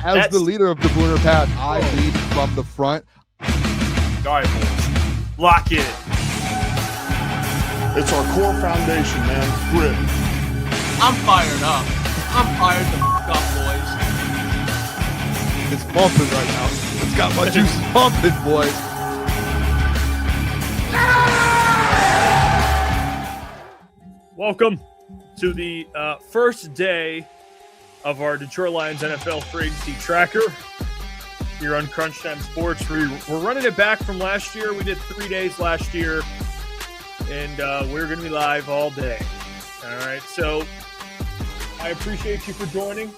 As the leader of the Booner Pack, I lead from the front. All right, boys. Lock in. It's our core foundation, man. Grit. I'm fired up. I'm fired the f*** up, boys. It's pumping right now. It's got my juice pumping, boys. Welcome to the first day of our Detroit Lions NFL Free Agency Tracker here on Crunch Time Sports. We're running it back from last year. We did 3 days last year, and we're going to be live all day. All right, so I appreciate you for joining.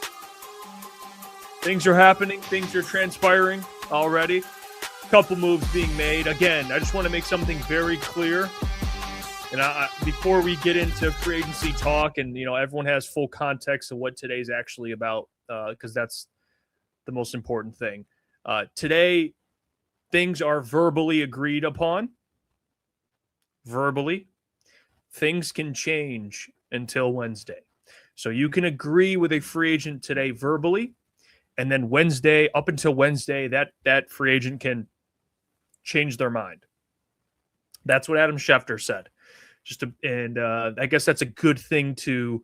Things are happening. Things are transpiring already. A couple moves being made. Again, I just want to make something very clear. And before we get into free agency talk, and everyone has full context of what today's actually about, because that's the most important thing. Today, things are verbally agreed upon. Verbally, things can change until Wednesday. So you can agree with a free agent today verbally, and then Wednesday, up until Wednesday, that free agent change their mind. That's what Adam Schefter said. I guess that's a good thing to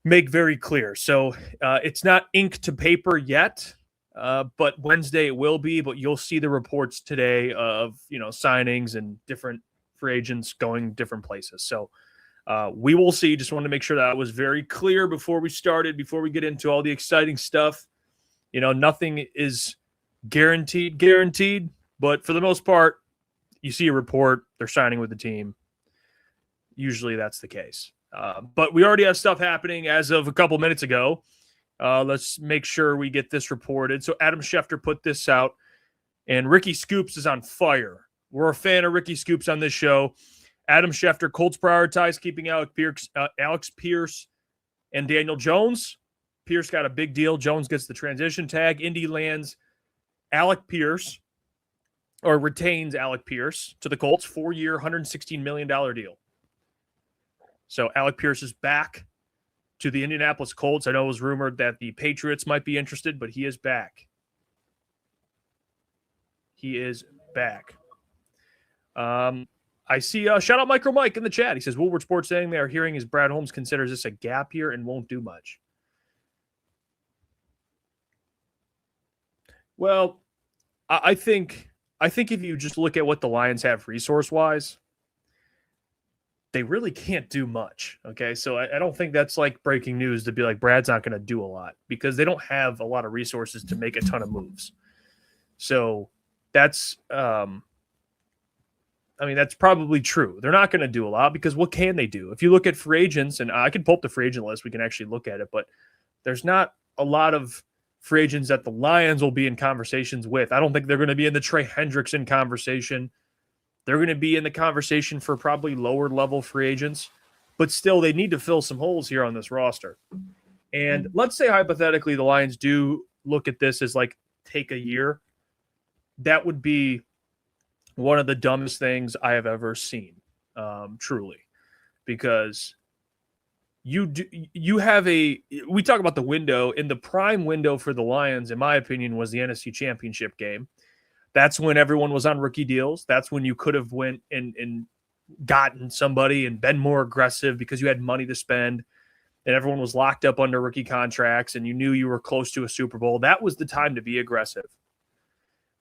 make very clear. So it's not ink to paper yet, but Wednesday it will be. But you'll see the reports today of signings and different free agents going different places. So we will see. Just wanted to make sure that was very clear before we started. Before we get into all the exciting stuff, nothing is guaranteed. But for the most part, you see a report, they're signing with the team. Usually that's the case. But we already have stuff happening as of a couple minutes ago. Let's make sure we get this reported. So Adam Schefter put this out, and Ricky Scoops is on fire. We're a fan of Ricky Scoops on this show. Adam Schefter, Colts prioritize keeping Alex Pierce and Daniel Jones. Pierce got a big deal. Jones gets the transition tag. Indy lands Alec Pierce, or retains Alec Pierce to the Colts, 4-year, $116 million deal. So Alec Pierce is back to the Indianapolis Colts. I know it was rumored that the Patriots might be interested, but he is back. He is back. I see, shout out Micro Mike in the chat. He says, Woolward Sports saying they are hearing is Brad Holmes considers this a gap year and won't do much. Well, I think if you just look at what the Lions have resource-wise, they really can't do much, okay? So I don't think that's like breaking news to be like, Brad's not going to do a lot, because they don't have a lot of resources to make a ton of moves. So that's, that's probably true. They're not going to do a lot, because what can they do? If you look at free agents, and I can pull up the free agent list, we can actually look at it, but there's not a lot of free agents that the Lions will be in conversations with. I don't think they're going to be in the Trey Hendrickson conversation. They're going to be in the conversation for probably lower-level free agents, but still they need to fill some holes here on this roster. And let's say hypothetically the Lions do look at this as like take a year. That would be one of the dumbest things I have ever seen, truly, because you have we talk about the window, and the prime window for the Lions, in my opinion, was the NFC Championship game. That's when everyone was on rookie deals. That's when you could have went and gotten somebody and been more aggressive because you had money to spend, and everyone was locked up under rookie contracts, and you knew you were close to a Super Bowl. That was the time to be aggressive.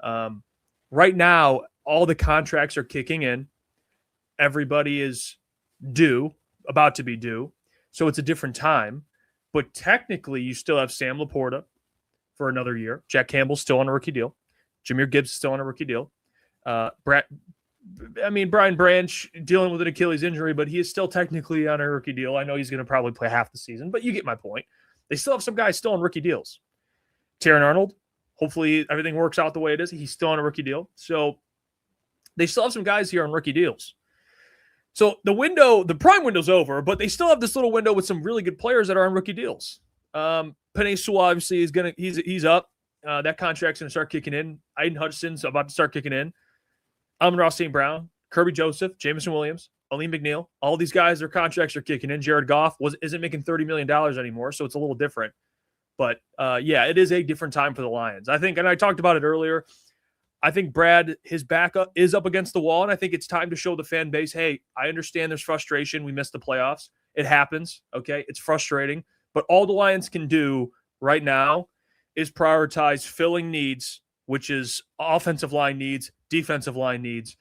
Right now, all the contracts are kicking in. Everybody is about to be due. So it's a different time. But technically, you still have Sam Laporta for another year. Jack Campbell's still on a rookie deal. Jameer Gibbs is still on a rookie deal. Brian Branch dealing with an Achilles injury, but he is still technically on a rookie deal. I know he's going to probably play half the season, but you get my point. They still have some guys still on rookie deals. Taron Arnold, hopefully everything works out the way it is. He's still on a rookie deal. So they still have some guys here on rookie deals. So the prime window's over, but they still have this little window with some really good players that are on rookie deals. Penei Sewell obviously he's up. That contract's going to start kicking in. Aiden Hutchinson's about to start kicking in. Amon-Ra St. Brown, Kirby Joseph, Jameson Williams, Aleem McNeil. All these guys, their contracts are kicking in. Jared Goff isn't making $30 million anymore, so it's a little different. But yeah, it is a different time for the Lions. I think, and I talked about it earlier, I think Brad, his backup is up against the wall, and I think it's time to show the fan base, hey, I understand there's frustration. We missed the playoffs. It happens, okay? It's frustrating. But all the Lions can do right now is prioritize filling needs, which is offensive line needs, defensive line needs,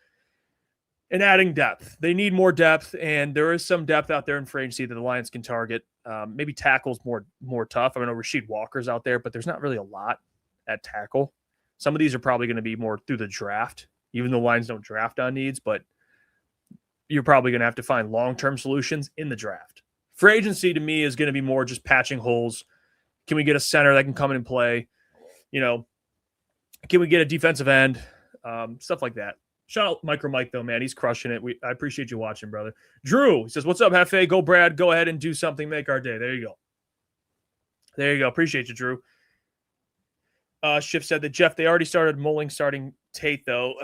and adding depth. They need more depth, and there is some depth out there in free agency that the Lions can target. Maybe tackle's more tough. I know Rasheed Walker's out there, but there's not really a lot at tackle. Some of these are probably going to be more through the draft, even though Lions don't draft on needs, but you're probably going to have to find long-term solutions in the draft. Free agency to me is going to be more just patching holes. Can we get a center that can come in and play? Can we get a defensive end? Stuff like that. Shout out Micro Mike, though, man. He's crushing it. I appreciate you watching, brother. Drew, he says, what's up, Hefe? Go, Brad. Go ahead and do something. Make our day. There you go. There you go. Appreciate you, Drew. Schiff said that, Jeff, they already started mulling starting Tate, though.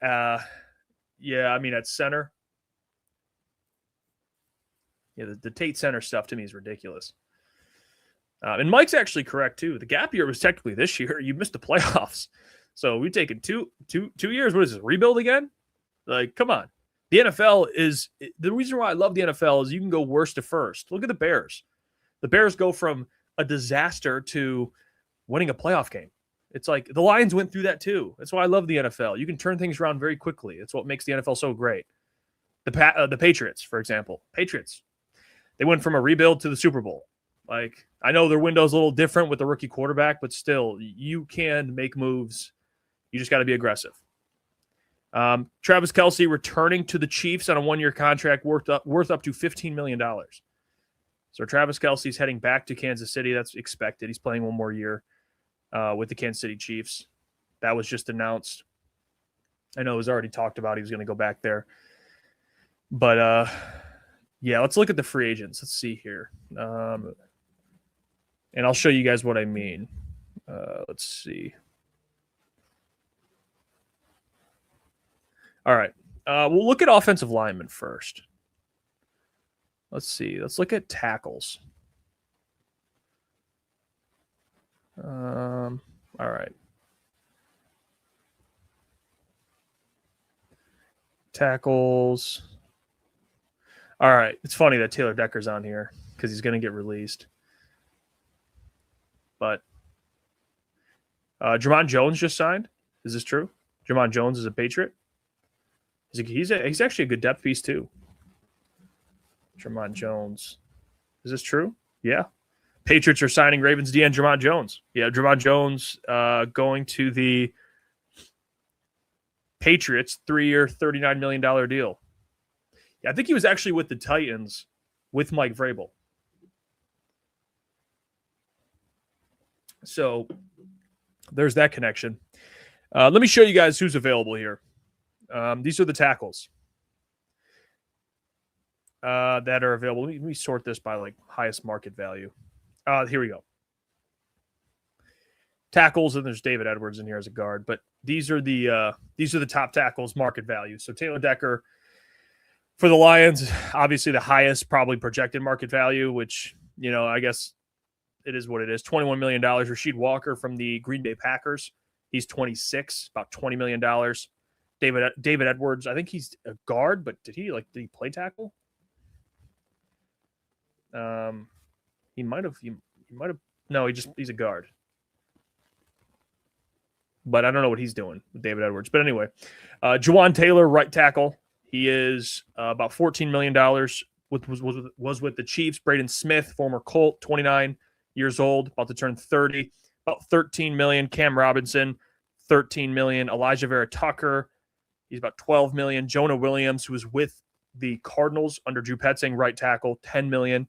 Yeah, I mean, at center. Yeah, the Tate center stuff to me is ridiculous. And Mike's actually correct, too. The gap year was technically this year. You missed the playoffs. So we've taken two years. What is this, rebuild again? Like, come on. The NFL is – the reason why I love the NFL is you can go worst to first. Look at the Bears. The Bears go from a disaster to winning a playoff game. It's like the Lions went through that too. That's why I love the NFL. You can turn things around very quickly. It's what makes the NFL so great. The Patriots, for example. Patriots. They went from a rebuild to the Super Bowl. Like, I know their window's a little different with the rookie quarterback, but still, you can make moves. You just got to be aggressive. Travis Kelce returning to the Chiefs on a one-year contract worth up to $15 million. So Travis Kelce's heading back to Kansas City. That's expected. He's playing one more year with the Kansas City Chiefs. That was just announced. I know it was already talked about. He was going to go back there. But, yeah, let's look at the free agents. Let's see here. And I'll show you guys what I mean. Let's see. All right. We'll look at offensive linemen first. Let's see. Let's look at tackles. All right. Tackles. All right. It's funny that Taylor Decker's on here because he's going to get released. But Jermon Jones just signed. Is this true? Jermon Jones is a Patriot. He's actually a good depth piece too. Jermon Jones. Is this true? Yeah. Patriots are signing Ravens DN Jermon Jones. Yeah, Jermon Jones going to the Patriots, 3-year, $39 million deal. Yeah, I think he was actually with the Titans with Mike Vrabel. So there's that connection. Let me show you guys who's available here. These are the tackles that are available. Let me sort this by like highest market value. Here we go. Tackles, and there's David Edwards in here as a guard, but these are the top tackles market value. So Taylor Decker for the Lions, obviously the highest probably projected market value, which, I guess it is what it is. $21 million. Rasheed Walker from the Green Bay Packers. He's 26, about $20 million. David Edwards, I think he's a guard, but did he play tackle? He might have. No, he's a guard. But I don't know what he's doing with David Edwards. But anyway, Juwan Taylor, right tackle. He is about $14 million. Was with the Chiefs. Braden Smith, former Colt, 29 years old, about to turn 30. About $13 million. Cam Robinson, $13 million. Elijah Vera Tucker, he's about $12 million. Jonah Williams, who was with the Cardinals under Drew Petzing, right tackle, $10 million.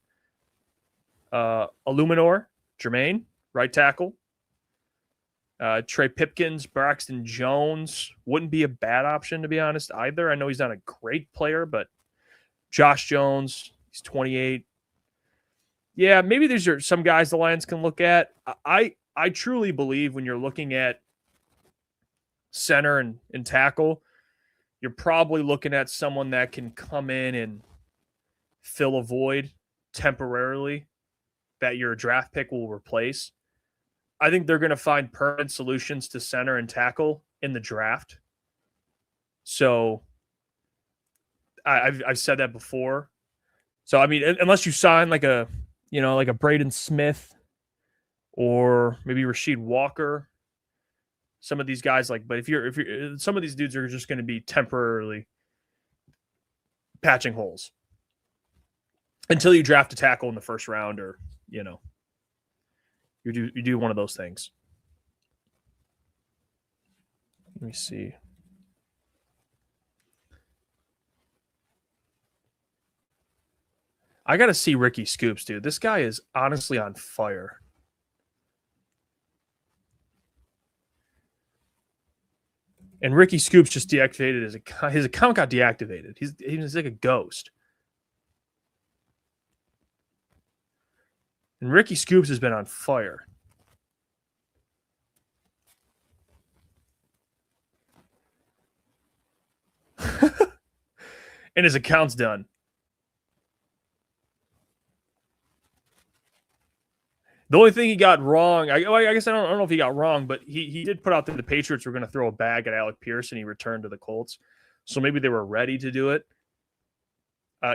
Illuminor, Jermaine, right tackle. Trey Pipkins, Braxton Jones wouldn't be a bad option, to be honest, either. I know he's not a great player, but Josh Jones, he's 28. Yeah, maybe these are some guys the Lions can look at. I truly believe when you're looking at center and tackle, you're probably looking at someone that can come in and fill a void temporarily that your draft pick will replace. I think they're going to find permanent solutions to center and tackle in the draft. So I've said that before. So, I mean, unless you sign like a Braden Smith or maybe Rasheed Walker, some of these guys but if you're some of these dudes are just going to be temporarily patching holes until you draft a tackle in the first round, or you do one of those things. Let me see. I got to see Ricky Scoops, dude. This guy is honestly on fire. And Ricky Scoops just deactivated his account got deactivated. He's like a ghost. And Ricky Scoops has been on fire. And his account's done. The only thing he got wrong, I guess I don't know if he got wrong, but he did put out that the Patriots were going to throw a bag at Alec Pierce, and he returned to the Colts. So maybe they were ready to do it.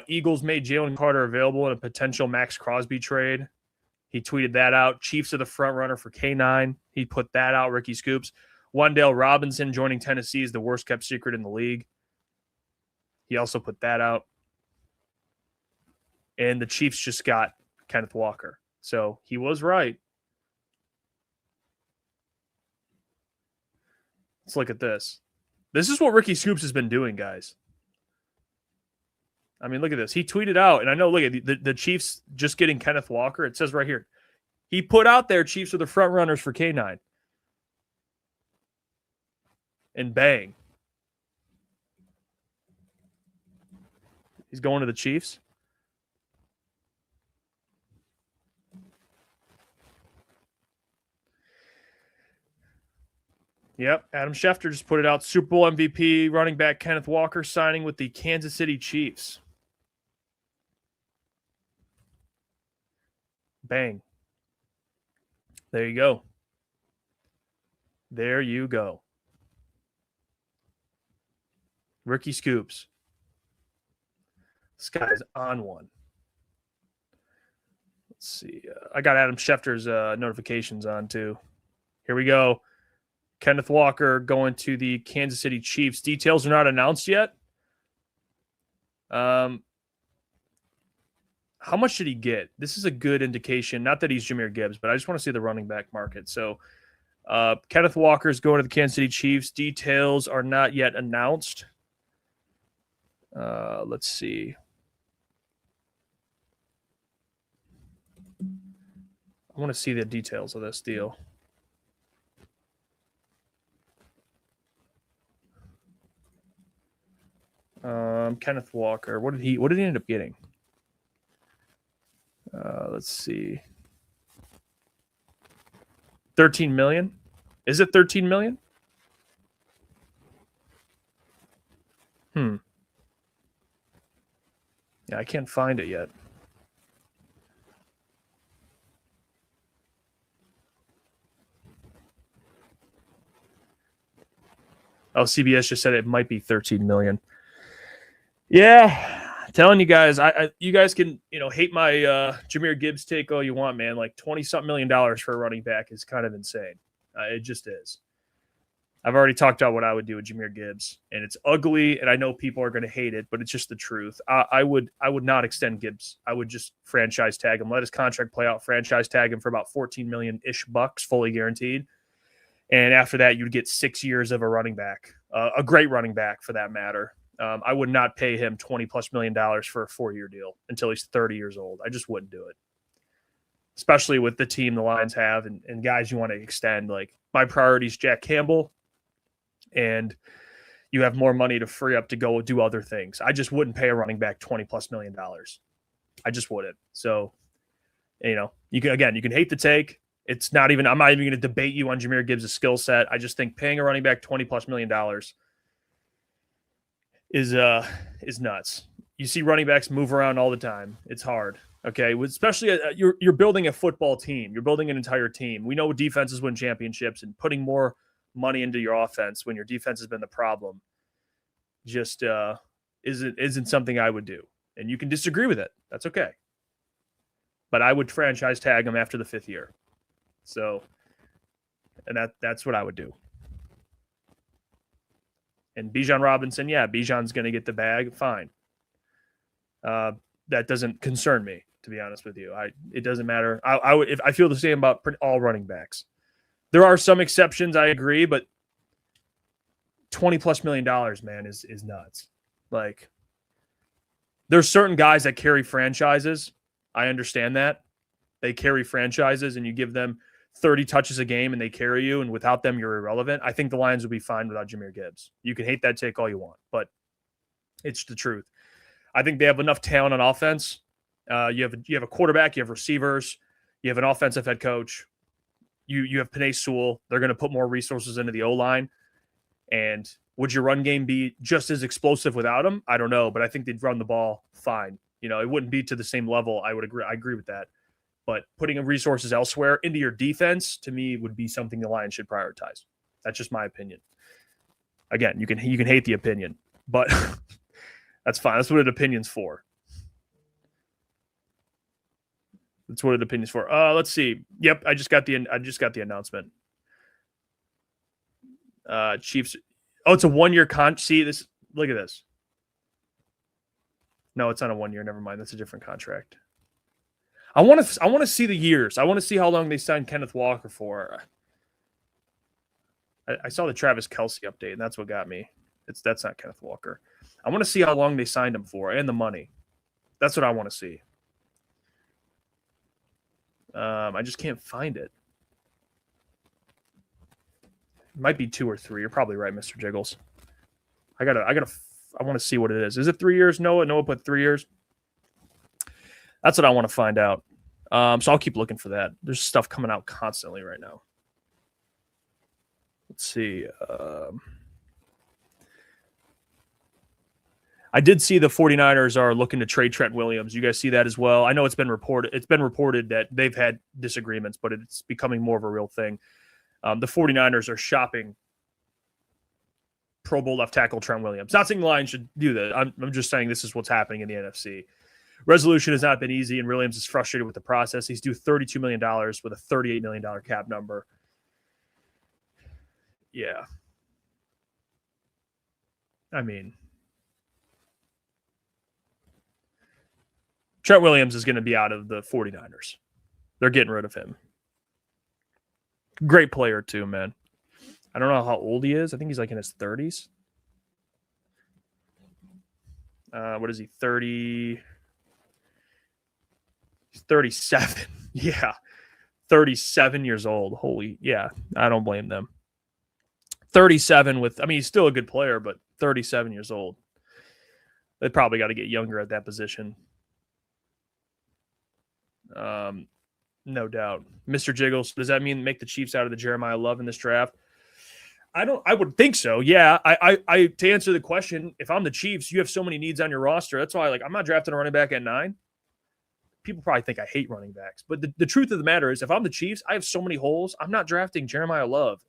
Eagles made Jalen Carter available in a potential Max Crosby trade. He tweeted that out. Chiefs are the front runner for K9. He put that out. Ricky Scoops. Wan'Dale Robinson joining Tennessee is the worst kept secret in the league. He also put that out. And the Chiefs just got Kenneth Walker. So he was right. Let's look at this. This is what Ricky Scoops has been doing, guys. I mean, look at this. He tweeted out, and I know, look at the Chiefs just getting Kenneth Walker. It says right here. He put out there Chiefs are the front runners for K9. And bang. He's going to the Chiefs. Yep, Adam Schefter just put it out. Super Bowl MVP running back Kenneth Walker signing with the Kansas City Chiefs. Bang. There you go. There you go. Ricky Scoops. This guy's on one. Let's see. I got Adam Schefter's notifications on too. Here we go. Kenneth Walker going to the Kansas City Chiefs. Details are not announced yet. How much did he get? This is a good indication. Not that he's Jahmyr Gibbs, but I just want to see the running back market. So Kenneth Walker is going to the Kansas City Chiefs. Details are not yet announced. Let's see. I want to see the details of this deal. Kenneth Walker. What did he end up getting? Let's see. 13 million? Is it 13 million? Yeah, I can't find it yet. Oh, CBS just said it might be 13 million. Yeah, telling you guys, you guys can hate my Jahmyr Gibbs take all you want, man. Like $20-something million for a running back is kind of insane. It just is. I've already talked about what I would do with Jahmyr Gibbs, and it's ugly, and I know people are going to hate it, but it's just the truth. I would not extend Gibbs. I would just franchise tag him, let his contract play out, franchise tag him for about 14 million-ish bucks, fully guaranteed. And after that, you'd get 6 years of a running back, a great running back for that matter. I would not pay him $20+ million for a 4-year deal until he's 30 years old. I just wouldn't do it, especially with the team the Lions have and guys you want to extend. Like my priority is Jack Campbell, and you have more money to free up to go do other things. I just wouldn't pay a running back $20+ million. I just wouldn't. So, you can hate the take. It's not even. I'm not even going to debate you on Jahmyr Gibbs' skill set. I just think paying a running back $20+ million is nuts. You see running backs move around all the time. It's hard. Okay, especially you're building a football team. You're building an entire team. We know defenses win championships, and putting more money into your offense when your defense has been the problem just isn't something I would do. And you can disagree with it. That's okay. But I would franchise tag him after the 5th year. So, and that's what I would do. And Bijan Robinson, yeah, Bijan's going to get the bag. Fine. That doesn't concern me, to be honest with you. It doesn't matter. I feel the same about all running backs. There are some exceptions, I agree, but $20+ million, man, is nuts. Like, there's certain guys that carry franchises. I understand that. They carry franchises, and you give them 30 touches a game, and they carry you, and without them, you're irrelevant. I think the Lions would be fine without Jahmyr Gibbs. You can hate that take all you want, but it's the truth. I think they have enough talent on offense. You have a quarterback, you have receivers, you have an offensive head coach. You have Penei Sewell. They're going to put more resources into the O-line. And would your run game be just as explosive without him? I don't know, but I think they'd run the ball fine. It wouldn't be to the same level. I agree with that. But putting resources elsewhere into your defense, to me, would be something the Lions should prioritize. That's just my opinion. Again, you can hate the opinion, but that's fine. That's what an opinion's for. That's what an opinion's for. Let's see. Yep, I just got the announcement. Chiefs. Oh, it's a 1-year contract. See this? Look at this. No, it's not a 1 year. Never mind. That's a different contract. I want to see the years. I want to see how long they signed Kenneth Walker for. I saw the Travis Kelce update, and that's what got me. That's not Kenneth Walker. I want to see how long they signed him for and the money. That's what I want to see. I just can't find it. It might be 2 or 3. You're probably right, Mr. Jiggles. I want to see what it is. Is it 3 years? Noah put 3 years. That's what I want to find out. So I'll keep looking for that. There's stuff coming out constantly right now. Let's see. I did see the 49ers are looking to trade Trent Williams. You guys see that as well? I know it's been reported. It's been reported that they've had disagreements, but it's becoming more of a real thing. The 49ers are shopping Pro Bowl left tackle Trent Williams. Not saying the Lions should do that. I'm just saying this is what's happening in the NFC. Resolution has not been easy, and Williams is frustrated with the process. He's due $32 million with a $38 million cap number. Yeah. I mean, Trent Williams is going to be out of the 49ers. They're getting rid of him. Great player, too, man. I don't know how old he is. I think he's like in his 30s. What is he, 30? He's 37. Yeah. 37 years old. Holy, yeah. I don't blame them. 37 he's still a good player, but 37 years old. They probably got to get younger at that position. No doubt. Mr. Jiggles, does that mean make the Chiefs out of the Jeremiah Love in this draft? I would think so. Yeah. I to answer the question, if I'm the Chiefs, you have so many needs on your roster. That's why I'm not drafting a running back at 9. People probably think I hate running backs, but the truth of the matter is if I'm the Chiefs, I have so many holes. I'm not drafting Jeremiah Love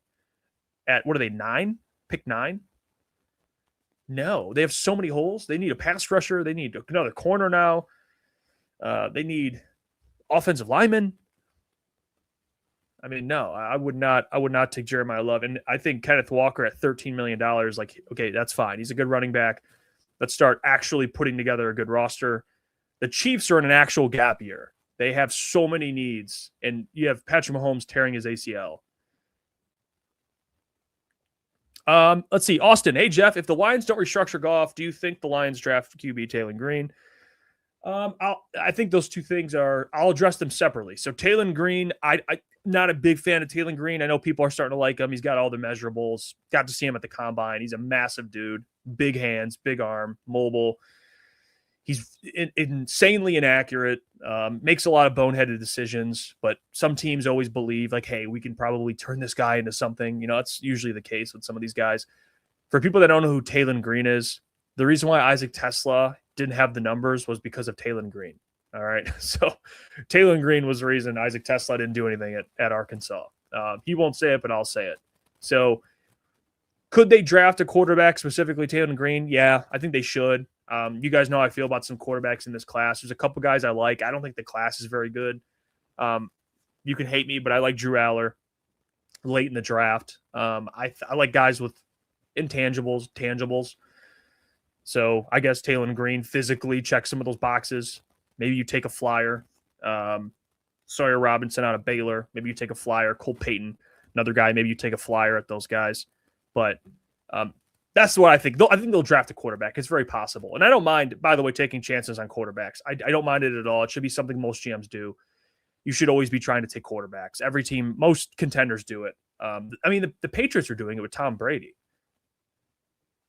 at, what are they, 9? Pick 9? No, they have so many holes. They need a pass rusher. They need another corner now. They need offensive linemen. I mean, no, I would not take Jeremiah Love. And I think Kenneth Walker at $13 million, okay, that's fine. He's a good running back. Let's start actually putting together a good roster. The Chiefs are in an actual gap year. They have so many needs, and you have Patrick Mahomes tearing his ACL. Let's see. Austin, hey, Jeff, if the Lions don't restructure Goff, do you think the Lions draft QB Taylor Green? I think those two things I'll address them separately. So Taylor Green, I'm not a big fan of Taylor Green. I know people are starting to like him. He's got all the measurables. Got to see him at the combine. He's a massive dude, big hands, big arm, mobile. He's insanely inaccurate, makes a lot of boneheaded decisions, but some teams always believe hey, we can probably turn this guy into something. That's usually the case with some of these guys. For people that don't know who Taylor Green is, the reason why Isaac Tesla didn't have the numbers was because of Taylor Green. All right. So Taylor Green was the reason Isaac Tesla didn't do anything at Arkansas. He won't say it, but I'll say it. So could they draft a quarterback, specifically Taylor Green? Yeah, I think they should. You guys know how I feel about some quarterbacks in this class. There's a couple guys I like. I don't think the class is very good. You can hate me, but I like Drew Aller late in the draft. I like guys with intangibles, tangibles. So I guess Taylor Green physically checks some of those boxes. Maybe you take a flyer. Sawyer Robinson out of Baylor. Maybe you take a flyer. Cole Payton, another guy. Maybe you take a flyer at those guys. But that's what I think. I think they'll draft a quarterback. It's very possible. And I don't mind, by the way, taking chances on quarterbacks. I don't mind it at all. It should be something most GMs do. You should always be trying to take quarterbacks. Every team, most contenders do it. I mean, the Patriots are doing it with Tom Brady.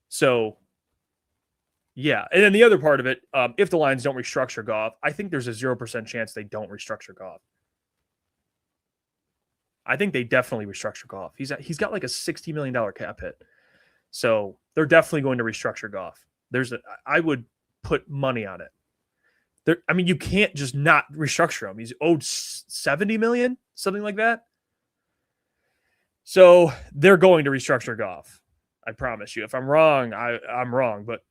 So, yeah. And then the other part of it, if the Lions don't restructure Goff, I think there's a 0% chance they don't restructure Goff. I think they definitely restructure Goff. He's got like a $60 million cap hit. So they're definitely going to restructure Goff. I would put money on it. I mean, you can't just not restructure him. He's owed $70 million, something like that. So they're going to restructure Goff. I promise you. If I'm wrong, I'm wrong. But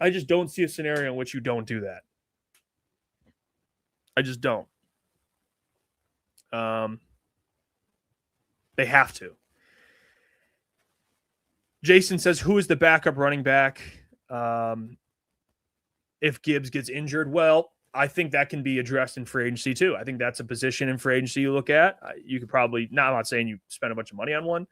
I just don't see a scenario in which you don't do that. I just don't. They have to. Jason says, who is the backup running back if Gibbs gets injured? Well, I think that can be addressed in free agency too. I think that's a position in free agency you look at. You could probably, I'm not saying you spend a bunch of money on one.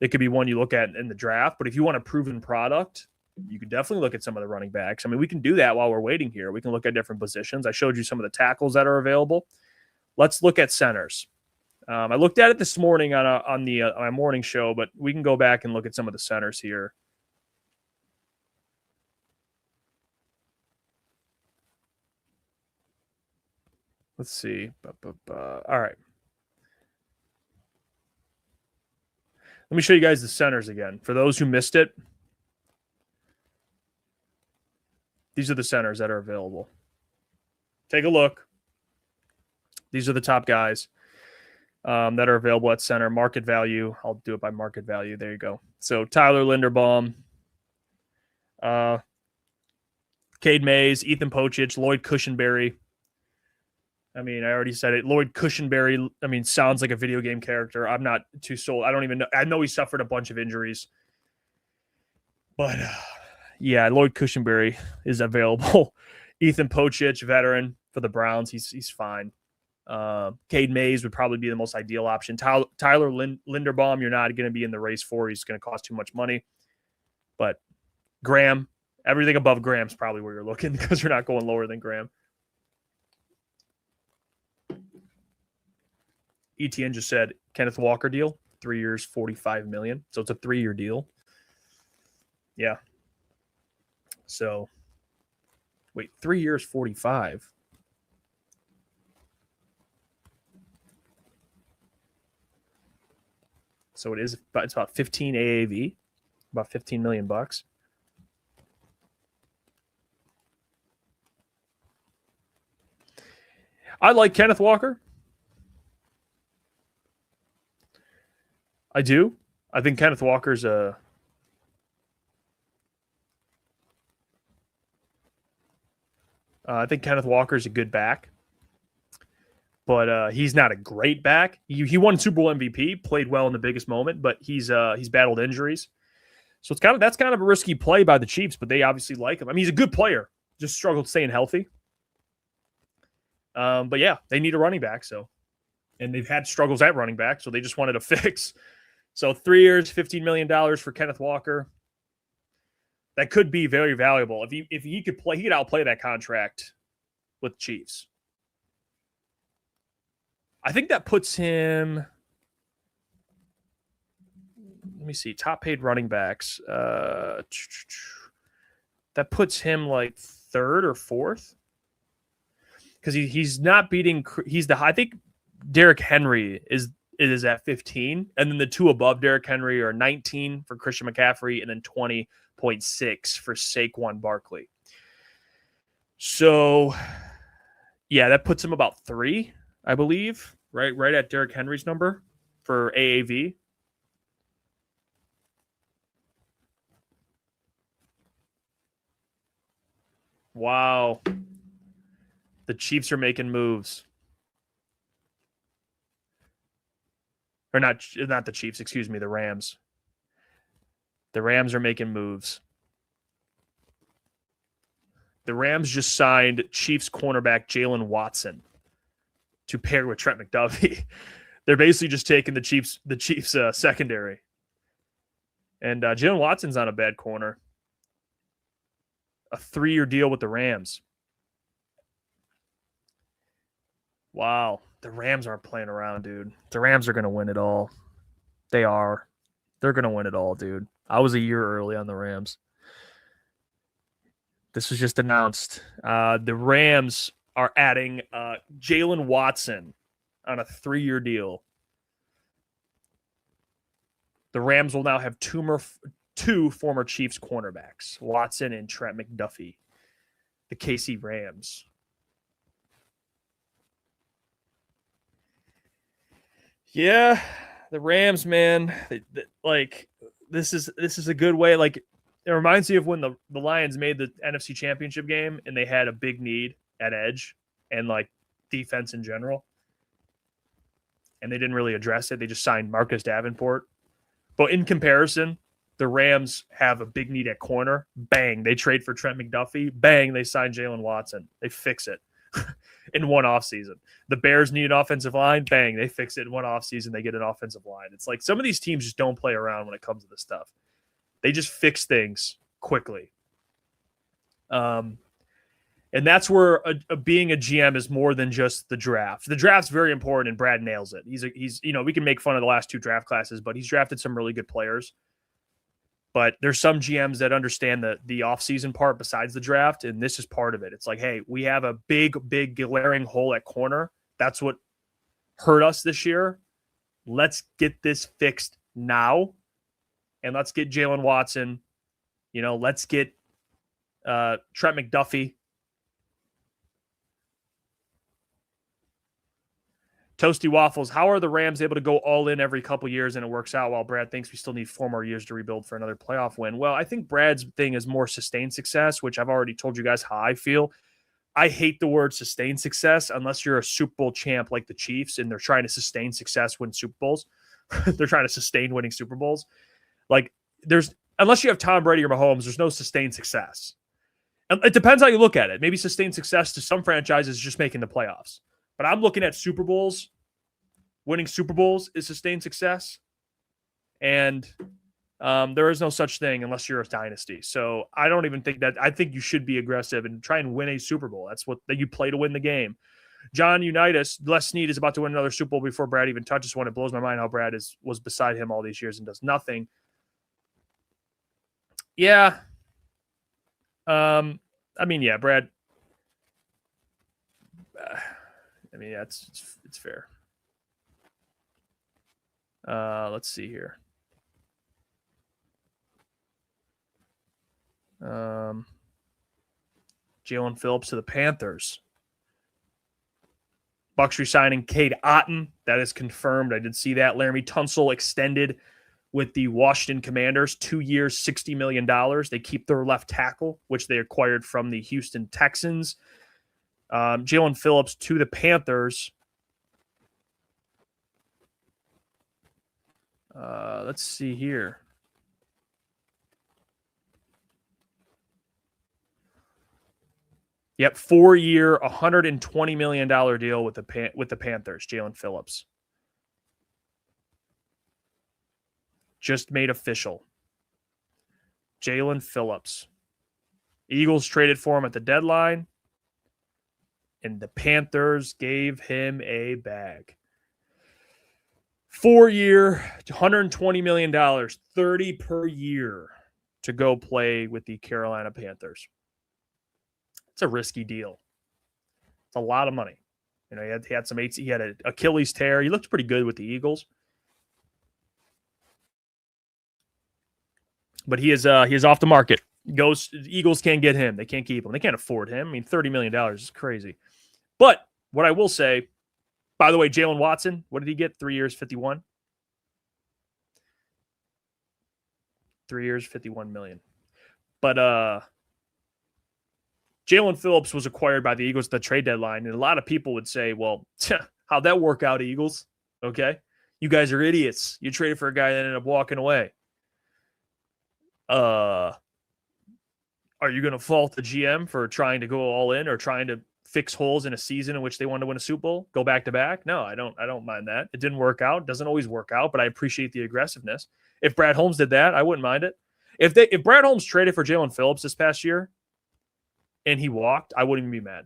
It could be one you look at in the draft. But if you want a proven product, you could definitely look at some of the running backs. I mean, we can do that while we're waiting here. We can look at different positions. I showed you some of the tackles that are available. Let's look at centers. I looked at it this morning on my morning show, but we can go back and look at some of the centers here. Let's see. All right. Let me show you guys the centers again. For those who missed it, these are the centers that are available. Take a look. These are the top guys that are available at center. Market value. I'll do it by market value. There you go. So Tyler Linderbaum, Cade Mays, Ethan Pochich, Lloyd Cushenberry. I mean, I already said it. Lloyd Cushenberry, I mean, sounds like a video game character. I'm not too sold. I don't even know. I know he suffered a bunch of injuries. But, yeah, Lloyd Cushenberry is available. Ethan Pochich, veteran for the Browns. He's fine. Cade Mays would probably be the most ideal option. Tyler Linderbaum, you're not going to be in the race for. He's going to cost too much money. But Graham, everything above Graham's probably where you're looking because you're not going lower than Graham. ETN just said Kenneth Walker deal, 3 years, $45 million. So it's a 3-year deal. Yeah. So, wait, 3 years, 45. So it's about 15 AAV, about $15 million bucks. I like Kenneth Walker. I do. I think Kenneth Walker's a good back, but he's not a great back. He won Super Bowl MVP, played well in the biggest moment, but he's battled injuries, so that's kind of a risky play by the Chiefs. But they obviously like him. I mean, he's a good player, just struggled staying healthy. But yeah, they need a running back, and they've had struggles at running back, so they just wanted a fix. So 3 years, $15 million for Kenneth Walker. That could be very valuable. If he could play, he could outplay that contract with Chiefs. I think that puts him. Let me see. Top paid running backs. That puts him like third or fourth. Because he's not beating. I think Derrick Henry is at 15, and then the two above Derrick Henry are 19 for Christian McCaffrey and then 20.6 for Saquon Barkley. So Yeah, that puts him about 3, I believe. Right at Derrick Henry's number for AAV. Wow. The Chiefs are making moves. Or not the Chiefs, excuse me, the Rams. The Rams are making moves. The Rams just signed Chiefs cornerback Jalen Watson to pair with Trent McDuffie. They're basically just taking the Chiefs secondary. And Jalen Watson's on a bad corner. A 3-year deal with the Rams. Wow. The Rams aren't playing around, dude. The Rams are going to win it all. They are. They're going to win it all, dude. I was a year early on the Rams. This was just announced. The Rams are adding Jalen Watson on a 3-year deal. The Rams will now have two former Chiefs cornerbacks, Watson and Trent McDuffie, the KC Rams. Yeah, the Rams, man. This is a good way. Like, it reminds me of when the Lions made the NFC Championship game and they had a big need at edge and like defense in general, and they didn't really address it. They just signed Marcus Davenport. But in comparison, the Rams have a big need at corner. Bang, they trade for Trent McDuffie. Bang, they sign Jalen Watson. They fix it in one offseason. The Bears need an offensive line. Bang, they fix it in one offseason. They get an offensive line. It's like some of these teams just don't play around when it comes to this stuff. They just fix things quickly. And that's where being a GM is more than just the draft. The draft's very important, and Brad nails it. He's we can make fun of the last 2 draft classes, but he's drafted some really good players. But there's some GMs that understand the offseason part besides the draft, and this is part of it. It's like, hey, we have a big glaring hole at corner. That's what hurt us this year. Let's get this fixed now, and let's get Jalen Watson. Let's get Trent McDuffie. Toasty Waffles, how are the Rams able to go all in every couple years and it works out while Brad thinks we still need 4 more years to rebuild for another playoff win? Well, I think Brad's thing is more sustained success, which I've already told you guys how I feel. I hate the word sustained success unless you're a Super Bowl champ like the Chiefs and they're trying to sustain success, win Super Bowls. They're trying to sustain winning Super Bowls. Like, unless you have Tom Brady or Mahomes, there's no sustained success. And it depends how you look at it. Maybe sustained success to some franchises is just making the playoffs. But I'm looking at Super Bowls. Winning Super Bowls is sustained success. And there is no such thing unless you're a dynasty. So I don't even think that. I think you should be aggressive and try and win a Super Bowl. That's what you play to win the game. John Unitas, Les Snead is about to win another Super Bowl before Brad even touches one. It blows my mind how Brad was beside him all these years and does nothing. Yeah. Brad. It's fair. Let's see here. Jalen Phillips to the Panthers. Bucks re-signing Cade Otton. That is confirmed. I did see that. Laramie Tunsil extended with the Washington Commanders. 2 years, $60 million. They keep their left tackle, which they acquired from the Houston Texans. Jalen Phillips to the Panthers. Let's see here. Yep, 4-year, $120 million deal with the Panthers. Jalen Phillips just made official. Jalen Phillips. Eagles traded for him at the deadline, and the Panthers gave him a bag. 4-year, $120 million, $30 per year to go play with the Carolina Panthers. It's a risky deal. It's a lot of money. He had an Achilles tear. He looked pretty good with the Eagles. But he is off the market. Eagles can't get him. They can't keep him. They can't afford him. I mean, $30 million is crazy. But what I will say, by the way, Jalen Watson, what did he get? 3 years, 51? 3 years, 51 million. But Jalen Phillips was acquired by the Eagles at the trade deadline, and a lot of people would say, well, how'd that work out, Eagles? Okay. You guys are idiots. You traded for a guy that ended up walking away. Are you going to fault the GM for trying to go all in or trying to fix holes in a season in which they wanted to win a Super Bowl, go back to back? No, I don't mind that. It didn't work out. It doesn't always work out, but I appreciate the aggressiveness. If Brad Holmes did that, I wouldn't mind it. If Brad Holmes traded for Jalen Phillips this past year and he walked, I wouldn't even be mad,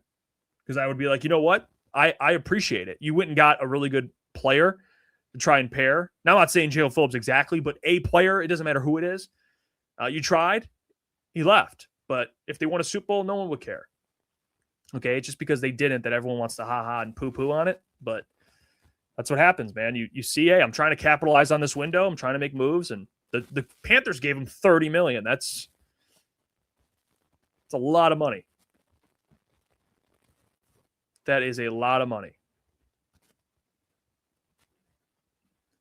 because I would be like, you know what? I appreciate it. You went and got a really good player to try and pair. Now, I'm not saying Jalen Phillips exactly, but a player, it doesn't matter who it is. You tried, he left. But if they won a Super Bowl, no one would care. Okay, it's just because they didn't that everyone wants to ha-ha and poo-poo on it. But that's what happens, man. You see, hey, I'm trying to capitalize on this window. I'm trying to make moves. And the Panthers gave him $30 million. That's a lot of money. That is a lot of money.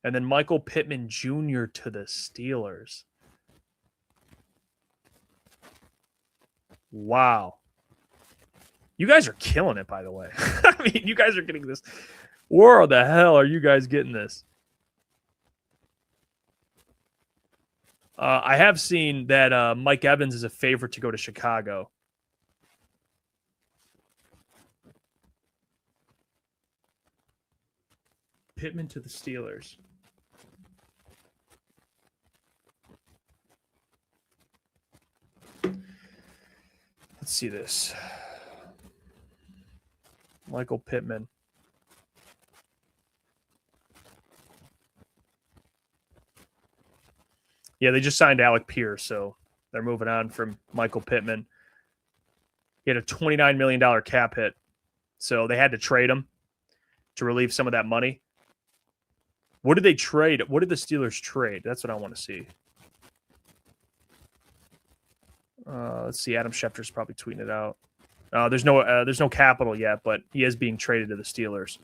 And then Michael Pittman Jr. to the Steelers. Wow. You guys are killing it, by the way. I mean, you guys are getting this. Where the hell are you guys getting this? I have seen that Mike Evans is a favorite to go to Chicago. Pittman to the Steelers. Let's see this. Michael Pittman. Yeah, they just signed Alec Pierce, so they're moving on from Michael Pittman. He had a $29 million cap hit, so they had to trade him to relieve some of that money. What did they trade? What did the Steelers trade? That's what I want to see. Let's see. Adam Schefter's probably tweeting it out. There's no capital yet, but he is being traded to the Steelers.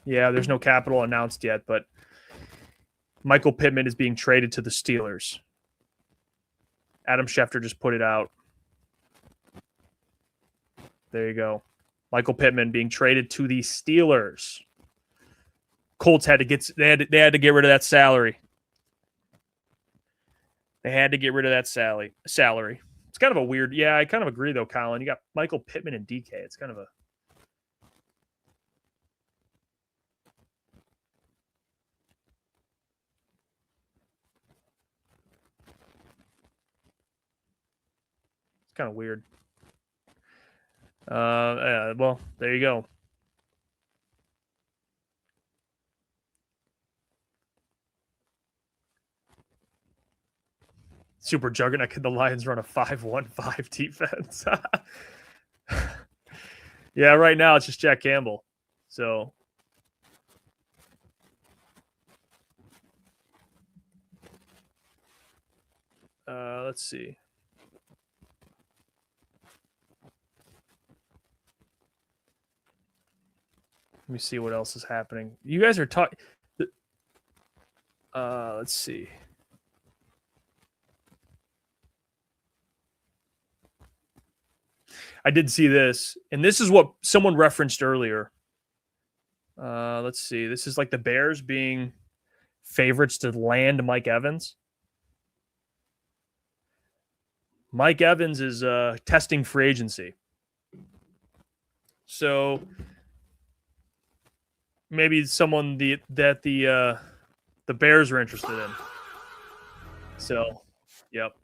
Yeah, there's no capital announced yet, but Michael Pittman is being traded to the Steelers. Adam Schefter just put it out. There you go. Michael Pittman being traded to the Steelers. Colts had to get rid of that salary. They had to get rid of that salary. It's kind of a weird. Yeah, I kind of agree though, Colin. You got Michael Pittman and DK. It's kind of a. It's kind of weird. Well, there you go. Super Juggernaut. Could the Lions run a 5-1-5 defense? Yeah, right now it's just Jack Campbell. So let's see. Let me see what else is happening. You guys are talking. Let's see. I did see this, and this is what someone referenced earlier. Let's see. This is like the Bears being favorites to land Mike Evans. Mike Evans is testing free agency. So maybe someone that the Bears are interested in. So, yep.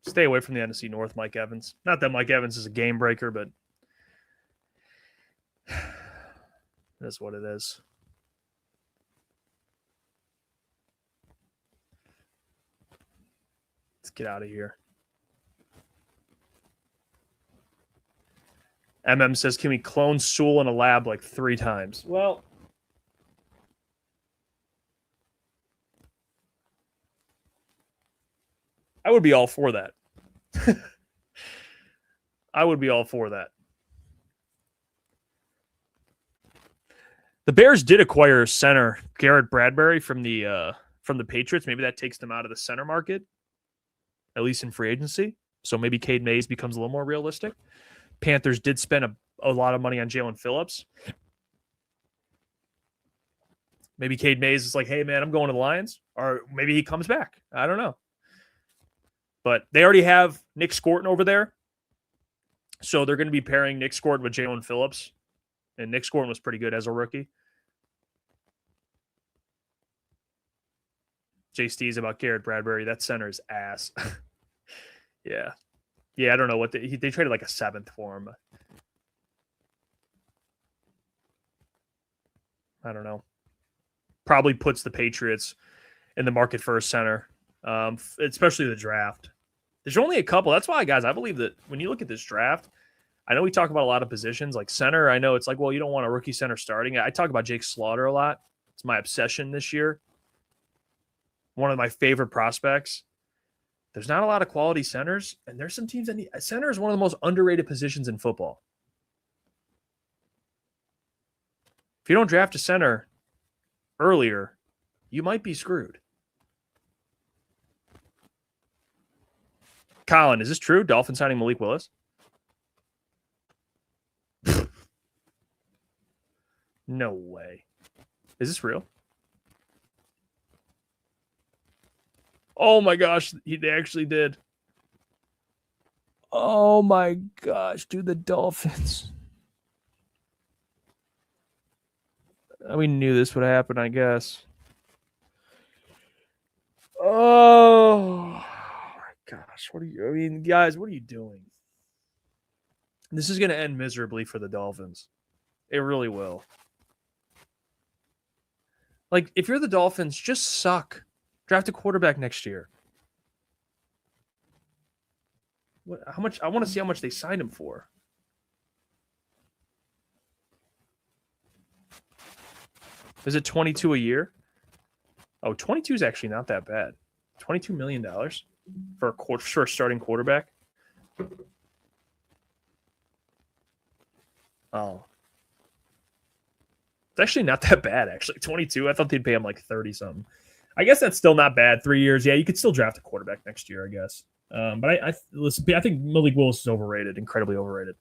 Stay away from the NFC North, Mike Evans. Not that Mike Evans is a game breaker, but that's what it is. Let's get out of here. MM says, can we clone Sewell in a lab like 3 times? Well, would be all for that. I would be all for that. The Bears did acquire center Garrett Bradbury from the Patriots. Maybe that takes them out of the center market, at least in free agency. So maybe Cade Mays becomes a little more realistic. Panthers did spend a lot of money on Jalen Phillips. Maybe Cade Mays is like, hey, man, I'm going to the Lions. Or maybe he comes back. I don't know. But they already have Nick Scorton over there. So they're going to be pairing Nick Scorton with Jalen Phillips. And Nick Scorton was pretty good as a rookie. Jay Steve's about Garrett Bradbury. That center is ass. Yeah. Yeah, I don't know what they traded like a 7th for him. I don't know. Probably puts the Patriots in the market for a center, especially the draft. There's only a couple. That's why, guys, I believe that when you look at this draft, I know we talk about a lot of positions like center. I know it's like, well, you don't want a rookie center starting. I talk about Jake Slaughter a lot. It's my obsession this year. One of my favorite prospects. There's not a lot of quality centers, and there's some teams that need. Center is one of the most underrated positions in football. If you don't draft a center earlier, you might be screwed. Colin, is this true? Dolphins signing Malik Willis? No way. Is this real? Oh my gosh, they actually did. Oh my gosh, dude, the Dolphins. We knew this would happen, I guess. Oh my gosh, guys, what are you doing? This is going to end miserably for the Dolphins. It really will. Like, if you're the Dolphins, just suck. Draft a quarterback next year. How much? I want to see how much they signed him for. Is it 22 a year? Oh, 22 is actually not that bad. $22 million for a starting quarterback. Oh. It's actually not that bad, actually. 22. I thought they'd pay him like 30-something. I guess that's still not bad. 3 years. Yeah, you could still draft a quarterback next year, I guess. But I think Malik Willis is overrated, incredibly overrated.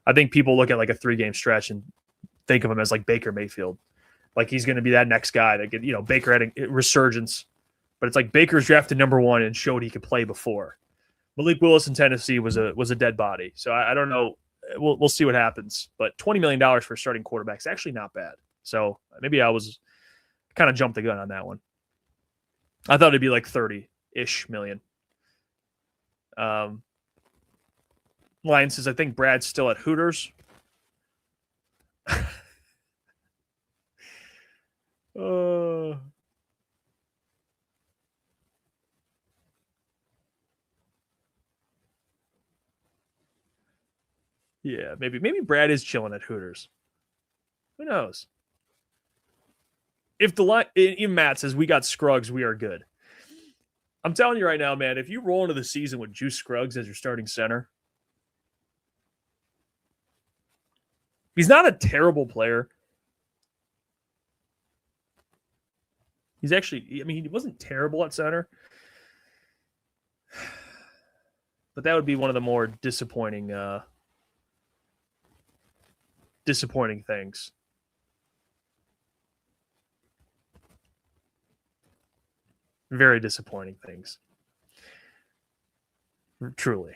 I think people look at like a 3-game stretch and think of him as like Baker Mayfield. Like he's going to be that next guy that could, Baker had a resurgence. But it's like Baker's drafted number 1 and showed he could play before. Malik Willis in Tennessee was a dead body. So I don't know. We'll see what happens. But $20 million for a starting quarterback is actually not bad. So maybe I was kind of jumped the gun on that one. I thought it'd be like 30-ish million. Lion says, I think Brad's still at Hooters. Yeah, maybe Brad is chilling at Hooters. Who knows? If even Matt says we got Scruggs, we are good. I'm telling you right now, man, if you roll into the season with Juice Scruggs as your starting center, he's not a terrible player. He's actually, he wasn't terrible at center. But that would be one of the more disappointing things. Very disappointing things. Truly.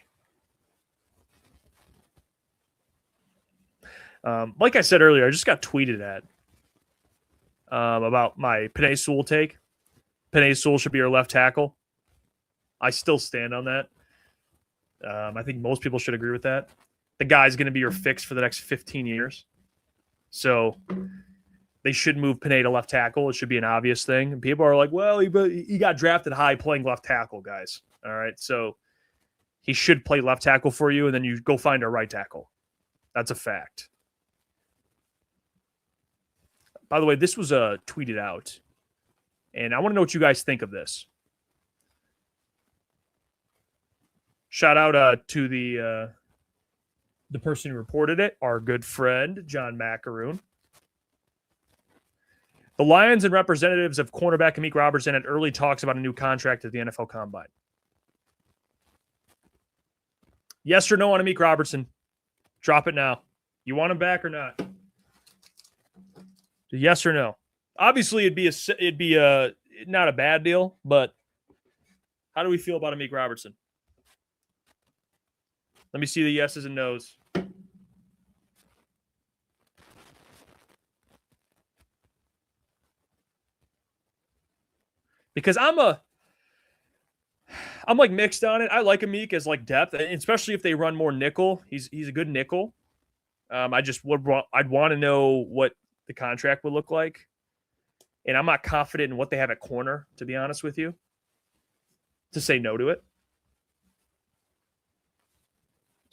Like I said earlier, I just got tweeted at about my Penei Sewell take. Penei Sewell should be our left tackle. I still stand on that. I think most people should agree with that. The guy's going to be your fix for the next 15 years. So they should move Penei to left tackle. It should be an obvious thing. And people are like, well, he got drafted high playing left tackle, guys. All right. So he should play left tackle for you, and then you go find a right tackle. That's a fact. By the way, this was tweeted out, and I want to know what you guys think of this. Shout out to the person who reported it, our good friend, John Macaroon. The Lions and representatives of cornerback Amik Robertson had early talks about a new contract at the NFL Combine. Yes or no on Amik Robertson? Drop it now. You want him back or not? Yes or no? Obviously, it'd be not a bad deal, but how do we feel about Amik Robertson? Let me see the yeses and nos. Because I'm like mixed on it. I like Amik as like depth, especially if they run more nickel. He's a good nickel. I'd want to know what the contract would look like, and I'm not confident in what they have at corner, to be honest with you, to say no to it.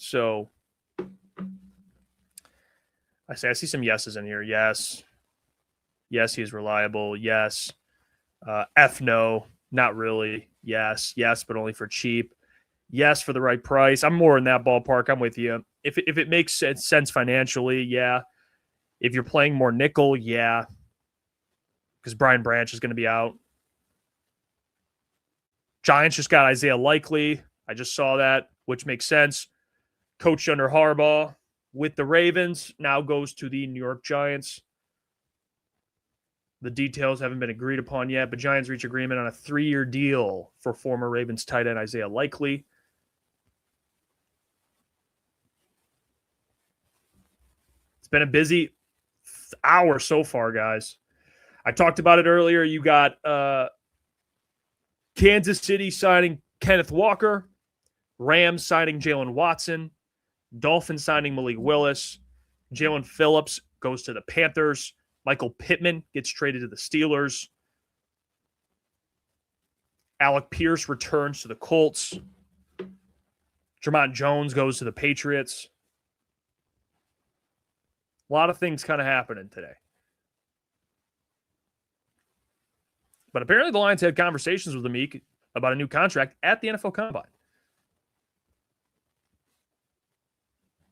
So I see some yeses in here. Yes, he is reliable. Yes. F no, not really. Yes, but only for cheap. Yes, for the right price. I'm more in that ballpark. I'm with you. If it makes sense financially, yeah. If you're playing more nickel, yeah. Because Brian Branch is going to be out. Giants just got Isaiah Likely. I just saw that, which makes sense. Coached under Harbaugh with the Ravens, now goes to the New York Giants. The details haven't been agreed upon yet, but Giants reach agreement on a 3-year deal for former Ravens tight end Isaiah Likely. It's been a busy hour so far, guys. I talked about it earlier. You got Kansas City signing Kenneth Walker, Rams signing Jalen Watson, Dolphins signing Malik Willis, Jalen Phillips goes to the Panthers, Michael Pittman gets traded to the Steelers, Alec Pierce returns to the Colts, Jermont Jones goes to the Patriots. A lot of things kind of happening today. But apparently the Lions had conversations with Amik about a new contract at the NFL Combine.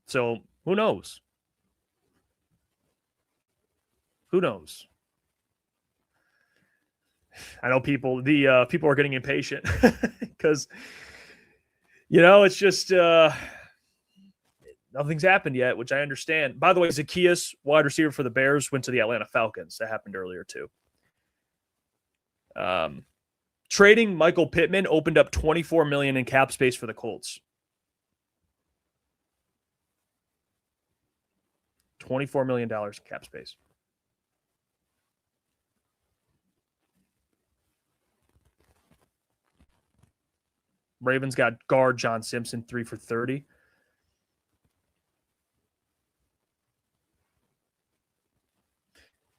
So who knows? Who knows? I know people are getting impatient because, it's just nothing's happened yet, which I understand. By the way, Zacchaeus, wide receiver for the Bears, went to the Atlanta Falcons. That happened earlier too. Trading Michael Pittman opened up $24 million in cap space for the Colts. $24 million in cap space. Ravens got guard John Simpson, 3 for $30.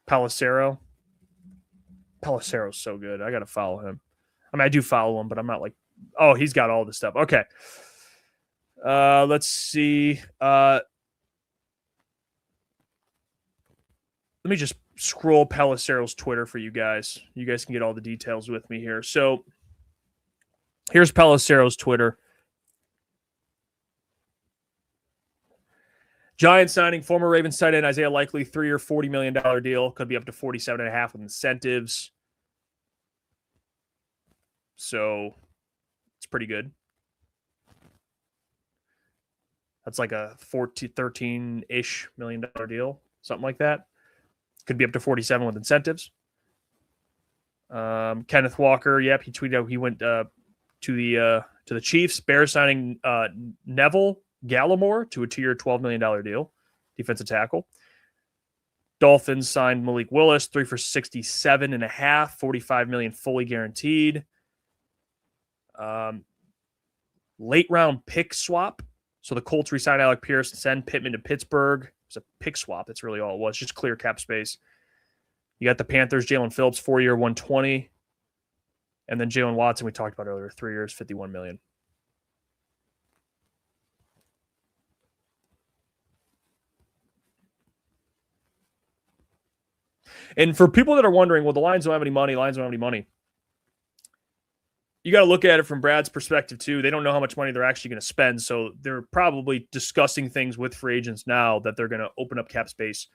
Palacero's so good. I got to follow him. I mean, I do follow him, but I'm not like, oh, he's got all this stuff. Okay. Let's see. Let me just scroll Palacero's Twitter for you guys. You guys can get all the details with me here. So here's Palacero's Twitter. Giants signing former Ravens tight end Isaiah Likely, 3-year, $40 million deal. Could be up to $47.5 with incentives. So it's pretty good. That's like a $13-ish million deal, something like that. Could be up to 47 with incentives. Kenneth Walker, yep, he tweeted out he went to the Chiefs. Bears signing Neville Gallimore to a 2-year, $12 million deal, defensive tackle. Dolphins signed Malik Willis, 3 for $67.5, $45 million fully guaranteed. Late round pick swap. So the Colts re-signed Alec Pierce and send Pittman to Pittsburgh. It's a pick swap. That's really all it was. Just clear cap space. You got the Panthers, Jalen Phillips, 4-year, $120. And then Jalen Watson, we talked about earlier, 3 years, $51 million. And for people that are wondering, well, the Lions don't have any money. you got to look at it from Brad's perspective too. They don't know how much money they're actually going to spend, so they're probably discussing things with free agents now that they're going to open up cap space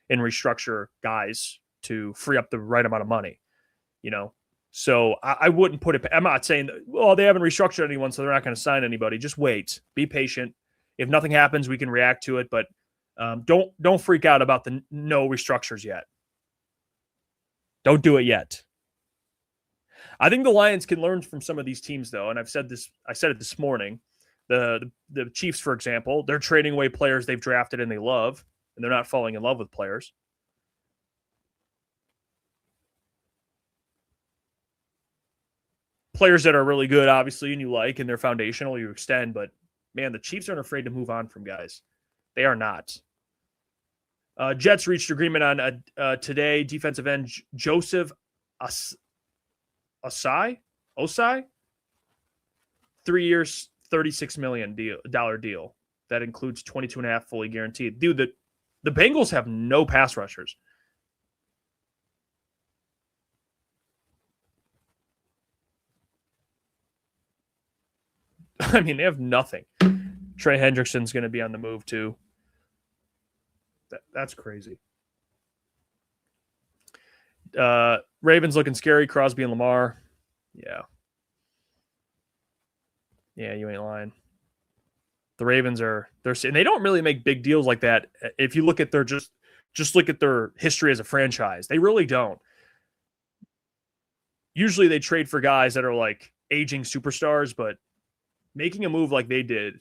and restructure guys to free up the right amount of money. So I wouldn't put it. I'm not saying that, well, they haven't restructured anyone, so they're not going to sign anybody. Just wait, be patient. If nothing happens, we can react to it, but don't freak out about the no restructures yet. Don't do it yet. I think the Lions can learn from some of these teams, though, and I said it this morning. The Chiefs, for example, they're trading away players they've drafted and they love, and they're not falling in love with players. Players that are really good, obviously, and you like, and they're foundational, you extend, but man, the Chiefs aren't afraid to move on from guys. They are not. Jets reached agreement on today defensive end Joseph Osai, 3 years, $36 million deal. That includes 22.5 fully guaranteed. Dude, the Bengals have no pass rushers. I mean, they have nothing. Trey Hendrickson's going to be on the move too. That's crazy. Ravens looking scary. Crosby and Lamar. Yeah, you ain't lying. The Ravens and they don't really make big deals like that. If you look at their just look at their history as a franchise, they really don't. Usually they trade for guys that are like aging superstars, but making a move like they did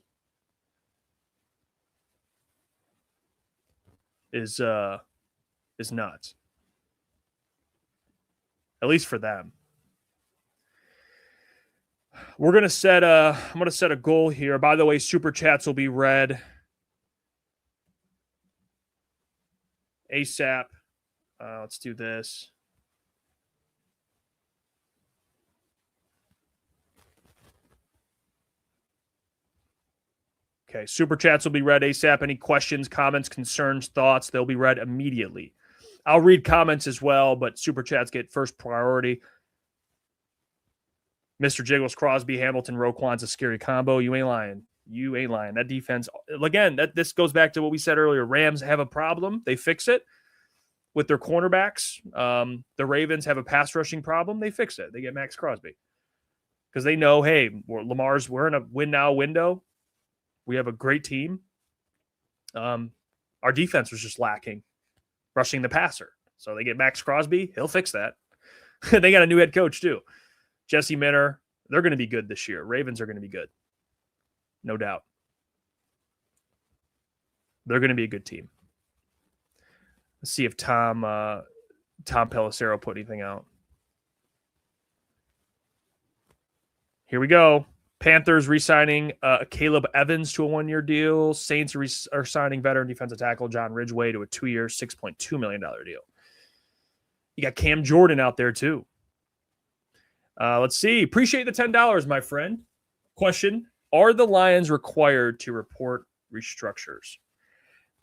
is nuts. At least for them. I'm going to set a goal here. By the way, super chats will be read ASAP. Let's do this. Okay, super chats will be read ASAP. Any questions, comments, concerns, thoughts, they'll be read immediately. I'll read comments as well, but super chats get first priority. Mr. Jiggles, Crosby, Hamilton, Roquan's a scary combo. You ain't lying. That defense, again, this goes back to what we said earlier. Rams have a problem. They fix it with their cornerbacks. The Ravens have a pass rushing problem. They fix it. They get Max Crosby. Because they know, hey, we're in a win now window. We have a great team. Our defense was just lacking rushing the passer. So they get Max Crosby. He'll fix that. They got a new head coach too. Jesse Minter. They're going to be good this year. Ravens are going to be good. No doubt. They're going to be a good team. Let's see if Tom Pelissero put anything out. Here we go. Panthers re-signing Caleb Evans to a 1-year deal. Saints are signing veteran defensive tackle John Ridgeway to a 2-year, $6.2 million deal. You got Cam Jordan out there too. Let's see. Appreciate the $10, my friend. Question: are the Lions required to report restructures?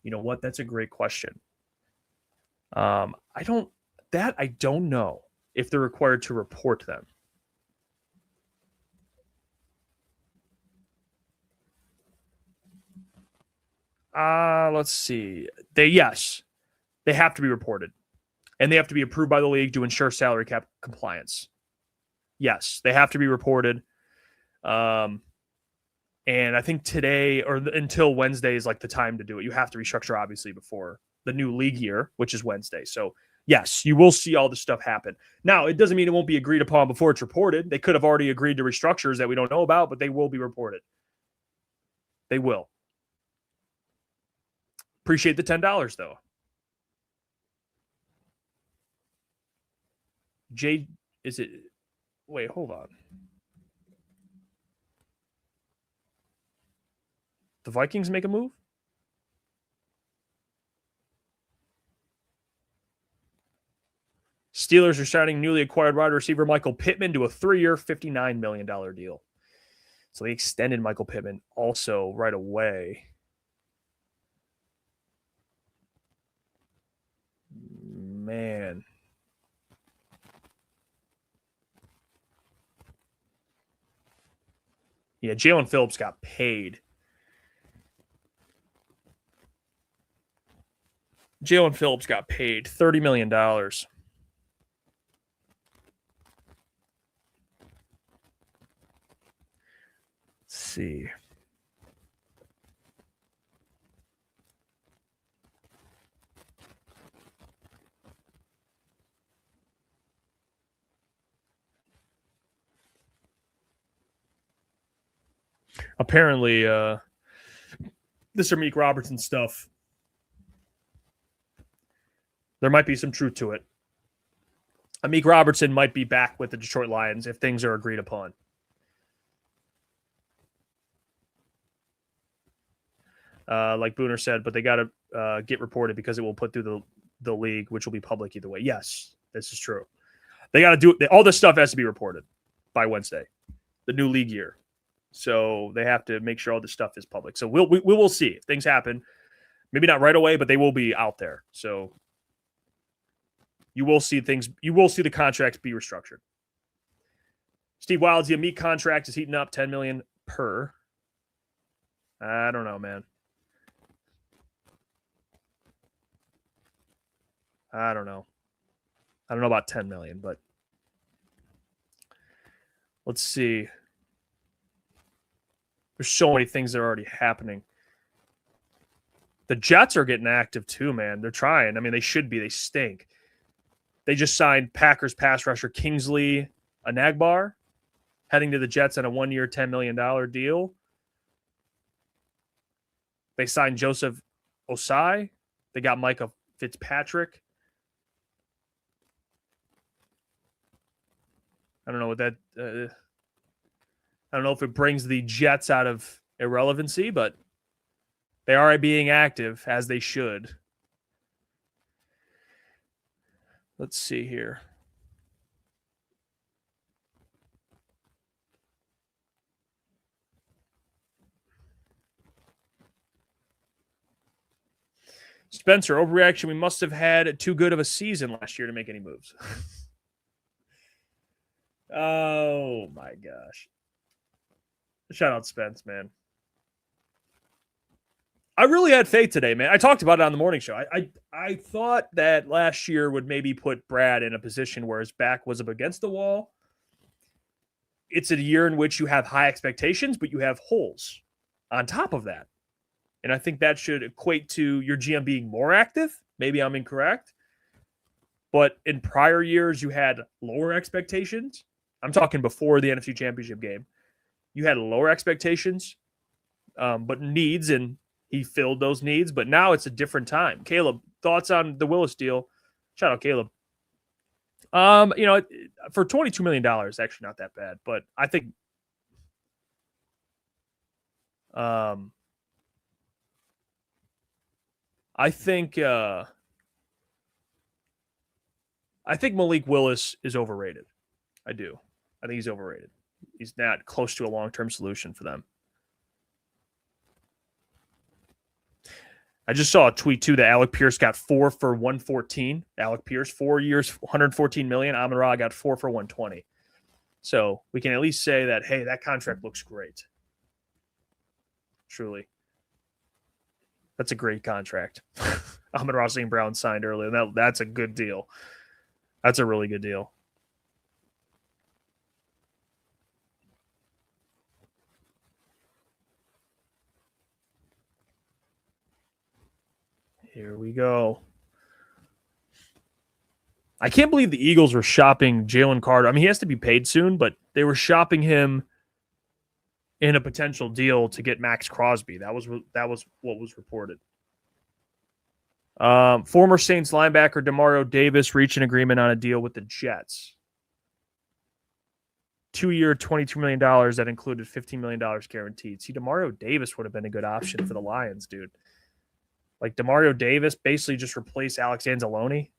You know what? That's a great question. I don't know if they're required to report them. Let's see. They have to be reported, and they have to be approved by the league to ensure salary cap compliance. Yes, they have to be reported. And I think today or until Wednesday is like the time to do it. You have to restructure obviously before the new league year, which is Wednesday. So yes, you will see all this stuff happen. Now, it doesn't mean it won't be agreed upon before it's reported. They could have already agreed to restructures that we don't know about, but they will be reported. They will. Appreciate the $10 though. Wait, hold on. The Vikings make a move? Steelers are signing newly acquired wide receiver Michael Pittman to a 3-year, $59 million deal. So they extended Michael Pittman also right away. Man. Yeah, Jalen Phillips got paid. Jalen Phillips got paid $30 million. Let's see. Apparently, this Amik Robertson stuff, there might be some truth to it. Amik Robertson might be back with the Detroit Lions if things are agreed upon. Like Booner said, but they got to get reported because it will put through the league, which will be public either way. Yes, this is true. They got to do it. All this stuff has to be reported by Wednesday, the new league year. So they have to make sure all this stuff is public. So we will see if things happen. Maybe not right away, but they will be out there. So you will see things. You will see the contracts be restructured. Steve Wild's the Amik contract is heating up, $10 million per. I don't know, man. I don't know about 10 million, but let's see. There's so many things that are already happening. The Jets are getting active too, man. They're trying. I mean, they should be. They stink. They just signed Packers pass rusher Kingsley Anagbar, heading to the Jets on a 1-year, $10 million deal. They signed Joseph Osai. They got Micah Fitzpatrick. I don't know what that. I don't know if it brings the Jets out of irrelevancy, but they are being active as they should. Let's see here. Spencer, overreaction. We must have had too good of a season last year to make any moves. Oh, my gosh. Shout out Spence, man. I really had faith today, man. I talked about it on the morning show. I thought that last year would maybe put Brad in a position where his back was up against the wall. It's a year in which you have high expectations, but you have holes on top of that. And I think that should equate to your GM being more active. Maybe I'm incorrect. But in prior years, you had lower expectations. I'm talking before the NFC Championship game. You had lower expectations, but needs, and he filled those needs. But now it's a different time. Caleb, thoughts on the Willis deal? Shout out, Caleb. For $22 million, actually not that bad. But I think Malik Willis is overrated. I do. I think he's overrated. He's not close to a long-term solution for them. I just saw a tweet, too, that Alec Pierce got 4 for 114. Alec Pierce, 4 years, $114 million. Amon-Ra got 4 for 120. So we can at least say that, hey, that contract looks great. Truly. That's a great contract. Amon-Ra St. Brown signed earlier. That's a good deal. That's a really good deal. Here we go. I can't believe the Eagles were shopping Jalen Carter. I mean, he has to be paid soon, but they were shopping him in a potential deal to get Max Crosby. That was what was reported. Former Saints linebacker Demario Davis reached an agreement on a deal with the Jets. 2-year, $22 million that included $15 million guaranteed. See, Demario Davis would have been a good option for the Lions, dude. Like, Demario Davis basically just replaced Alex Anzalone.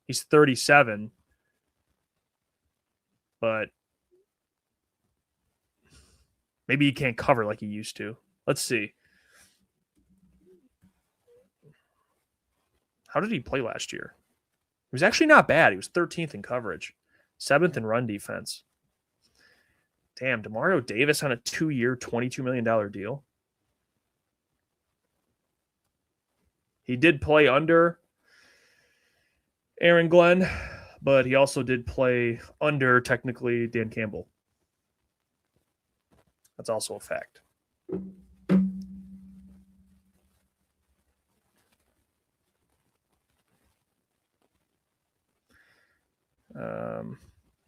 He's 37. But maybe he can't cover like he used to. Let's see. How did he play last year? He was actually not bad. He was 13th in coverage, 7th in run defense. Damn, Demario Davis on a 2-year, $22 million deal. He did play under Aaron Glenn, but he also did play under, technically, Dan Campbell. That's also a fact.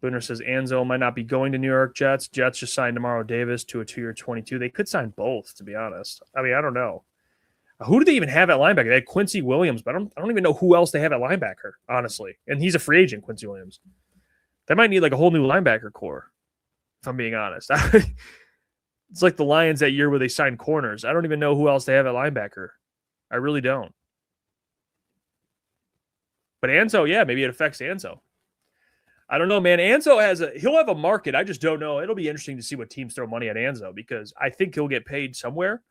Booner says Anzalone might not be going to New York Jets. Jets just signed Demario Davis to a 2-year, $22. They could sign both, to be honest. I mean, I don't know. Who do they even have at linebacker? They had Quincy Williams, but I don't even know who else they have at linebacker, honestly. And he's a free agent, Quincy Williams. They might need like a whole new linebacker core, if I'm being honest. It's like the Lions that year where they signed corners. I don't even know who else they have at linebacker. I really don't. But Anzo, yeah, maybe it affects Anzo. I don't know, man. Anzo he'll have a market. I just don't know. It'll be interesting to see what teams throw money at Anzo because I think he'll get paid somewhere.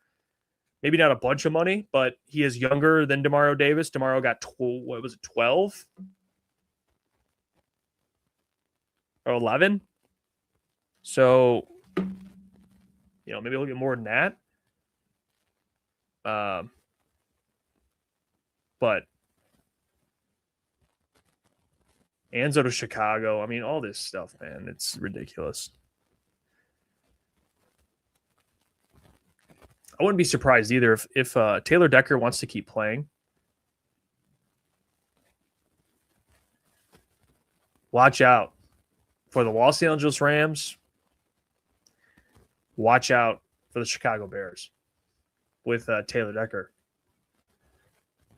Maybe not a bunch of money, but he is younger than Demario Davis. Demario got 12 or 11. So, maybe he'll get more than that. But Anzo to Chicago. I mean, all this stuff, man. It's ridiculous. I wouldn't be surprised either if Taylor Decker wants to keep playing. Watch out for the Los Angeles Rams. Watch out for the Chicago Bears with Taylor Decker.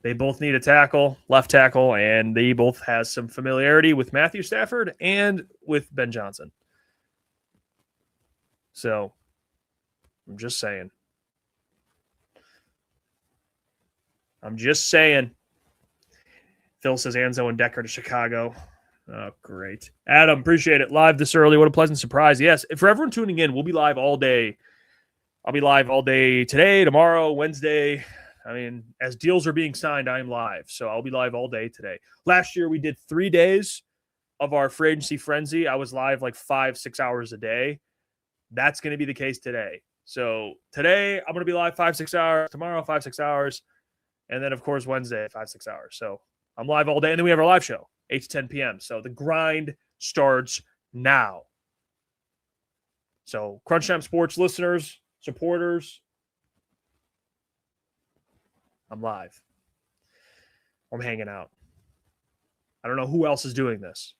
They both need a tackle, left tackle, and they both have some familiarity with Matthew Stafford and with Ben Johnson. So, I'm just saying. Phil says Anzo and Decker to Chicago. Oh, great. Adam, appreciate it. Live this early. What a pleasant surprise. Yes, for everyone tuning in, we'll be live all day. I'll be live all day today, tomorrow, Wednesday. I mean, as deals are being signed, I'm live. So I'll be live all day today. Last year, we did 3 days of our free agency frenzy. I was live like 5-6 hours a day. That's going to be the case today. So today, I'm going to be live 5-6 hours. Tomorrow, 5-6 hours. And then, of course, Wednesday, 5-6 hours. So I'm live all day. And then we have our live show, 8 to 10 p.m. So the grind starts now. So Crunch Time Sports listeners, supporters, I'm live. I'm hanging out. I don't know who else is doing this.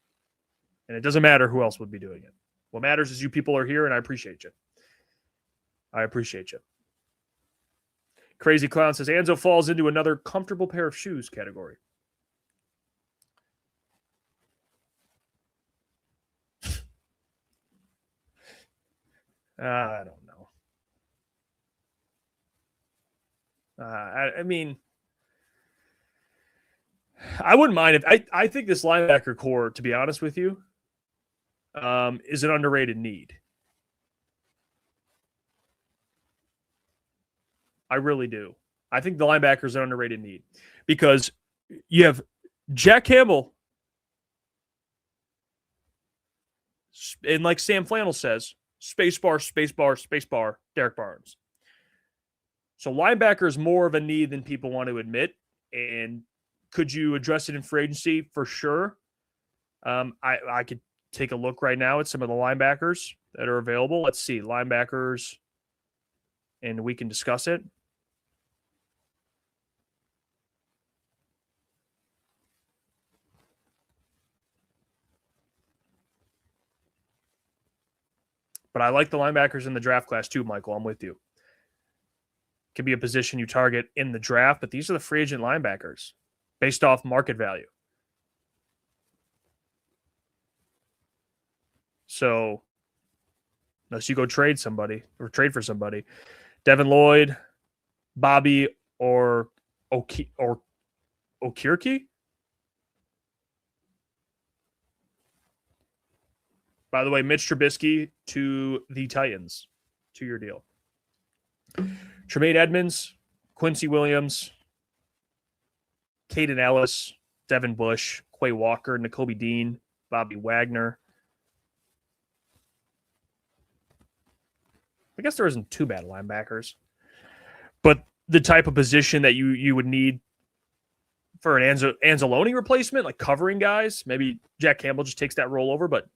And it doesn't matter who else would be doing it. What matters is you people are here, and I appreciate you. I appreciate you. Crazy Clown says Anzo falls into another comfortable pair of shoes category. I don't know. I mean, I wouldn't mind if I think this linebacker core, to be honest with you, is an underrated need. I really do. I think the linebacker is an underrated need because you have Jack Campbell, and like Sam Flannel says, spacebar, Derek Barnes. So linebacker is more of a need than people want to admit. And could you address it in free agency? For sure. I could take a look right now at some of the linebackers that are available. Let's see, linebackers, and we can discuss it. But I like the linebackers in the draft class too, Michael. I'm with you. Could be a position you target in the draft, but these are the free agent linebackers based off market value. So, unless you go trade somebody or trade for somebody, Devin Lloyd, Bobby, or Okirky. By the way, Mitch Trubisky to the Titans, 2-year deal. Tremaine Edmonds, Quincy Williams, Caden Ellis, Devin Bush, Quay Walker, Nakobe Dean, Bobby Wagner. I guess there isn't too bad linebackers. But the type of position that you would need for an Anzalone replacement, like covering guys, maybe Jack Campbell just takes that role over, but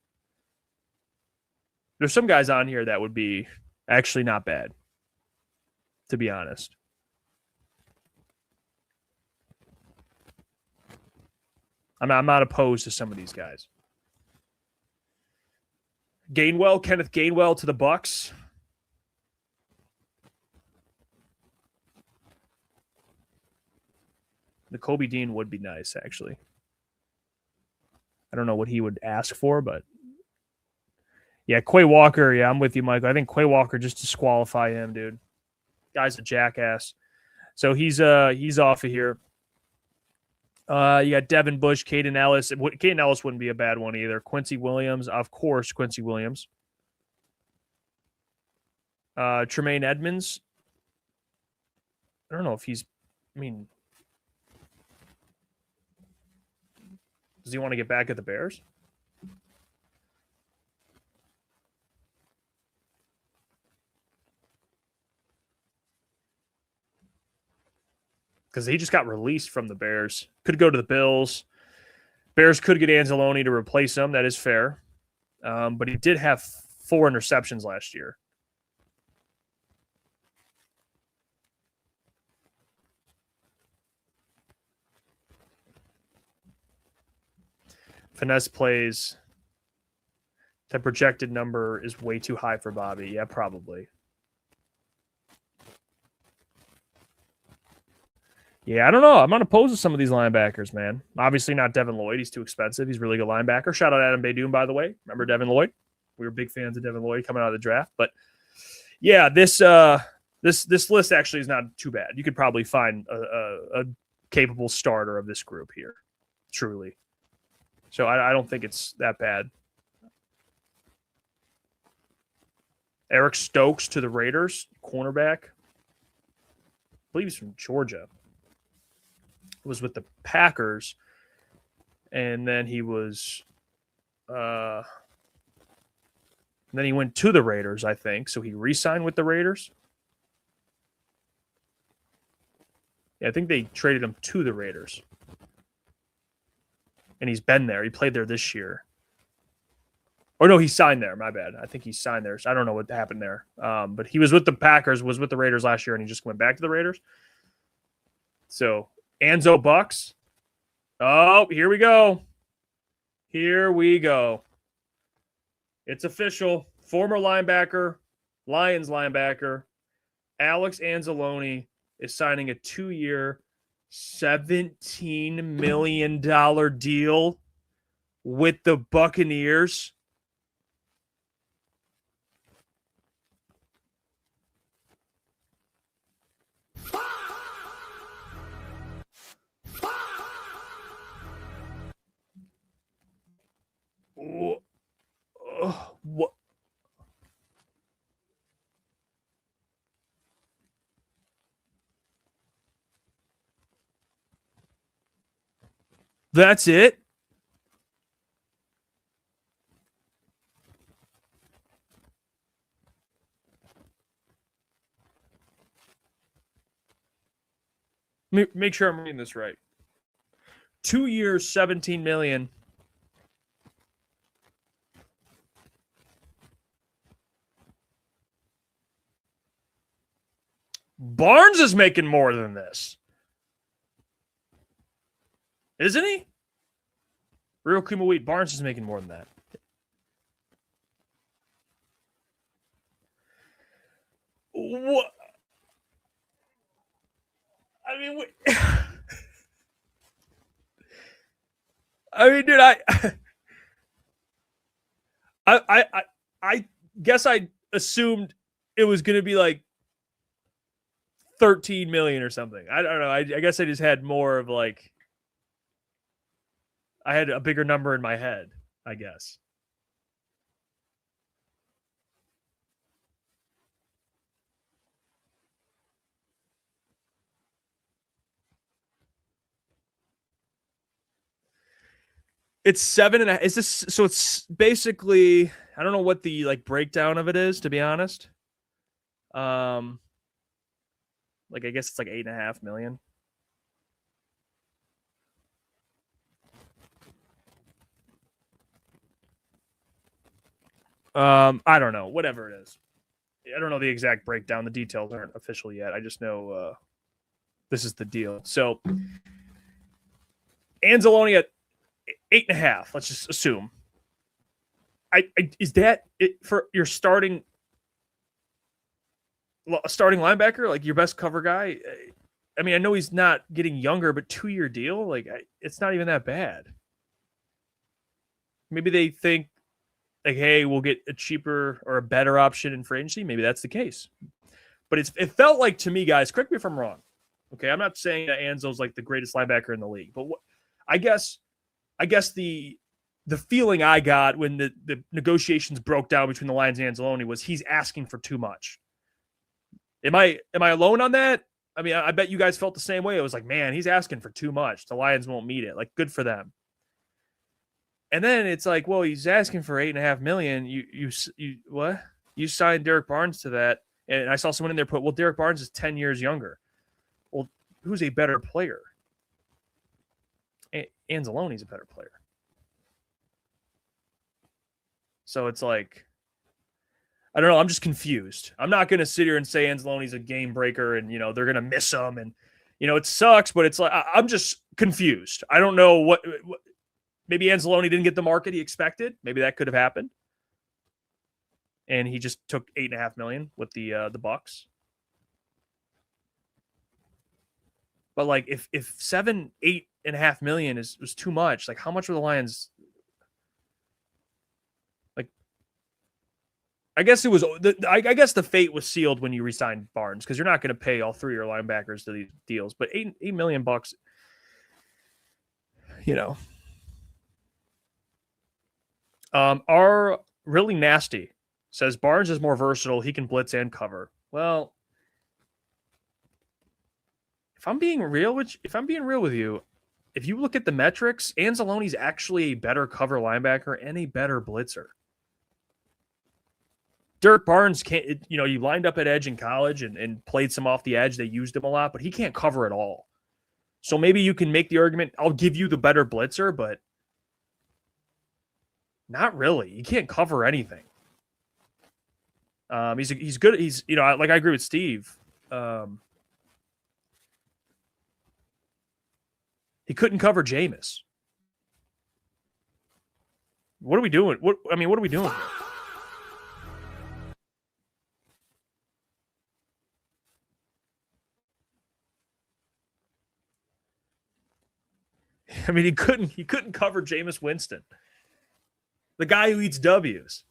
there's some guys on here that would be actually not bad, to be honest. I'm not opposed to some of these guys. Kenneth Gainwell to the Bucks. The Kobe Dean would be nice, actually. I don't know what he would ask for, but yeah, Quay Walker. Yeah, I'm with you, Michael. I think Quay Walker, just disqualify him, dude. Guy's a jackass. So he's off of here. You got Devin Bush, Caden Ellis. Caden Ellis wouldn't be a bad one either. Quincy Williams, of course, Quincy Williams. Tremaine Edmonds. I don't know if he's, does he want to get back at the Bears? Because he just got released from the Bears. Could go to the Bills. Bears could get Anzalone to replace him. That is fair. But he did have 4 interceptions last year. Finesse plays. The projected number is way too high for Bobby. Yeah, probably. Yeah, I don't know. I'm not opposed to some of these linebackers, man. Obviously not Devin Lloyd. He's too expensive. He's a really good linebacker. Shout out Adam Baydoun, by the way. Remember Devin Lloyd? We were big fans of Devin Lloyd coming out of the draft. But yeah, this list actually is not too bad. You could probably find a capable starter of this group here, truly. So I don't think it's that bad. Eric Stokes to the Raiders, cornerback. I believe he's from Georgia. Was with the Packers, and then he was then he went to the Raiders, I think. So he re-signed with the Raiders. Yeah, I think they traded him to the Raiders. And he's been there. He played there this year. Or no, he signed there. My bad. I think he signed there. So I don't know what happened there. But he was with the Packers, was with the Raiders last year, and he just went back to the Raiders. So Anzo Bucks. Oh, here we go. Here we go. It's official. Former linebacker, Lions linebacker, Alex Anzalone is signing a 2-year, $17 million deal with the Buccaneers. What? That's it? Make sure I'm reading this right. 2 years, $17 million. Barnes is making more than this. Isn't he? Real Kuma Wheat. Barnes is making more than that. What? I mean, dude, I guess I assumed it was going to be like 13 million or something. I don't know. I guess I just had more of like, I had a bigger number in my head, I guess. It's 7.5. Is this so? It's basically, I don't know what the like breakdown of it is, to be honest. Like I guess it's like $8.5 million. I don't know. Whatever it is. I don't know the exact breakdown. The details aren't official yet. I just know this is the deal. So Anzalone at 8.5. Let's just assume. Is that it for your starting linebacker, like your best cover guy? I mean, I know he's not getting younger, but 2-year deal, like it's not even that bad. Maybe they think like, hey, we'll get a cheaper or a better option in free agency. Maybe that's the case. But it felt like to me, guys, correct me if I'm wrong. Okay, I'm not saying that Anzo's like the greatest linebacker in the league, but I guess the feeling I got when the negotiations broke down between the Lions and Anzalone was he's asking for too much. Am I alone on that? I mean, I bet you guys felt the same way. It was like, man, he's asking for too much. The Lions won't meet it. Like, good for them. And then it's like, well, he's asking for $8.5 million. You what? You signed Derek Barnes to that, and I saw someone in there put, well, Derek Barnes is 10 years younger. Well, who's a better player? Anzalone's a better player. So it's like, I don't know. I'm just confused. I'm not going to sit here and say Anzalone's a game breaker and, they're going to miss him. And, it sucks, but it's like, I'm just confused. I don't know what maybe Anzalone didn't get the market he expected. Maybe that could have happened. And he just took $8.5 million with the Bucks. But like, if $8.5 million was too much, like how much were the Lions? Like, I guess it was. I guess the fate was sealed when you re-signed Barnes because you're not going to pay all 3 of your linebackers to these deals. But $8 million, Are really nasty. Says Barnes is more versatile. He can blitz and cover. Well, if I'm being real with you, if you look at the metrics, Anzalone's actually a better cover linebacker and a better blitzer. Derek Barnes can't, you lined up at edge in college and played some off the edge. They used him a lot, but he can't cover at all. So maybe you can make the argument, I'll give you the better blitzer, but not really. He can't cover anything. He's good. He's, I agree with Steve. He couldn't cover Jameis. What are we doing? What are we doing here? I mean, he couldn't cover Jameis Winston, the guy who eats W's.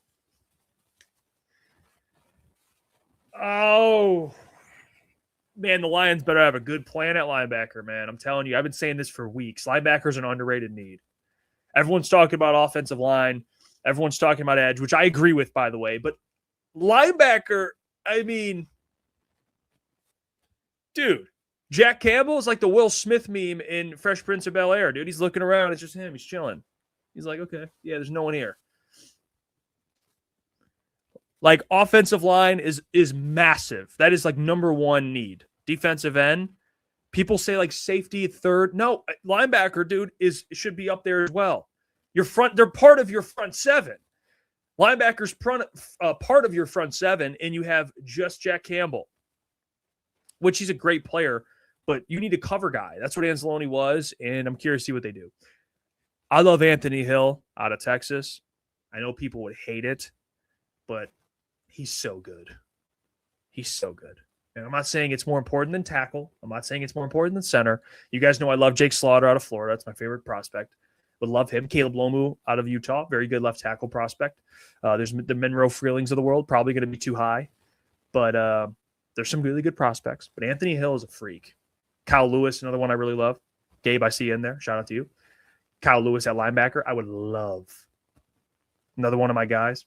Oh, man, the Lions better have a good plan at linebacker, man. I'm telling you, I've been saying this for weeks. Linebacker's an underrated need. Everyone's talking about offensive line. Everyone's talking about edge, which I agree with, by the way. But linebacker, I mean, dude, Jack Campbell is like the Will Smith meme in Fresh Prince of Bel-Air, dude. He's looking around. It's just him. He's chilling. He's like, okay, yeah, there's no one here. Like, offensive line is massive. That is like number one need. Defensive end. People say like safety third. No, linebacker, dude, should be up there as well. They're part of your front seven. Linebackers part of your front seven, and you have just Jack Campbell, which he's a great player, but you need a cover guy. That's what Anzalone was, and I'm curious to see what they do. I love Anthony Hill out of Texas. I know people would hate it, but he's so good. He's so good. And I'm not saying it's more important than tackle. I'm not saying it's more important than center. You guys know I love Jake Slaughter out of Florida. That's my favorite prospect. Would love him. Caleb Lomu out of Utah. Very good left tackle prospect. There's the Monroe Freelings of the world. Probably going to be too high. But there's some really good prospects. But Anthony Hill is a freak. Kyle Lewis, another one I really love. Gabe, I see you in there. Shout out to you. Kyle Lewis at linebacker. I would love another one of my guys.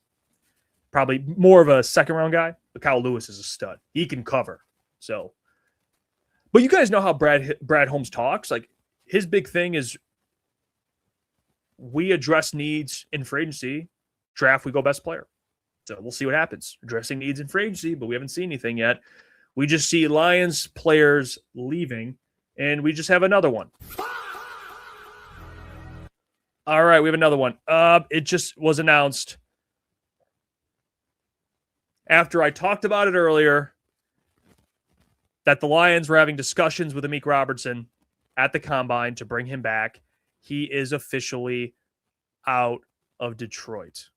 Probably more of a second-round guy, but Kyle Lewis is a stud. He can cover. So, but you guys know how Brad Holmes talks. Like, his big thing is we address needs in free agency. Draft, we go best player. So we'll see what happens. Addressing needs in free agency, but we haven't seen anything yet. We just see Lions players leaving, and we just have another one. All right, we have another one. It just was announced after I talked about it earlier that the Lions were having discussions with Amik Robertson at the Combine to bring him back. He is officially out of Detroit.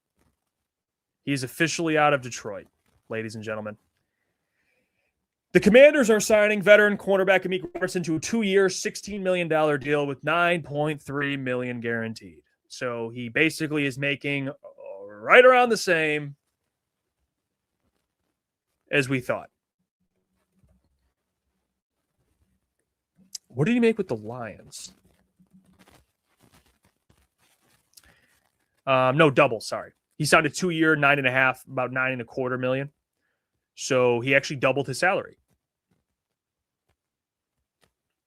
He's officially out of Detroit, ladies and gentlemen. The Commanders are signing veteran cornerback Amik Robertson to a 2-year, $16 million deal with $9.3 million guaranteed. So he basically is making right around the same as we thought. What did he make with the Lions? No, double, sorry. He signed a 2-year, $9.5, about $9.25 million. So he actually doubled his salary.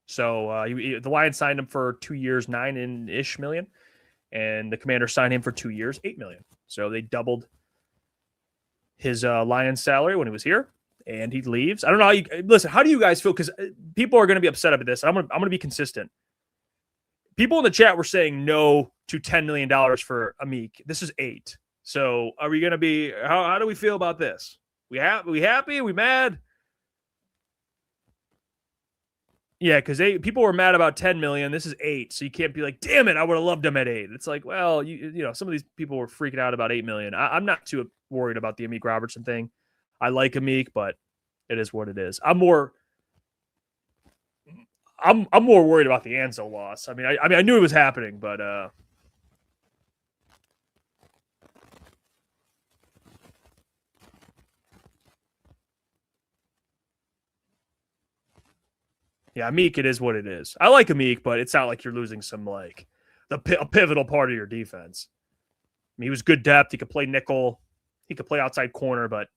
So the Lions signed him for 2 years, $9-ish million, and the Commanders signed him for 2 years, $8 million. So they doubled his Lions salary when he was here, and he leaves. I don't know how you listen. How do you guys feel? Because people are going to be upset about this. I'm going to be consistent. People in the chat were saying no to $10 million for Amik. This is 8. So are we going to be? How do we feel about this? We happy? We mad? Yeah, because people were mad about 10 million. This is 8, so you can't be like, damn it, I would have loved him at 8. It's like, well, you know, some of these people were freaking out about 8 million. I'm not too worried about the Amik Robertson thing. I like Amik, but it is what it is. I'm more worried about the Anzo loss. I mean, I knew it was happening, but yeah, Amik, it is what it is. I like Amik, but it's not like you're losing some like a pivotal part of your defense. I mean, he was good depth. He could play nickel. He could play outside corner, but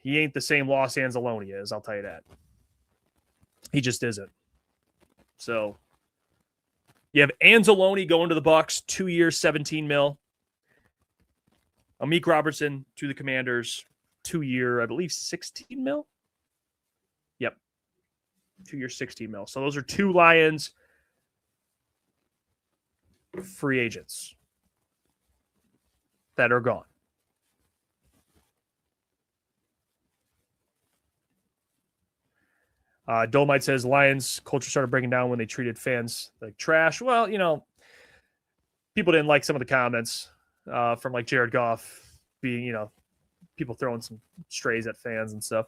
he ain't the same Los Anzalone is. I'll tell you that. He just isn't. So you have Anzalone going to the Bucks, 2 years, $17 million. Amik Robertson to the Commanders, 2 year, I believe, $16 million. Yep. 2 years, $16 million. So those are 2 Lions free agents that are gone. Dolomite says Lions culture started breaking down when they treated fans like trash. Well, you know, people didn't like some of the comments from like Jared Goff being, you know, people throwing some strays at fans and stuff.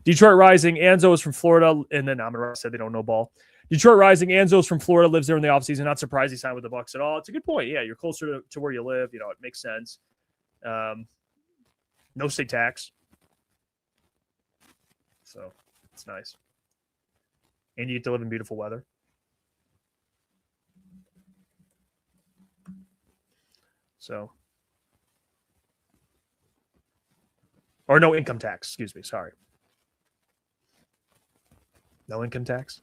Detroit Rising, Anzo is from Florida, and then Amara said they don't know ball. Detroit Rising, Anzo is from Florida, lives there in the offseason. Not surprised he signed with the Bucs at all. It's a good point. Yeah, you're closer to where you live. You know, it makes sense. No state tax. So it's nice. And you get to live in beautiful weather. So. Or no income tax. Excuse me. Sorry. No income tax.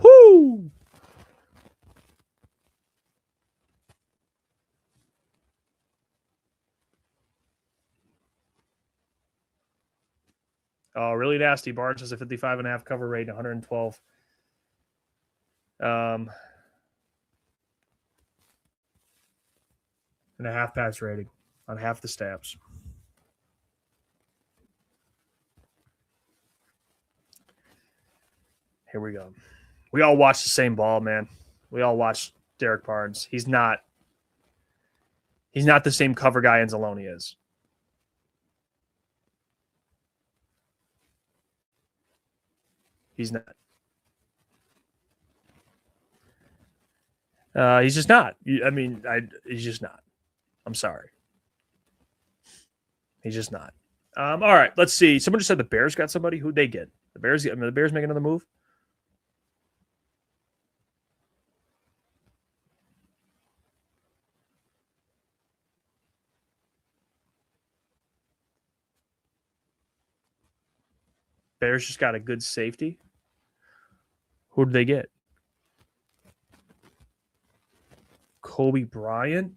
Whoo! Oh, really nasty. Barnes has a 55.5 cover rate, 112. And a half pass rating on half the snaps. Here we go. We all watch the same ball, man. We all watch Derek Barnes. He's not the same cover guy Anzalone is. He's not. He's just not. I mean, he's just not. I'm sorry. He's just not. All right, let's see. Someone just said the Bears got somebody. Who'd they get? The Bears. The Bears make another move. Bears just got a good safety. Who did they get? Kobe Bryant?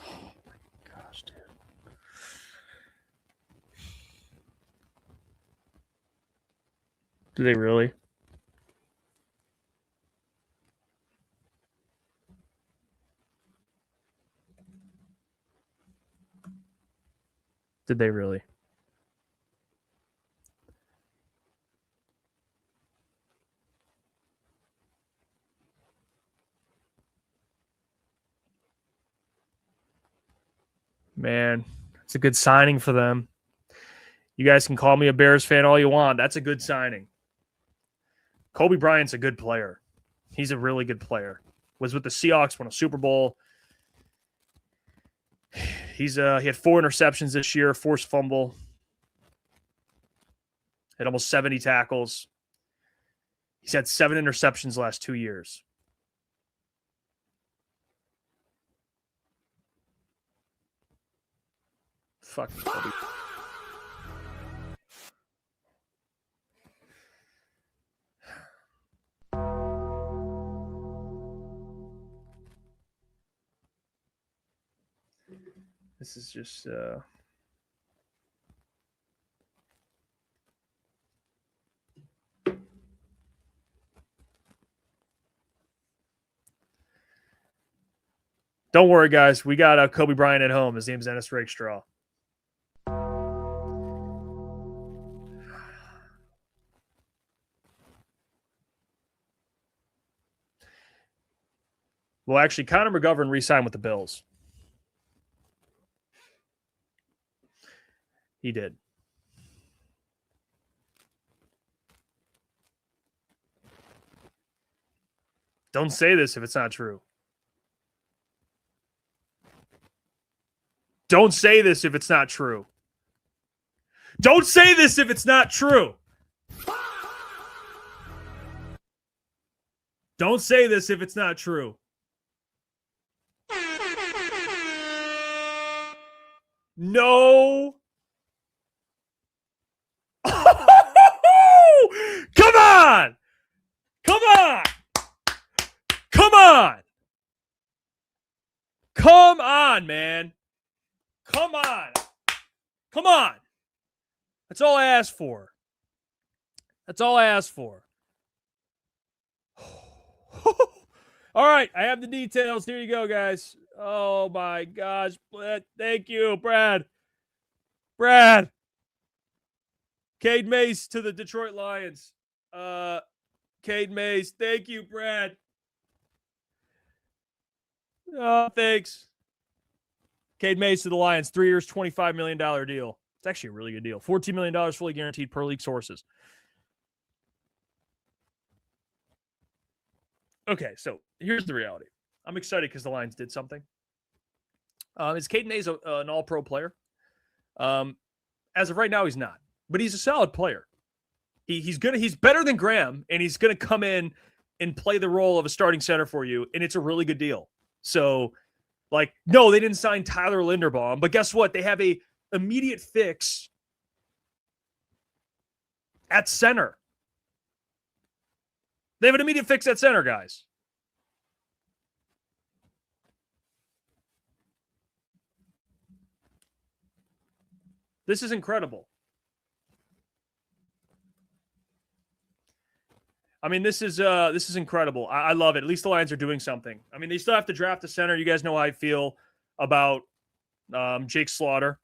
Oh my gosh, dude. Do they really? Did they really? Man, it's a good signing for them. You guys can call me a Bears fan all you want. That's a good signing. Kobe Bryant's a good player. He's a really good player. Was with the Seahawks, won a Super Bowl. He had 4 interceptions this year, forced fumble. Had almost 70 tackles. He's had 7 interceptions the last 2 years. Fucking Kobe. This is just Don't worry, guys. We got Kobe Bryant at home. His name's Ennis Rakestraw. Well, actually, Connor McGovern re-signed with the Bills. He did. Don't say this if it's not true. Don't say this if it's not true. Don't say this if it's not true. Don't say this if it's not true. No. Come on. Come on. Come on. Come on, man. Come on. Come on. That's all I asked for. That's all I asked for. All right, I have the details. Here you go, guys. Oh, my gosh. Thank you, Brad. Brad. Cade Mays to the Detroit Lions. Cade Mays. Thank you, Brad. Oh, thanks. Cade Mays to the Lions. 3 years, $25 million deal. It's actually a really good deal. $14 million fully guaranteed per league sources. Okay, so here's the reality. I'm excited because the Lions did something. Is Cade Mays an all-pro player? As of right now, he's not. But he's a solid player. He's better than Graham, and he's going to come in and play the role of a starting center for you, and it's a really good deal. So, no, they didn't sign Tyler Linderbaum, but guess what? They have a immediate fix at center. They have an immediate fix at center, guys. This is incredible. I mean, this is incredible. I love it. At least the Lions are doing something. I mean, they still have to draft a center. You guys know how I feel about Jake Slaughter.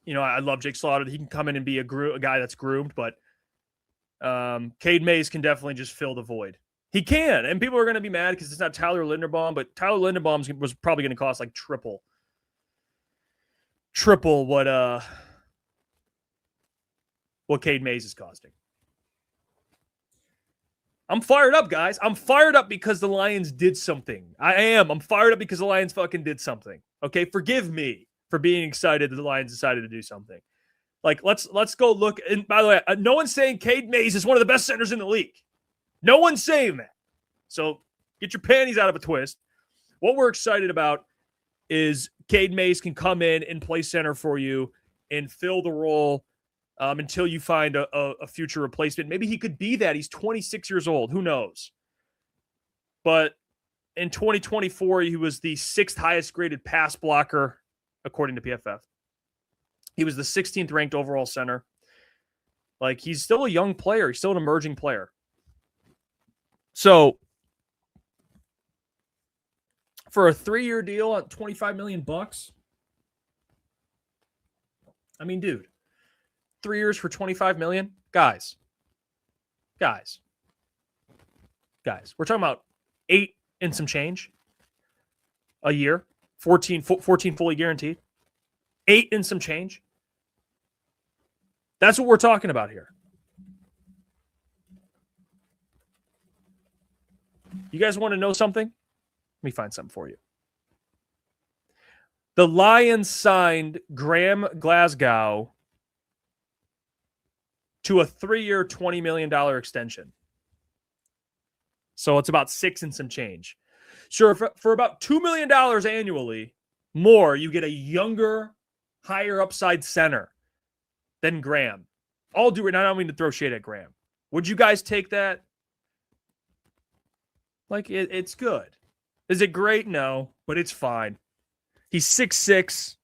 You know, I love Jake Slaughter. He can come in and be a guy that's groomed, but Cade Mays can definitely just fill the void. He can, and people are going to be mad because it's not Tyler Linderbaum, but Tyler Linderbaum was probably going to cost like triple what Cade Mays is costing. I'm fired up, guys. I'm fired up because the Lions did something. I am. I'm fired up because the Lions fucking did something. Okay, forgive me for being excited that the Lions decided to do something. Let's go look. And by the way, no one's saying Cade Mays is one of the best centers in the league. No one's saying that. So get your panties out of a twist. What we're excited about is Cade Mays can come in and play center for you and fill the role until you find a future replacement. Maybe he could be that. He's 26 years old. Who knows? But in 2024, he was the 6th highest graded pass blocker, according to PFF. He was the 16th ranked overall center. Like, he's still a young player. He's still an emerging player. So, for a 3-year deal at $25 million, I mean, dude, 3 years for $25 million? Guys, we're talking about 8 and some change a year, 14 fully guaranteed, 8 and some change. That's what we're talking about here. You guys want to know something? Let me find something for you. The Lions signed Graham Glasgow to a 3-year, $20 million extension. So it's about 6 and some change. Sure, for about $2 million annually more, you get a younger, higher upside center than Graham. I'll do it. I don't mean to throw shade at Graham. Would you guys take that? Like, it's good. Is it great? No, but it's fine. He's 6'6",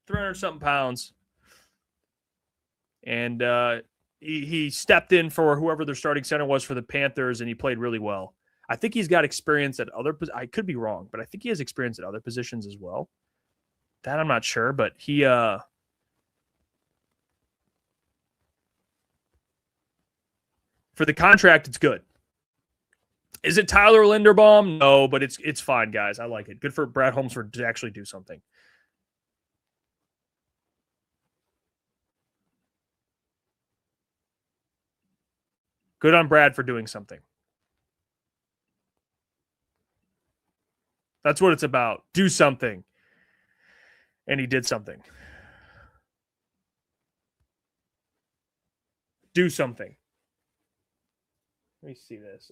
300-something pounds. And he stepped in for whoever their starting center was for the Panthers, and he played really well. I think he's got experience at other – I could be wrong, but I think he has experience at other positions as well. That I'm not sure, but he for the contract, it's good. Is it Tyler Linderbaum? No, but it's fine, guys. I like it. Good for Brad Holmesford to actually do something. Good on Brad for doing something. That's what it's about. Do something. And he did something. Do something. Let me see this.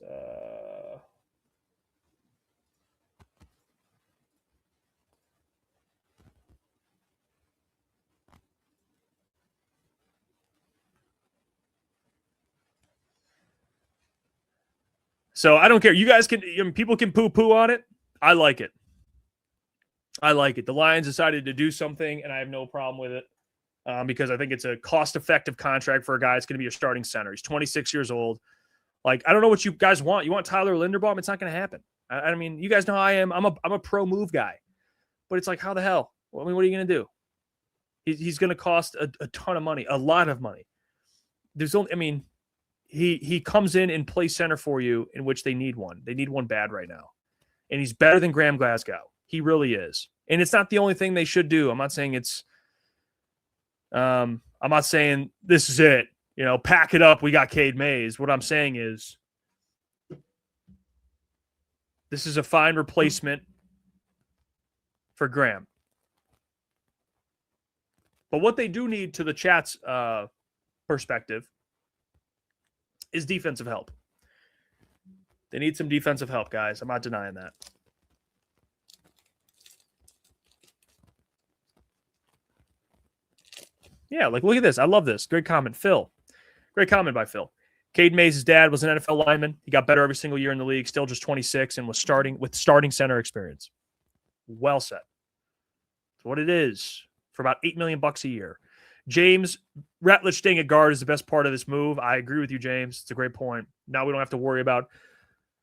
So I don't care. You guys people can poo-poo on it. I like it. The Lions decided to do something, and I have no problem with it because I think it's a cost-effective contract for a guy that's going to be your starting center. He's 26 years old. Like, I don't know what you guys want. You want Tyler Linderbaum? It's not going to happen. I mean, you guys know how I am. I'm a pro move guy. But it's like, how the hell? I mean, what are you going to do? He's going to cost a ton of money, a lot of money. He comes in and plays center for you, in which they need one. They need one bad right now. And he's better than Graham Glasgow. He really is. And it's not the only thing they should do. I'm not saying I'm not saying this is it. You know, pack it up. We got Cade Mays. What I'm saying is this is a fine replacement for Graham. But what they do need, to the chat's perspective, is defensive help. They need some defensive help, guys. I'm not denying that. Yeah, like, look at this. I love this. Great comment, Phil. Great comment by Phil. Cade Mays' dad was an NFL lineman. He got better every single year in the league, still just 26, and was starting center experience. Well said. That's what it is for about $8 million a year. James, Ratledge staying at guard is the best part of this move. I agree with you, James. It's a great point. Now we don't have to worry about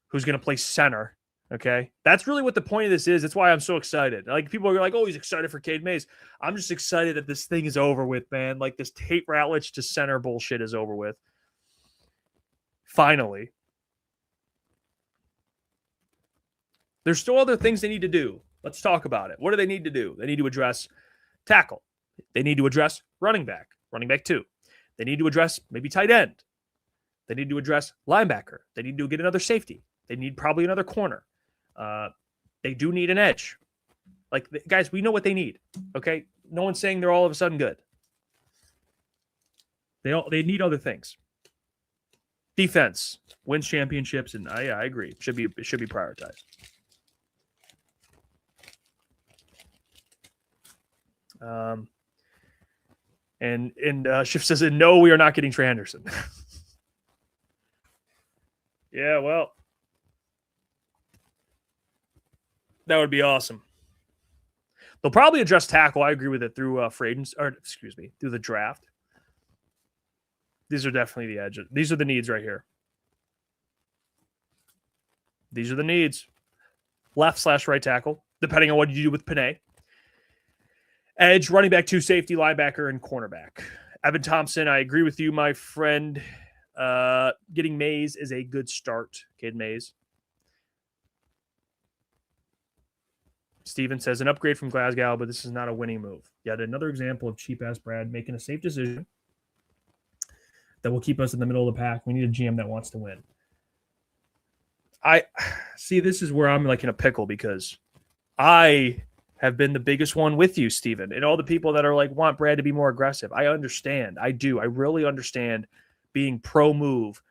who's going to play center. Okay, that's really what the point of this is. That's why I'm so excited. Like, people are like, "Oh, he's excited for Cade Mays." I'm just excited that this thing is over with, man. Like, this Tate Ratledge to center bullshit is over with. Finally, there's still other things they need to do. Let's talk about it. What do they need to do? They need to address tackle. They need to address running back 2. They need to address maybe tight end. They need to address linebacker. They need to get another safety. They need probably another corner. They do need an edge. Like, guys, we know what they need. Okay, no one's saying they're all of a sudden good. They need other things. Defense wins championships, and I agree. It should be prioritized. And Schiff says, no, we are not getting Trey Henderson. Yeah, well, That would be awesome. They'll probably address tackle. I agree with it through free agents, or excuse me, through the draft. These are definitely the edges. These are the needs right here. These are the needs. Left/right tackle, depending on what you do with Panay. Edge, running back, 2 safety, linebacker, and cornerback. Evan Thompson, I agree with you, my friend. Getting Mays is a good start. Cade Mays. Steven says, an upgrade from Glasgow, but this is not a winning move. Yet another example of cheap-ass Brad making a safe decision that will keep us in the middle of the pack. We need a GM that wants to win. I see, this is where I'm like in a pickle because I have been the biggest one with you, Steven, and all the people that are like want Brad to be more aggressive. I understand. I do. I really understand being pro move,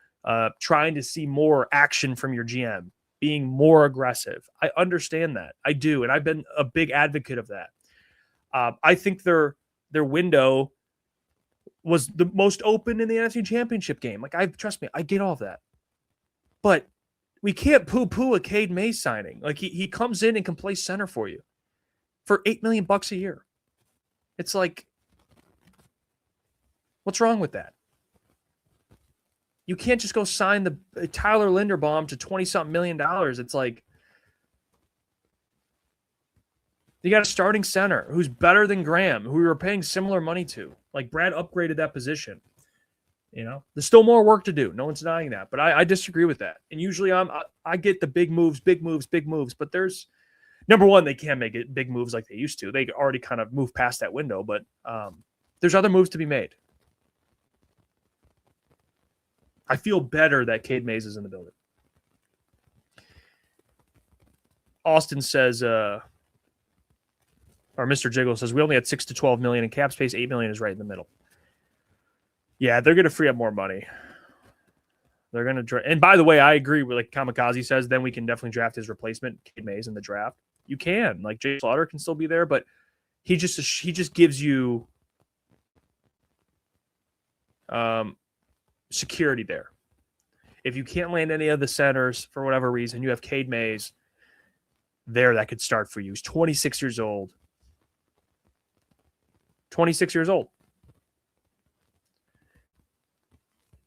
trying to see more action from your GM, being more aggressive. I understand that. I do. And I've been a big advocate of that. I think their window was the most open in the NFC Championship game. Like, trust me, I get all of that. But we can't poo-poo a Cade Mays signing. Like, he comes in and can play center for you for $8 million a year. It's like, what's wrong with that? You can't just go sign the Tyler Linderbaum to $20-something million. It's like, you got a starting center who's better than Graham, who we were paying similar money to. Like, Brad upgraded that position. You know, there's still more work to do. No one's denying that, but I disagree with that. And usually I get the big moves, but there's, number one, they can't make it big moves like they used to. They already kind of moved past that window, but there's other moves to be made. I feel better that Cade Mays is in the building. Austin says, or Mr. Jiggle says, we only had $6 to $12 million in cap space. $8 million is right in the middle. Yeah, they're going to free up more money. They're going to, and by the way, I agree with like Kamikaze says. Then we can definitely draft his replacement, Cade Mays, in the draft. You can, like, Jay Slaughter can still be there, but he just gives you security there. If you can't land any of the centers for whatever reason, you have Cade Mays there that could start for you. He's 26 years old. 26 years old.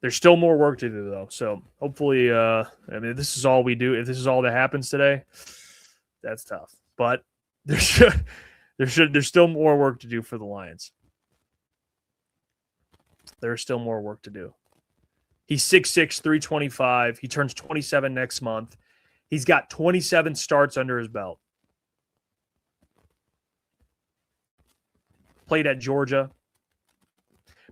There's still more work to do, though. So hopefully, I mean, this is all we do. If this is all that happens today, that's tough. But there's still more work to do for the Lions. There's still more work to do. He's 6'6", 325. He turns 27 next month. He's got 27 starts under his belt. Played at Georgia.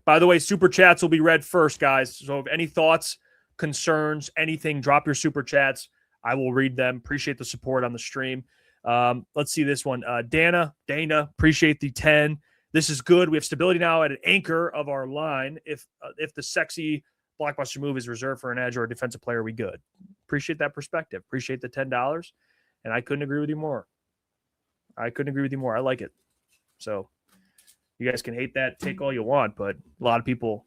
By the way, Super Chats will be read first, guys. So if any thoughts, concerns, anything, drop your Super Chats. I will read them. Appreciate the support on the stream. Let's see this one. Dana, appreciate the 10. This is good. We have stability now at an anchor of our line. If the sexy blockbuster move is reserved for an edge or a defensive player, we good. Appreciate that perspective. Appreciate the $10. And I couldn't agree with you more. I like it. So you guys can hate that, take all you want, but a lot of people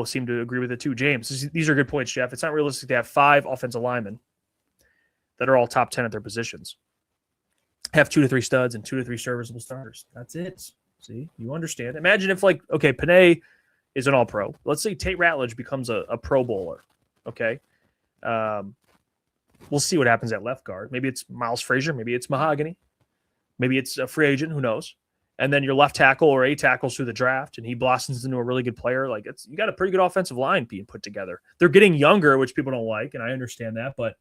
seem to agree with it too. James, these are good points, Jeff. It's not realistic to have 5 offensive linemen that are all top 10 at their positions. Have 2 to 3 studs and 2 to 3 serviceable starters. That's it. See, you understand. Imagine if, like, okay, Panay is an all-pro. Let's say Tate Ratledge becomes a pro bowler. Okay. We'll see what happens at left guard. Maybe it's Miles Frazier. Maybe it's Mahogany. Maybe it's a free agent. Who knows? And then your left tackle or a tackles through the draft, and he blossoms into a really good player. Like, you got a pretty good offensive line being put together. They're getting younger, which people don't like, and I understand that. But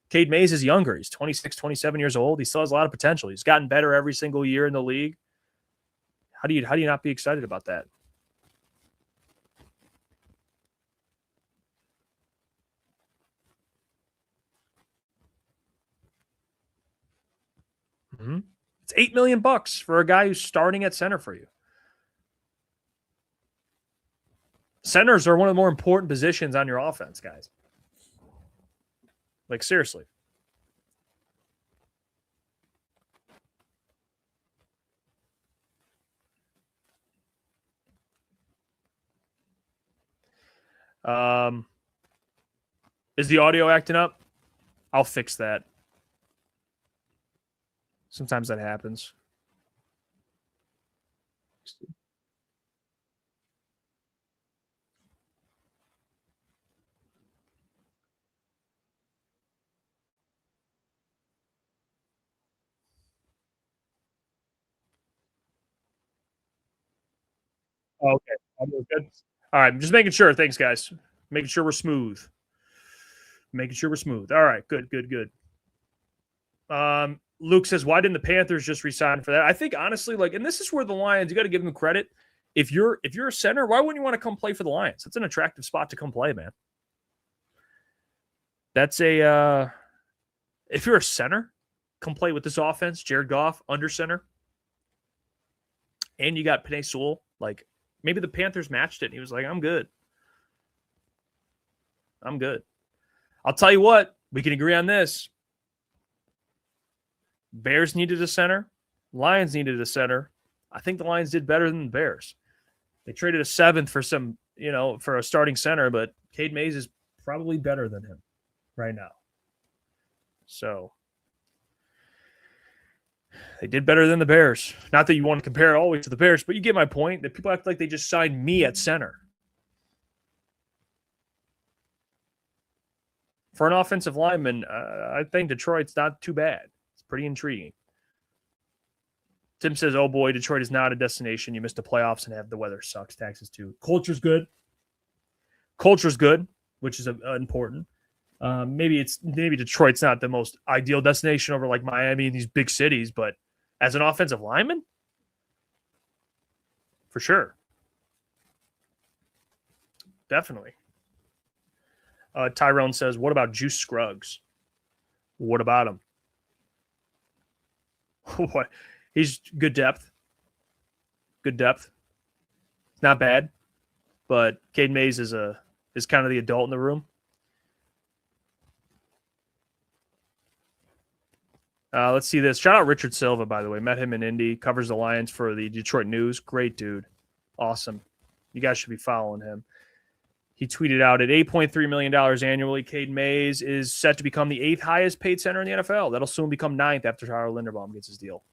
Cade Mays is younger. He's 26, 27 years old. He still has a lot of potential. He's gotten better every single year in the league. How do you not be excited about that? Mm-hmm. It's $8 million for a guy who's starting at center for you. Centers are one of the more important positions on your offense, guys. Like, seriously. Is the audio acting up? I'll fix that. Sometimes that happens. Okay. I'm good. All right. I'm just making sure. Thanks, guys. Making sure we're smooth. All right. Good. Luke says, why didn't the Panthers just resign for that? I think honestly, like, and this is where the Lions, you got to give them credit. If you're a center, why wouldn't you want to come play for the Lions? It's an attractive spot to come play, man. That's a if you're a center, come play with this offense. Jared Goff under center, and you got Penei Sewell. Like, maybe the Panthers matched it. And he was like, I'm good. I'll tell you what, we can agree on this. Bears needed a center. Lions needed a center. I think the Lions did better than the Bears. They traded a 7th for some, for a starting center, but Cade Mays is probably better than him right now. So they did better than the Bears. Not that you want to compare it always to the Bears, but you get my point that people act like they just signed me at center. For an offensive lineman, I think Detroit's not too bad. It's pretty intriguing. Tim says, oh boy, Detroit is not a destination. You missed the playoffs and have the weather sucks. Taxes too. Culture's good, which is important. Maybe Detroit's not the most ideal destination over like Miami and these big cities, but as an offensive lineman, for sure. Definitely. Tyrone says, what about Juice Scruggs? What about him? What? He's good depth. It's not bad, but Cade Mays is kind of the adult in the room. Let's see this. Shout out Richard Silva, by the way. Met him in Indy. Covers the Lions for the Detroit News. Great dude. Awesome. You guys should be following him. He tweeted out at $8.3 million annually, Cade Mays is set to become the 8th highest paid center in the NFL. That'll soon become 9th after Tyler Linderbaum gets his deal.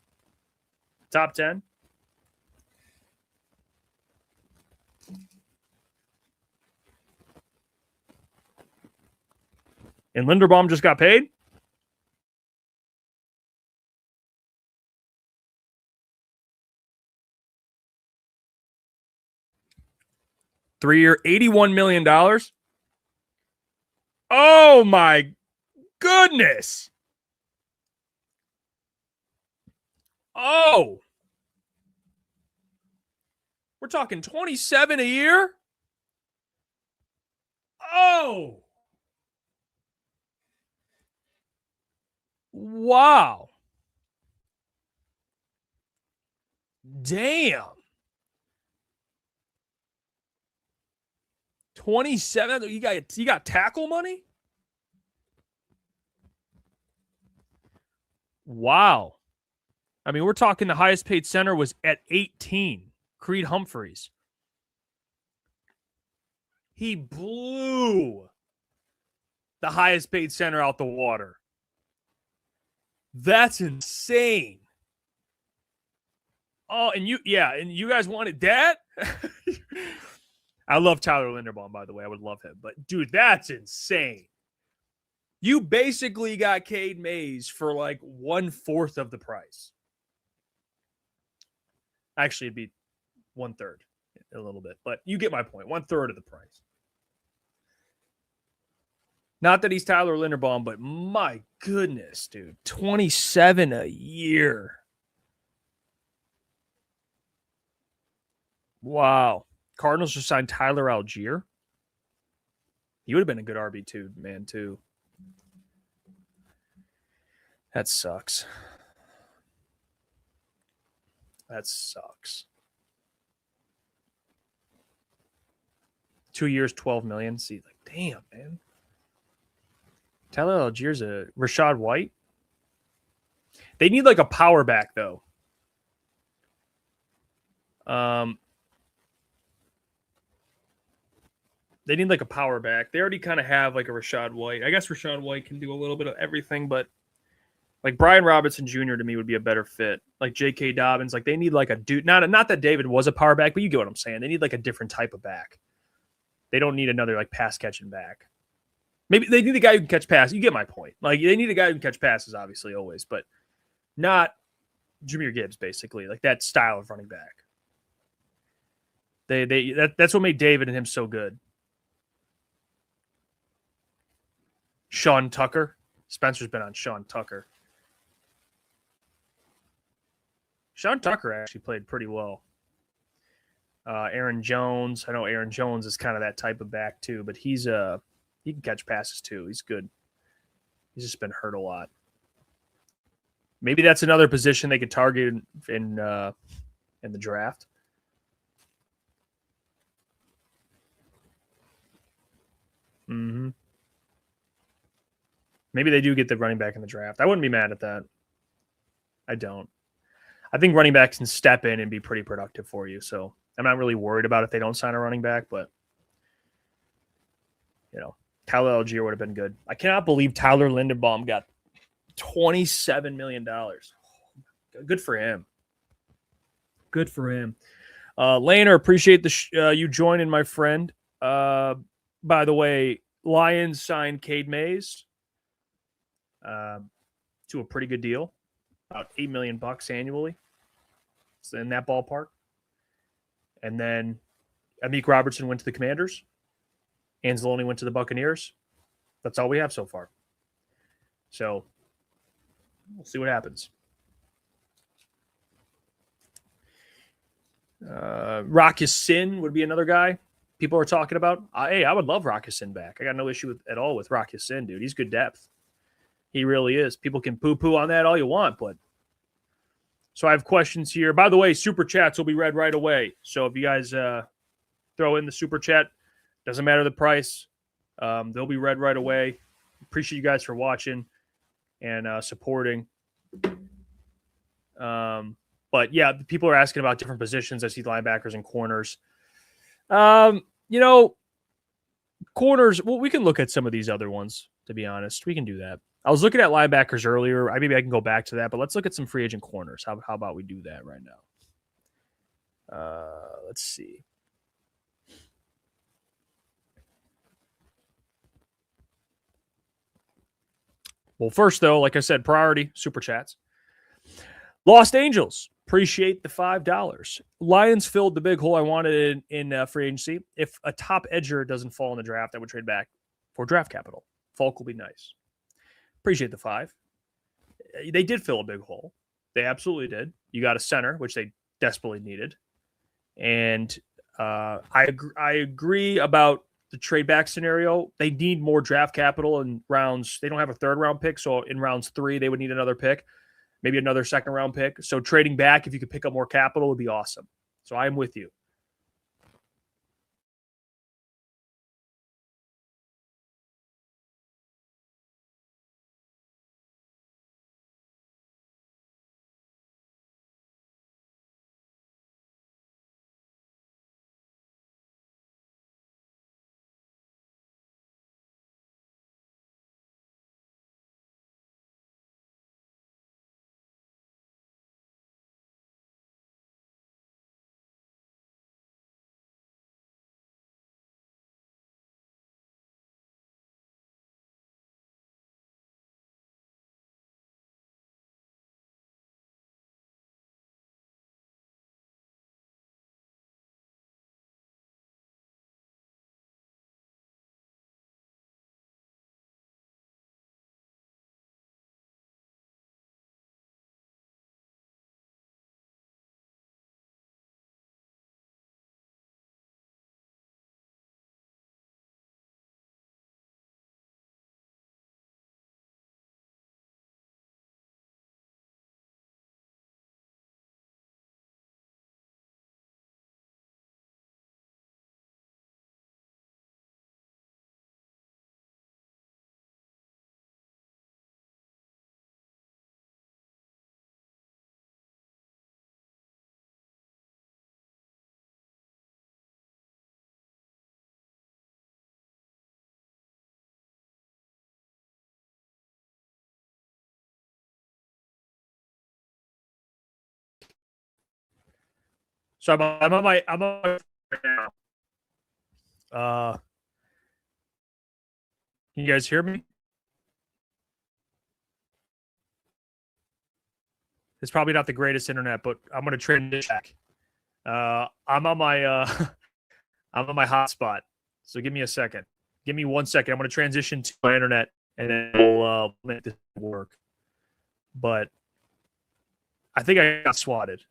Top 10. And Linderbaum just got paid? Three-year, $81 million. Oh, my goodness. Oh. We're talking 27 a year? Oh. Wow. Damn. 27. You got tackle money? Wow. I mean, we're talking the highest paid center was at 18. Creed Humphreys. He blew the highest paid center out the water. That's insane. Oh, and you guys wanted that? I love Tyler Linderbaum, by the way. I would love him. But, dude, that's insane. You basically got Cade Mays for like 1/4 of the price. Actually, it'd be 1/3 a little bit. But you get my point. 1/3 of the price. Not that he's Tyler Linderbaum, but my goodness, dude. 27 a year. Wow. Cardinals just signed Tyler Algier. He would have been a good RB2 man, too. That sucks. 2 years, $12 million. See, like, damn, man. Tyler Algier's a Rashad White. They need like a power back, though. They need like a power back. They already kind of have like a Rashad White. I guess Rashad White can do a little bit of everything, but like Brian Robinson Jr. to me would be a better fit. Like J.K. Dobbins, like they need like a dude. Not that David was a power back, but you get what I'm saying. They need like a different type of back. They don't need another like pass catching back. Maybe they need a guy who can catch passes. You get my point. Like they need a guy who can catch passes, obviously, always, but not Jahmyr Gibbs, basically. Like that style of running back. That's what made David and him so good. Sean Tucker. Spencer's been on Sean Tucker. Sean Tucker actually played pretty well. Aaron Jones. I know Aaron Jones is kind of that type of back too, but he can catch passes too. He's good. He's just been hurt a lot. Maybe that's another position they could target in the draft. Mm-hmm. Maybe they do get the running back in the draft. I wouldn't be mad at that. I don't. I think running backs can step in and be pretty productive for you. So I'm not really worried about if they don't sign a running back, but Tyler Algier would have been good. I cannot believe Tyler Linderbaum got $27 million. Good for him. Good for him. Laner, appreciate you joining, my friend. By the way, Lions signed Cade Mays to a pretty good deal, about $8 million annually. It's in that ballpark. And then Amik Robertson went to the Commanders. Anzalone went to the Buccaneers. That's all we have so far. So we'll see what happens. Rock Ya-Sin would be another guy people are talking about. Hey, I would love Rock Ya-Sin back. I got no issue at all with Rock Ya-Sin, dude. He's good depth. He really is. People can poo-poo on that all you want, but so I have questions here. By the way, super chats will be read right away. So if you guys throw in the super chat, doesn't matter the price. They'll be read right away. Appreciate you guys for watching and supporting. But yeah, people are asking about different positions. I see linebackers and corners. Corners, well, we can look at some of these other ones, to be honest. We can do that. I was looking at linebackers earlier. Maybe I can go back to that, but let's look at some free agent corners. How about we do that right now? Let's see. Well, first, though, like I said, priority, super chats. Lost Angels, appreciate the $5. Lions filled the big hole I wanted in free agency. If a top edger doesn't fall in the draft, I would trade back for draft capital. Falk will be nice. Appreciate the $5. They did fill a big hole. They absolutely did. You got a center, which they desperately needed. And I agree about the trade back scenario. They need more draft capital in rounds. They don't have a third round pick. So in rounds 3, they would need another pick, maybe another second round pick. So trading back, if you could pick up more capital, would be awesome. So I am with you. So I'm on my right now. Can you guys hear me? It's probably not the greatest internet, but I'm going to transition back. I'm on my I'm on my hotspot. So give me a second. Give me 1 second. I'm going to transition to my internet, and then we'll make this work. But I think I got swatted.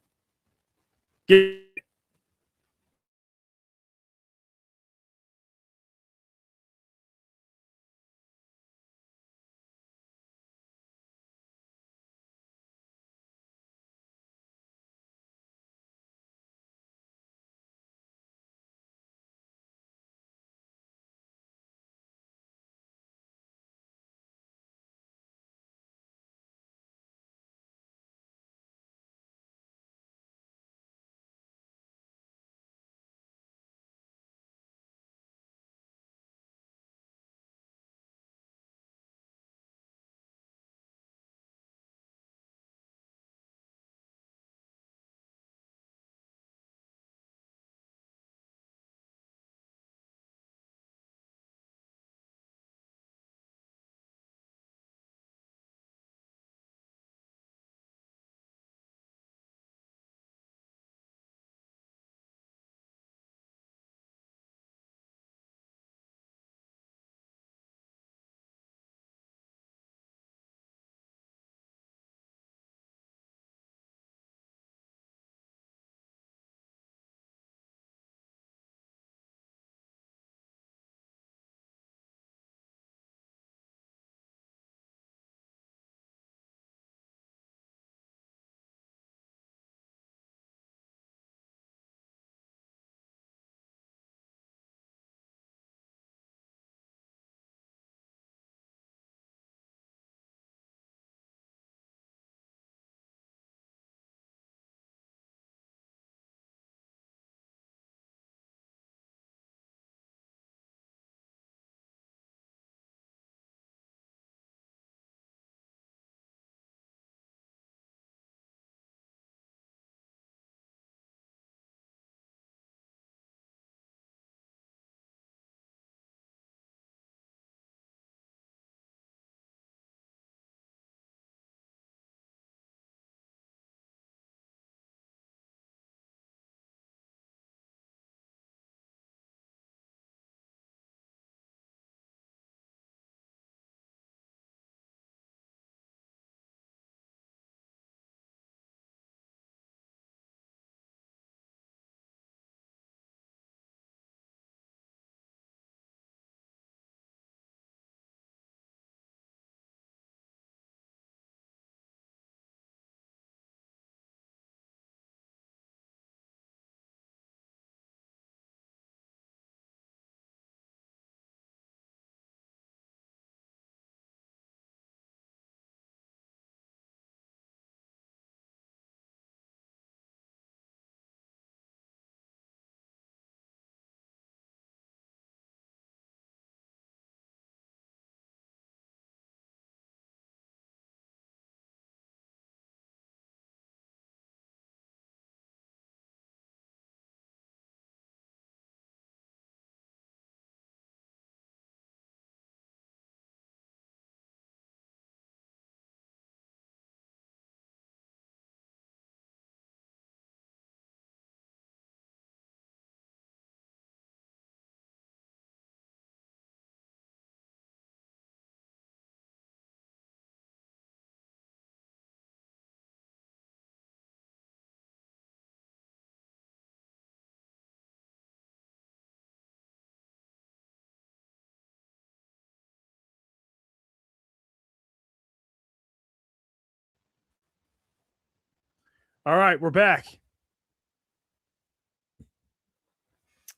All right, we're back.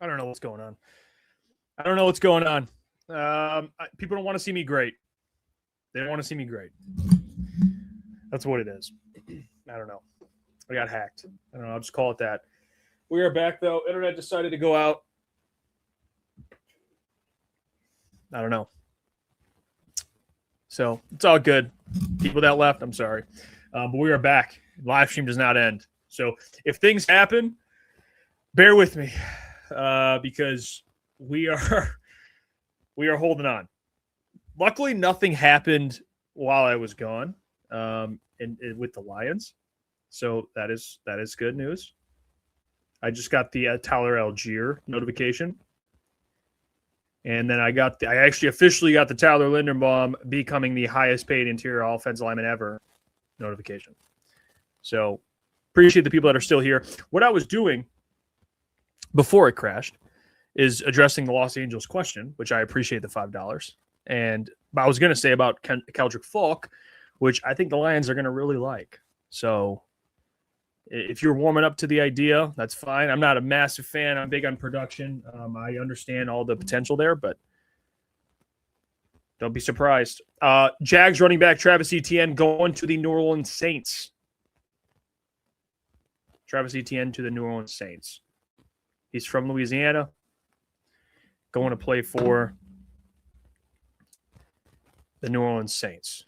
I don't know what's going on. People don't want to see me great. They don't want to see me great. That's what it is. I don't know. I got hacked. I don't know. I'll just call it that. We are back, though. Internet decided to go out. I don't know. So it's all good. People that left, I'm sorry. But we are back. Live stream does not end. So if things happen, bear with me because we are holding on. Luckily, nothing happened while I was gone with the Lions. So that is good news. I just got the Tyler Algier notification. And then I actually officially got the Tyler Linderbaum becoming the highest paid interior offensive lineman ever notification. So appreciate the people that are still here. What I was doing before it crashed is addressing the Los Angeles question, which I appreciate the $5. And I was going to say about Keldrick Falk, which I think the Lions are going to really like. So if you're warming up to the idea, that's fine. I'm not a massive fan. I'm big on production. I understand all the potential there, but don't be surprised. Jags running back Travis Etienne going to the New Orleans Saints. Travis Etienne to the New Orleans Saints. He's from Louisiana, going to play for the New Orleans Saints.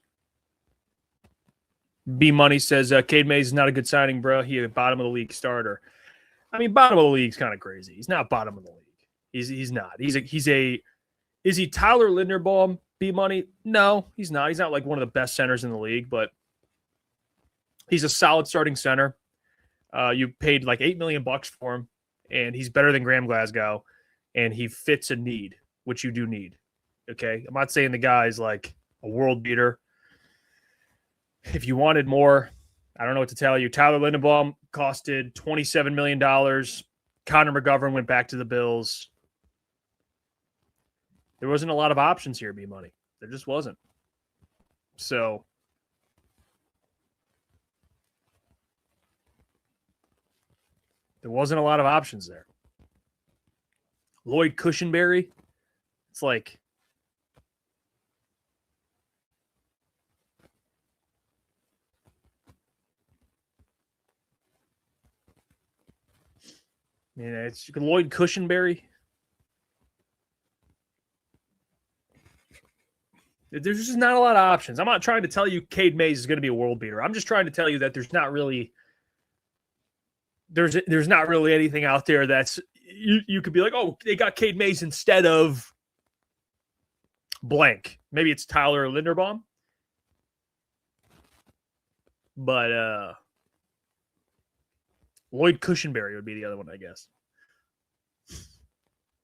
B Money says Cade Mays is not a good signing, bro. He's a bottom of the league starter. I mean, bottom of the league is kind of crazy. He's not bottom of the league. He's not. Is he Tyler Linderbaum? B Money? No, he's not. He's not like one of the best centers in the league, but he's a solid starting center. You paid like $8 million for him, and he's better than Graham Glasgow, and he fits a need, which you do need. Okay, I'm not saying the guy's like a world beater. If you wanted more, I don't know what to tell you. Tyler Linderbaum costed $27 million. Connor McGovern went back to the Bills. There wasn't a lot of options here, B Money. There just wasn't. So there wasn't a lot of options there. Lloyd Cushenberry, it's like it's Lloyd Cushenberry. There's just not a lot of options. I'm not trying to tell you Cade Mays is going to be a world beater. I'm just trying to tell you that there's not really anything out there that's you could be like, oh, they got Cade Mays instead of blank. Maybe it's Tyler Linderbaum. But Lloyd Cushenberry would be the other one, I guess.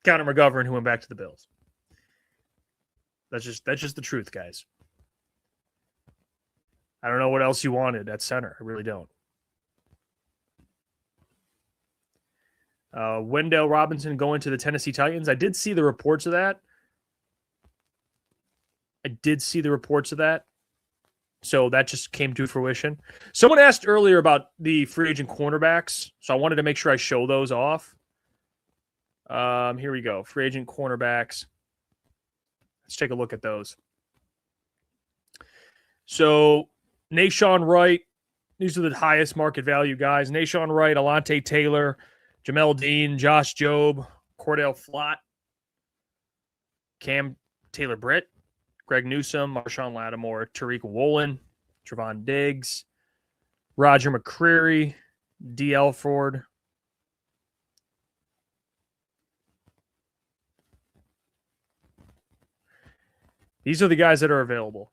Connor McGovern, who went back to the Bills. That's just the truth, guys. I don't know what else you wanted at center. I really don't. Wendell Robinson going to the Tennessee Titans. I did see the reports of that. So that just came to fruition. Someone asked earlier about the free agent cornerbacks, so I wanted to make sure I show those off. Here we go. Free agent cornerbacks. Let's take a look at those. So Nashawn Wright, these are the highest market value guys. Nashawn Wright, Alante Taylor, Jamel Dean, Josh Jobe, Cordell Flott, Cam Taylor-Britt, Greg Newsome, Marshawn Lattimore, Tariq Woolen, Trevon Diggs, Roger McCreary, D. Elford. These are the guys that are available.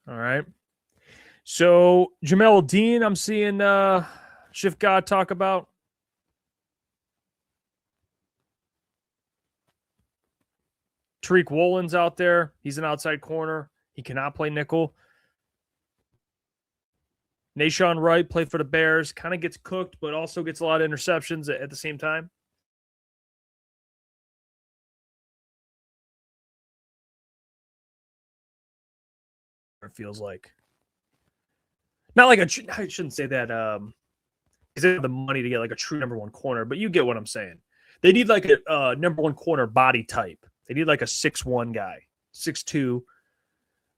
All right. So Jamel Dean, I'm seeing Shift God talk about. Tariq Woolen's out there. He's an outside corner. He cannot play nickel. Nashawn Wright played for the Bears. Kind of gets cooked, but also gets a lot of interceptions at the same time. It feels like. Not like I shouldn't say that because they have the money to get like a true number one corner, but you get what I'm saying. They need like a number one corner body type. They need like a 6'1" guy, 6'2".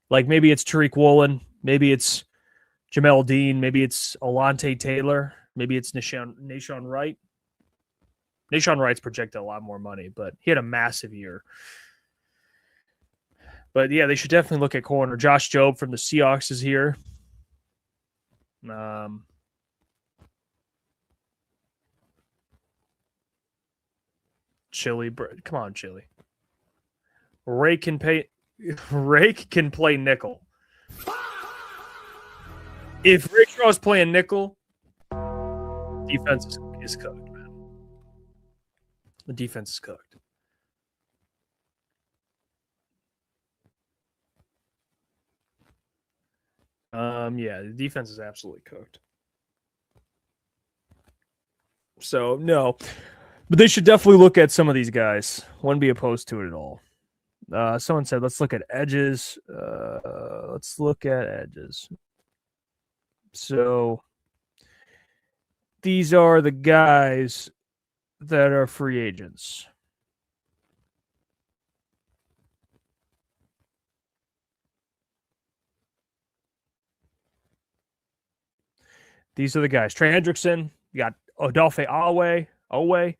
Like maybe it's Tariq Woolen, maybe it's Jamel Dean, maybe it's Alante Taylor, maybe it's Nashawn Wright. Nashawn Wright's projected a lot more money, but he had a massive year. But yeah, they should definitely look at corner. Josh Jobe from the Seahawks is here. Chili, come on, Chili. Rake can play nickel. If Rick Shaw's playing nickel, defense is cooked, man. The defense is cooked. Yeah, the defense is absolutely cooked. So no, but they should definitely look at some of these guys. Wouldn't be opposed to it at all. Someone said, let's look at edges. Let's look at edges. So these are the guys that are free agents. These are the guys. Trey Hendrickson. You got Odafe Owe,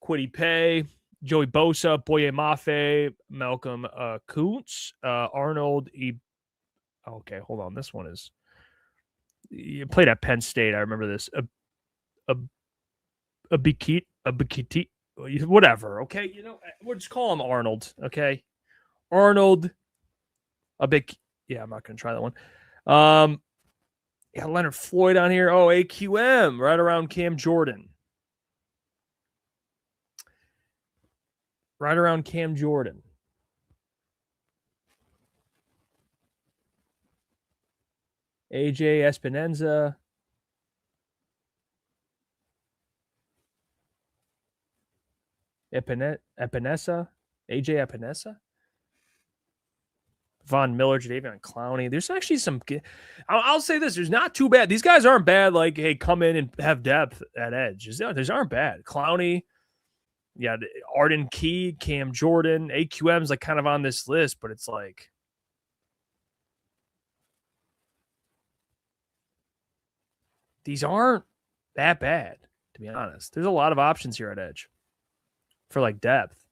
Kwity Paye, Joey Bosa, Boye Mafe, Malcolm Kuntz, Arnold. Okay, hold on. This one is. You played at Penn State. I remember this. A Bikiti, whatever. Okay, we'll just call him Arnold. Okay, Arnold. Yeah, I'm not gonna try that one. Yeah, Leonard Floyd on here. Oh, AQM, right around Cam Jordan. Right around Cam Jordan. AJ Espinenza. Epinesa. AJ Epinesa. Von Miller, Jadeveon Clowney. There's actually some. I'll say this: there's not too bad. These guys aren't bad. Like, hey, come in and have depth at edge. These aren't bad. Clowney, yeah, Arden Key, Cam Jordan, AQM's like kind of on this list, but it's like these aren't that bad, to be honest. There's a lot of options here at edge for like depth.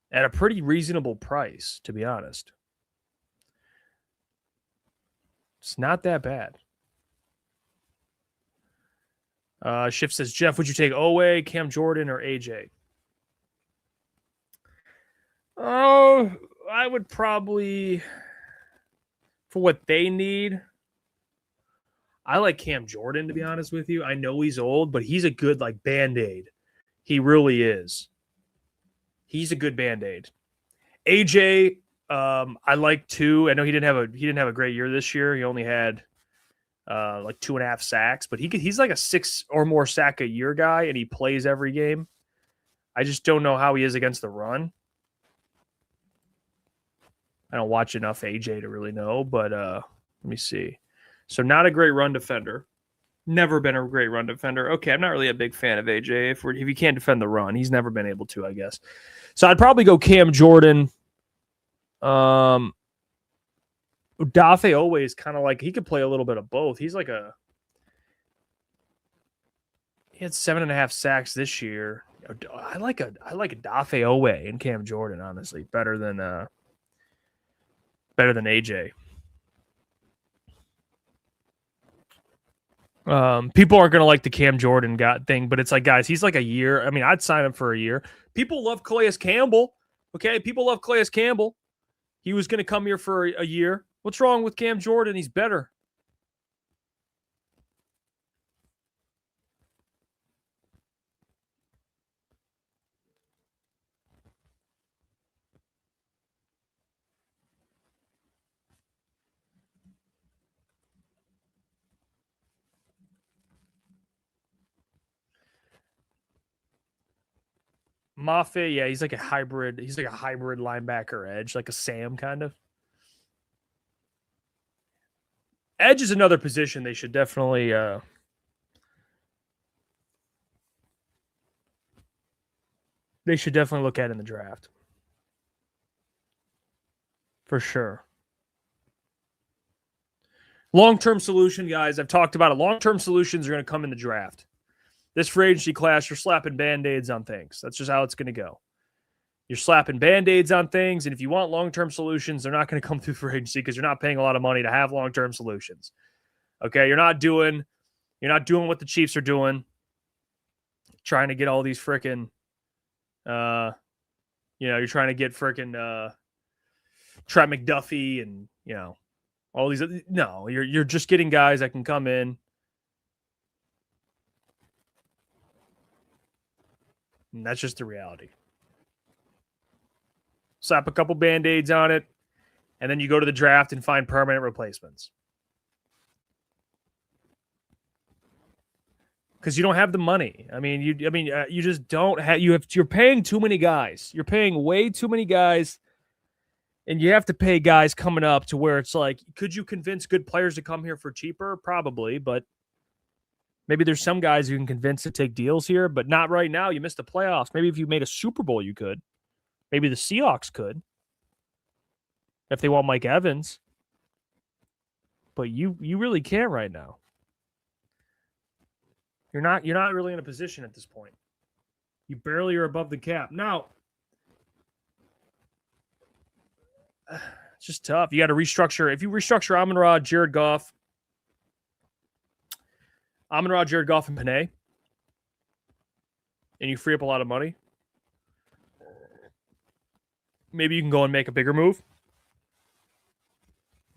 At a pretty reasonable price, to be honest. It's not that bad. Shift says, Jeff, would you take Owe, Cam Jordan, or AJ? Oh, I would probably, for what they need, I like Cam Jordan, to be honest with you. I know he's old, but he's a good like Band-Aid. He really is. He's a good Band-Aid. AJ, I like too. I know he didn't have a great year this year. He only had like 2.5 sacks, but he's like a 6 or more sack a year guy, and he plays every game. I just don't know how he is against the run. I don't watch enough AJ to really know, but let me see. So not a great run defender. Never been a great run defender. Okay, I'm not really a big fan of AJ. If he can't defend the run, he's never been able to, I guess. So I'd probably go Cam Jordan. Dafe always kind of like he could play a little bit of both. He's like he had 7.5 sacks this year. I like a Dafe Owe and Cam Jordan, honestly, better than AJ. People aren't going to like the Cam Jordan thing, but it's like, guys, he's like a year. I mean, I'd sign him for a year. People love Calais Campbell. Okay. People love Calais Campbell. He was going to come here for a year. What's wrong with Cam Jordan? He's better. Mafe, yeah, he's like a hybrid. He's like a hybrid linebacker edge, like a Sam kind of. Edge is another position they should definitely look at in the draft. For sure. Long-term solution, guys. I've talked about it. Long-term solutions are going to come in the draft. This free agency class, you're slapping Band-Aids on things. That's just how it's going to go. You're slapping Band-Aids on things, and if you want long-term solutions, they're not going to come through free agency because you're not paying a lot of money to have long-term solutions. Okay, you're not doing what the Chiefs are doing. trying to get all these frickin' you're trying to get frickin' Trent McDuffie and, all these. No, you're just getting guys that can come in. And that's just the reality. Slap a couple Band-Aids on it, and then you go to the draft and find permanent replacements. Because you don't have the money. You just don't have. You're paying too many guys. You're paying way too many guys, and you have to pay guys coming up to where it's like, could you convince good players to come here for cheaper? Probably, but maybe there's some guys you can convince to take deals here, but not right now. You missed the playoffs. Maybe if you made a Super Bowl, you could. Maybe the Seahawks could, if they want Mike Evans. But you really can't right now. You're not really in a position at this point. You barely are above the cap. Now, it's just tough. You got to restructure. If you restructure Amon-Ra, Jared Goff, and Panay, and you free up a lot of money, maybe you can go and make a bigger move.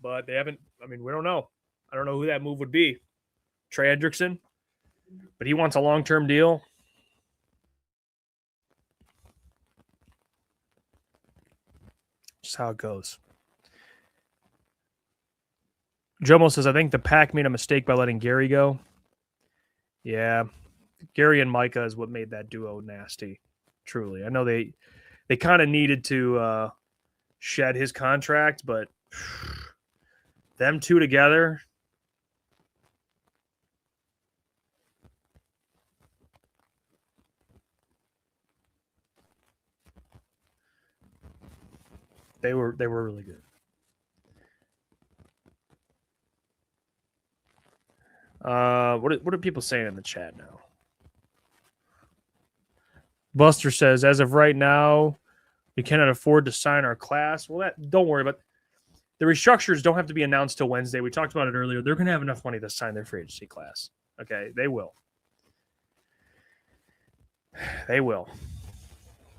But they haven't. We don't know. I don't know who that move would be. Trey Hendrickson, but he wants a long-term deal. Just how it goes. Jomo says, I think the Pack made a mistake by letting Gary go. Yeah. Gary and Micah is what made that duo nasty. Truly. I know they kind of needed to shed his contract, but them two together. They were really good. What are people saying in the chat now? Buster says, as of right now, we cannot afford to sign our class. Well, don't worry about the restructures. Don't have to be announced till Wednesday. We talked about it earlier. They're going to have enough money to sign their free agency class. Okay, they will. They will.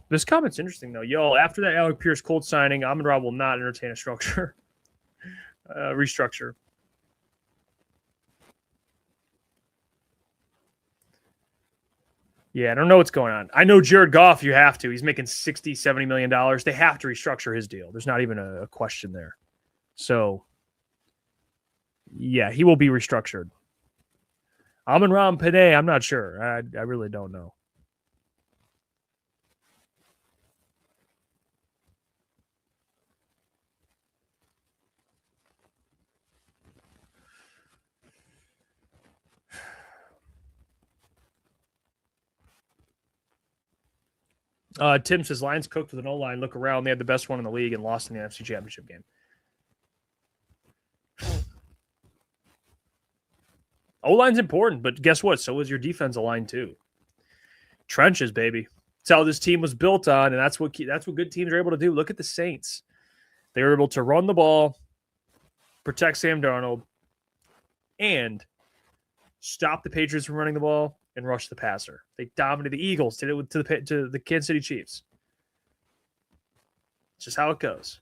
This comment's interesting, though. Yo, after that Alec Pierce Colt signing, Amon-Ra will not entertain a restructure. Yeah, I don't know what's going on. I know Jared Goff, you have to. He's making $60, $70 million. They have to restructure his deal. There's not even a question there. So, yeah, he will be restructured. Amon-Ra and Panay, I'm not sure. I really don't know. Tim says, Lions cooked with an O-line. Look around. They had the best one in the league and lost in the NFC Championship game. O-line's important, but guess what? So is your defensive line too. Trenches, baby. That's how this team was built on, and that's what good teams are able to do. Look at the Saints. They were able to run the ball, protect Sam Darnold, and stop the Patriots from running the ball and rush the passer. They dominated the Eagles, did it to the Kansas City Chiefs. It's just how it goes.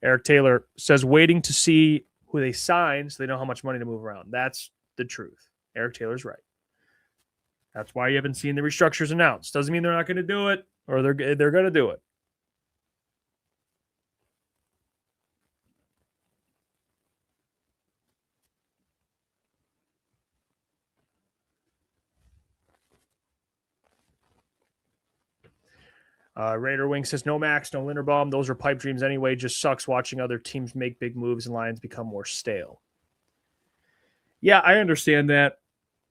Eric Taylor says, waiting to see who they sign so they know how much money to move around. That's the truth. Eric Taylor's right. That's why you haven't seen the restructures announced. Doesn't mean they're not going to do it, or they're going to do it. Raider Wing says, no Max, no Linderbaum. Those are pipe dreams anyway. Just sucks watching other teams make big moves and Lions become more stale. Yeah, I understand that.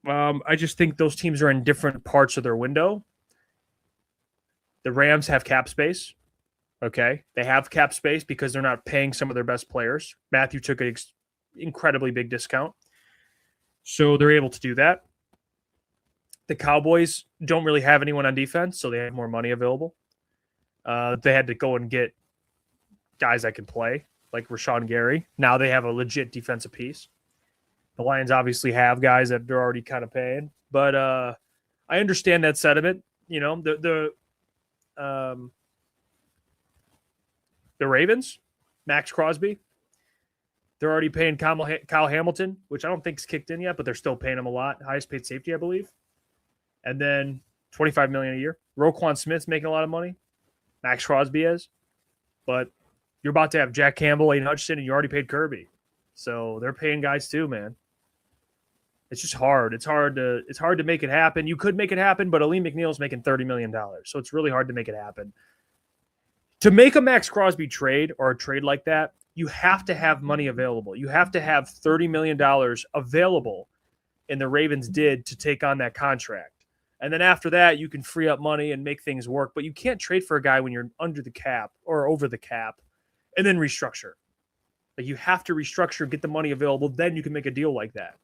I just think those teams are in different parts of their window. The Rams have cap space. Okay. They have cap space because they're not paying some of their best players. Matthew took an incredibly big discount. So they're able to do that. The Cowboys don't really have anyone on defense, so they have more money available. They had to go and get guys that can play, like Rashawn Gary. Now they have a legit defensive piece. The Lions obviously have guys that they're already kind of paying, but I understand that sentiment. You know, the Ravens, Max Crosby, they're already paying Kyle Hamilton, which I don't think's kicked in yet, but they're still paying him a lot. Highest paid safety, I believe. And then $25 million a year. Roquan Smith's making a lot of money. Max Crosby is. But you're about to have Jack Campbell, Aiden Hutchinson, and you already paid Kirby. So they're paying guys too, man. It's just hard. It's hard to make it happen. You could make it happen, but Aleem McNeil's making $30 million. So it's really hard to make it happen. To make a Max Crosby trade or a trade like that, you have to have money available. You have to have $30 million available, and the Ravens did to take on that contract. And then after that, you can free up money and make things work. But you can't trade for a guy when you're under the cap or over the cap and then restructure. Like, you have to restructure, get the money available, then you can make a deal like that.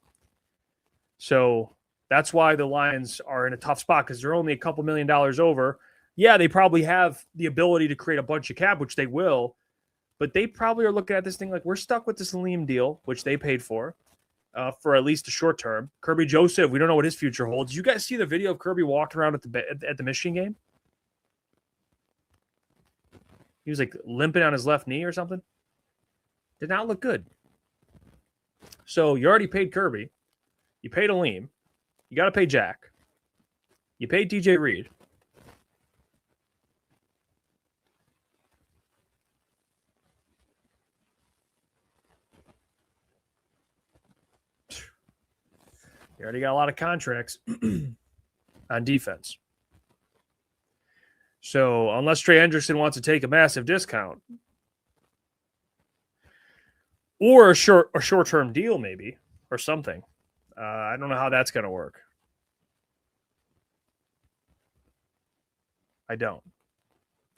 So that's why the Lions are in a tough spot, because they're only a couple $1 million over. Yeah, they probably have the ability to create a bunch of cap, which they will, but they probably are looking at this thing like, we're stuck with this Aleem deal, which they paid for at least a short term. Kirby Joseph, we don't know what his future holds. You guys see the video of Kirby walking around at the Michigan game? He was like limping on his left knee or something. Did not look good. So you already paid Kirby. You paid Aleem. You got to pay Jack. You paid DJ Reed. You already got a lot of contracts on defense. So unless Trey Hendrickson wants to take a massive discount or a short-term deal maybe or something, I don't know how that's going to work. I don't.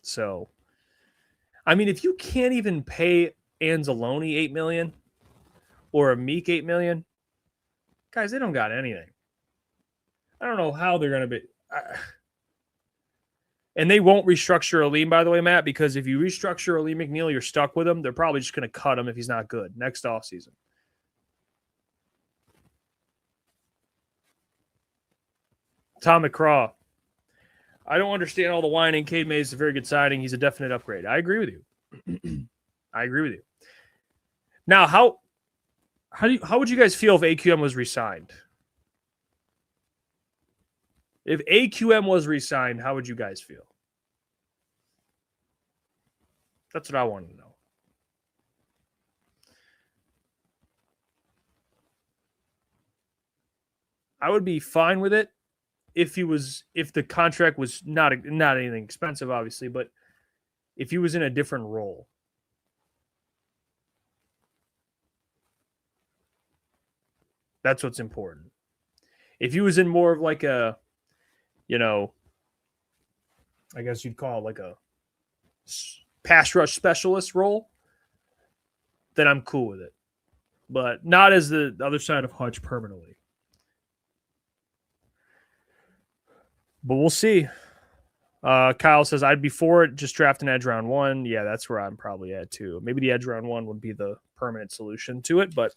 So, I mean, if you can't even pay Anzalone $8 million or a Meek $8 million, guys, they don't got anything. I don't know how they're going to be. And they won't restructure Aleem, by the way, Matt, because if you restructure Aleem McNeil, you're stuck with him. They're probably just going to cut him if he's not good next offseason. Tom McCraw. I don't understand all the whining. Cade Mays is a very good signing. He's a definite upgrade. I agree with you. I agree with you. Now, how would you guys feel if AQM was re-signed? If AQM was re-signed, how would you guys feel? That's what I want to know. I would be fine with it if the contract was not anything expensive, obviously, but if he was in a different role. That's what's important. If he was in more of like a, I guess you'd call it like a pass rush specialist role, then I'm cool with it. But not as the other side of Hutch permanently. But we'll see. Kyle says, I'd be for it, just draft an edge round 1. Yeah, that's where I'm probably at too. Maybe the edge round 1 would be the permanent solution to it, but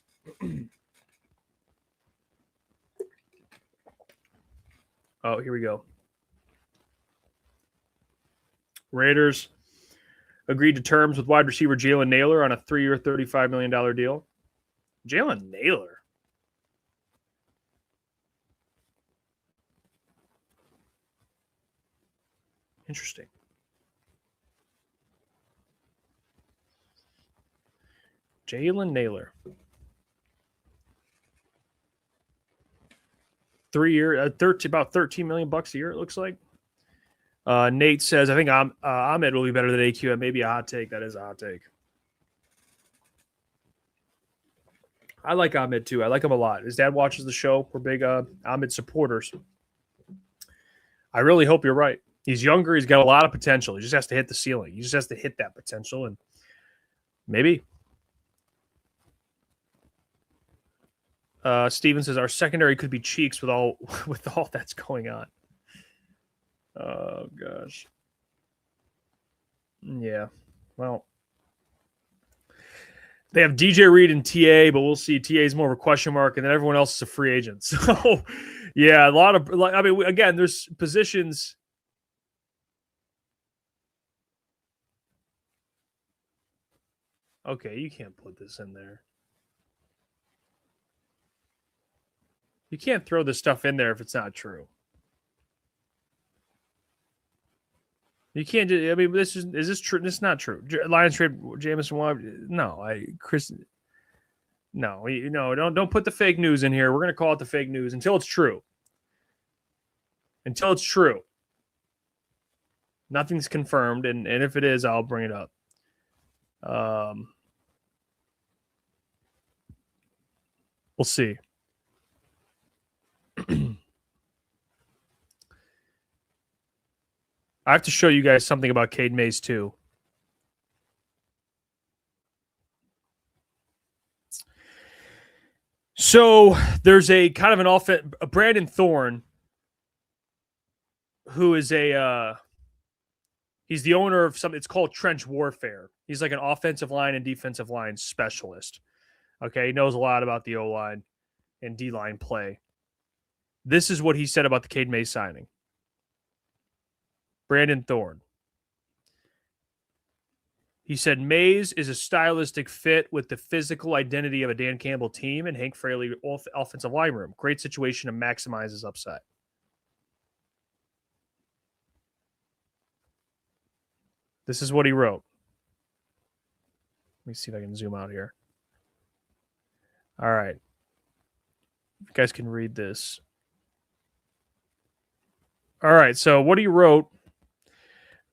oh, here we go. Raiders agreed to terms with wide receiver Jalen Naylor on a 3-year, $35 million deal. Jalen Naylor. Interesting. Jalen Naylor. 3-year, about $13 million a year, it looks like. Nate says, I think Ahmed will be better than AQM. Maybe a hot take. That is a hot take. I like Ahmed too. I like him a lot. His dad watches the show. We're big Ahmed supporters. I really hope you're right. He's younger. He's got a lot of potential. He just has to hit the ceiling. He just has to hit that potential, and maybe. Steven says our secondary could be cheeks with all that's going on. Oh gosh. Yeah. Well, They have DJ Reed and TA, but we'll see. TA is more of a question mark, and then everyone else is a free agent. So, yeah, a lot of. I mean, again, there's positions. Okay, you can't put this in there. You can't throw this stuff in there if it's not true. You can't just, I mean, is this true? This is not true. Lions trade Jamison Williams. No, don't put the fake news in here. We're going to call it the fake news until it's true. Until it's true. Nothing's confirmed. And if it is, I'll bring it up. We'll see. I have to show you guys something about Cade Mays too. So there's a kind of an Brandon Thorne, who is he's the owner of something. It's called Trench Warfare. He's like an offensive line and defensive line specialist. Okay, he knows a lot about the O-line and D-line play. This is what he said about the Cade Mays signing. Brandon Thorne. He said, Mays is a stylistic fit with the physical identity of a Dan Campbell team and Hank Fraley offensive line room. Great situation to maximize his upside. This is what he wrote. Let me see if I can zoom out here. All right. You guys can read this. All right. So what he wrote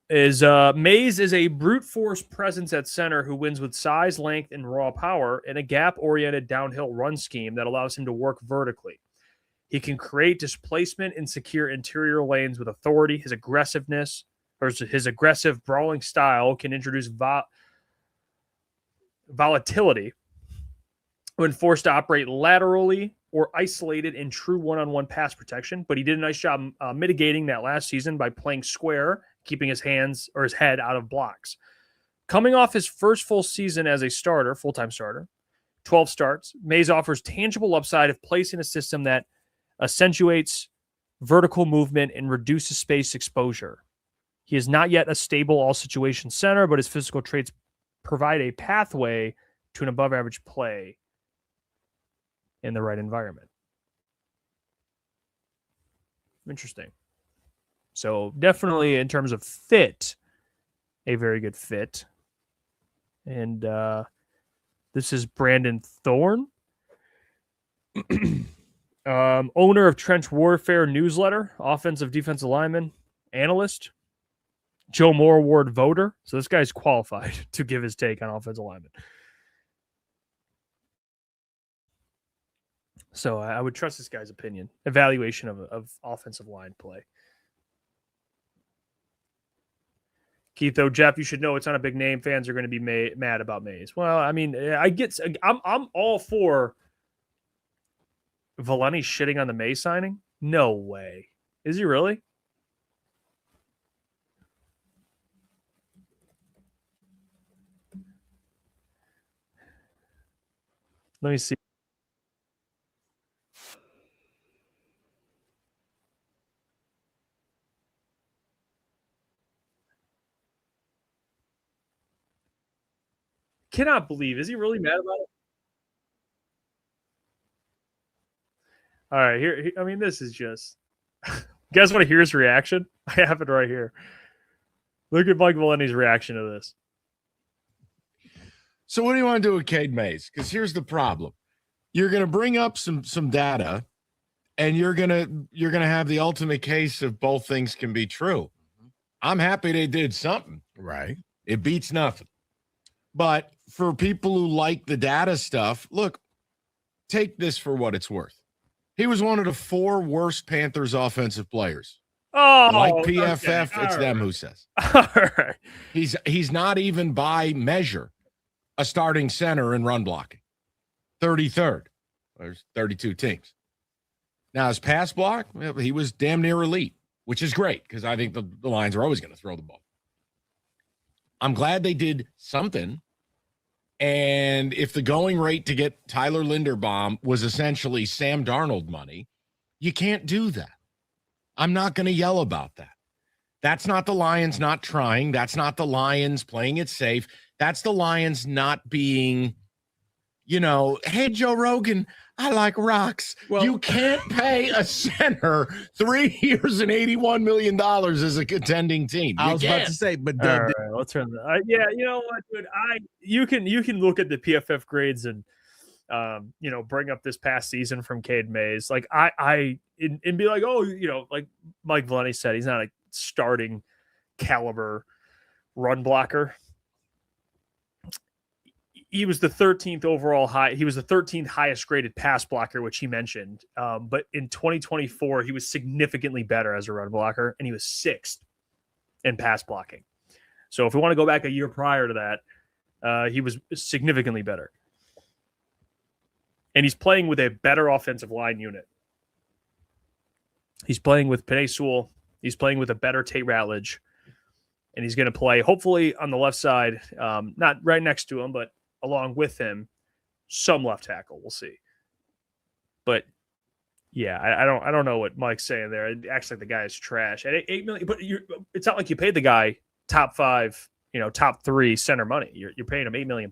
is Mays is a brute force presence at center who wins with size, length, and raw power in a gap-oriented downhill run scheme that allows him to work vertically. He can create displacement and secure interior lanes with authority. His aggressiveness, or his aggressive brawling style, can introduce volatility when forced to operate laterally or isolated in true one-on-one pass protection. But he did a nice job mitigating that last season by playing square, keeping his hands or his head out of blocks. Coming off his first full season as a starter, full-time starter, 12 starts, Mays offers tangible upside of placing a system that accentuates vertical movement and reduces space exposure. He is not yet a stable all-situation center, but his physical traits provide a pathway to an above-average play in the right environment. Interesting. So definitely in terms of fit, a very good fit. And this is Brandon Thorne, owner of Trench Warfare newsletter, offensive defensive lineman, analyst, Joe Moore Award voter. So this guy's qualified to give his take on offensive linemen. So I would trust this guy's opinion, evaluation of offensive line play. Keith, though, Jeff, you should know it's not a big name. Fans are going to be mad about Mays. Well, I mean, I'm all for Valeni shitting on the Mays signing. No way. Is he really? Let me see. Cannot believe. Is he really mad about it? All right, here. I mean, this is just. You guys want to hear his reaction? I have it right here. Look at Mike Valeni's reaction to this. So what do you want to do with Cade Mays? Because here's the problem: you're going to bring up some data, and you're gonna have the ultimate case of both things can be true. I'm happy they did something. Right. It beats nothing. But for people who like the data stuff, look, take this for what it's worth. He was one of the 4 worst Panthers offensive players. Oh, like PFF, okay. it's them who says. All right. He's not even by measure a starting center in run blocking. 33rd. There's 32 teams. Now, his pass block, he was damn near elite, which is great because I think the Lions are always going to throw the ball. I'm glad they did something. And if the going rate to get Tyler Linderbaum was essentially Sam Darnold money, you can't do that. I'm not going to yell about that. That's not the Lions not trying. That's not the Lions playing it safe. That's the Lions not being, hey, Joe Rogan, I like rocks. Well, you can't pay a center 3 years and $81 million as a contending team. I was about to say, but all right, let's turn that. Yeah, you know what, dude? You can look at the PFF grades and bring up this past season from Cade Mays. Like and be like, oh, like Mike Valenti said, he's not a starting caliber run blocker. He was the 13th overall high. He was the 13th highest graded pass blocker, which he mentioned. But in 2024, he was significantly better as a run blocker, and he was 6th in pass blocking. So if we want to go back a year prior to that, he was significantly better. And he's playing with a better offensive line unit. He's playing with Penei Sewell. He's playing with a better Tate Ratledge. And he's going to play, hopefully, on the left side, not right next to him, but along with him, some left tackle. We'll see. But yeah, I don't know what Mike's saying there. It acts like the guy is trash at $8 million. But it's not like you paid the guy top 5, top 3 center money. You're paying him $8 million.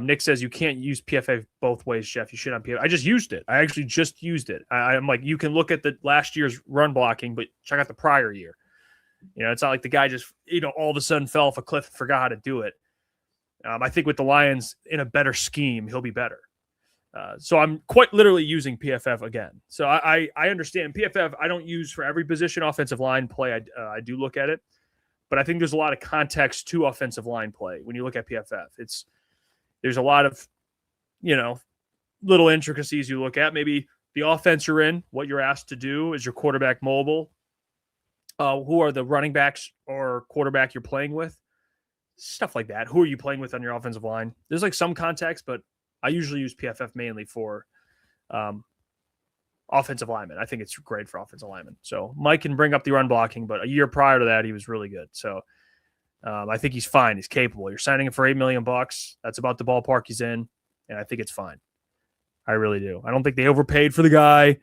Nick says you can't use PFF both ways, Jeff. You should on PFF. I just used it. I actually just used it. I'm like, you can look at the last year's run blocking, but check out the prior year. It's not like the guy just, all of a sudden fell off a cliff and forgot how to do it. I think with the Lions in a better scheme, he'll be better. So I'm quite literally using PFF again. So I understand PFF. I don't use for every position offensive line play. I do look at it, but I think there's a lot of context to offensive line play when you look at PFF. There's a lot of, little intricacies you look at. Maybe the offense you're in, what you're asked to do. Is your quarterback mobile? Who are the running backs or quarterback you're playing with? Stuff like that. Who are you playing with on your offensive line? There's like some context, but I usually use PFF mainly for offensive linemen. I think it's great for offensive linemen. So Mike can bring up the run blocking, but a year prior to that, he was really good. So I think he's fine. He's capable. You're signing him for $8 million. That's about the ballpark he's in, and I think it's fine. I really do. I don't think they overpaid for the guy.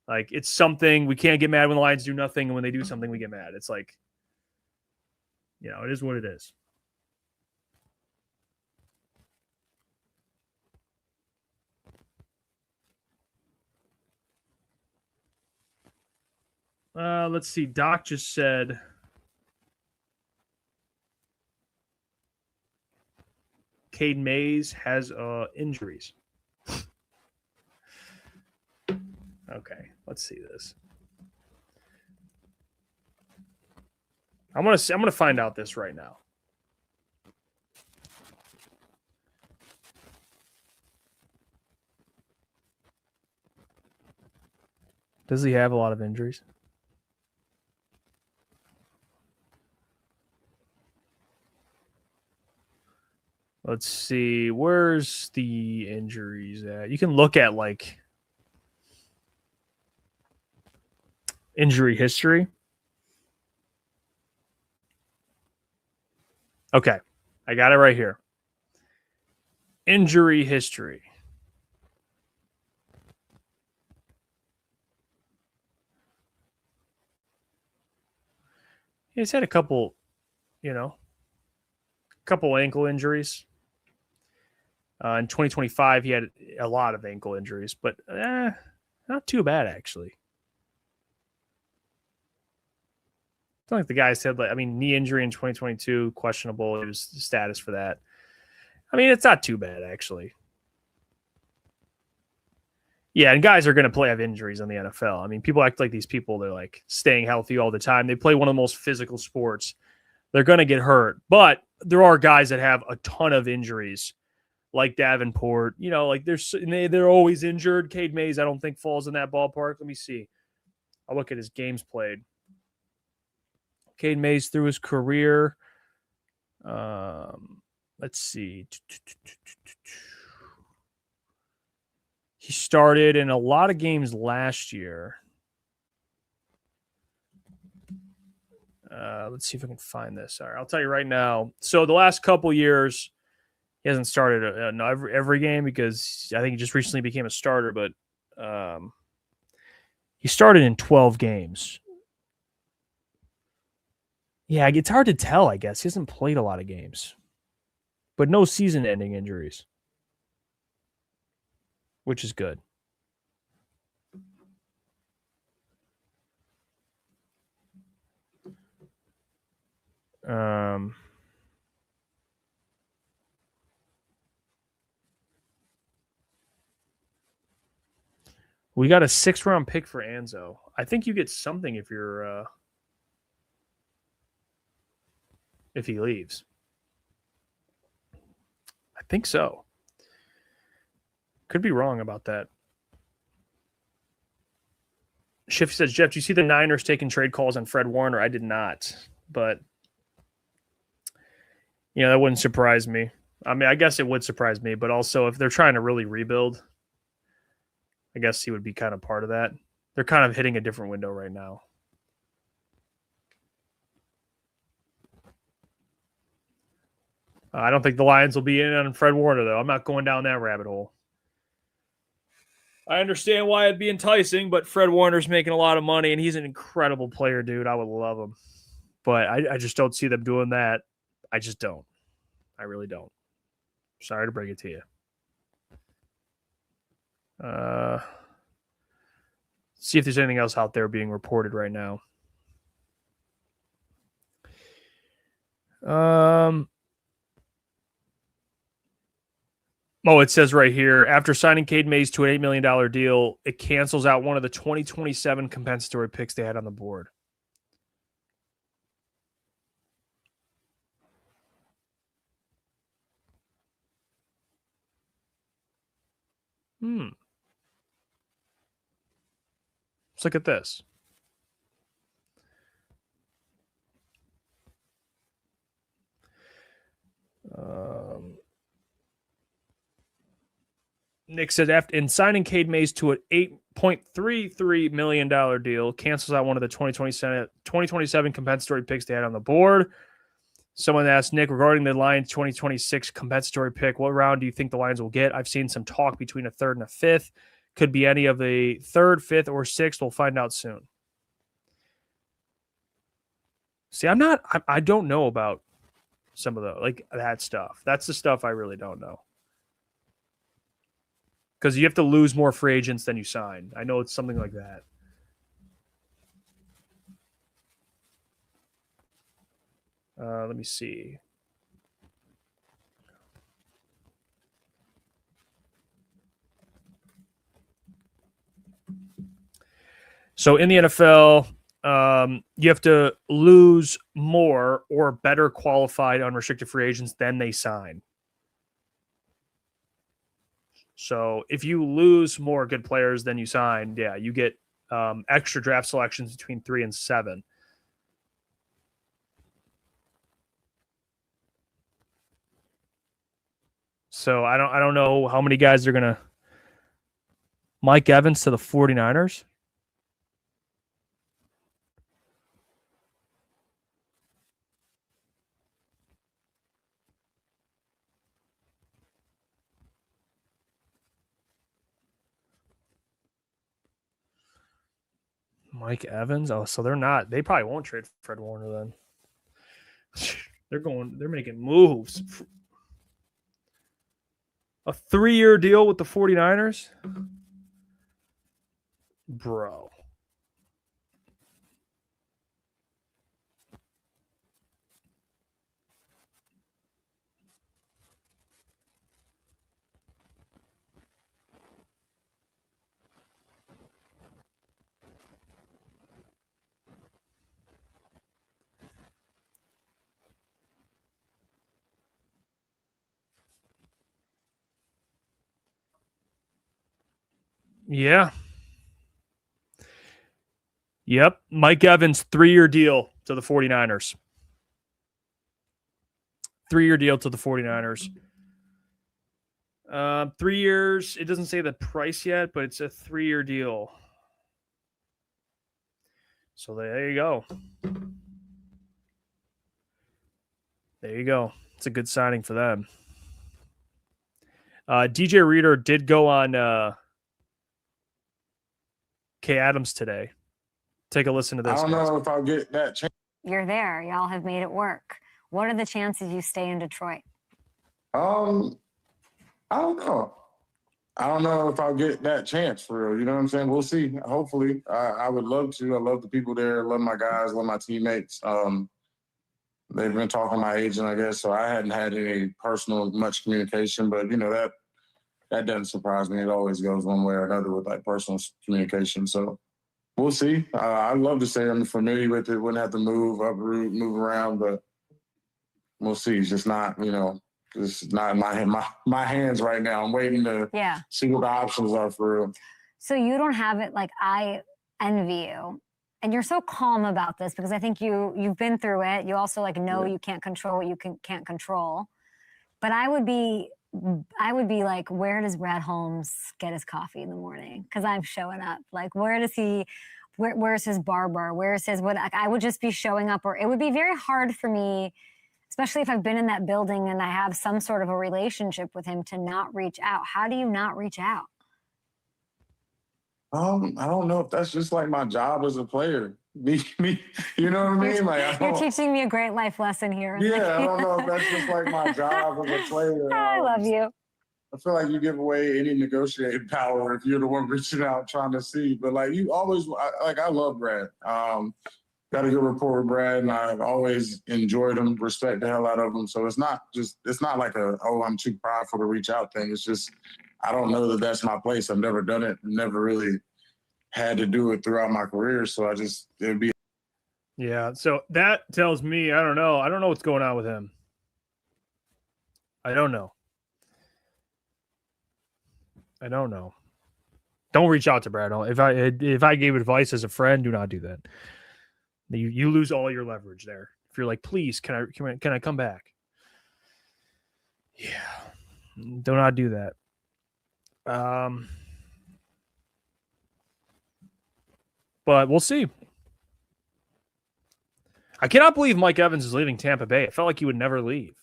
Like, it's something we can't get mad when the Lions do nothing, and when they do something, we get mad. It's like, it is what it is. Let's see. Doc just said Cade Mays has injuries. Okay, let's see this. I'm gonna find out this right now. Does he have a lot of injuries? Let's see. Where's the injuries at? You can look at like injury history. Okay. I got it right here. Injury history. He's had a couple, couple ankle injuries. In 2025, he had a lot of ankle injuries, but not too bad, actually. I feel like the guy said, knee injury in 2022, questionable. It was the status for that. It's not too bad, actually. Yeah, and guys are going to have injuries in the NFL. People act like these people, they're like staying healthy all the time. They play one of the most physical sports. They're going to get hurt. But there are guys that have a ton of injuries, like Davenport. They're always injured. Cade Mays, I don't think, falls in that ballpark. Let me see. I'll look at his games played. Cade Mays through his career. Let's see. He started in a lot of games last year. Let's see if I can find this. All right, I'll tell you right now. So the last couple years, he hasn't started every game because I think he just recently became a starter, but he started in 12 games. Yeah, it's hard to tell, I guess. He hasn't played a lot of games. But no season-ending injuries, which is good. We got a 6th-round pick for Anzo. I think you get something if you're if he leaves. I think so. Could be wrong about that. Shifty says, Jeff, do you see the Niners taking trade calls on Fred Warner? I did not, but that wouldn't surprise me. I mean, I guess it would surprise me, but also if they're trying to really rebuild, I guess he would be kind of part of that. They're kind of hitting a different window right now. I don't think the Lions will be in on Fred Warner, though. I'm not going down that rabbit hole. I understand why it'd be enticing, but Fred Warner's making a lot of money, and he's an incredible player, dude. I would love him. But I just don't see them doing that. I just don't. I really don't. Sorry to break it to you. See if there's anything else out there being reported right now. It says right here, after signing Cade Mays to an $8 million deal, it cancels out one of the 2027 compensatory picks they had on the board. Let's look at this. Nick says, in signing Cade Mays to an $8.33 million deal, cancels out one of the 2027 compensatory picks they had on the board. Someone asked Nick regarding the Lions 2026 compensatory pick, what round do you think the Lions will get? I've seen some talk between a 3rd and a 5th. Could be any of the 3rd, 5th, or 6th. We'll find out soon. See, I don't know about some of that stuff. That's the stuff I really don't know. Because you have to lose more free agents than you sign. I know it's something like that. Let me see. So in the NFL, you have to lose more or better qualified unrestricted free agents than they sign. So if you lose more good players than you sign, you get extra draft selections between 3 and 7. So I don't know how many guys they're going to Mike Evans to the 49ers. Mike Evans. Oh, so they're not. They probably won't trade Fred Warner then. They're making moves. A 3-year deal with the 49ers? Bro. Yeah. Yep. Mike Evans, 3-year deal to the 49ers. 3-year deal to the 49ers. 3 years. It doesn't say the price yet, but it's a 3-year deal. So there you go. There you go. It's a good signing for them. DJ Reader did go on Kay Adams today. Take a listen to this. I don't know if I'll get that chance. You're there. Y'all have made it work. What are the chances you stay in Detroit? I don't know. I don't know if I'll get that chance for real. You know what I'm saying? We'll see. Hopefully. I would love to. I love the people there. Love my guys. Love my teammates. They've been talking to my agent, I guess, so I hadn't had any personal much communication, but, you know, that doesn't surprise me. It always goes one way or another with, like, personal communication. So we'll see. I'd love to say I'm familiar with it. Wouldn't have to move, uproot, move around, but we'll see. It's just not, you know, it's not in my hands right now. I'm waiting to see what the options are for real. So you don't have it like I envy you. And you're so calm about this because I think you've been through it. You also like know you can't control what you can't control. But I would be like, where does Brad Holmes get his coffee in the morning? Because I'm showing up. Like, where's his barber? Where's his what? I would just be showing up, or it would be very hard for me, especially if I've been in that building and I have some sort of a relationship with him, to not reach out. How do you not reach out? I don't know if that's just like my job as a player. Me, you know what I mean? Like, you're teaching me a great life lesson here. Yeah, I don't know if that's just like my job as a player. I love you. I feel like you give away any negotiating power if you're the one reaching out trying to see. But like you always, I love Brad. Got a good rapport with Brad, and I've always enjoyed him, respect the hell out of him. So it's not like I'm too prideful to reach out thing. It's just I don't know that that's my place. I've never done it. Never really had to do it throughout my career. So it'd be. Yeah. So that tells me, I don't know. I don't know what's going on with him. I don't know. Don't reach out to Brad. If I gave advice as a friend, do not do that. You lose all your leverage there. If you're like, please, can I come back? Yeah. Do not do that. But we'll see. I cannot believe Mike Evans is leaving Tampa Bay. It felt like he would never leave.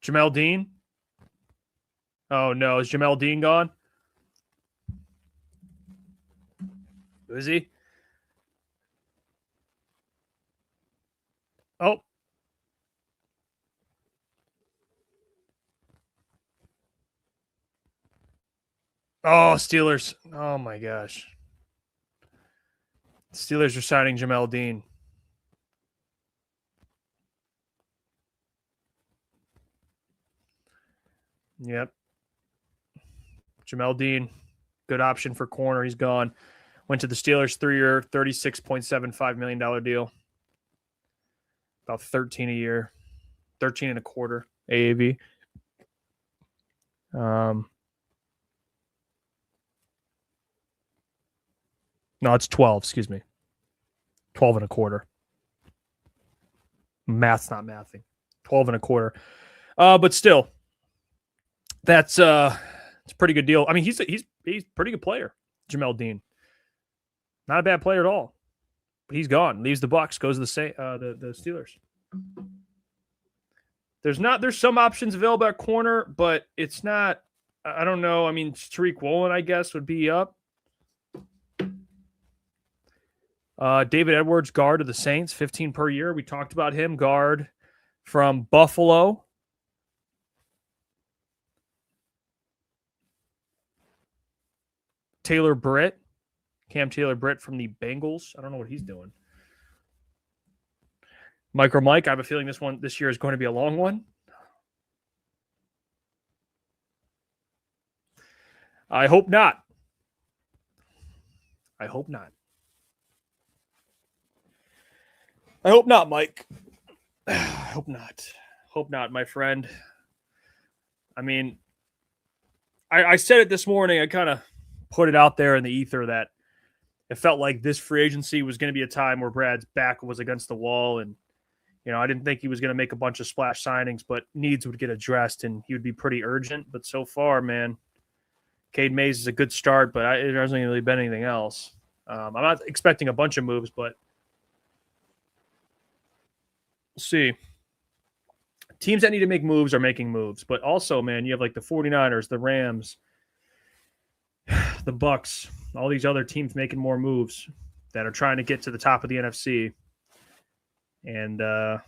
Jamel Dean? Oh, no. Is Jamel Dean gone? Who is he? Oh. Oh, Steelers. Oh, my gosh. Steelers are signing Jamel Dean. Yep. Jamel Dean, good option for corner. He's gone. Went to the Steelers, 3-year, $36.75 million deal. About 13 a year, 13 and a quarter AAV. No, it's 12, excuse me. 12 and a quarter. Math's not mathing. 12 and a quarter. But still, it's a pretty good deal. I mean, he's a pretty good player, Jamel Dean. Not a bad player at all. But he's gone. Leaves the Bucs, goes to the Steelers. There's some options available at corner, but it's not. I don't know. I mean, Tariq Woolen, I guess, would be up. David Edwards, guard of the Saints, 15 per year. We talked about him, guard from Buffalo. Cam Taylor Britt from the Bengals. I don't know what he's doing. Micro Mike, I have a feeling this year is going to be a long one. I hope not. I hope not, Mike. I hope not. Hope not, my friend. I mean, I said it this morning. I kind of put it out there in the ether that it felt like this free agency was going to be a time where Brad's back was against the wall. And, you know, I didn't think he was going to make a bunch of splash signings, but needs would get addressed and he would be pretty urgent. But so far, man, Cade Mays is a good start, but it hasn't really been anything else. I'm not expecting a bunch of moves, but we'll see. Teams that need to make moves are making moves, but also, man, you have like the 49ers, the Rams, the Bucks, all these other teams making more moves that are trying to get to the top of the NFC. And the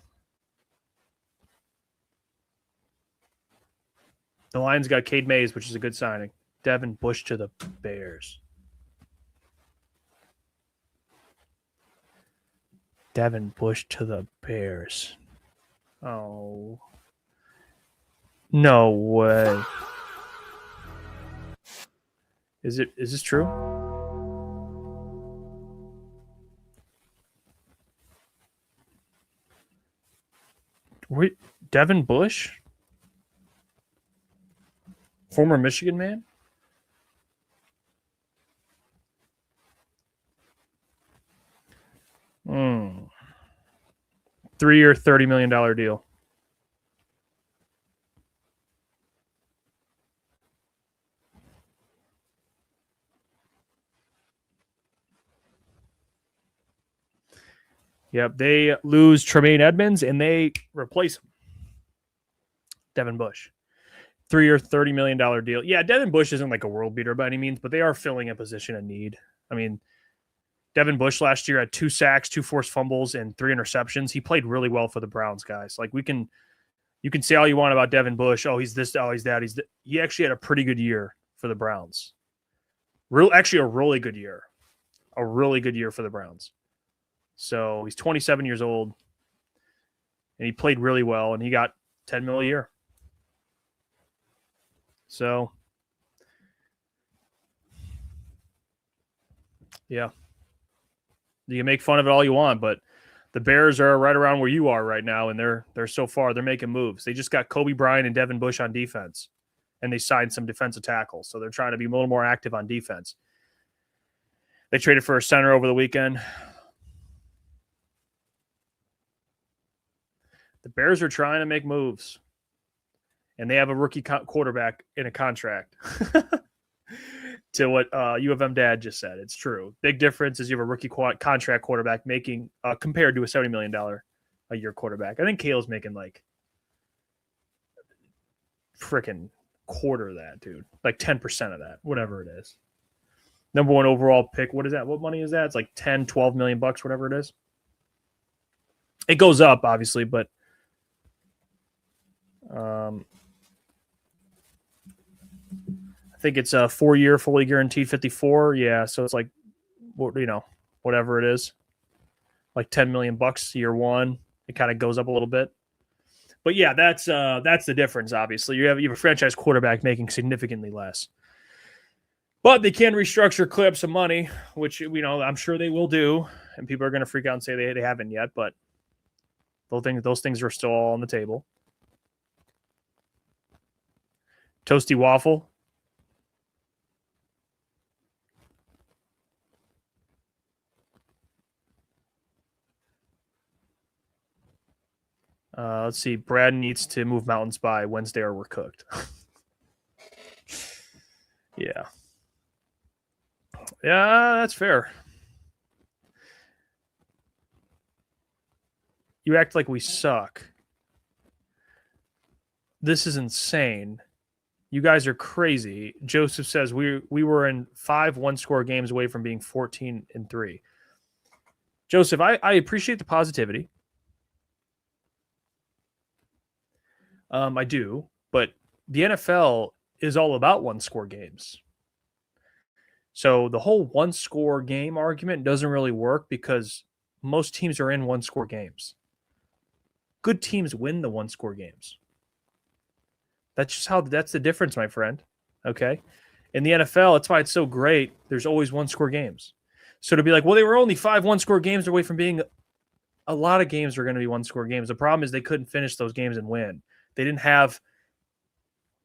Lions got Cade Mays, which is a good signing. Devin Bush to the Bears. Devin Bush to the Bears. Oh. No way. Is this true? Wait, Devin Bush? Former Michigan man? Hmm. 3-year, $30 million deal. Yep, they lose Tremaine Edmonds and they replace him. Devin Bush. 3-year, $30 million deal. Yeah, Devin Bush isn't like a world beater by any means, but they are filling a position of need. I mean, Devin Bush last year had 2 sacks, 2 forced fumbles, and 3 interceptions. He played really well for the Browns, guys. Like you can say all you want about Devin Bush. Oh, he's this, oh, he's that. He actually had a pretty good year for the Browns. Actually a really good year. A really good year for the Browns. So he's 27 years old, and he played really well, and he got $10 million a year. So, yeah. You can make fun of it all you want, but the Bears are right around where you are right now, and they're so far. They're making moves. They just got Kobe Bryant and Devin Bush on defense, and they signed some defensive tackles. So they're trying to be a little more active on defense. They traded for a center over the weekend. The Bears are trying to make moves, and they have a rookie quarterback in a contract. To what U of M dad just said, it's true. Big difference is you have a rookie contract quarterback making compared to a $70 million a year quarterback. I think Kale's making like freaking quarter of that, dude. Like 10% of that, whatever it is. Number 1 overall pick. What is that? What money is that? It's like 10, 12 million bucks, whatever it is. It goes up, obviously, but I think it's a 4-year, fully guaranteed 54. Yeah, so it's like, whatever it is, like 10 million bucks year one. It kind of goes up a little bit, but yeah, that's the difference. Obviously, you have a franchise quarterback making significantly less, but they can restructure, clear up some money, which I'm sure they will do, and people are going to freak out and say they haven't yet, but those things are still all on the table. Toasty waffle. Let's see. Brad needs to move mountains by Wednesday or we're cooked. Yeah. Yeah, that's fair. You act like we suck. This is insane. You guys are crazy. Joseph says we were in 5 one-score games away from being 14-3. Joseph, I appreciate the positivity. I do, but the NFL is all about one-score games. So the whole one-score game argument doesn't really work because most teams are in one-score games. Good teams win the one-score games. That's the difference, my friend. Okay? In the NFL, that's why it's so great. There's always one-score games. So to be like, well, they were only 5 one-score games away from being a lot of games are going to be one-score games. The problem is they couldn't finish those games and win. They didn't have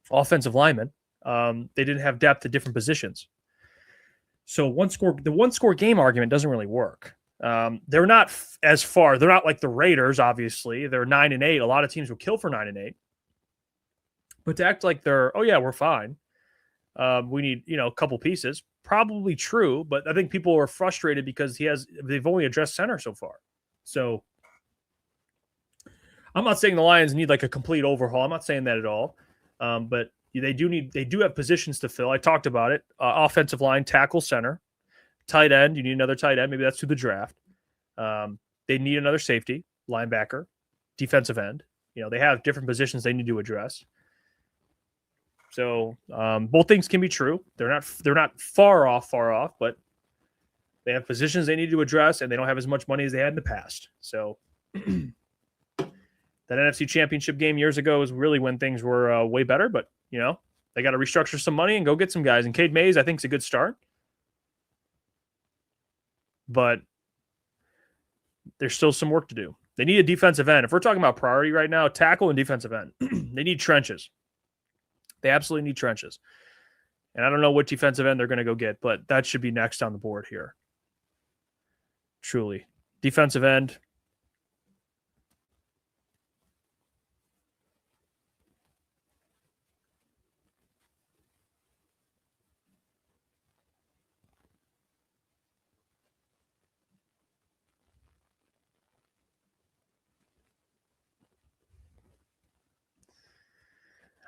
offensive linemen. They didn't have depth at different positions. So the one-score game argument doesn't really work. They're not as far. They're not like the Raiders, obviously. They're 9-8. A lot of teams will kill for 9-8. But to act like we're fine. We need, a couple pieces. Probably true, but I think people are frustrated because they've only addressed center so far. So I'm not saying the Lions need like a complete overhaul. I'm not saying that at all. But they do have positions to fill. I talked about it. Offensive line, tackle, center, tight end. You need another tight end. Maybe that's through the draft. They need another safety, linebacker, defensive end. They have different positions they need to address. So both things can be true. They're not far off, but they have positions they need to address, and they don't have as much money as they had in the past. So that NFC Championship game years ago is really when things were way better. But they got to restructure some money and go get some guys. And Cade Mays, I think, is a good start. But there's still some work to do. They need a defensive end. If we're talking about priority right now, tackle and defensive end, they need trenches. They absolutely need trenches. And I don't know what defensive end they're going to go get, but that should be next on the board here. Truly. Defensive end.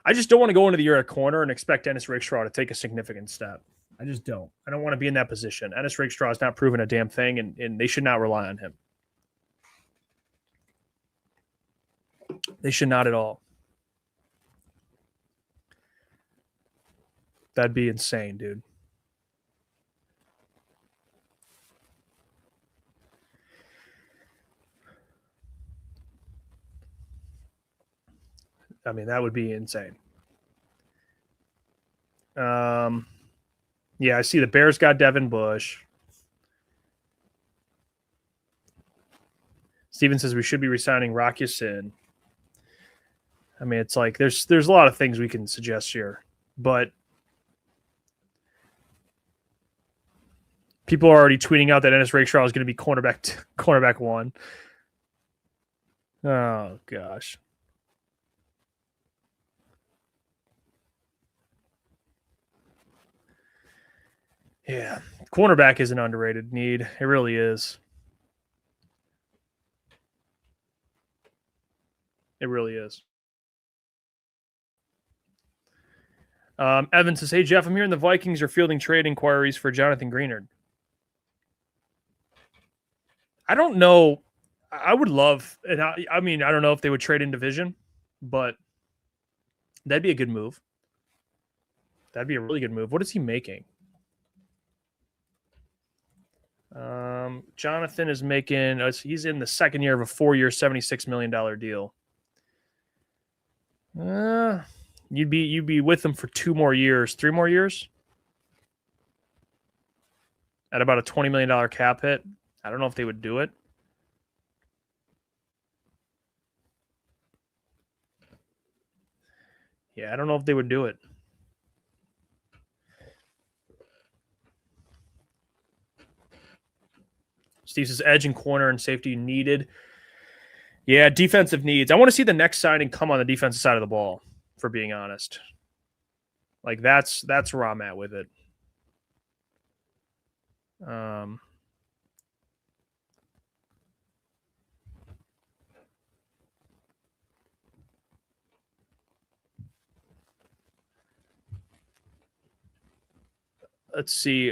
I just don't want to go into the year at corner and expect Ennis Rakestraw to take a significant step. I just don't. I don't want to be in that position. Ennis Rakestraw has not proven a damn thing, and they should not rely on him. They should not at all. That'd be insane, dude. I mean, that would be insane. Yeah, I see the Bears got Devin Bush. Steven says we should be resigning Rock Ya-Sin. I mean, it's like there's a lot of things we can suggest here, but people are already tweeting out that Ennis Rakestraw is going to be cornerback one. Oh gosh. Yeah, cornerback is an underrated need. It really is. It really is. Evan says, hey, Jeff, I'm hearing the Vikings are fielding trade inquiries for Jonathan Greenard. I don't know. I would love, and I mean, I don't know if they would trade in division, but that'd be a good move. That'd be a really good move. What is he making? Jonathan is making, he's in the second year of a 4-year, $76 million deal. You'd be with him for 2 more years, 3 more years at about a $20 million cap hit. I don't know if they would do it. Yeah, I don't know if they would do it. Steve says edge and corner and safety needed. Yeah, defensive needs. I want to see the next signing come on the defensive side of the ball, for being honest. Like that's where I'm at with it. Let's see.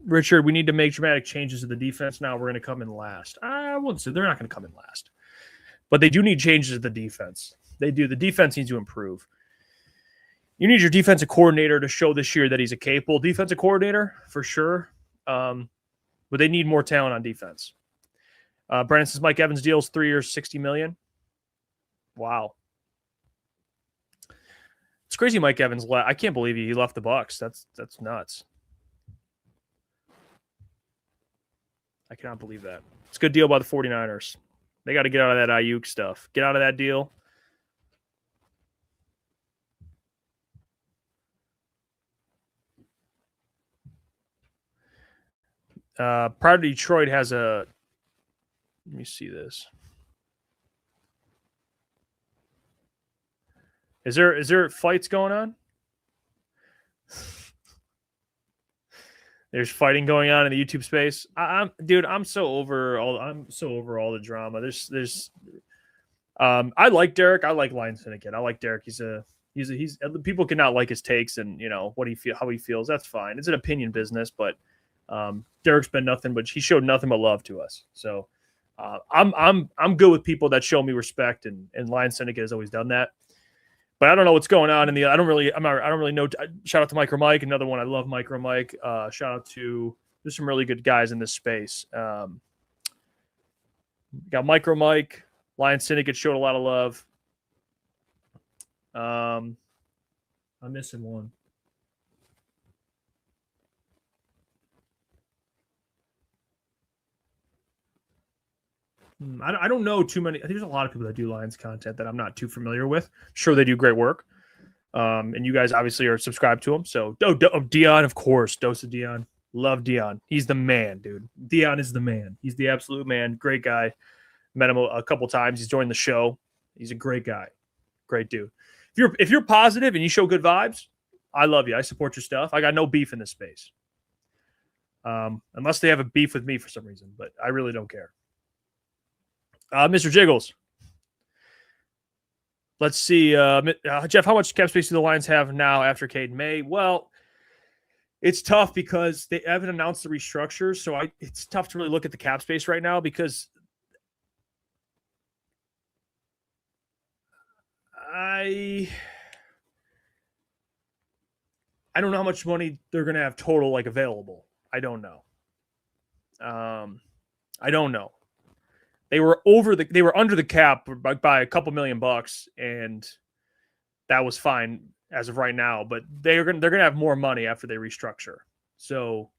Richard, we need to make dramatic changes to the defense now. We're going to come in last. I wouldn't say they're not going to come in last. But they do need changes to the defense. They do. The defense needs to improve. You need your defensive coordinator to show this year that he's a capable defensive coordinator, for sure. But they need more talent on defense. Brandon says Mike Evans deals 3 years, $60 million. Wow. It's crazy Mike Evans left. I can't believe he left the Bucs. That's nuts. I cannot believe that. It's a good deal by the 49ers. They got to get out of that Ayuk stuff. Get out of that deal. Prior to Detroit has a... Let me see this. Is there fights going on? There's fighting going on in the YouTube space. I'm so over all the drama. I like Derek. I like Lion Syndicate. I like Derek. He's people cannot like his takes and how he feels. That's fine. It's an opinion business, but Derek's been nothing but he showed nothing but love to us. So I'm good with people that show me respect, and Lion Syndicate has always done that. But I don't know what's going on I don't really know. Shout out to Micro Mike, another one. I love Micro Mike. Shout out to there's some really good guys in this space. Got Micro Mike, Lion Syndicate showed a lot of love. I'm missing one. I don't know too many. I think there's a lot of people that do Lions content that I'm not too familiar with. Sure, they do great work. And you guys obviously are subscribed to them. So, Dion, of course. Dose of Dion. Love Dion. He's the man, dude. Dion is the man. He's the absolute man. Great guy. Met him a couple times. He's joined the show. He's a great guy. Great dude. If you're positive and you show good vibes, I love you. I support your stuff. I got no beef in this space. Unless they have a beef with me for some reason, but I really don't care. Mr. Jiggles. Let's see. Jeff, how much cap space do the Lions have now after Cade Mays? Well, it's tough because they haven't announced the restructures. So it's tough to really look at the cap space right now because I don't know how much money they're going to have total available. I don't know. I don't know. They were under the cap by a couple $1,000,000, and that was fine as of right now. But they're gonna have more money after they restructure. So,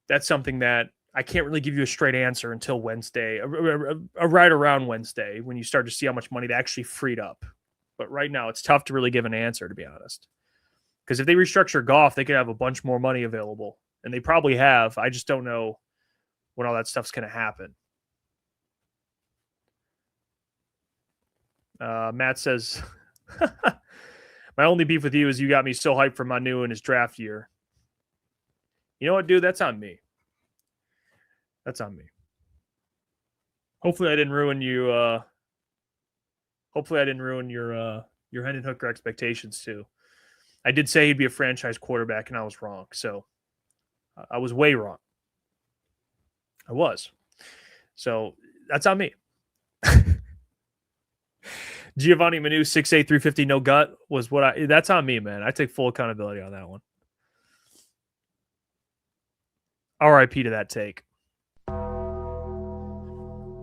that's something that I can't really give you a straight answer until Wednesday, right around Wednesday, when you start to see how much money they actually freed up. But right now, it's tough to really give an answer, to be honest. Because if they restructure Goff, they could have a bunch more money available, and they probably have. I just don't know when all that stuff's going to happen. Matt says, my only beef with you is you got me so hyped for Manu in his draft year. You know what, dude? That's on me. That's on me. Hopefully I didn't ruin you. Hopefully I didn't ruin your Hendon Hooker expectations too. I did say he'd be a franchise quarterback, and I was wrong. So I was way wrong. I was. So that's on me. Giovanni Manu, 6'8", 350, no gut was that's on me, man. I take full accountability on that one. RIP to that take.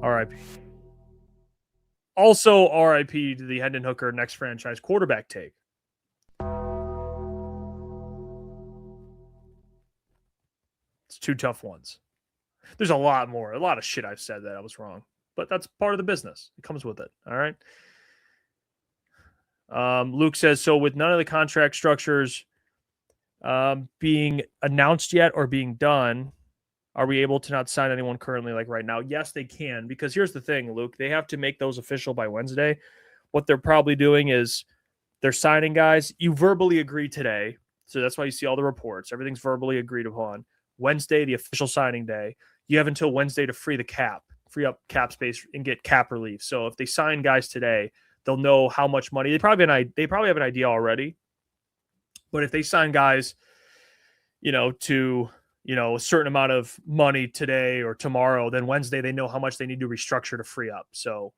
RIP. Also RIP to the Hendon Hooker next franchise quarterback take. It's two tough ones. There's a lot of shit I've said that I was wrong, but that's part of the business. It comes with it. All right. Luke says, so with none of the contract structures being announced yet or being done, are we able to not sign anyone currently right now? Yes, they can, because here's the thing, Luke, they have to make those official by Wednesday. What they're probably doing is they're signing guys. You verbally agree today. So that's why you see all the reports. Everything's verbally agreed upon. Wednesday, the official signing day. You have until Wednesday to free up cap space and get cap relief. So if they sign guys today, they'll know how much money. They probably have an idea already. But if they sign guys, to a certain amount of money today or tomorrow, then Wednesday they know how much they need to restructure to free up. So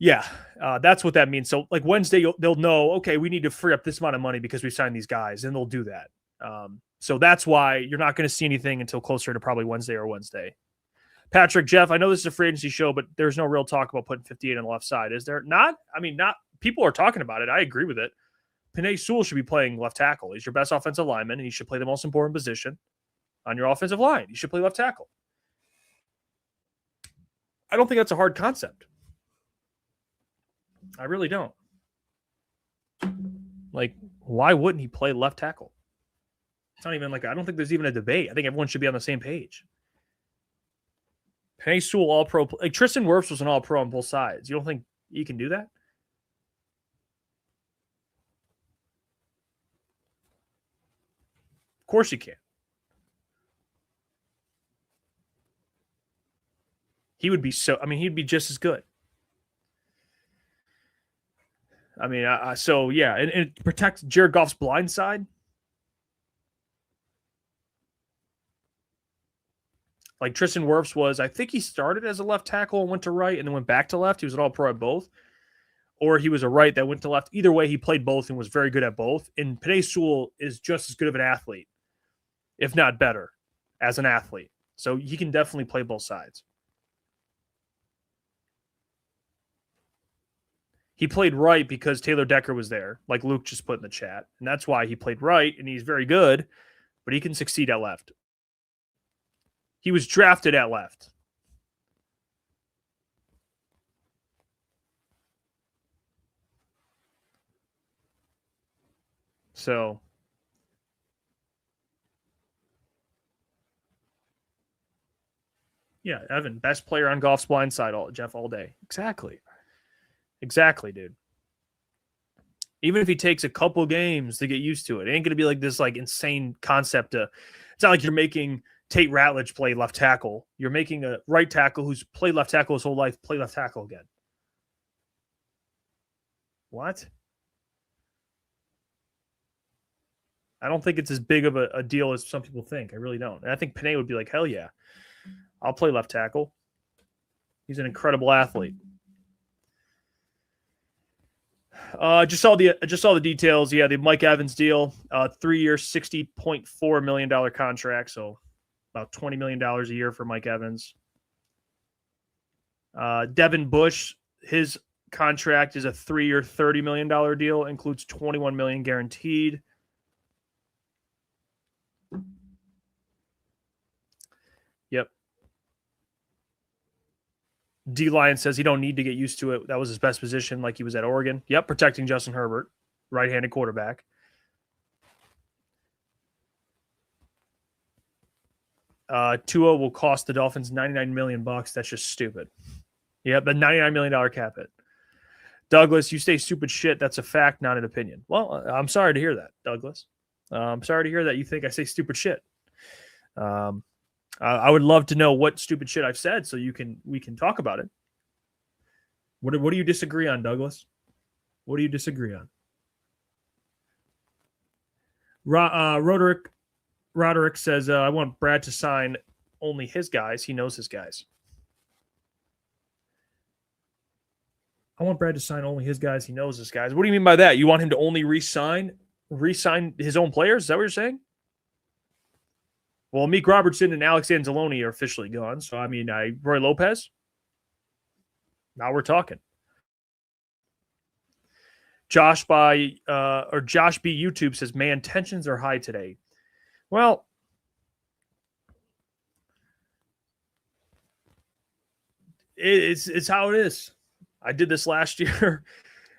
yeah, that's what that means. So Wednesday they'll know, okay, we need to free up this amount of money because we signed these guys, and they'll do that. So that's why you're not going to see anything until closer to probably Wednesday. Patrick, Jeff, I know this is a free agency show, but there's no real talk about putting 58 on the left side. Is there not? I mean, not people are talking about it. I agree with it. Penei Sewell should be playing left tackle. He's your best offensive lineman, and he should play the most important position on your offensive line. He should play left tackle. I don't think that's a hard concept. I really don't. Why wouldn't he play left tackle? It's not even I don't think there's even a debate. I think everyone should be on the same page. Penei Sewell, all-pro. Tristan Wirfs was an all-pro on both sides. You don't think you can do that? course you can. He would be he'd be just as good. I mean, so yeah, and it protects Jared Goff's blind side. Like Tristan Wirfs was, I think he started as a left tackle and went to right and then went back to left. He was an all-pro at both. Or he was a right that went to left. Either way, he played both and was very good at both. And Penei Sewell is just as good of an athlete, if not better, as an athlete. So he can definitely play both sides. He played right because Taylor Decker was there, like Luke just put in the chat. And that's why he played right, and he's very good, but he can succeed at left. He was drafted at left. So, yeah, Evan, best player on Goff's blind side, Jeff, all day. Exactly, dude. Even if he takes a couple games to get used to it, it ain't going to be like this like insane concept. It's not like you're making Tate Ratledge play left tackle. You're making a right tackle who's played left tackle his whole life play left tackle again. What? I don't think it's as big of a deal as some people think. I really don't. And I think Penei would be like, hell yeah, I'll play left tackle. He's an incredible athlete. Just saw the details. Yeah, the Mike Evans deal, 3-year, $60.4 million contract. So about $20 million a year for Mike Evans. Devin Bush, his contract is a 3-year, $30 million deal, includes $21 million guaranteed. Yep. D Lion says he don't need to get used to it. That was his best position, like he was at Oregon. Yep, protecting Justin Herbert, right-handed quarterback. Tua will cost the Dolphins $99 million. That's just stupid. Yep, the $99 million cap hit. Douglas, you say stupid shit. That's a fact, not an opinion. Well, I'm sorry to hear that, Douglas. I'm sorry to hear that you think I say stupid shit. I would love to know what stupid shit I've said so we can talk about it. What do you disagree on, Douglas? What do you disagree on? Roderick says, I want Brad to sign only his guys. He knows his guys. I want Brad to sign only his guys. He knows his guys. What do you mean by that? You want him to only re-sign his own players? Is that what you're saying? Well, Meek Robertson and Alex Anzalone are officially gone. So, I mean, Roy Lopez. Now we're talking. Josh B YouTube says, man, tensions are high today. Well, it's how it is. I did this last year.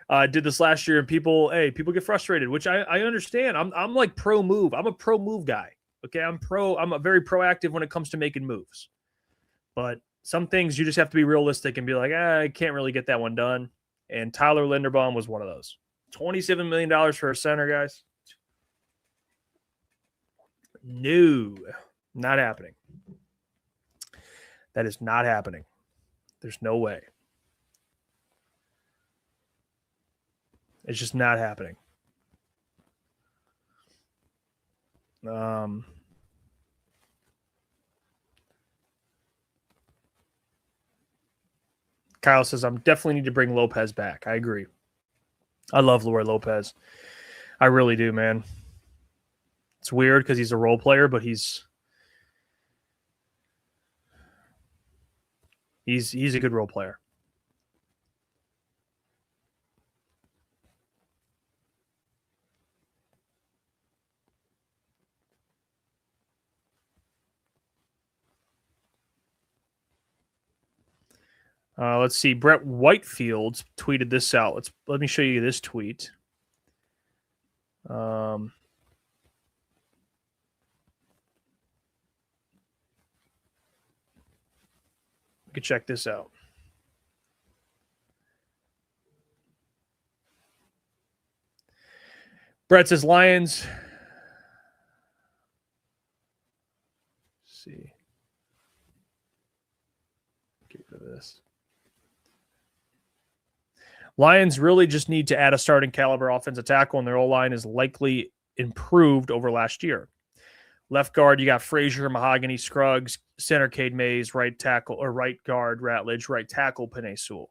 And people get frustrated, which I understand. I'm like pro move. I'm a pro move guy. Okay, I'm very proactive when it comes to making moves. But some things you just have to be realistic and be like, I can't really get that one done. And Tyler Linderbaum was one of those. $27 million for a center, guys. No, not happening. That is not happening. There's no way. It's just not happening. Kyle says, I'm definitely need to bring Lopez back. I agree. I love Roy Lopez. I really do, man. It's weird because he's a role player, but he's a good role player. Let's see. Brett Whitefield tweeted this out. Let me show you this tweet. You can check this out. Brett says Lions see. Get rid of this. Lions really just need to add a starting caliber offensive tackle, and their O-line is likely improved over last year. Left guard, you got Frazier, Mahogany, Scruggs, center Cade Mays, right tackle or right guard Ratledge, right tackle Penei Sewell.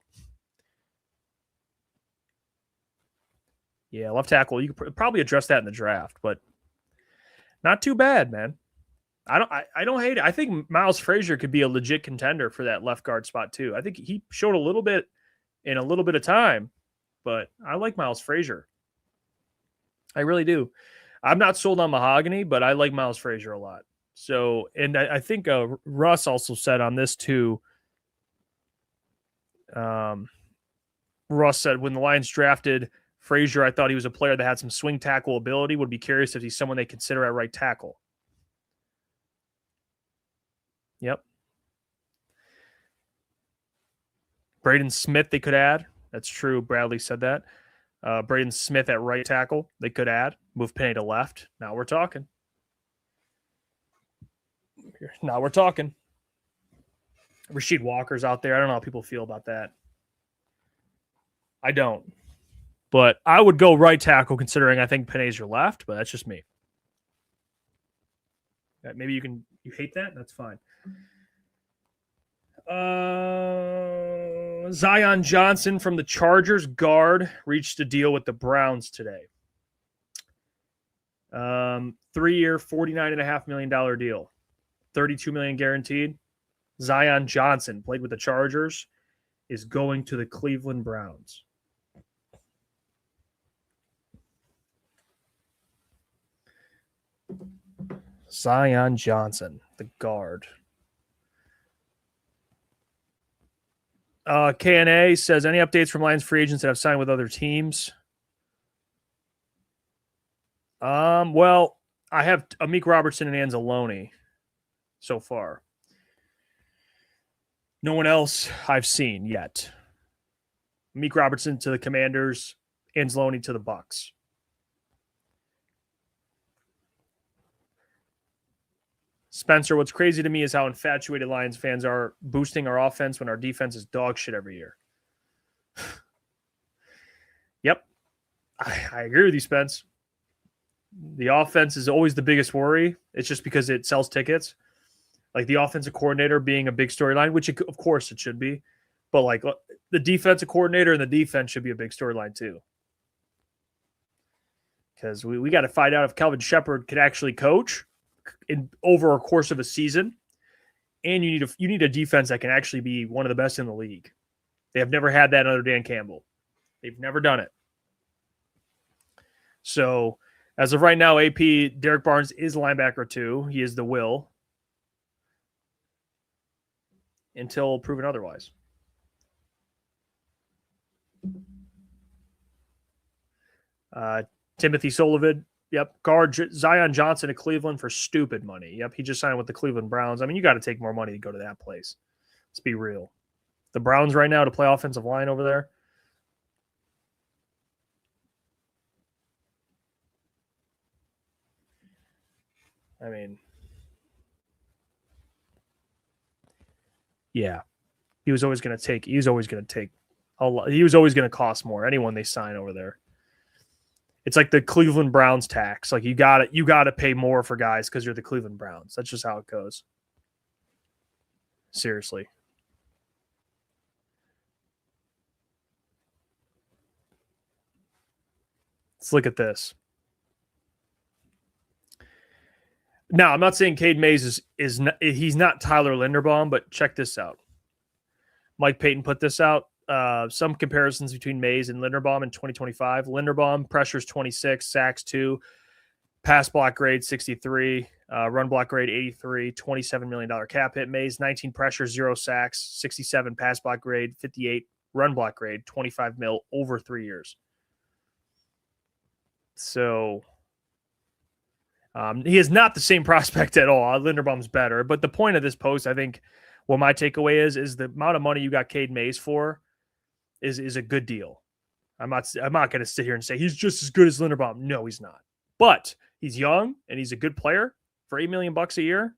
Yeah, left tackle. You could probably address that in the draft, but not too bad, man. I don't hate it. I think Miles Frazier could be a legit contender for that left guard spot too. I think he showed a little bit in a little bit of time, but I like Miles Frazier. I really do. I'm not sold on Mahogany, but I like Miles Frazier a lot. So, and I think Russ also said on this too. Russ said when the Lions drafted Frazier, I thought he was a player that had some swing tackle ability. Would be curious if he's someone they consider at right tackle. Yep. Braden Smith, they could add. That's true. Bradley said that. Braden Smith at right tackle, they could add. Move Penei to left. Now we're talking. Rasheed Walker's out there. I don't know how people feel about that. I don't. But I would go right tackle considering I think Penei's your left, but that's just me. Maybe you hate that? That's fine. Zion Johnson from the Chargers, guard, reached a deal with the Browns today. 3-year, $49.5 million deal. $32 million guaranteed. Zion Johnson, played with the Chargers, is going to the Cleveland Browns. Zion Johnson, the guard. KNA says, any updates from Lions free agents that have signed with other teams? Well, I have Amik Robertson and Anzalone so far. No one else I've seen yet. Amik Robertson to the Commanders, Anzalone to the Bucs. Spencer, what's crazy to me is how infatuated Lions fans are boosting our offense when our defense is dog shit every year. Yep. I agree with you, Spence. The offense is always the biggest worry. It's just because it sells tickets. Like the offensive coordinator being a big storyline, which of course it should be. But like the defensive coordinator and the defense should be a big storyline too. Because we got to find out if Kelvin Shepard can actually coach over a course of a season, and you need a defense that can actually be one of the best in the league. They have never had that under Dan Campbell. They've never done it. So as of right now, AP Derek Barnes is linebacker 2. He is the will until proven otherwise. Timothy Sullivan. Yep. Guard Zion Johnson to Cleveland for stupid money. Yep. He just signed with the Cleveland Browns. I mean, you got to take more money to go to that place. Let's be real. The Browns right now to play offensive line over there. I mean, yeah. He was always going to take a lot. He was always going to cost more. Anyone they sign over there. It's like the Cleveland Browns tax. Like you got to pay more for guys because you're the Cleveland Browns. That's just how it goes. Seriously. Let's look at this. Now, I'm not saying Cade Mays is not, he's not Tyler Linderbaum, but check this out. Mike Payton put this out. Some comparisons between Mays and Linderbaum in 2025. Linderbaum pressures 26, sacks 2, pass block grade 63, run block grade 83, $27 million cap hit. Mays 19 pressures, 0 sacks, 67 pass block grade, 58 run block grade, 25 mil over 3 years. So he is not the same prospect at all. Linderbaum's better, but the point of this post, I think, what my takeaway is the amount of money you got Cade Mays for is a good deal. I'm not going to sit here and say he's just as good as Linderbaum. No, he's not. But he's young and he's a good player for $8 million a year.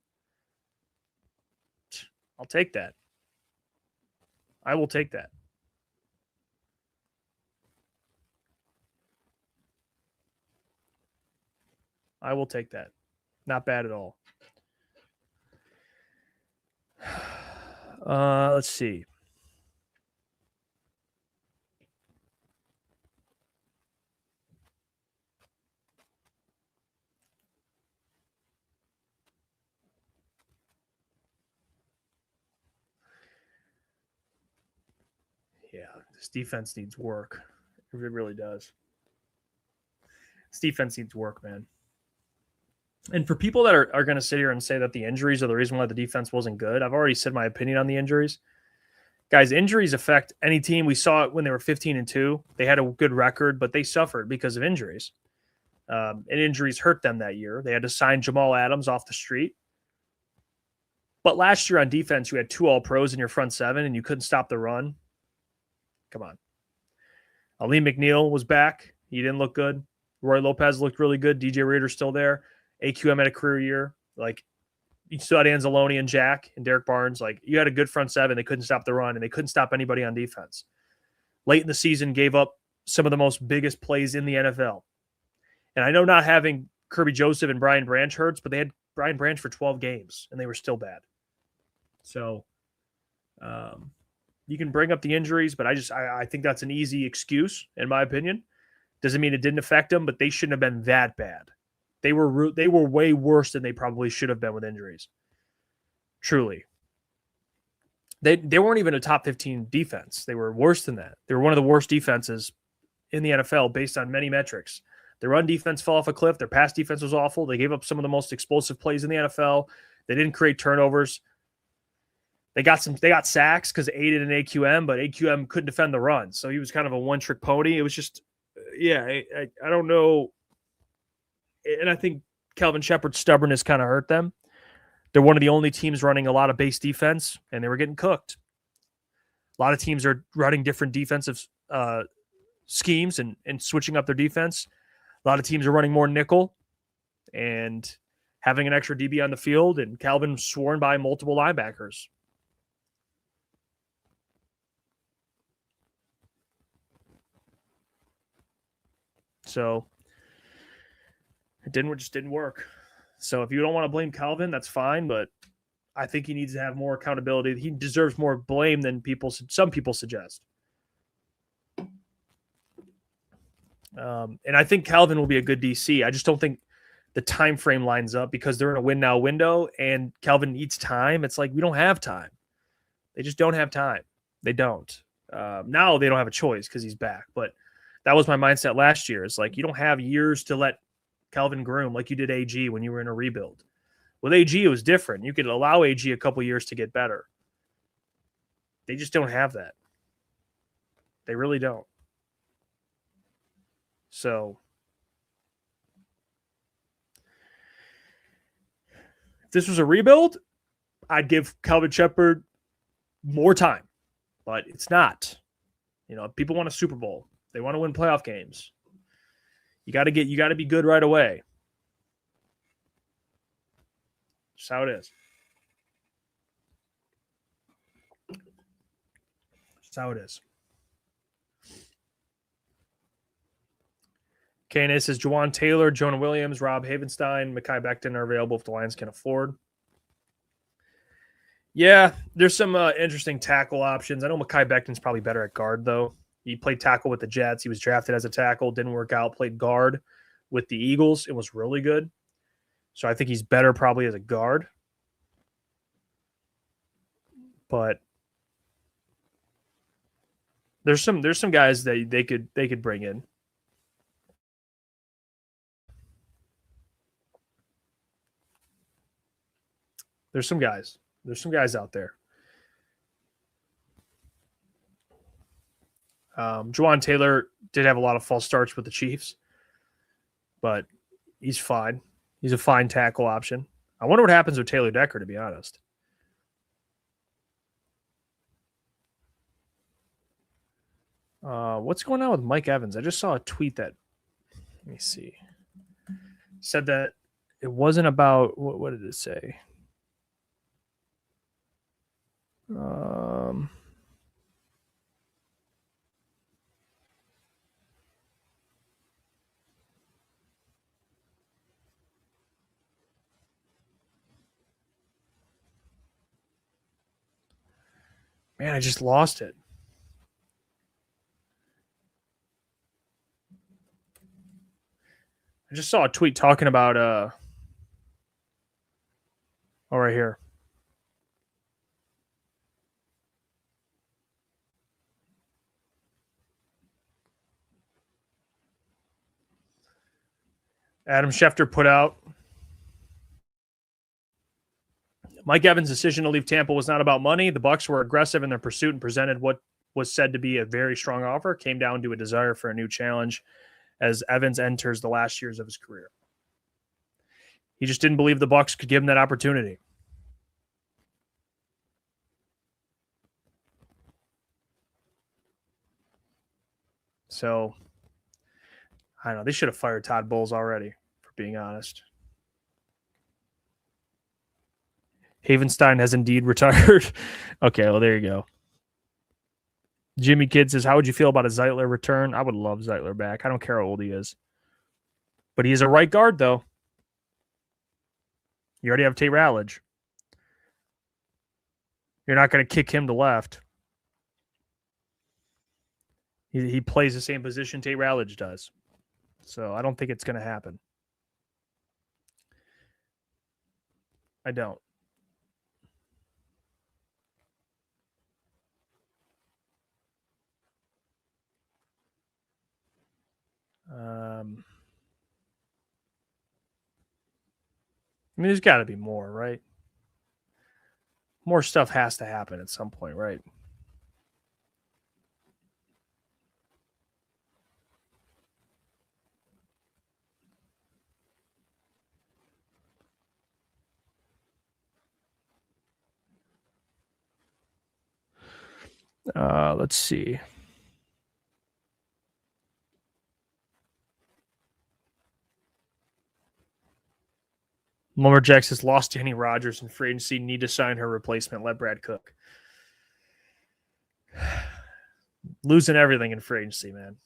I'll take that. I will take that. I will take that. Not bad at all. Let's see. Yeah, this defense needs work. It really does. This defense needs work, man. And for people that are going to sit here and say that the injuries are the reason why the defense wasn't good, I've already said my opinion on the injuries. Guys, injuries affect any team. We saw it when they were 15-2. They had a good record, but they suffered because of injuries. And injuries hurt them that year. They had to sign Jamal Adams off the street. But last year on defense, you had 2 All-Pros in your front 7, and you couldn't stop the run. Come on. Ali McNeil was back. He didn't look good. Roy Lopez looked really good. DJ Reader's still there. AQM had a career year. Like, you still had Anzalone and Jack and Derek Barnes. Like, you had a good front 7. They couldn't stop the run, and they couldn't stop anybody on defense. Late in the season, gave up some of the most biggest plays in the NFL. And I know not having Kirby Joseph and Brian Branch hurts, but they had Brian Branch for 12 games, and they were still bad. So, you can bring up the injuries, but I think that's an easy excuse, in my opinion. Doesn't mean it didn't affect them, but they shouldn't have been that bad. They were way worse than they probably should have been with injuries. Truly. They weren't even a top 15 defense. They were worse than that. They were one of the worst defenses in the NFL based on many metrics. Their run defense fell off a cliff. Their pass defense was awful. They gave up some of the most explosive plays in the NFL. They didn't create turnovers. They got sacks because they aided in AQM, but AQM couldn't defend the run. So he was kind of a one-trick pony. It was just, I don't know. And I think Calvin Shepard's stubbornness kind of hurt them. They're one of the only teams running a lot of base defense, and they were getting cooked. A lot of teams are running different defensive schemes and switching up their defense. A lot of teams are running more nickel and having an extra DB on the field, and Calvin sworn by multiple linebackers. So it just didn't work. So if you don't want to blame Calvin, that's fine, but I think he needs to have more accountability. He deserves more blame than some people suggest. And I think Calvin will be a good DC. I just don't think the time frame lines up because they're in a win now window and Calvin needs time. It's like we don't have time. They just don't have time. They don't. Now they don't have a choice because he's back. But that was my mindset last year. It's like you don't have years to let Calvin groom like you did AG when you were in a rebuild. With AG, it was different. You could allow AG a couple years to get better. They just don't have that. They really don't. So if this was a rebuild, I'd give Calvin Shepard more time, but it's not. You know, people want a Super Bowl. They want to win playoff games. You got to be good right away. That's how it is. That's how it is. KNA says Juwan Taylor, Jonah Williams, Rob Havenstein, Mekhi Becton are available if the Lions can afford. Yeah, there's some interesting tackle options. I know Mekhi Becton's probably better at guard, though. He played tackle with the Jets. He was drafted as a tackle. Didn't work out. Played guard with the Eagles. It was really good. So I think he's better probably as a guard. But there's some guys that they could bring in. There's some guys. There's some guys out there. Juwan Taylor did have a lot of false starts with the Chiefs, but he's fine. He's a fine tackle option. I wonder what happens with Taylor Decker, to be honest. What's going on with Mike Evans? I just saw a tweet that, let me see, said that it wasn't about, what did it say? Um, man, I just lost it. I just saw a tweet talking about oh, right here. Adam Schefter put out, Mike Evans' decision to leave Tampa was not about money. The Bucs were aggressive in their pursuit and presented what was said to be a very strong offer. Came down to a desire for a new challenge as Evans enters the last years of his career. He just didn't believe the Bucs could give him that opportunity. So, I don't know. They should have fired Todd Bowles already, for being honest. Havenstein has indeed retired. Okay, well, there you go. Jimmy Kidd says, how would you feel about a Zeitler return? I would love Zeitler back. I don't care how old he is. But he is a right guard, though. You already have Tate Ratledge. You're not going to kick him to left. He plays the same position Tate Ratledge does. So I don't think it's going to happen. I don't. I mean, there's got to be more, right? More stuff has to happen at some point, right? Let's see. Lumberjacks has lost Danny Rogers in free agency. Need to sign her replacement. Let Brad cook. Losing everything in free agency, man.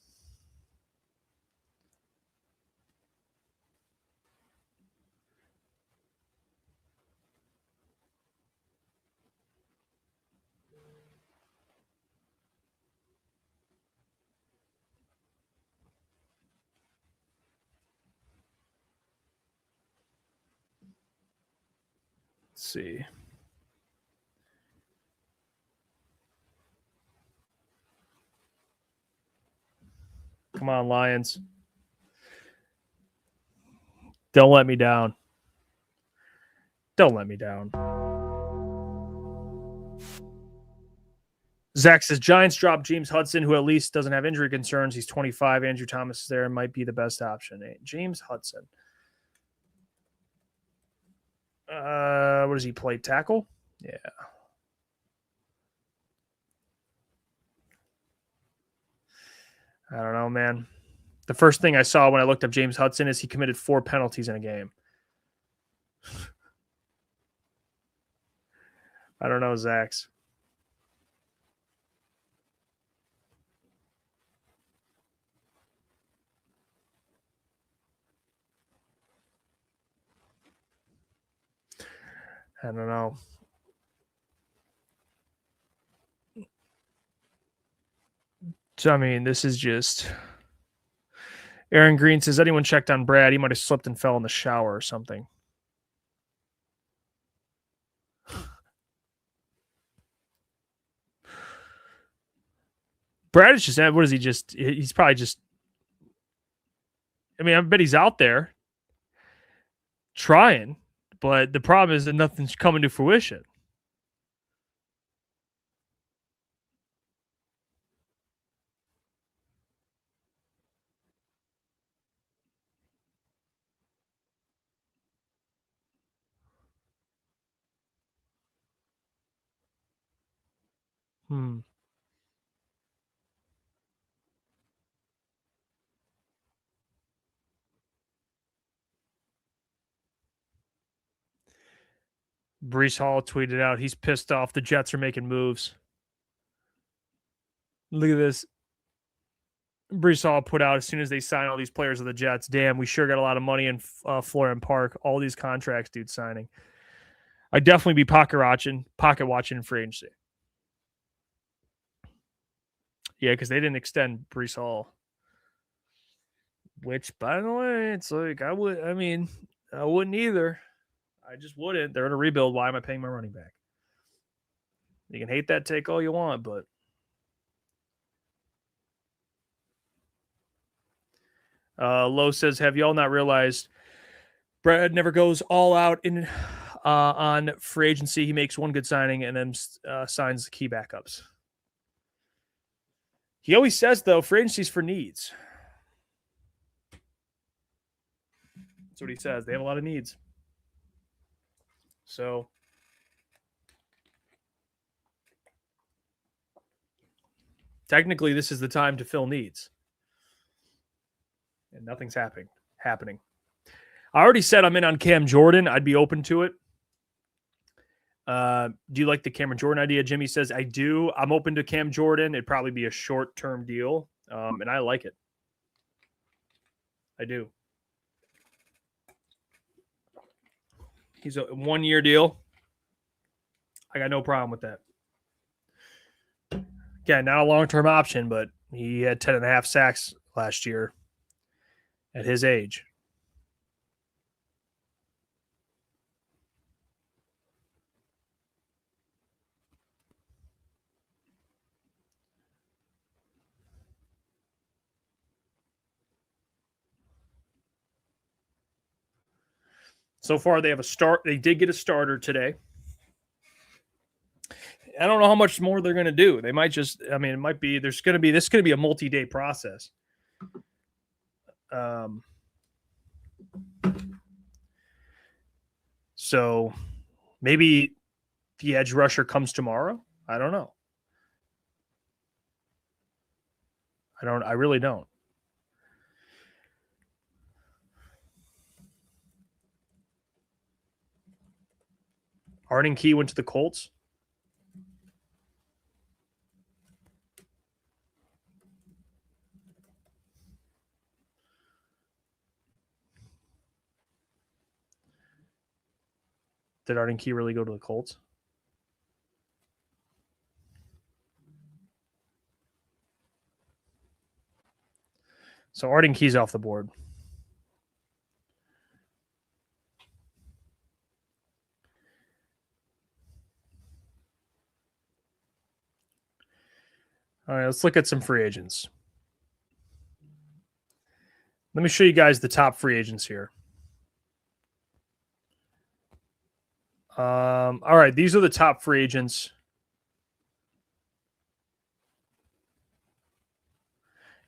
Let's see. Come on, Lions. Don't let me down. Don't let me down. Zach says, Giants drop James Hudson, who at least doesn't have injury concerns. He's 25. Andrew Thomas is there and might be the best option. James Hudson. What does he play? Tackle? Yeah. I don't know, man. The first thing I saw when I looked up James Hudson is he committed 4 penalties in a game. I don't know, Zach's. I don't know. So, I mean, this is just... Aaron Green says, anyone checked on Brad? He might have slipped and fell in the shower or something. Brad is just... What is he just... He's probably just... I mean, I bet he's out there trying, but the problem is that nothing's coming to fruition. Brees Hall tweeted out he's pissed off the Jets are making moves. Look at this. Brees Hall put out as soon as they sign all these players of the Jets. Damn, we sure got a lot of money in Florham Park. All these contracts, dude, signing. I'd definitely be pocket watching free agency. Yeah, because they didn't extend Brees Hall. Which, by the way, it's like I wouldn't either. I just wouldn't. They're in a rebuild. Why am I paying my running back? You can hate that take all you want, but Lowe says, have y'all not realized Brad never goes all out in on free agency? He makes one good signing and then signs the key backups. He always says, though, free agency's for needs. That's what he says. They have a lot of needs. So technically, this is the time to fill needs. And nothing's happening. I already said I'm in on Cam Jordan. I'd be open to it. Do you like the Cameron Jordan idea? Jimmy says, I do. I'm open to Cam Jordan. It'd probably be a short-term deal, and I like it. I do. He's a one-year deal. I got no problem with that. Again, not a long-term option, but he had 10.5 sacks last year at his age. So far, they have a start. They did get a starter today. I don't know how much more they're going to do. They might just. I mean, it might be. This is going to be a multi-day process. So maybe the edge rusher comes tomorrow. I don't know. I really don't. Arden Key went to the Colts. Did Arden Key really go to the Colts? So Arden Key's off the board. All right, let's look at some free agents. Let me show you guys the top free agents here. All right, these are the top free agents.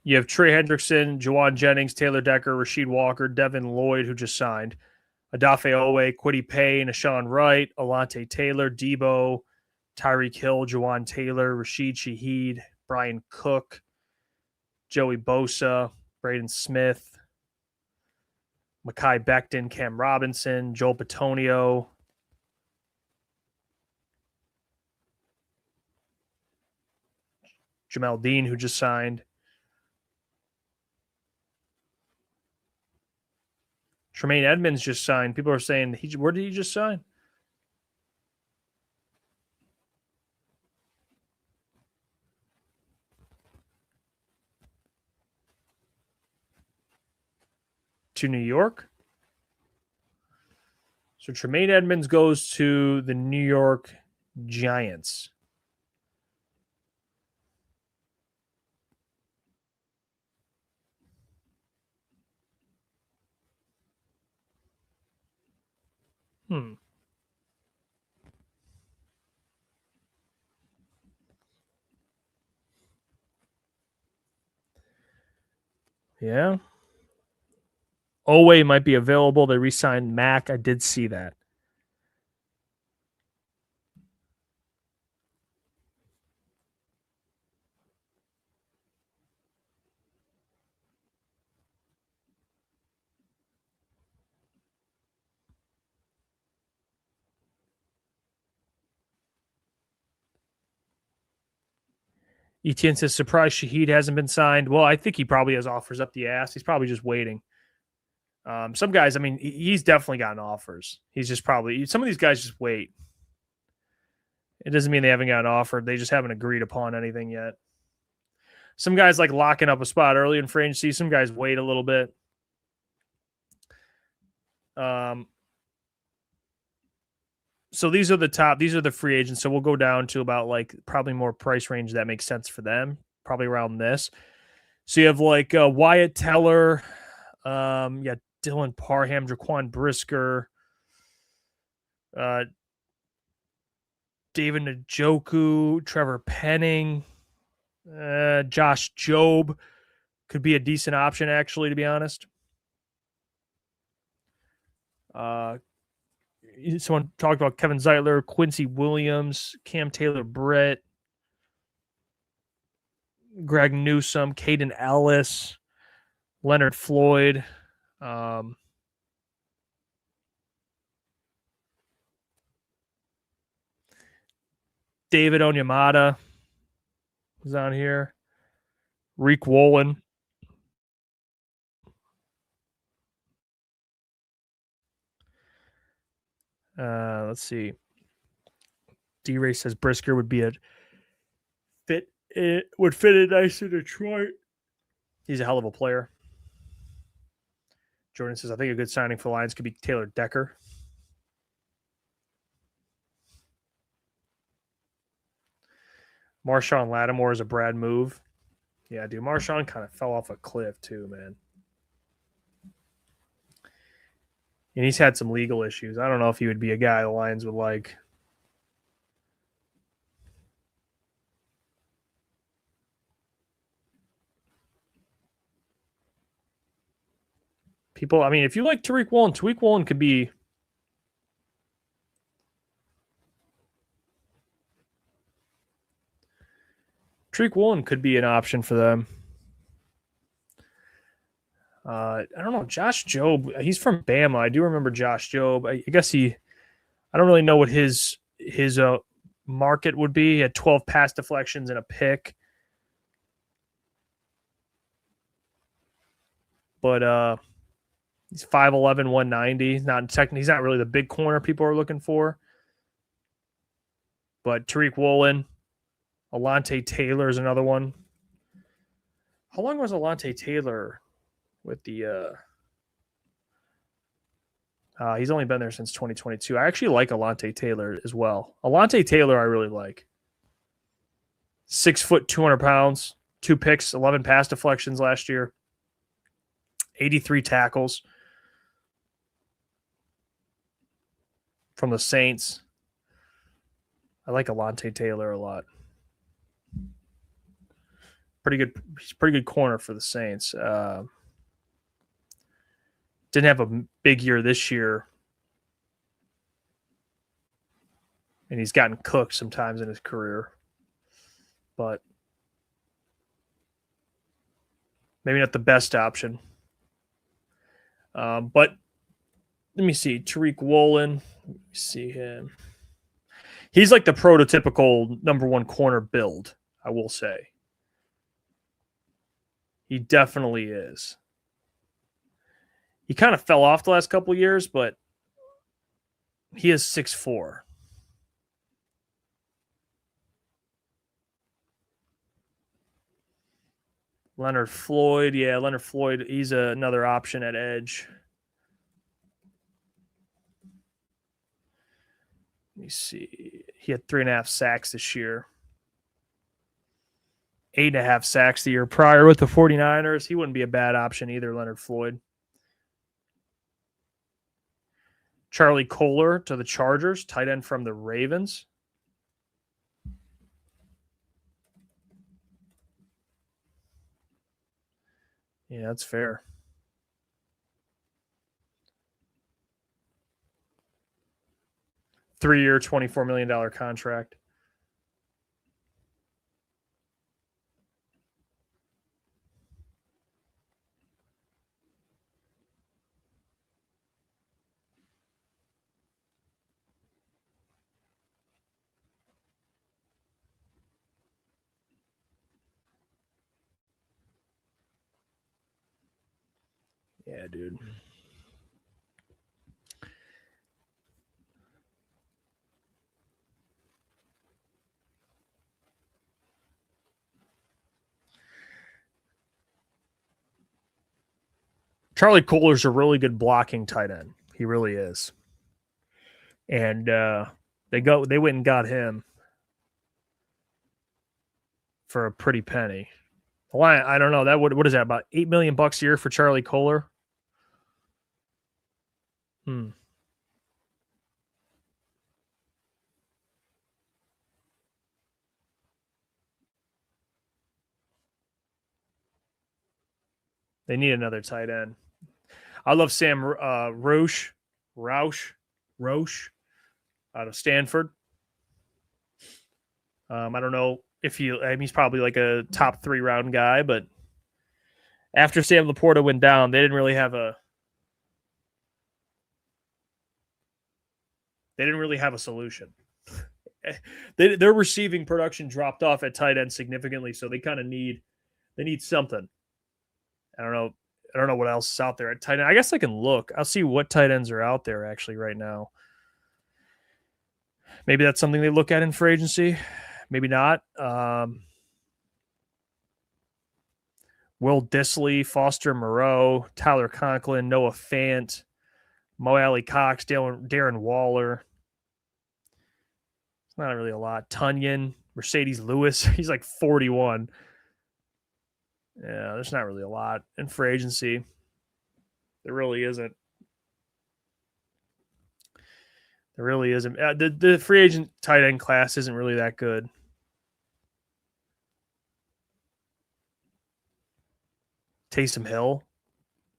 You have Trey Hendrickson, Juwan Jennings, Taylor Decker, Rasheed Walker, Devin Lloyd, who just signed, Adafe Owe, Kwity Paye, Nashawn Wright, Alante Taylor, Debo, Tyreek Hill, Juwan Taylor, Rashid Shaheed, Brian Cook, Joey Bosa, Braden Smith, Mekhi Becton, Cam Robinson, Joel Bitonio, Jamel Dean, who just signed, Tremaine Edmonds just signed. People are saying, where did he just sign? To New York. So Tremaine Edmonds goes to the New York Giants. Yeah. Owe might be available. They re-signed Mac. I did see that. Etienne says, surprised Shaheed hasn't been signed. Well, I think he probably has offers up the ass. He's probably just waiting. Some guys, I mean, he's definitely gotten offers. He's just probably, some of these guys just wait. It doesn't mean they haven't gotten offered. They just haven't agreed upon anything yet. Some guys like locking up a spot early in free agency. Some guys wait a little bit. So these are the free agents. So we'll go down to about like probably more price range that makes sense for them, probably around this. So you have like Wyatt Teller, Dylan Parham, Jaquan Brisker, David Njoku, Trevor Penning, Josh Jobe could be a decent option, actually, to be honest. Someone talked about Kevin Zeitler, Quincy Williams, Cam Taylor-Britt, Greg Newsome, Caden Ellis, Leonard Floyd. David Onyemata is on here. Reek Wolin. Let's see. D-Ray says Brisker would be a fit. It would fit in nice in Detroit. He's a hell of a player. Jordan says, I think a good signing for the Lions could be Taylor Decker. Marshawn Lattimore is a Brad move. Yeah, dude. Marshawn kind of fell off a cliff too, man. And he's had some legal issues. I don't know if he would be a guy the Lions would like. People, I mean, if you like Tariq Woolen could be. Tariq Woolen could be an option for them. I don't know. Josh Jobe, he's from Bama. I do remember Josh Jobe. I guess I don't really know what his market would be. He had 12 pass deflections and a pick. But he's 5'11", 190. He's not really the big corner people are looking for. But Tariq Woolen, Alontae Taylor is another one. How long was Alontae Taylor with the he's only been there since 2022. I actually like Alontae Taylor as well. Alontae Taylor I really like. 6 foot, 200 pounds, 2 picks, 11 pass deflections last year, 83 tackles from the Saints. I like Alontae Taylor a lot. He's a pretty good corner for the Saints. Didn't have a big year this year. And he's gotten cooked sometimes in his career. But maybe not the best option. But let me see. Tariq Woolen. Let me see him. He's like the prototypical number one corner build, I will say. He definitely is. He kind of fell off the last couple of years, but he is 6'4". Leonard Floyd. Yeah, Leonard Floyd. He's another option at edge. Let me see. He had 3.5 sacks this year. 8.5 sacks the year prior with the 49ers. He wouldn't be a bad option either, Leonard Floyd. Charlie Kohler to the Chargers, tight end from the Ravens. Yeah, that's fair. Three-year, $24 million contract. Yeah, dude. Charlie Kohler's a really good blocking tight end. He really is. And they went and got him for a pretty penny. Why? I don't know. That what is that? About $8 million a year for Charlie Kohler? They need another tight end. I love Sam Roush out of Stanford. I don't know if he's probably like a top 3 round guy, but after Sam Laporta went down, they didn't really have a solution. Their receiving production dropped off at tight end significantly, so they kind of need something. I don't know what else is out there at tight end. I guess I can look. I'll see what tight ends are out there actually right now. Maybe that's something they look at in free agency. Maybe not. Will Dissly, Foster Moreau, Tyler Conklin, Noah Fant, Mo Alley Cox, Darren Waller. It's not really a lot. Tunyon, Mercedes Lewis. He's like 41. Yeah, there's not really a lot in free agency. There really isn't. There really isn't. The free agent tight end class isn't really that good. Taysom Hill.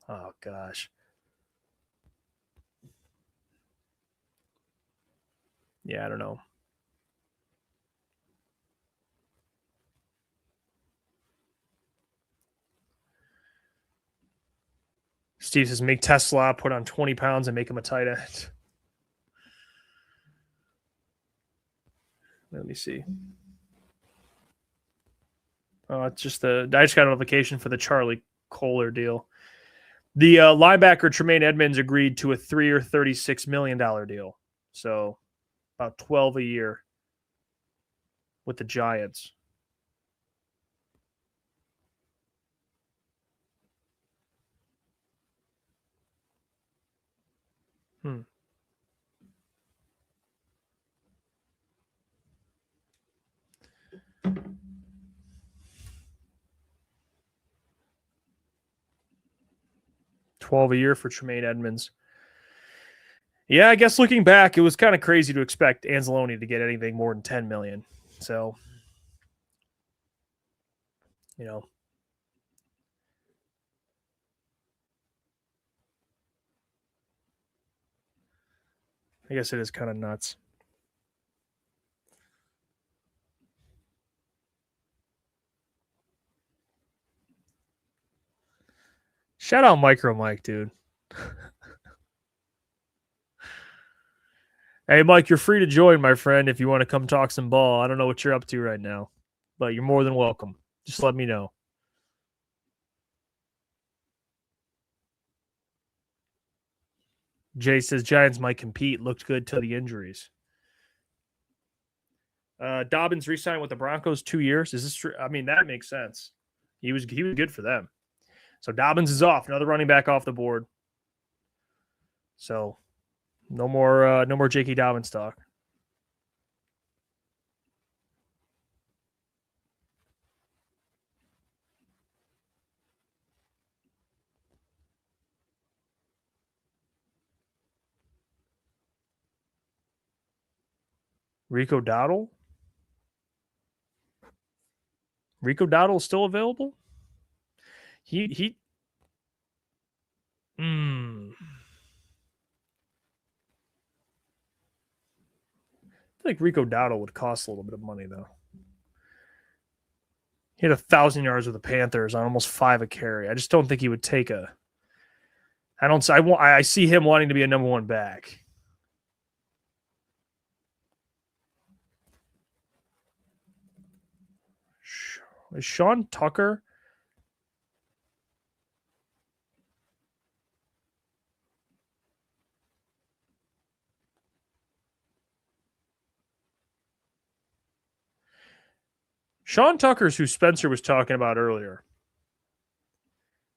Oh, gosh. Yeah, I don't know. Steve says, make Tesla put on 20 pounds and make him a tight end. Let me see. Oh, it's just I just got a notification for the Charlie Kohler deal. The linebacker Tremaine Edmonds agreed to a 3-year, $36 million deal. So about 12 a year with the Giants. Hmm. $12 a year for Tremaine Edmonds. Yeah, I guess looking back, it was kind of crazy to expect Anzalone to get anything more than $10 million. So, you know, I guess it is kind of nuts. Shout out Micro Mike, dude. Hey, Mike, you're free to join, my friend, if you want to come talk some ball. I don't know what you're up to right now, but you're more than welcome. Just let me know. Jay says Giants might compete. Looked good till the injuries. Dobbins re-signed with the Broncos 2 years. Is this true? I mean, that makes sense. He was good for them. So Dobbins is off. Another running back off the board. So no more J.K. Dobbins talk. Rico Dowdle is still available? I feel like Rico Dowdle would cost a little bit of money, though. He had 1,000 yards with the Panthers on almost 5 a carry. I just don't think he would take a. I see him wanting to be a number 1 back. Is Sean Tucker? Sean Tucker's who Spencer was talking about earlier.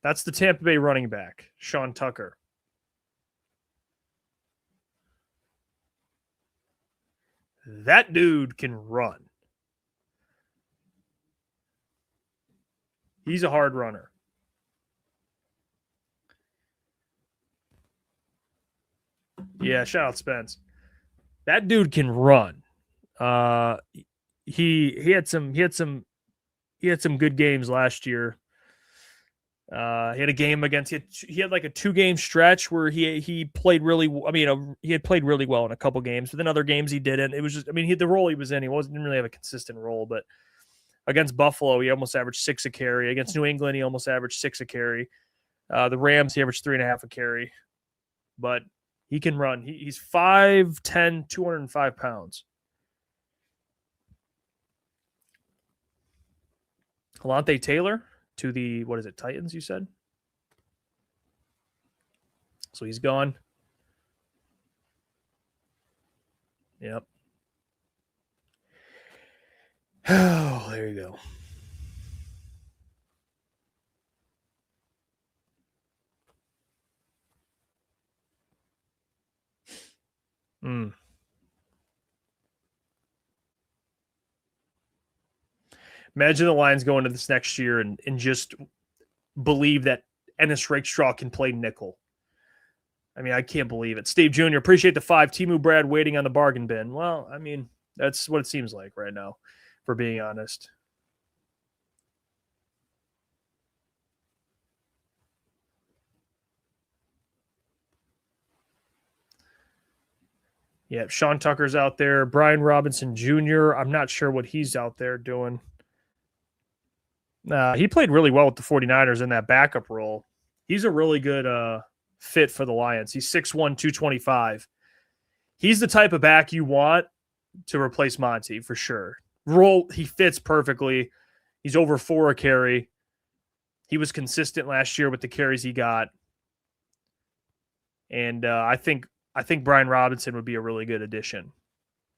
That's the Tampa Bay running back, Sean Tucker. That dude can run. He's a hard runner. Yeah, shout out Spence. That dude can run. He had some good games last year. He had a game against he had like a 2-game stretch where he played really. I mean, he had played really well in a couple games, but then other games he didn't. It was just, I mean, the role he was in, didn't really have a consistent role. But against Buffalo, he almost averaged 6 a carry. Against New England, he almost averaged 6 a carry. The Rams, he averaged 3.5 a carry. But he can run. He's 5'10", 205 pounds. Alante Taylor to the, Titans, you said? So he's gone. Yep. Oh, there you go. Imagine the Lions go into this next year and just believe that Ennis Rakestraw can play nickel. I mean, I can't believe it. Steve Jr., appreciate the 5. Timu Brad waiting on the bargain bin. Well, I mean, that's what it seems like right now, for being honest. Yeah, Sean Tucker's out there. Brian Robinson Jr., I'm not sure what he's out there doing. He played really well with the 49ers in that backup role. He's a really good fit for the Lions. He's 6'1", 225. He's the type of back you want to replace Monty for sure. He fits perfectly. He's over 4 a carry. He was consistent last year with the carries he got. And I think Brian Robinson would be a really good addition.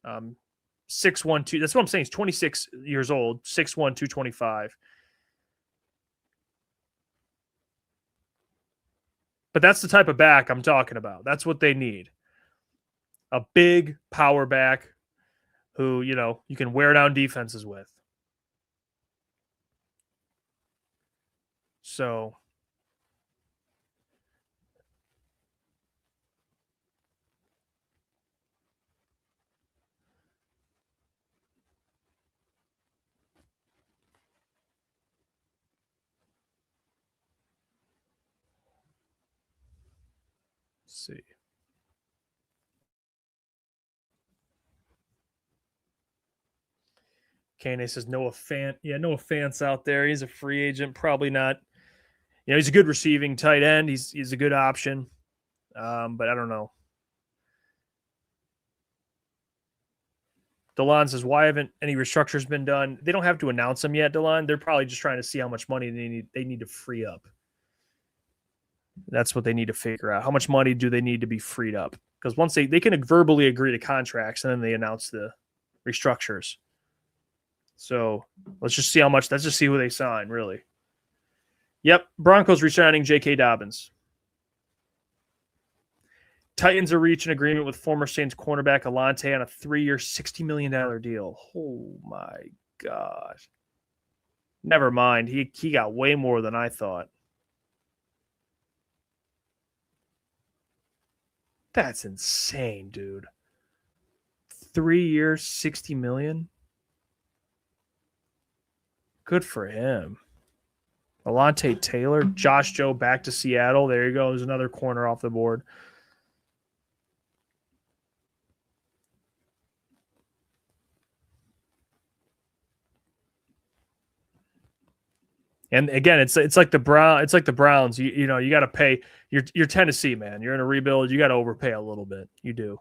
6'1", 2. That's what I'm saying. He's 26 years old, 6'1", 225. But that's the type of back I'm talking about. That's what they need. A big power back who, you can wear down defenses with. So let's see. Kane says Noah Fant. Yeah, Noah Fant's out there. He's a free agent. Probably not. He's a good receiving tight end. He's a good option. But I don't know. DeLon says, why haven't any restructures been done? They don't have to announce them yet, DeLon. They're probably just trying to see how much money they need to free up. That's what they need to figure out. How much money do they need to be freed up? Because once they can verbally agree to contracts, and then they announce the restructures. So let's just see how much. Let's just see who they sign, really. Yep, Broncos re-signing J.K. Dobbins. Titans are reaching agreement with former Saints cornerback Alante on a 3-year, $60 million deal. Oh, my gosh. Never mind. He got way more than I thought. That's insane, dude. 3 years, $60 million. Good for him. Alante Taylor, Josh Joe back to Seattle. There you go. There's another corner off the board. And again, it's like the Browns. You got to pay. You're Tennessee, man. You're in a rebuild. You got to overpay a little bit. You do.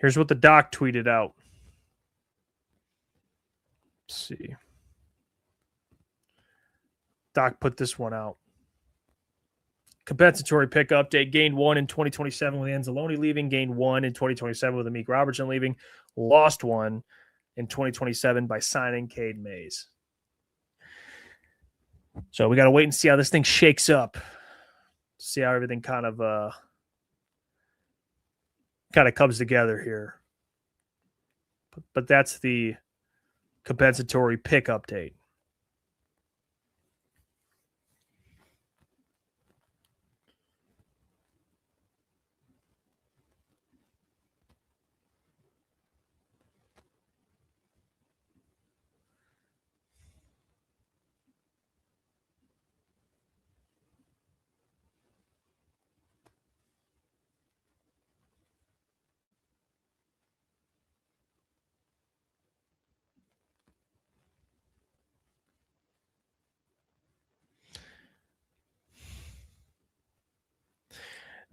Here's what the doc tweeted out. Let's see. Doc put this one out. Compensatory pick update. Gained 1 in 2027 with Anzalone leaving. Gained 1 in 2027 with Amik Robertson leaving. Lost 1 in 2027 by signing Cade Mays. So we got to wait and see how this thing shakes up. See how everything kind of comes together here. But that's the compensatory pick update.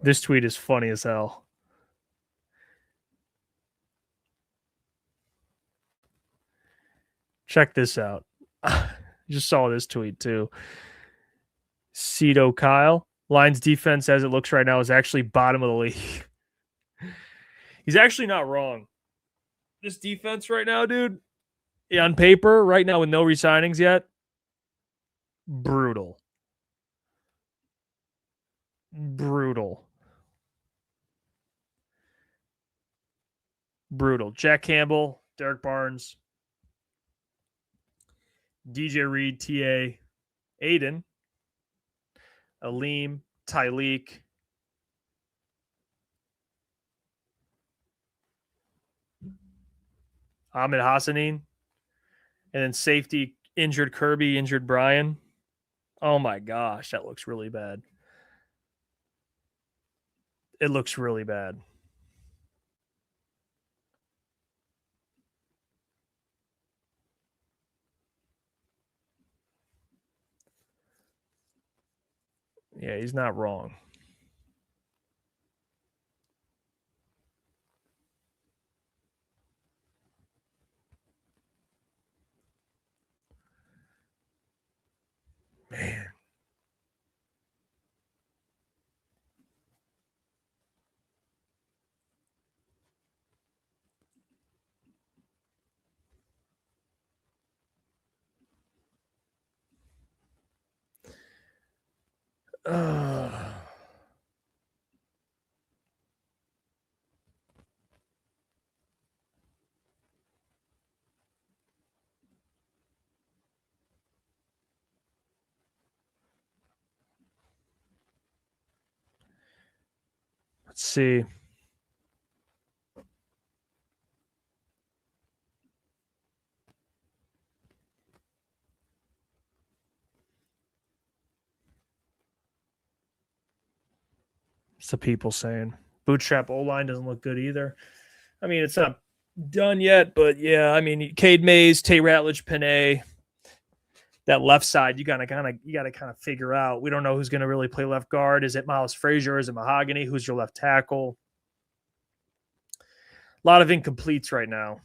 This tweet is funny as hell. Check this out. Just saw this tweet too. Cito Kyle. Lions defense as it looks right now is actually bottom of the league. He's actually not wrong. This defense right now, dude, on paper, right now with no re-signings yet, brutal. Brutal. Jack Campbell, Derek Barnes, DJ Reed, TA, Aiden, Aleem, Tyleek, Ahmed Hassanin, and then safety, injured Kirby, injured Brian. Oh my gosh, that looks really bad. It looks really bad. Yeah, he's not wrong. Man. Let's see. What's the people saying? Bootstrap O-line doesn't look good either. I mean, it's not done yet, but yeah, I mean, Cade Mays, Tay Ratledge, Panay, that left side, you gotta kind of figure out. We don't know who's gonna really play left guard. Is it Miles Frazier? Is it Mahogany? Who's your left tackle? A lot of incompletes right now,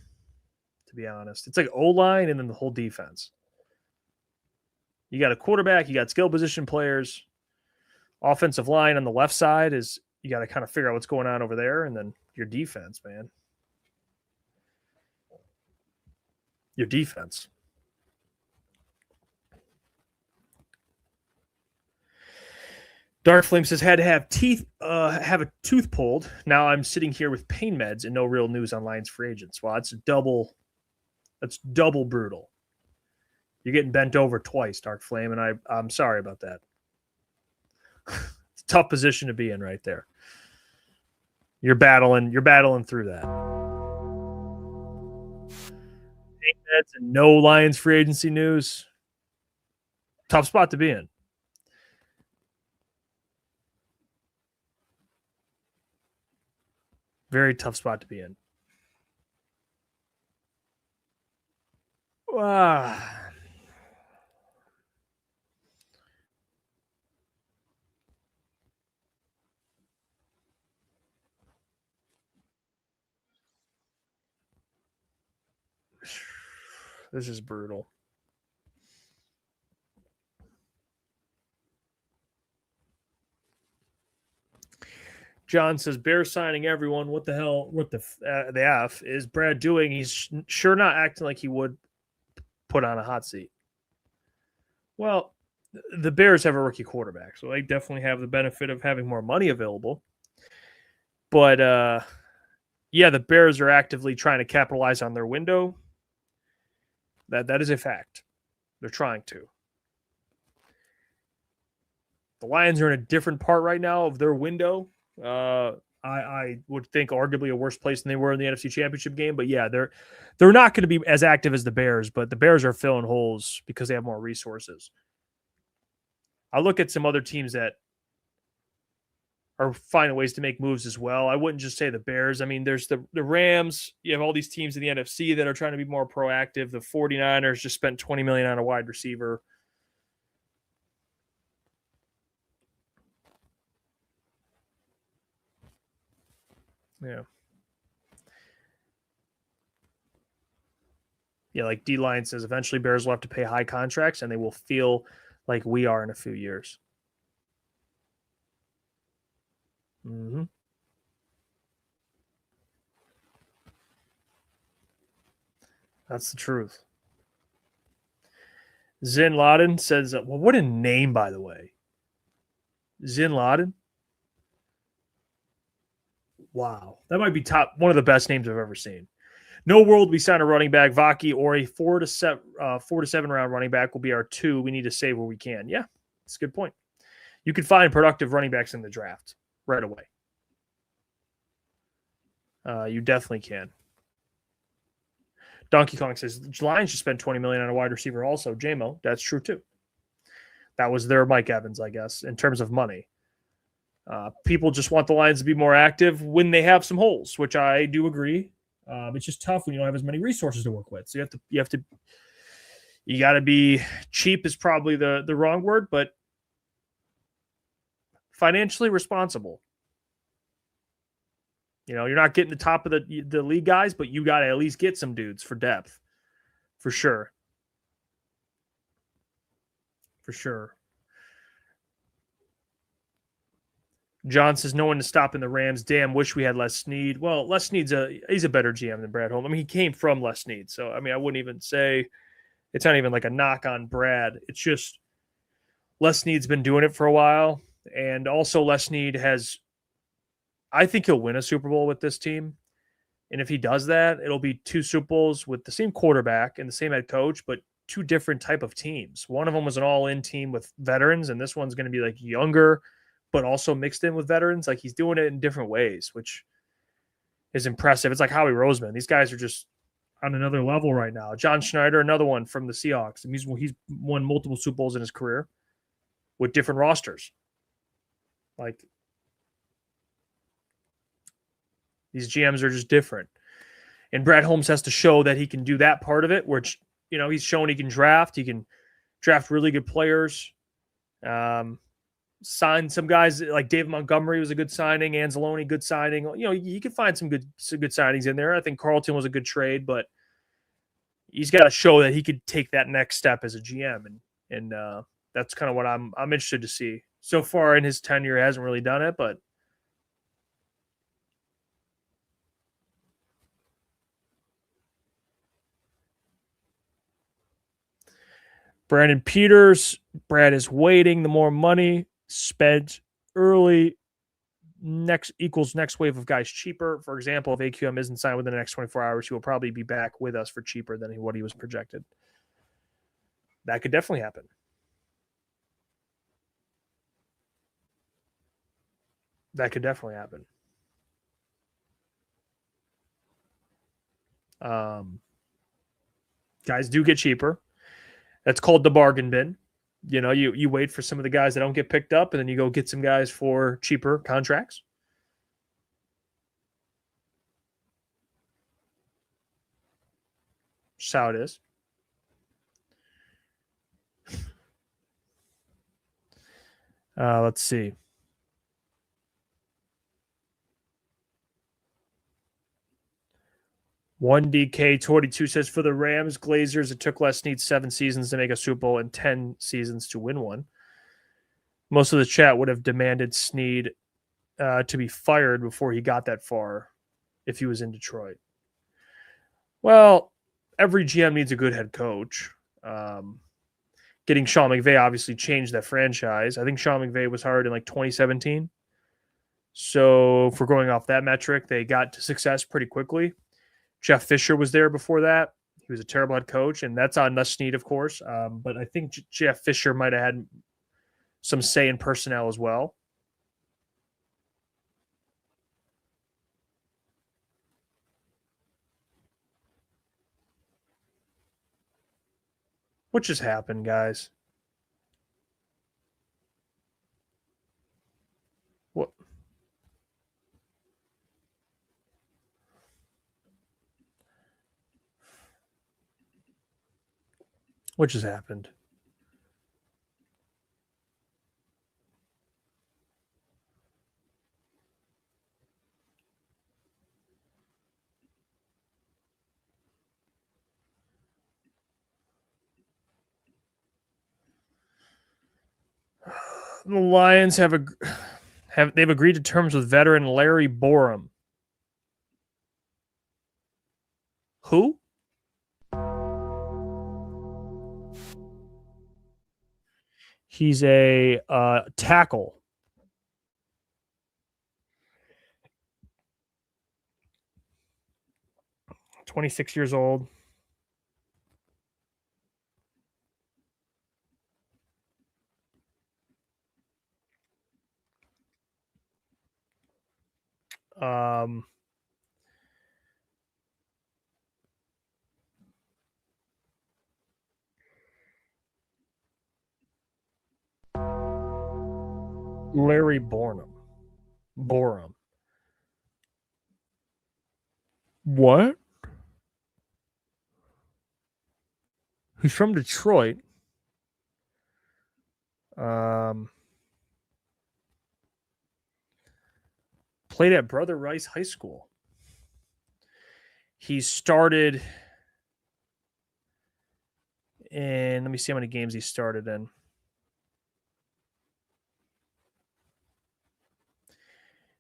to be honest. It's like O-line and then the whole defense. You got a quarterback, you got skill position players. Offensive line on the left side is you got to kind of figure out what's going on over there, and then your defense, man. Your defense. Dark Flame says had to have a tooth pulled. Now I'm sitting here with pain meds and no real news on Lions free agents. Well, that's double brutal. You're getting bent over twice, Dark Flame, and I'm sorry about that. It's a tough position to be in right there. You're battling through that. Pain meds and no Lions free agency news. Tough spot to be in. Very tough spot to be in. This is brutal. John says, Bears signing everyone. What the hell? What the F is Brad doing? He's sure not acting like he would put on a hot seat. Well, the Bears have a rookie quarterback, so they definitely have the benefit of having more money available. But, yeah, the Bears are actively trying to capitalize on their window. That is a fact. They're trying to. The Lions are in a different part right now of their window. I would think arguably a worse place than they were in the NFC Championship game. But, yeah, they're not going to be as active as the Bears, but the Bears are filling holes because they have more resources. I look at some other teams that are finding ways to make moves as well. I wouldn't just say the Bears. I mean, there's the Rams. You have all these teams in the NFC that are trying to be more proactive. The 49ers just spent $20 million on a wide receiver. Yeah. Yeah, like D-Line says, eventually Bears will have to pay high contracts, and they will feel like we are in a few years. Mm-hmm. That's the truth. Zin Laden says, well, what a name, by the way. Zin Laden? Wow. That might be one of the best names I've ever seen. No world we sign a running back, Vaki, or a 4 to 7 round running back will be our 2. We need to save where we can. Yeah, that's a good point. You can find productive running backs in the draft right away. You definitely can. Donkey Kong says Lions should spend $20 million on a wide receiver. Also, JMO, that's true too. That was their Mike Evans, I guess, in terms of money. People just want the Lions to be more active when they have some holes, which I do agree. It's just tough when you don't have as many resources to work with. So you got to be cheap is probably the wrong word, but financially responsible. You know, you're not getting the top of the league guys, but you got to at least get some dudes for depth, for sure. For sure. John says no one to stop in the Rams. Damn, wish we had Les Snead. Well, Les Snead's he's a better GM than Brad Holmes. I mean, he came from Les Snead, so I mean, I wouldn't even say it's not even like a knock on Brad. It's just Les Snead's been doing it for a while, and also Les Snead has. I think he'll win a Super Bowl with this team, and if he does that, it'll be 2 Super Bowls with the same quarterback and the same head coach, but 2 different type of teams. One of them was an all-in team with veterans, and this one's going to be like younger, but also mixed in with veterans. Like he's doing it in different ways, which is impressive. It's like Howie Roseman. These guys are just on another level right now. John Schneider, another one from the Seahawks. I mean, he's won multiple Super Bowls in his career with different rosters. Like these GMs are just different. And Brad Holmes has to show that he can do that part of it, which, you know, he's shown he can draft. He can draft really good players. Sign some guys like David Montgomery was a good signing. Anzalone, good signing. You know, you can find some good signings in there. I think Carlton was a good trade, but he's got to show that he could take that next step as a GM. And that's kind of what I'm interested to see. So far in his tenure, he hasn't really done it, but Brandon Peters, Brad is waiting. The more money spent early equals next wave of guys cheaper. For example, if AQM isn't signed within the next 24 hours, he will probably be back with us for cheaper than what he was projected. That could definitely happen. That could definitely happen. Guys do get cheaper. That's called the bargain bin. You know, you wait for some of the guys that don't get picked up, and then you go get some guys for cheaper contracts. That's how it is. Let's see. 1DK22 says, for the Rams, Glazers, it took Les Snead 7 seasons to make a Super Bowl and 10 seasons to win one. Most of the chat would have demanded Snead to be fired before he got that far if he was in Detroit. Well, every GM needs a good head coach. Getting Sean McVay obviously changed that franchise. I think Sean McVay was hired in like 2017. So if we're going off that metric, they got to success pretty quickly. Jeff Fisher was there before that. He was a terrible head coach, and that's on Les Snead, of course. But I think Jeff Fisher might have had some say in personnel as well. What just happened, guys? What? What just happened? The Lions have they've agreed to terms with veteran Larry Borom. Who? He's a tackle. $26 years old. Larry Borom. What? He's from Detroit. Played at Brother Rice High School. He started in, let me see how many games he started in.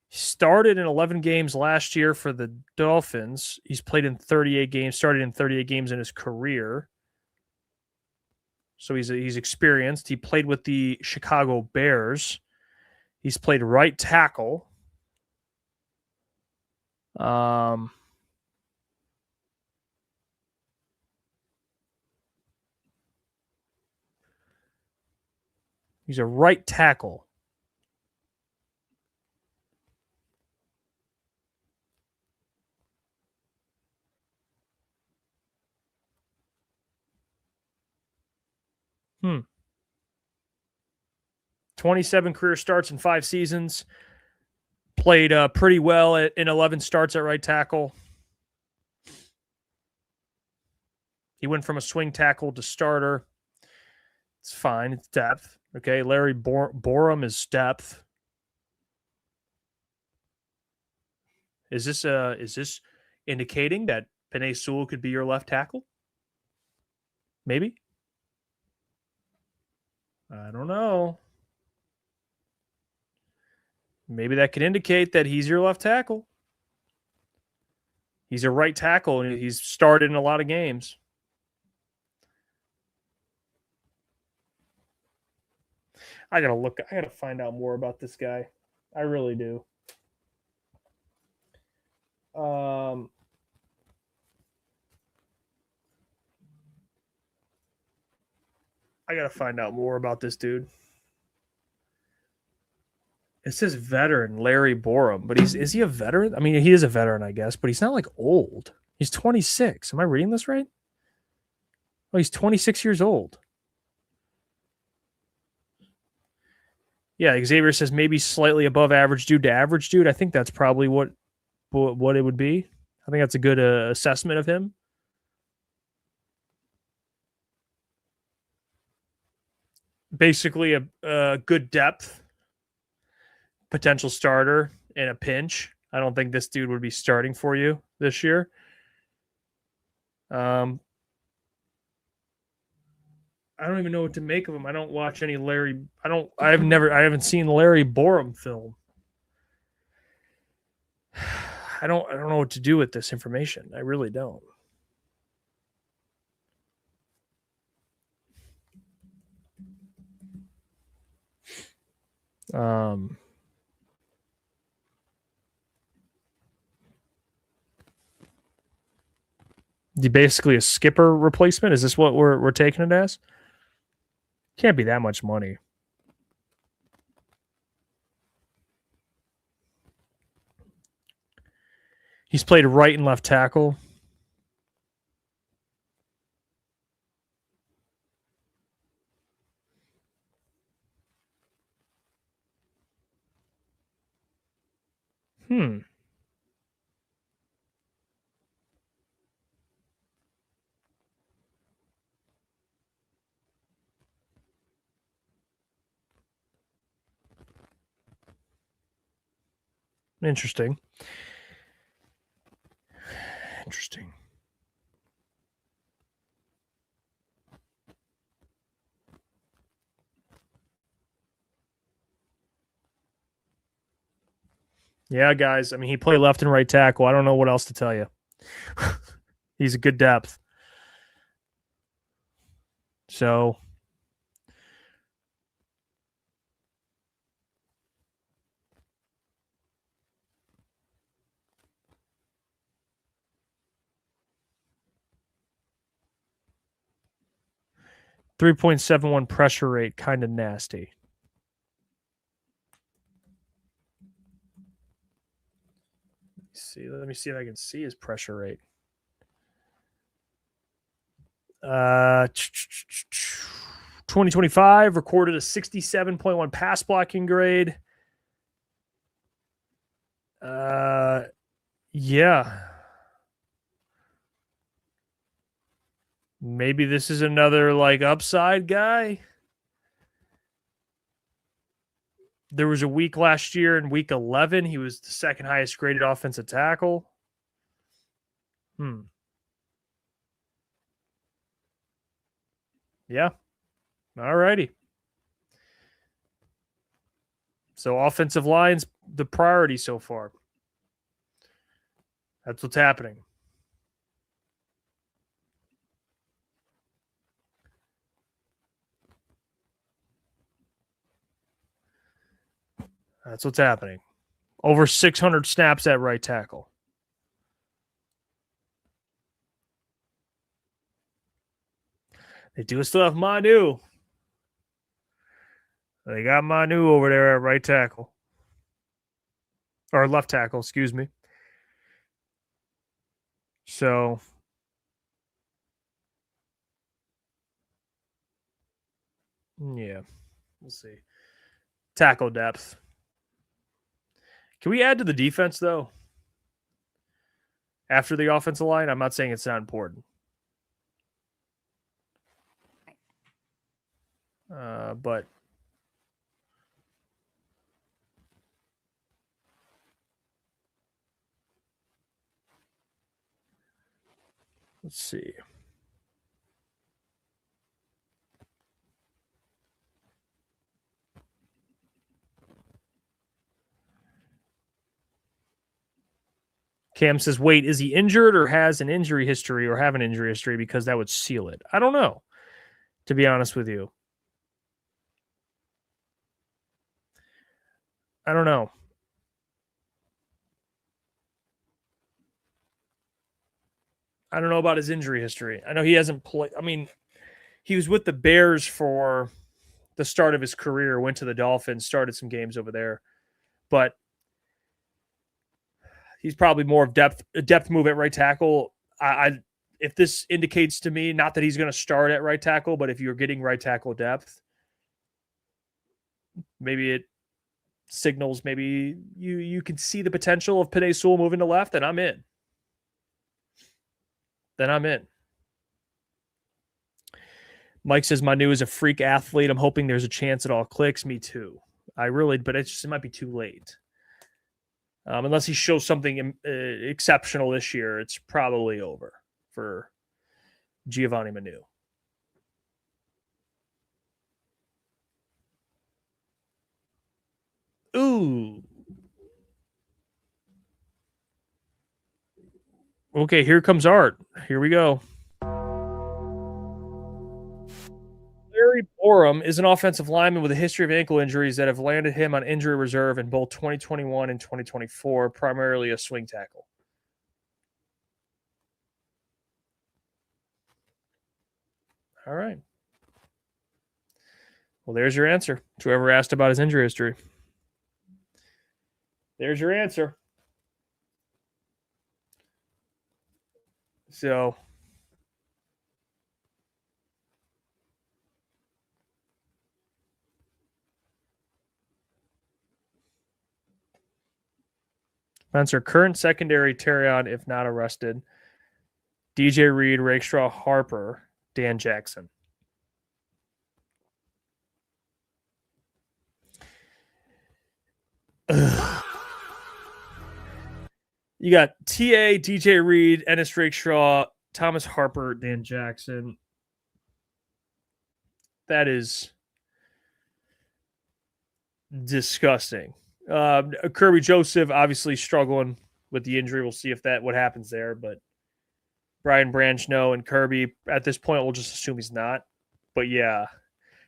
He started in 11 games last year for the Dolphins. He's played in 38 games, started in 38 games in his career. So he's experienced. He played with the Chicago Bears. He's played right tackle. He's a right tackle. Hmm. 27 career starts in 5 seasons. Played pretty well in 11 starts at right tackle. He went from a swing tackle to starter. It's fine. It's depth. Okay, Larry Borom is depth. Is this indicating that Penei Sewell could be your left tackle? Maybe. I don't know. Maybe that could indicate that he's your left tackle. He's a right tackle, and he's started in a lot of games. I gotta find out more about this guy. I really do. I gotta find out more about this dude. It says veteran Larry Borom, but is he a veteran? I mean, he is a veteran, I guess, but he's not like old. He's 26. Am I reading this right? Oh, he's 26 years old. Yeah, Xavier says maybe slightly above average dude to average dude. I think that's probably what it would be. I think that's a good assessment of him. Basically, a good depth, potential starter in a pinch. I don't think this dude would be starting for you this year. I don't even know what to make of him. I don't watch any Larry. I haven't seen Larry Borom film. I don't know what to do with this information. I really don't. Basically a skipper replacement. Is this what we're taking it as? Can't be that much money. He's played right and left tackle. Interesting. Yeah, guys. I mean, he played left and right tackle. I don't know what else to tell you. He's a good depth. So, .71 pressure rate, kind of nasty. Let me see if I can see his pressure rate. 2025 recorded a 67.1 pass blocking grade. Yeah. Maybe this is another like upside guy. There was a week last year in week 11. He was the second highest graded offensive tackle. Yeah. All righty. So offensive line's the priority so far. That's what's happening. That's what's happening. Over 600 snaps at right tackle. They do still have Manu. They got Manu over there at right tackle. Or left tackle, excuse me. So, yeah, we'll see. Tackle depth. Can we add to the defense, though? After the offensive line? I'm not saying it's not important. But let's see. Cam says, wait, is he injured or has an injury history or have an injury history? Because that would seal it. I don't know, to be honest with you. I don't know. I don't know about his injury history. I know he hasn't played. I mean, he was with the Bears for the start of his career, went to the Dolphins, started some games over there. But he's probably more of a depth move at right tackle. If this indicates to me, not that he's going to start at right tackle, but if you're getting right tackle depth, maybe it signals maybe you can see the potential of Penei Sewell moving to left, and I'm in. Then I'm in. Mike says Manu is a freak athlete. I'm hoping there's a chance it all clicks. Me too. But it might be too late. Unless he shows something exceptional this year, it's probably over for Giovanni Manu. Ooh. Okay, here comes Art. Here we go. Larry Borom is an offensive lineman with a history of ankle injuries that have landed him on injury reserve in both 2021 and 2024, primarily a swing tackle. All right. Well, there's your answer to whoever asked about his injury history. There's your answer. So, Spencer, current secondary, Terrion, if not arrested. DJ Reed, Rakestraw, Harper, Dan Jackson. Ugh. You got TA, DJ Reed, Ennis Rakestraw, Thomas Harper, Dan Jackson. That is disgusting. Kirby Joseph obviously struggling with the injury. We'll see what happens there. But Brian Branch, no, and Kirby at this point we'll just assume he's not. But yeah,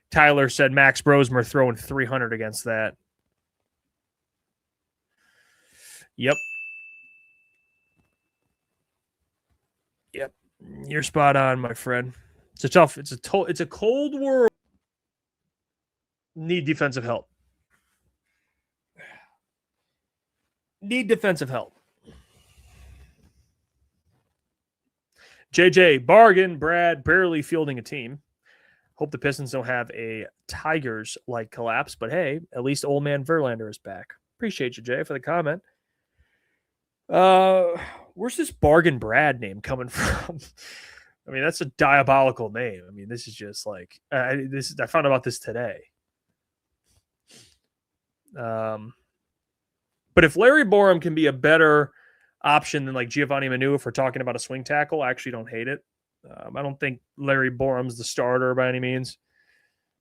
Tyler said Max Brosmer throwing 300 against that. Yep. You're spot on, my friend. It's a cold world. Need defensive help. Need defensive help. JJ, bargain, Brad, barely fielding a team. Hope the Pistons don't have a Tigers-like collapse, but hey, at least old man Verlander is back. Appreciate you, Jay, for the comment. Where's this bargain Brad name coming from? I mean, that's a diabolical name. I mean, this is just like I found out about this today. But if Larry Borom can be a better option than like Giovanni Manu, if we're talking about a swing tackle, I actually don't hate it. I don't think Larry Borom's the starter by any means,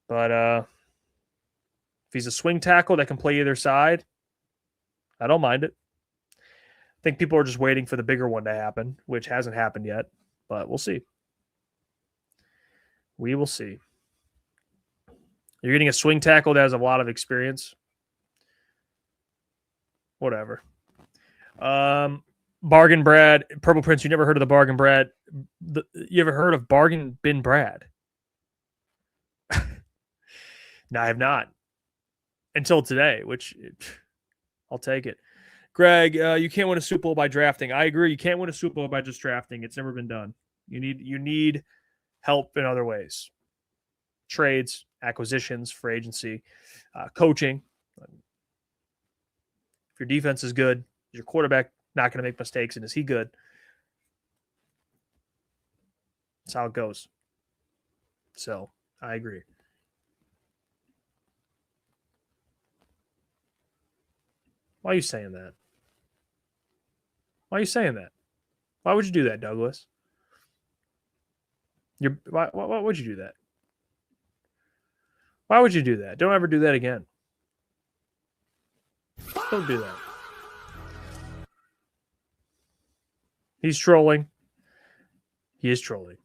but if he's a swing tackle that can play either side, I don't mind it. I think people are just waiting for the bigger one to happen, which hasn't happened yet, but we'll see. We will see. You're getting a swing tackle that has a lot of experience. Whatever. Bargain Brad, Purple Prince, you never heard of the Bargain Brad. You ever heard of Bargain Bin Brad? No, I have not. Until today, which I'll take it. Greg, you can't win a Super Bowl by drafting. I agree. You can't win a Super Bowl by just drafting. It's never been done. You need help in other ways. Trades, acquisitions, free agency, coaching. If your defense is good, is your quarterback not going to make mistakes, and is he good? That's how it goes. So, I agree. Why are you saying that? Why are you saying that? Why would you do that, Douglas? Why would you do that? Why would you do that? Don't ever do that again. Don't do that. He's trolling. He is trolling.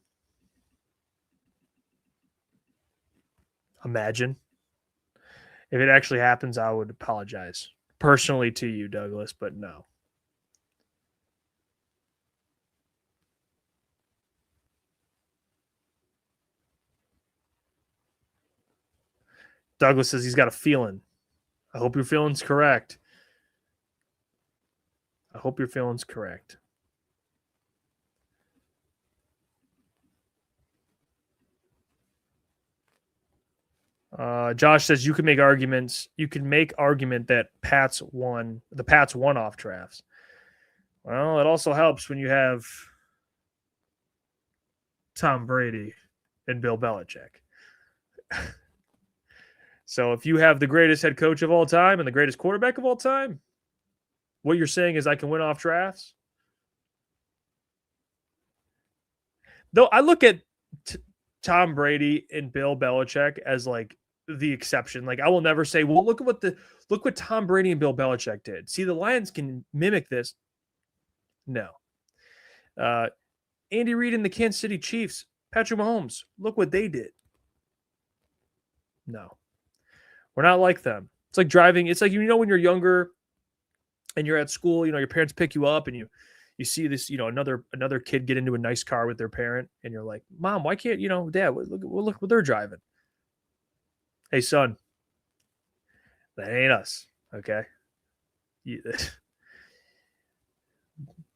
Imagine. If it actually happens, I would apologize personally to you, Douglas, but no. Douglas says he's got a feeling. I hope your feeling's correct. I hope your feeling's correct. Josh says you can make arguments. You can make argument that the Pats won off drafts. Well, it also helps when you have Tom Brady and Bill Belichick. So if you have the greatest head coach of all time and the greatest quarterback of all time, what you're saying is I can win off drafts? Though I look at Tom Brady and Bill Belichick as like the exception. Like I will never say, well, look what Tom Brady and Bill Belichick did. See, the Lions can mimic this. No. Andy Reid and the Kansas City Chiefs, Patrick Mahomes, look what they did. No. We're not like them. It's like driving. It's like, when you're younger and you're at school, your parents pick you up and you see this, another kid get into a nice car with their parent and you're like, Mom, why can't, Dad, look what they're driving. Hey, son, that ain't us. Okay. If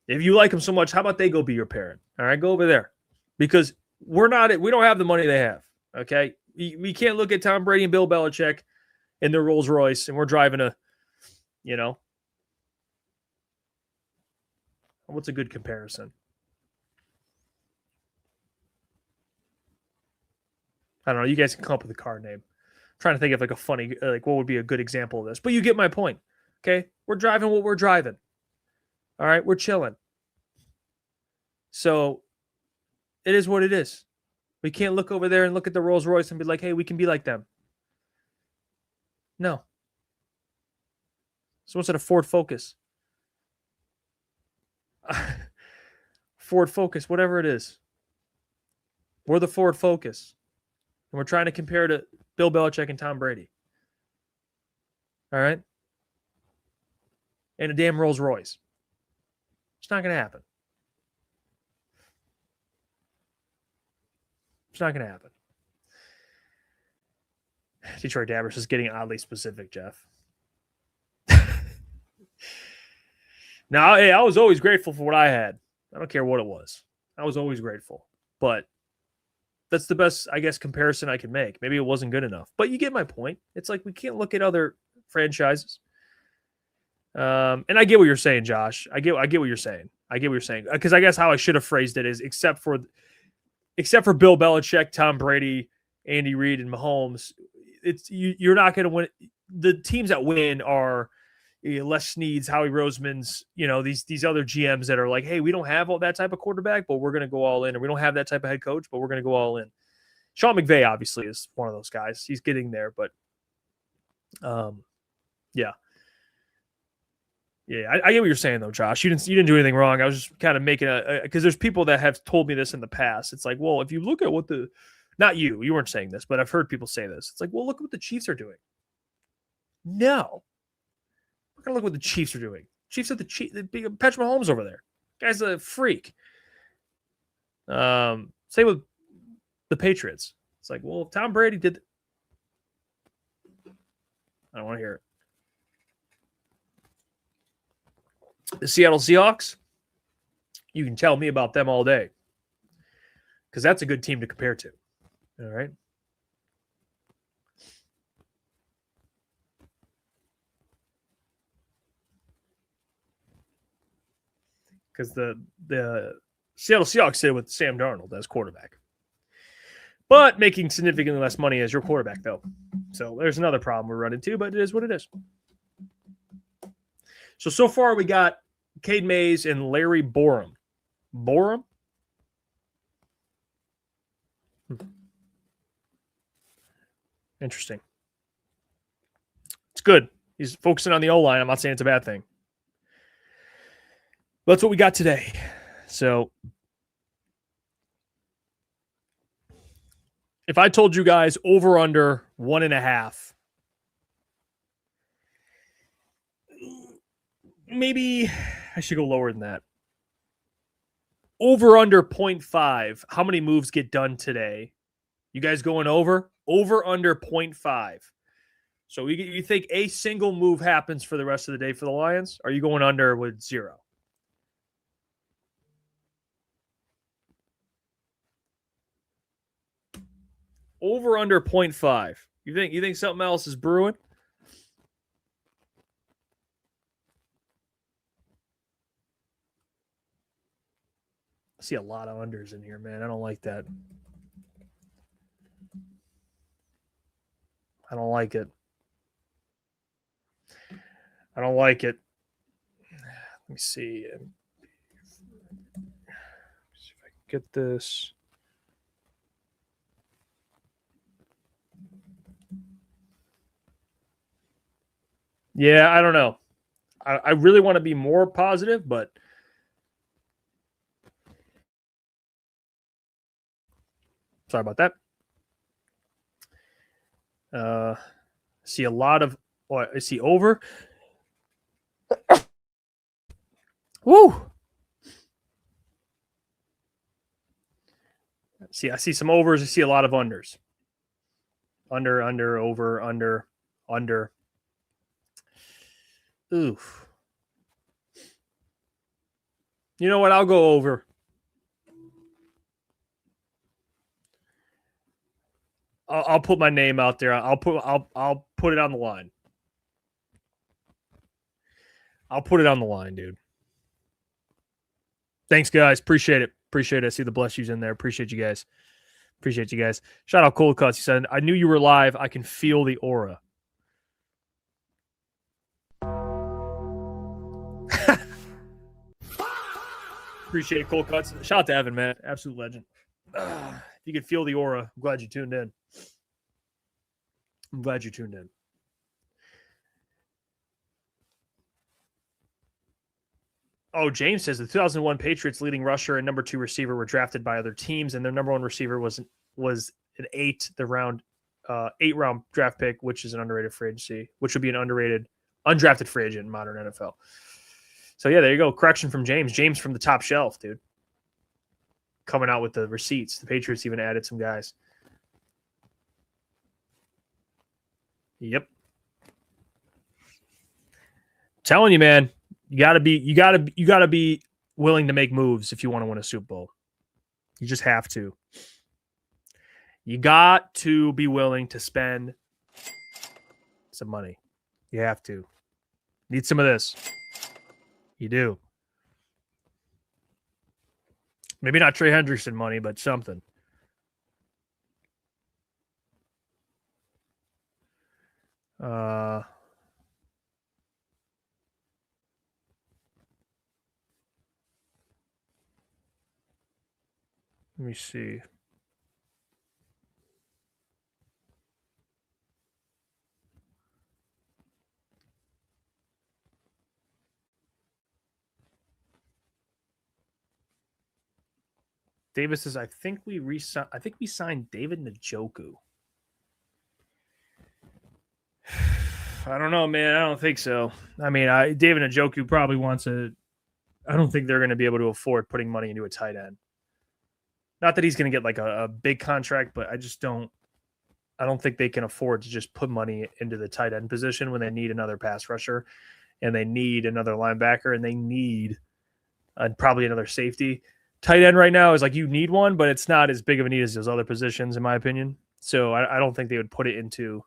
you like them so much, how about they go be your parent? All right, go over there, because we don't have the money they have. Okay. We can't look at Tom Brady and Bill Belichick in their Rolls Royce and we're driving what's a good comparison? I don't know. You guys can come up with a car name. I'm trying to think of like a funny, like what would be a good example of this, but you get my point. Okay. We're driving what we're driving. All right. We're chilling. So it is what it is. We can't look over there and look at the Rolls Royce and be like, hey, we can be like them. No. So what's it, a Ford Focus? Ford Focus, whatever it is. We're the Ford Focus. And we're trying to compare to Bill Belichick and Tom Brady. All right? And a damn Rolls Royce. It's not going to happen. It's not going to happen. Detroit Dabbers is getting oddly specific, Jeff. Now, hey, I was always grateful for what I had. I don't care what it was. I was always grateful. But that's the best, I guess, comparison I can make. Maybe it wasn't good enough. But you get my point. It's like we can't look at other franchises. And I get what you're saying, Josh. I get what you're saying. Because I guess how I should have phrased it is except for Bill Belichick, Tom Brady, Andy Reid, and Mahomes, you're not going to win. The teams that win are Les Snead's, Howie Roseman's, these other GMs that are like, hey, we don't have all that type of quarterback, but we're going to go all in. Or we don't have that type of head coach, but we're going to go all in. Sean McVay obviously is one of those guys. He's getting there, but yeah. Yeah, I get what you're saying though, Josh. You didn't do anything wrong. I was just kind of making because there's people that have told me this in the past. It's like, well, if you look at what not you weren't saying this, but I've heard people say this. It's like, well, look at what the Chiefs are doing. No, we're gonna look what the Chiefs are doing. Chiefs are the Patrick Mahomes over there. Guy's a freak. Same with the Patriots. It's like, well, if Tom Brady did, I don't want to hear it. The Seattle Seahawks, you can tell me about them all day because that's a good team to compare to. All right. Because the Seattle Seahawks did with Sam Darnold as quarterback, but making significantly less money as your quarterback, though. So there's another problem we're running into, but it is what it is. So far we got Cade Mays and Larry Borom. Borom? Interesting. It's good. He's focusing on the O-line. I'm not saying it's a bad thing. But that's what we got today. So if I told you guys over under 1.5, maybe I should go lower than that. Over under 0.5. How many moves get done today? You guys going over? Over under 0.5. So you think a single move happens for the rest of the day for the Lions? Or are you going under with 0? Over under 0.5. You think something else is brewing? I see a lot of unders in here, man. I don't like that. I don't like it. Let me see. See if I can get this. Yeah, I don't know. I really want to be more positive, but sorry about that. See a lot of. Oh, I see over. Woo! See, I see some overs. I see a lot of unders. Under, over, under. Oof. You know what? I'll go over. I'll put my name out there. I'll put it on the line. I'll put it on the line, dude. Thanks, guys. Appreciate it. I see the bless yous in there. Appreciate you guys. Shout out Caleb Czarnik. He said, I knew you were live. I can feel the aura. Appreciate it, Caleb Czarnik. Shout out to Evan, man. Absolute legend. If you could feel the aura, I'm glad you tuned in. Oh, James says the 2001 Patriots leading rusher and number 2 receiver were drafted by other teams, and their number 1 receiver was an 8 round draft pick, which is an underrated free agency, which would be an underrated undrafted free agent in modern NFL. So yeah, there you go. Correction from James. James from the top shelf, dude. Coming out with the receipts. The Patriots even added some guys. Yep. Telling you, man, you gotta be willing to make moves if you want to win a Super Bowl. You just have to. You got to be willing to spend some money. You have to. Need some of this. You do. Maybe not Trey Hendrickson money, but something. Let me see. Davis says, I think we signed David Njoku. I don't know, man. I don't think so. I mean, David Njoku probably wants a. I don't think they're going to be able to afford putting money into a tight end. Not that he's going to get like a big contract, but I just don't. I don't think they can afford to just put money into the tight end position when they need another pass rusher, and they need another linebacker, and they need probably another safety. Tight end right now is like you need one, but it's not as big of a need as those other positions, in my opinion. So I don't think they would put it into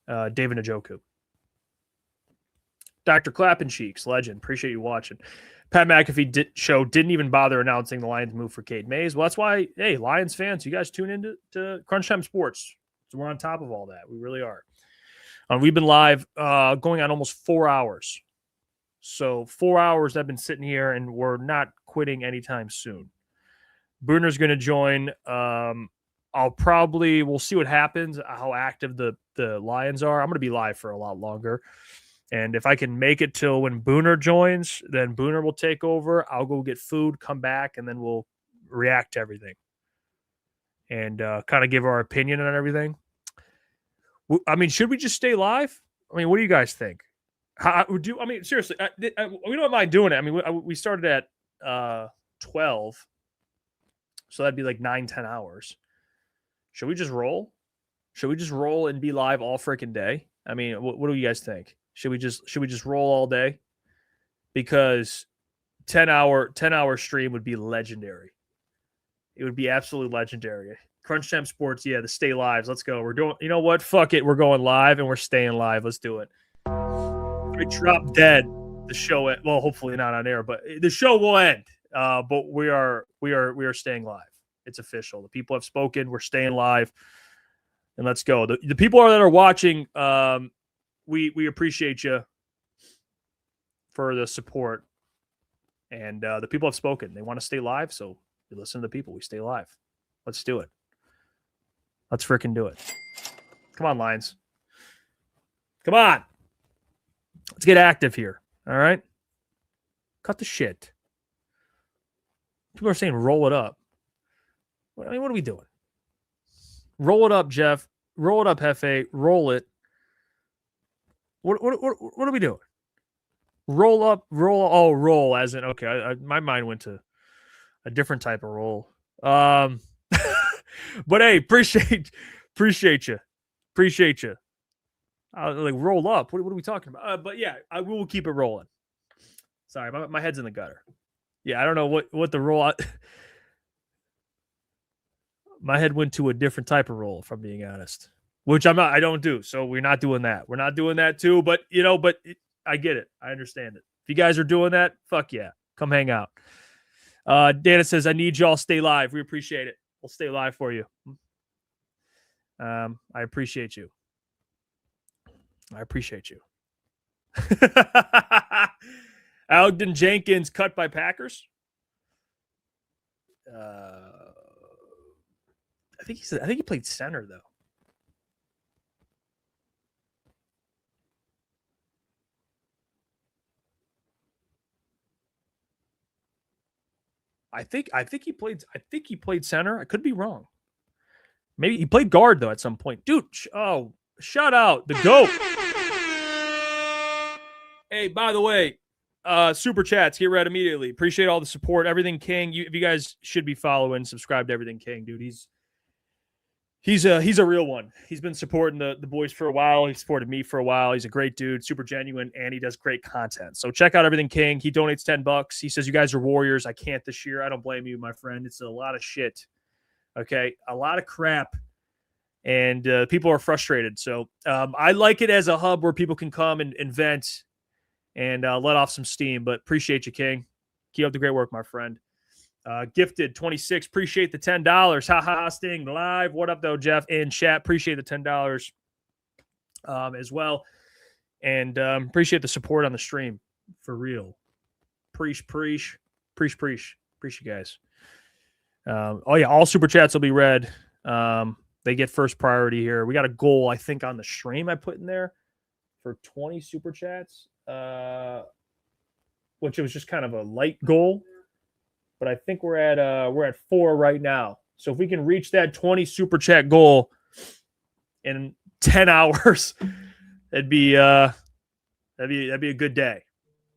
David Njoku. Dr. Clappin Cheeks, legend. Appreciate you watching. Pat McAfee didn't even bother announcing the Lions move for Cade Mays. Well, that's why, hey, Lions fans, you guys tune into Crunch Time Sports. So we're on top of all that. We really are. We've been live going on almost 4 hours. So 4 hours I've been sitting here, and we're not quitting anytime soon. Booner's going to join. We'll see what happens, how active the Lions are. I'm going to be live for a lot longer. And if I can make it till when Booner joins, then Booner will take over. I'll go get food, come back, and then we'll react to everything and kind of give our opinion on everything. I mean, should we just stay live? I mean, what do you guys think? Seriously, we don't mind doing it. I mean, we started at 12, so that'd be like 9-10 hours. Should we just roll? Should we just roll and be live all freaking day? I mean, what do you guys think? Should we just roll all day? Because 10-hour stream would be legendary. It would be absolutely legendary. Crunch Time Sports, yeah, the stay lives. Let's go. We're doing. You know what? Fuck it. We're going live and we're staying live. Let's do it. If we drop dead, the show. Well, hopefully not on air, but the show will end. But we are staying live. It's official. The people have spoken. We're staying live, and let's go. The people that are watching. We appreciate you for the support, and the people have spoken. They want to stay live, so we listen to the people. We stay live. Let's do it. Let's freaking do it. Come on, Lions. Come on. Let's get active here. All right. Cut the shit. People are saying roll it up. I mean, what are we doing? Roll it up, Jeff. Roll it up, Hefe. Roll it. What are we doing? Roll up, roll as in, okay, my mind went to a different type of roll. But hey, appreciate you. Appreciate you. Like roll up. What are we talking about? But yeah, I will keep it rolling. Sorry, my head's in the gutter. Yeah, I don't know what the roll. My head went to a different type of roll, if I'm being honest. Which I don't do. So we're not doing that. We're not doing that too. But I get it. I understand it. If you guys are doing that, fuck yeah, come hang out. Dana says, "I need y'all stay live." We appreciate it. We'll stay live for you. I appreciate you. Ogden Jenkins cut by Packers. I think he played center though. I think he played center. I could be wrong. Maybe he played guard though at some point. Dude, shout out the GOAT. Hey, by the way, super chats get read immediately. Appreciate all the support. Everything King. If you guys should be following, subscribe to Everything King, dude. He's a real one. He's been supporting the boys for a while. He supported me for a while. He's a great dude, super genuine, and he does great content. So check out Everything King. He donates $10. He says, "You guys are warriors. I can't this year." I don't blame you, my friend. It's a lot of shit. Okay, a lot of crap, and people are frustrated. So I like it as a hub where people can come and vent and let off some steam. But appreciate you, King. Keep up the great work, my friend. Gifted 26. Appreciate the $10. Ha Sting live. What up though, Jeff? In chat. Appreciate the $10 as well. And appreciate the support on the stream. For real. Preach you guys. Oh yeah, all super chats will be read. They get first priority here. We got a goal, I think, on the stream I put in there for 20 super chats. Which it was just kind of a light goal. But I think we're at 4 right now. So if we can reach that 20 super chat goal in 10 hours, that'd be a good day.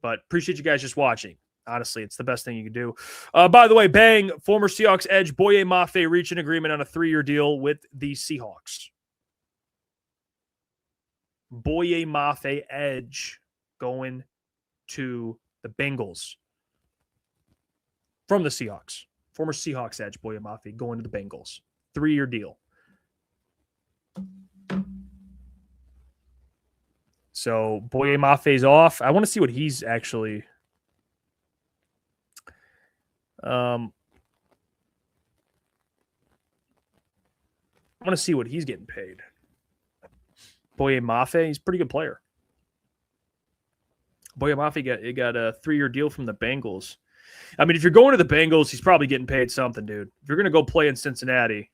But appreciate you guys just watching. Honestly, it's the best thing you can do. By the way, bang, former Seahawks edge Boye Mafe reached an agreement on a 3-year deal with the Seahawks. Boye Mafe edge going to the Bengals. From the Seahawks. Former Seahawks edge, Boye Mafe, going to the Bengals. 3-year deal. So, Boye Mafe's off. I want to see what he's actually... I want to see what he's getting paid. Boye Mafe, he's a pretty good player. Boye Mafe got a 3-year deal from the Bengals. I mean, if you're going to the Bengals, he's probably getting paid something, dude. If you're going to go play in Cincinnati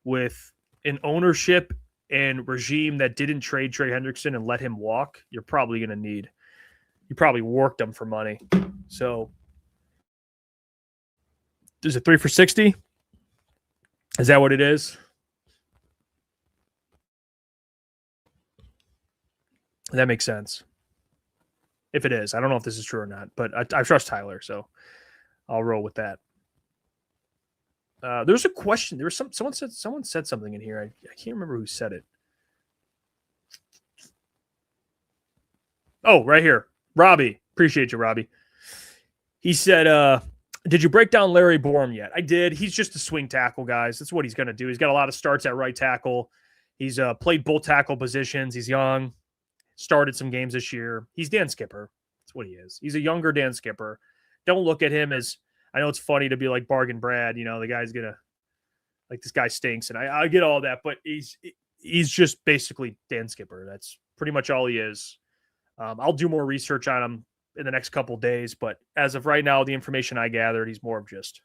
with an ownership and regime that didn't trade Trey Hendrickson and let him walk, you're probably going to need – you probably worked him for money. So, is it 3 for 60? Is that what it is? That makes sense. If it is. I don't know if this is true or not, but I trust Tyler, so I'll roll with that. There's a question. There was someone said something in here. I can't remember who said it. Oh, right here. Robbie. Appreciate you, Robbie. He said, did you break down Larry Borom yet? I did. He's just a swing tackle, guys. That's what he's going to do. He's got a lot of starts at right tackle. He's played both tackle positions. He's young. Started some games this year. He's Dan Skipper. That's what he is. He's a younger Dan Skipper. Don't look at him as, I know it's funny to be like Bargain Brad, the guy's going to, like, this guy stinks, and I get all that, but he's just basically Dan Skipper. That's pretty much all he is. I'll do more research on him in the next couple days, but as of right now, the information I gathered, he's more of just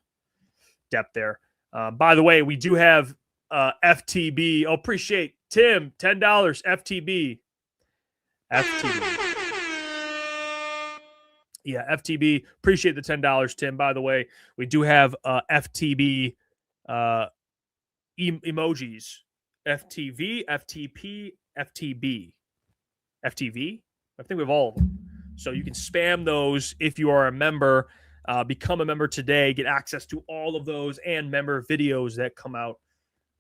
depth there. By the way, we do have FTB. Oh, appreciate Tim, $10, FTB. FTB. Yeah, FTB. Appreciate the $10, Tim. By the way, we do have FTB emojis. FTV, FTP, FTB. FTV? I think we have all of them. So you can spam those if you are a member. Become a member today. Get access to all of those and member videos that come out,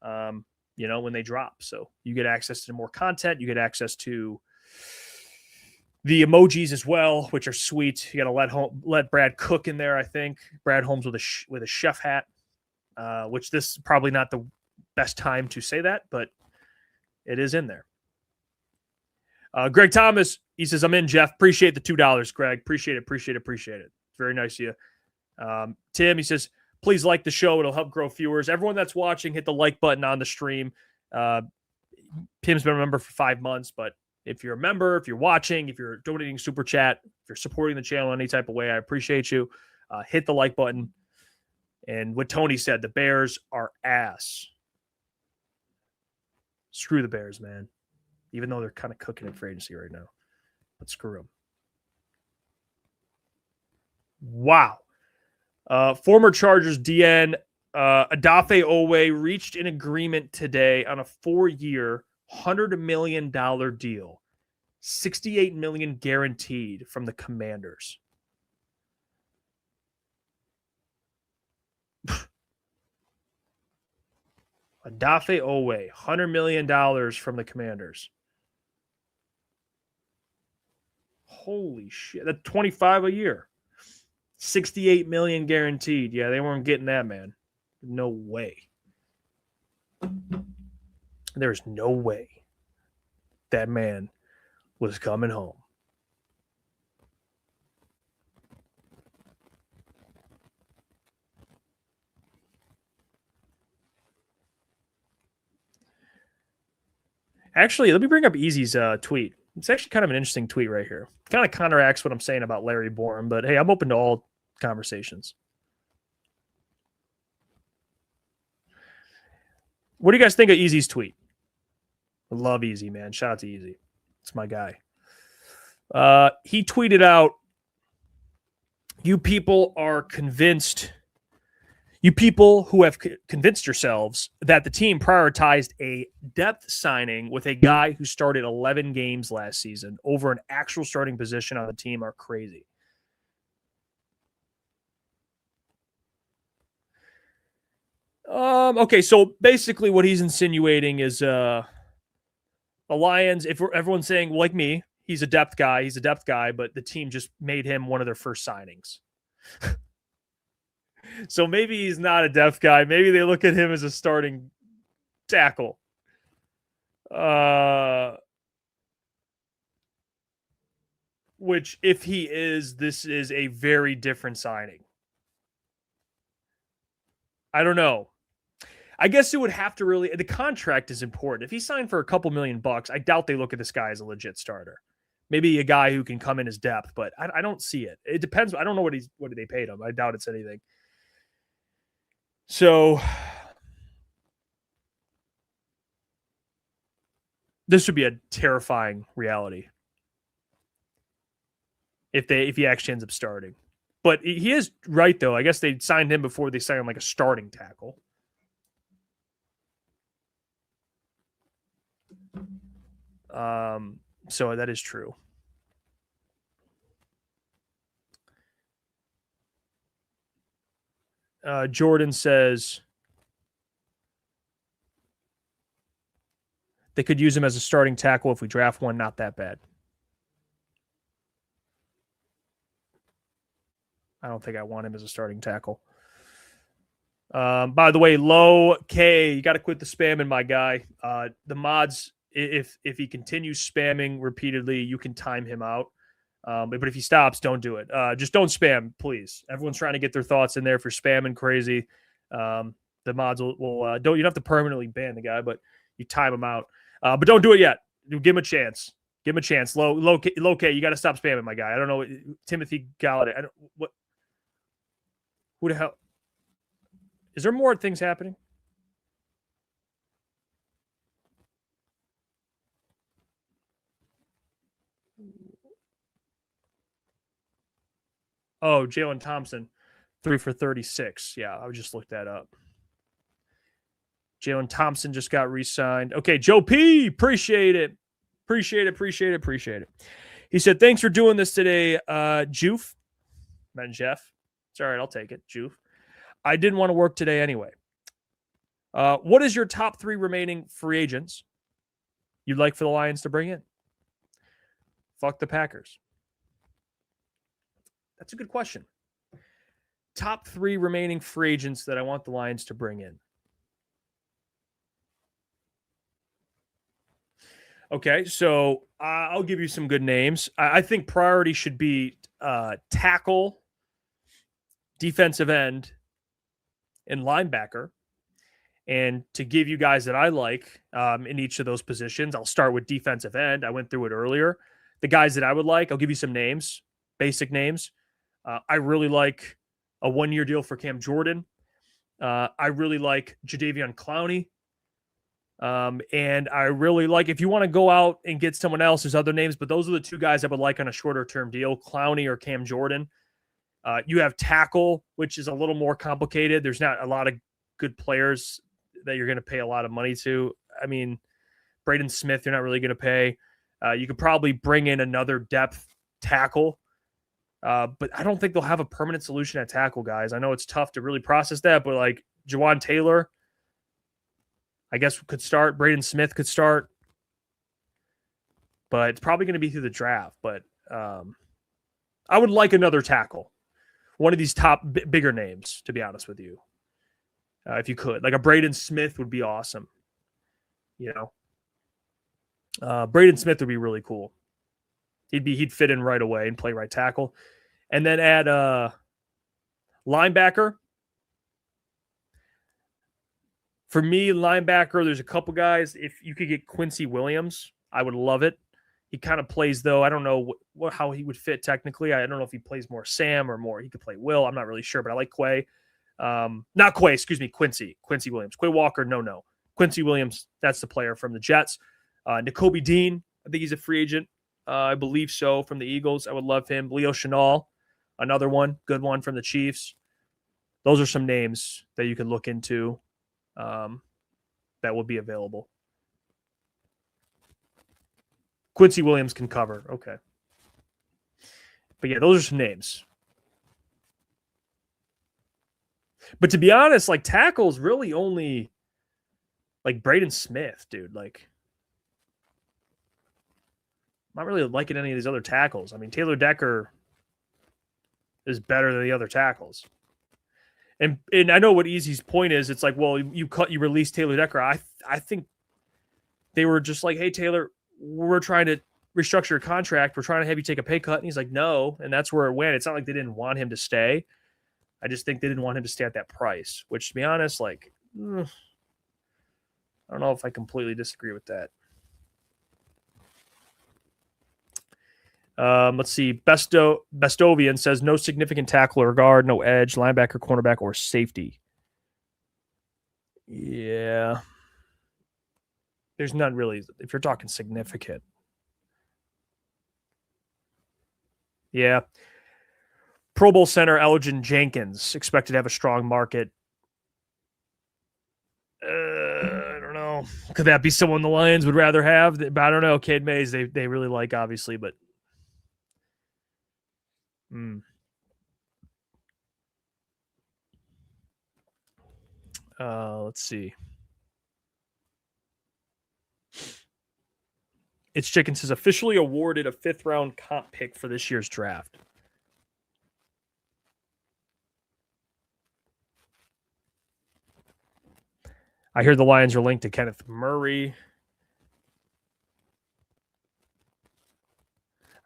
when they drop. So you get access to more content. You get access to the emojis as well, which are sweet. You got to let Brad cook in there. I think Brad Holmes with a chef hat, which this is probably not the best time to say that, but it is in there. Greg Thomas, he says, I'm in, Jeff. Appreciate the $2, Greg. Appreciate it. Very nice of you. Tim, he says, please like the show. It'll help grow viewers. Everyone that's watching, hit the like button on the stream. Tim's been a member for 5 months, but if you're a member, if you're watching, if you're donating super chat, if you're supporting the channel any type of way, I appreciate you. Hit the like button. And what Tony said, the Bears are ass. Screw the Bears, man. Even though they're kind of cooking it for agency right now. But screw them. Wow. Former Chargers DN Adafe Owe reached an agreement today on a 4-year, $100 million deal. $68 million guaranteed from the Commanders. Adafe Owe, $100 million from the Commanders. Holy shit. That's 25 a year. 68 million guaranteed. Yeah, they weren't getting that, man. No way. There's no way that man was coming home. Actually, let me bring up Easy's tweet. It's actually kind of an interesting tweet right here. Kind of counteracts what I'm saying about Larry Borom, but hey, I'm open to all conversations. What do you guys think of Easy's tweet? I love Easy, man. Shout out to Easy. It's my guy. He tweeted out, you people who have convinced yourselves that the team prioritized a depth signing with a guy who started 11 games last season over an actual starting position on the team are crazy. Okay, so basically what he's insinuating is the Lions, everyone's saying, like me, he's a depth guy, but the team just made him one of their first signings. So maybe he's not a depth guy. Maybe they look at him as a starting tackle. Which, if he is, this is a very different signing. I don't know. I guess it would have to really... The contract is important. If he signed for a couple $1 million, I doubt they look at this guy as a legit starter. Maybe a guy who can come in as depth, but I don't see it. It depends. I don't know what they paid him. I doubt it's anything. So this would be a terrifying reality if he actually ends up starting. But he is right, though. I guess they signed him before they signed him like a starting tackle. So that is true. Jordan says they could use him as a starting tackle if we draft one. Not that bad. I don't think I want him as a starting tackle. By the way, Low K, you got to quit the spamming, my guy. The mods, if he continues spamming repeatedly, you can time him out. But if he stops, don't do it. Just don't spam, please. Everyone's trying to get their thoughts in there. If you're spamming crazy, the mods will you don't have to permanently ban the guy, but you time him out. But don't do it yet. Give him a chance. Give him a chance. Low K, you got to stop spamming, my guy. I don't know. Timothy Galladay. Who the hell? Is there more things happening? Oh, Jalen Thompson, 3 for 36. Yeah, I just looked that up. Jalen Thompson just got re-signed. Okay, Joe P. Appreciate it. Appreciate it. He said, thanks for doing this today, Joof. Meant Jeff. It's all right, I'll take it, Joof. I didn't want to work today anyway. What is your top 3 remaining free agents you'd like for the Lions to bring in? Fuck the Packers. That's a good question. Top 3 remaining free agents that I want the Lions to bring in. Okay, so I'll give you some good names. I think priority should be tackle, defensive end, and linebacker. And to give you guys that I like in each of those positions, I'll start with defensive end. I went through it earlier. The guys that I would like, I'll give you some names, basic names. I really like a 1-year deal for Cam Jordan. I really like Jadeveon Clowney. And I really like, if you want to go out and get someone else, there's other names, but those are the 2 guys I would like on a shorter term deal, Clowney or Cam Jordan. You have tackle, which is a little more complicated. There's not a lot of good players that you're going to pay a lot of money to. I mean, Braden Smith, you're not really going to pay. You could probably bring in another depth tackle, but I don't think they'll have a permanent solution at tackle, guys. I know it's tough to really process that, but like Jawan Taylor, I guess could start. Braden Smith could start, but it's probably going to be through the draft. But I would like another tackle, one of these top bigger names, to be honest with you. If you could, like a Braden Smith would be awesome. You know, Braden Smith would be really cool. He'd fit in right away and play right tackle, and then add linebacker. For me, linebacker, there's a couple guys. If you could get Quincy Williams, I would love it. He kind of plays, though. I don't know how he would fit technically. I don't know if he plays more Sam or more. He could play Will. I'm not really sure, but I like Quay. Not Quay, excuse me, Quincy Williams. Quay Walker, no. Quincy Williams, that's the player from the Jets. Nakobe Dean, I think he's a free agent. I believe so, from the Eagles. I would love him. Leo Chenal, another one, good one from the Chiefs. Those are some names that you can look into. That will be available. Quincy Williams can cover. Okay. But yeah, those are some names. But to be honest, like tackles really only like Braden Smith, dude. Like, I'm not really liking any of these other tackles. I mean, Taylor Decker is better than the other tackles. And I know what Easy's point is. It's like, well, you release Taylor Decker. I think they were just like, hey, Taylor, we're trying to restructure your contract. We're trying to have you take a pay cut. And he's like, no. And that's where it went. It's not like they didn't want him to stay. I just think they didn't want him to stay at that price, which, to be honest, like, I don't know if I completely disagree with that. Let's see. Bestovian says no significant tackle or guard, no edge, linebacker, cornerback, or safety. Yeah. There's none really, if you're talking significant. Yeah. Pro Bowl center Elgin Jenkins expected to have a strong market. I don't know. Could that be someone the Lions would rather have? But I don't know. Cade Mays, they really like, obviously, but let's see. It's Chicken says officially awarded a 5th round comp pick for this year's draft. I hear the Lions are linked to Kenneth Murray.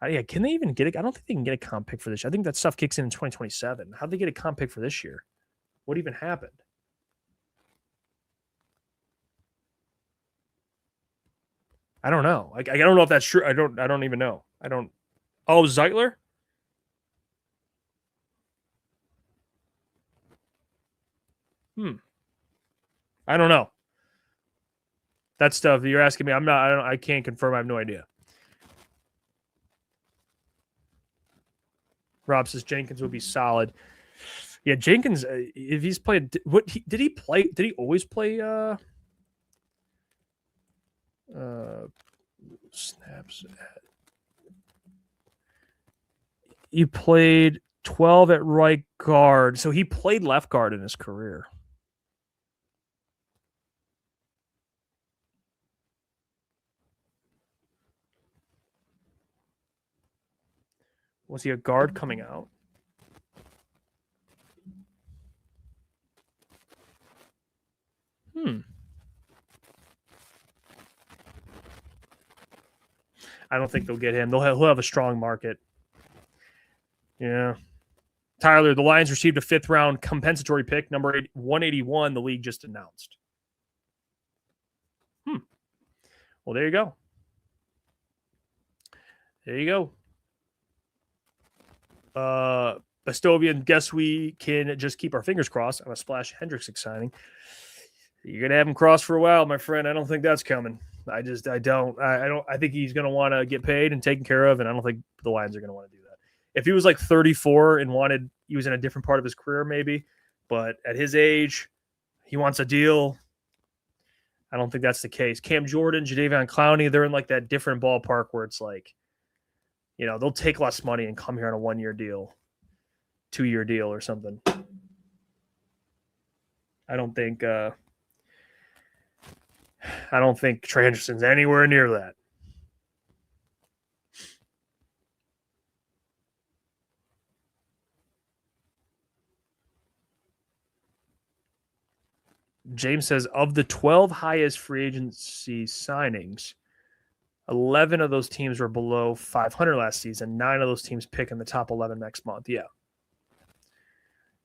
Yeah, can they even get it? I don't think they can get a comp pick for this year. I think that stuff kicks in 2027. How'd they get a comp pick for this year? What even happened? I don't know. I don't know if that's true. I don't even know. Oh, Zeitler? I don't know. That stuff you're asking me, I can't confirm. I have no idea. Rob says Jenkins would be solid. Yeah, Jenkins, if he's played, did he play? Did he always play? Snaps. He played 12 at right guard, so he played left guard in his career. Was he a guard coming out? I don't think they'll get him. He'll have a strong market. Yeah. Tyler, the Lions received a 5th round compensatory pick, number 181, the league just announced. Well, there you go. There you go. Bastovian, guess we can just keep our fingers crossed on a Splash Hendrickson signing. You're going to have him crossed for a while, my friend. I don't think that's coming. I don't. I think he's going to want to get paid and taken care of, and I don't think the Lions are going to want to do that. If he was like 34 and he was in a different part of his career, maybe. But at his age, he wants a deal. I don't think that's the case. Cam Jordan, Jadeveon Clowney, they're in like that different ballpark where it's like, they'll take less money and come here on a 1-year deal, 2-year deal or something. I don't think Trey Hendrickson's anywhere near that. James says, of the 12 highest free agency signings, 11 of those teams were below 500 last season. 9 of those teams pick in the top 11 next month. Yeah.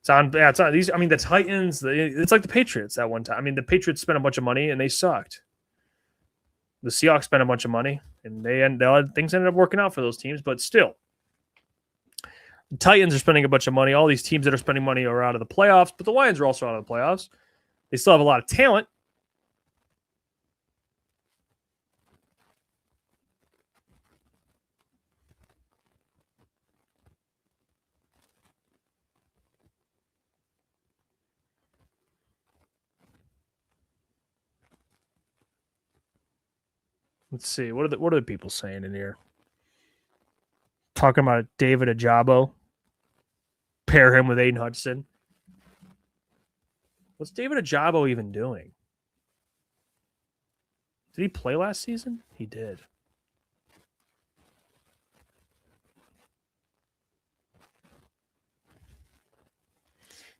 It's on these. I mean, the Titans, it's like the Patriots at one time. I mean, the Patriots spent a bunch of money and they sucked. The Seahawks spent a bunch of money and things ended up working out for those teams, but still. The Titans are spending a bunch of money. All these teams that are spending money are out of the playoffs, but the Lions are also out of the playoffs. They still have a lot of talent. Let's see. What are the people saying in here? Talking about David Ajabo. Pair him with Aiden Hudson. What's David Ajabo even doing? Did he play last season? He did.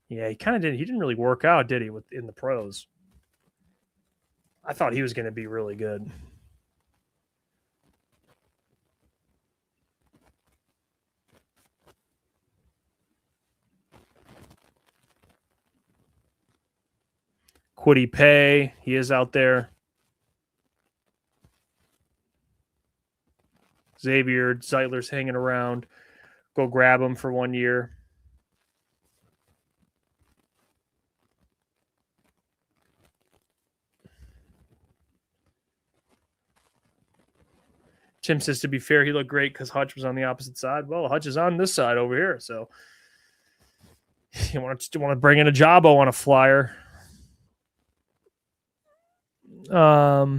Yeah, he kind of did. He didn't really work out, did he, in the pros? I thought he was going to be really good. Kwity Paye, he is out there. Xavier Zeitler's hanging around. Go grab him for 1 year. Tim says, to be fair, he looked great because Hutch was on the opposite side. Well, Hutch is on this side over here, so you want to bring in a Jabo on a flyer. That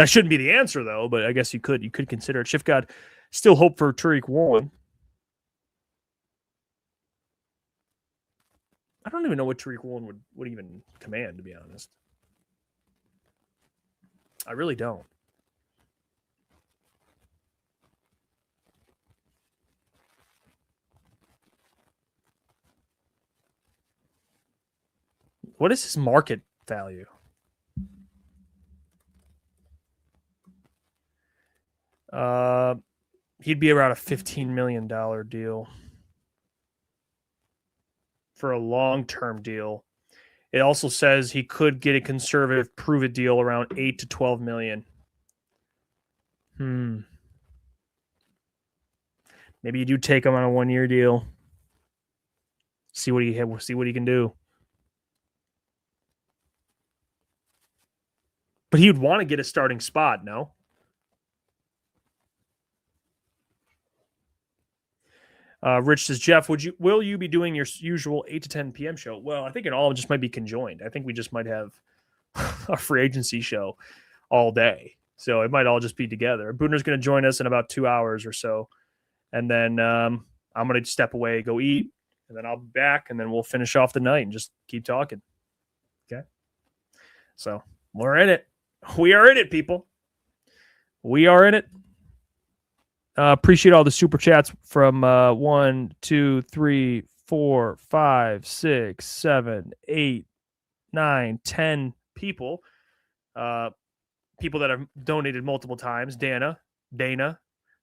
shouldn't be the answer, though, but I guess you could consider it. Shift God, still hope for Tariq Woolen. I don't even know what Tariq Woolen would even command, to be honest. I really don't. What is his market value? He'd be around a $15 million deal for a long-term deal. It also says he could get a conservative prove-it deal around $8 to $12 million. Maybe you do take him on a 1-year deal. See what he can do. But he would want to get a starting spot, no? Rich says, Jeff, will you be doing your usual 8 to 10 p.m. show? Well, I think it all just might be conjoined. I think we just might have a free agency show all day. So it might all just be together. Booner's going to join us in about 2 hours or so. And then I'm going to step away, go eat, and then I'll be back, and then we'll finish off the night and just keep talking. Okay? So we're in it. We are in it, people. We are in it. Appreciate all the super chats from 1, 2, 3, 4, 5, 6, 7, 8, 9, 10 people. People that have donated multiple times. Dana.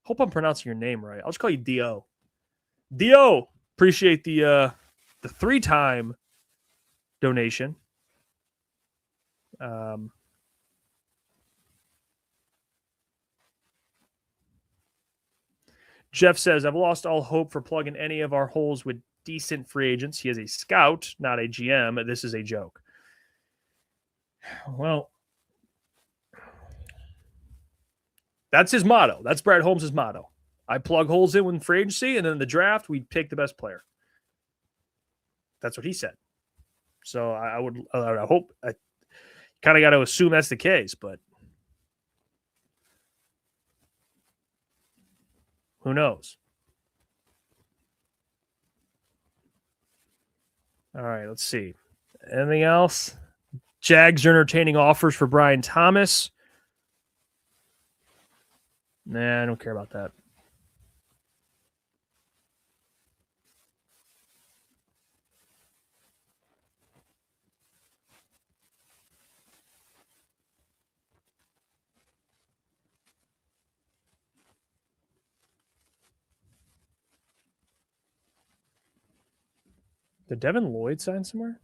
Hope I'm pronouncing your name right. I'll just call you Dio. Dio. Appreciate the 3-time donation. Jeff says, I've lost all hope for plugging any of our holes with decent free agents. He is a scout, not a GM. This is a joke. Well, that's his motto. That's Brad Holmes' motto. I plug holes in with free agency, and then in the draft, we pick the best player. That's what he said. So I hope, I kind of got to assume that's the case, but who knows? All right, let's see. Anything else? Jags are entertaining offers for Brian Thomas. Nah, I don't care about that. Did Devin Lloyd sign somewhere?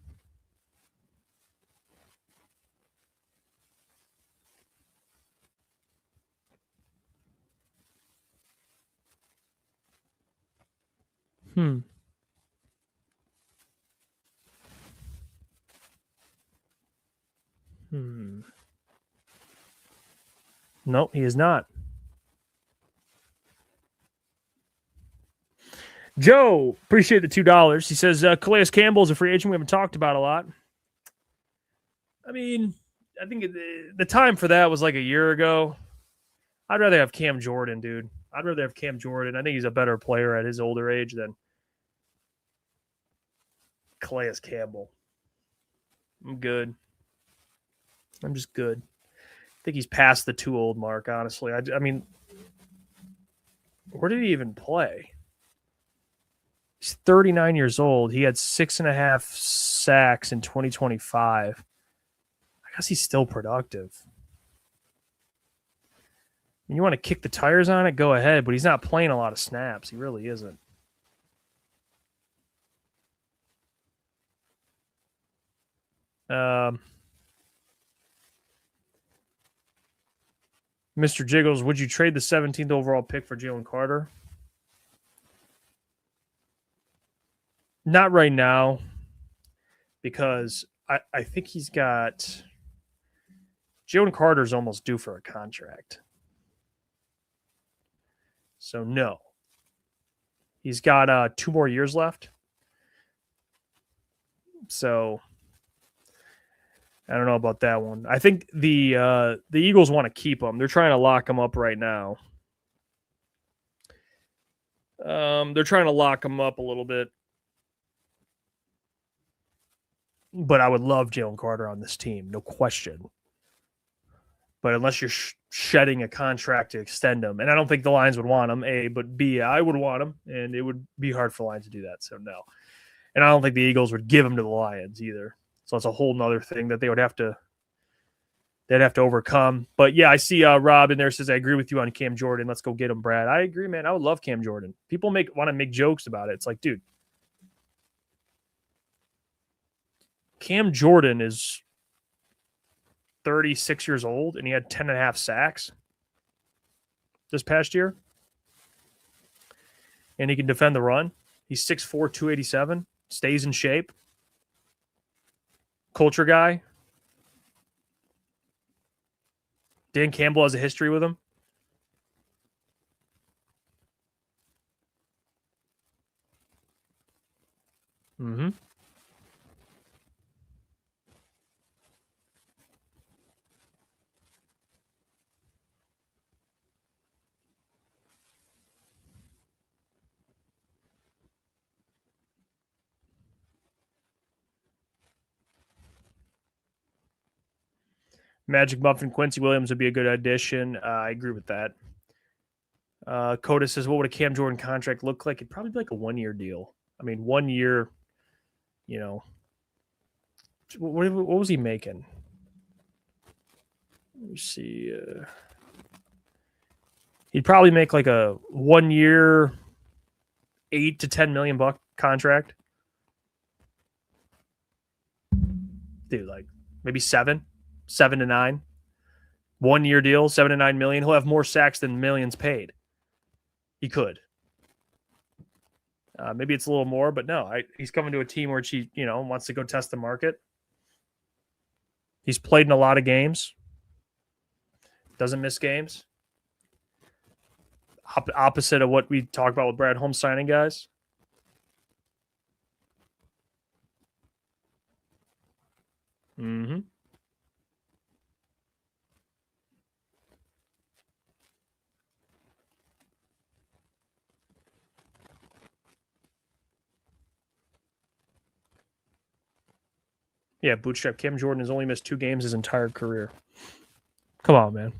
No, he is not. Joe, appreciate the $2. He says, Calais Campbell is a free agent we haven't talked about a lot. I mean, I think the time for that was like a year ago. I'd rather have Cam Jordan, dude. I'd rather have Cam Jordan. I think he's a better player at his older age than Calais Campbell. I'm good. I'm just good. I think he's past the too old mark, honestly. I mean, where did he even play? He's 39 years old. He had 6.5 sacks in 2025. I guess he's still productive. You want to kick the tires on it? Go ahead, but he's not playing a lot of snaps. He really isn't. Mr. Jiggles, would you trade the 17th overall pick for Jalen Carter? Not right now, because I think he's got Jalen Carter's almost due for a contract. So no. He's got 2 more years left. So I don't know about that one. I think the Eagles want to keep him. They're trying to lock him up right now. They're trying to lock him up a little bit. But I would love Jalen Carter on this team, no question. But unless you're shedding a contract to extend him, and I don't think the Lions would want him, A, but B, I would want him, and it would be hard for the Lions to do that, so no. And I don't think the Eagles would give him to the Lions either. So it's a whole nother thing that they'd have to overcome. But yeah, I see Rob in there says, I agree with you on Cam Jordan. Let's go get him, Brad. I agree, man. I would love Cam Jordan. People want to make jokes about it. It's like, dude, Cam Jordan is 36 years old, and he had 10.5 sacks this past year. And he can defend the run. He's 6'4", 287, stays in shape. Culture guy. Dan Campbell has a history with him. Mm-hmm. Magic Muffin Quincy Williams would be a good addition. I agree with that. Coda says, what would a Cam Jordan contract look like? It'd probably be like a 1 year deal. I mean, 1 year, you know, what was he making? Let me see. He'd probably make like a 1 year, $8 to $10 million contract. Dude, like maybe 7 to 9. 1 year deal, 7 to 9 million. He'll have more sacks than millions paid. He could. Maybe it's a little more, but no, he's coming to a team where he, wants to go test the market. He's played in a lot of games. Doesn't miss games. Opposite of what we talked about with Brad Holmes signing guys. Mm-hmm. Yeah, Bootstrap Cam Jordan has only missed 2 games his entire career. Come on, man.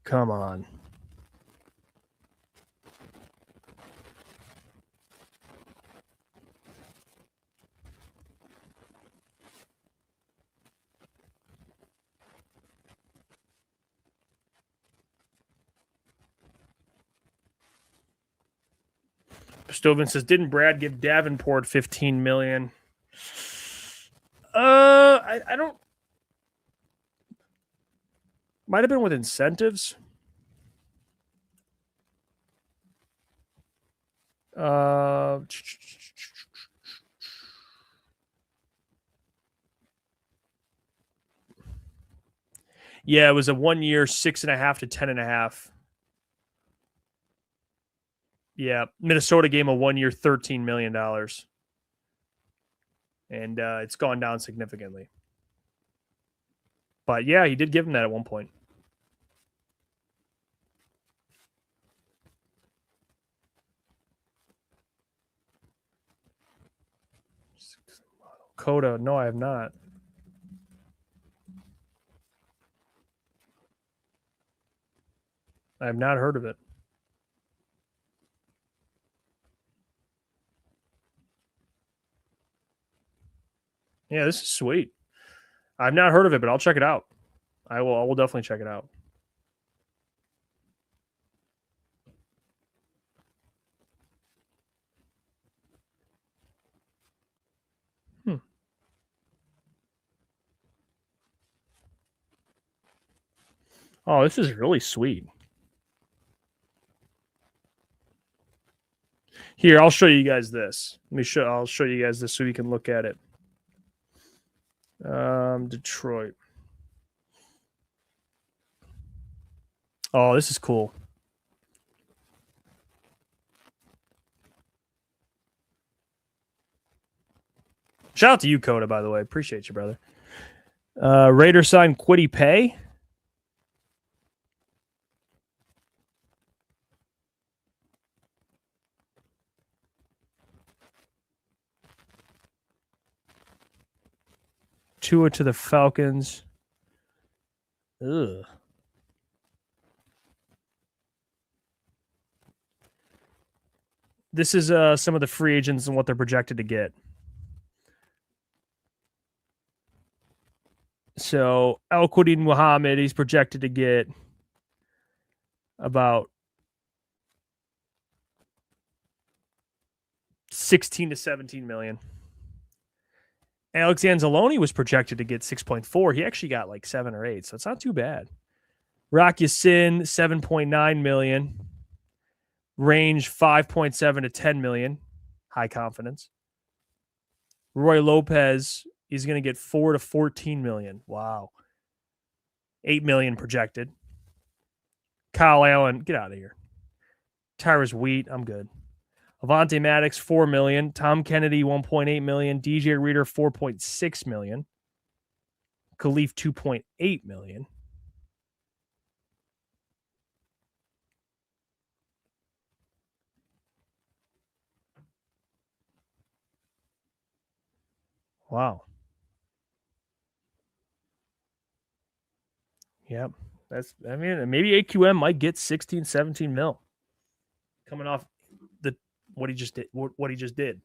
Come on. Stovin says, didn't Brad give Davenport $15 million? I don't. Might have been with incentives. Yeah, it was a 1 year, 6.5 to 10.5. Yeah, Minnesota gave him a 1 year, $13 million. And it's gone down significantly. But yeah, he did give him that at one point. Coda, no, I have not. I have not heard of it. Yeah, this is sweet. I've not heard of it, but I'll check it out. I will definitely check it out. Oh, this is really sweet. Here, I'll show you guys this. I'll show you guys this so you can look at it. Detroit. Oh, this is cool. Shout out to you, Coda, by the way. Appreciate you, brother. Raiders signed Kwity Paye. Tua to the Falcons. Ugh. This is some of the free agents and what they're projected to get. So Al-Quadin Muhammad, he's projected to get about 16 to 17 million. Alex Anzalone was projected to get 6.4. He actually got like 7 or 8, so it's not too bad. Rock Ya-Sin, 7.9 million. Range 5.7 to 10 million. High confidence. Roy Lopez, he's going to get 4 to 14 million. Wow. 8 million projected. Kyle Allen, get out of here. Tyrus Wheat, I'm good. Avonte Maddox, $4 million. Tom Kennedy, $1.8 million. DJ Reader, $4.6 million. Khalif, $2.8 million. Wow. Yep. Maybe AQM might get 16, 17 mil coming off what he just did.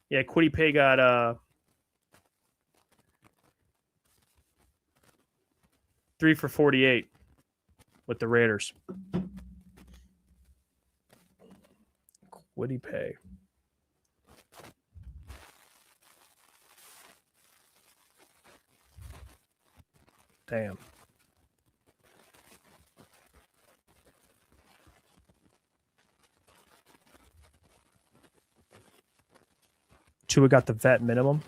Yeah, Quiddy Pay got 3 for 48 with the Raiders. Quiddy Pay. Damn. Tua got the vet minimum.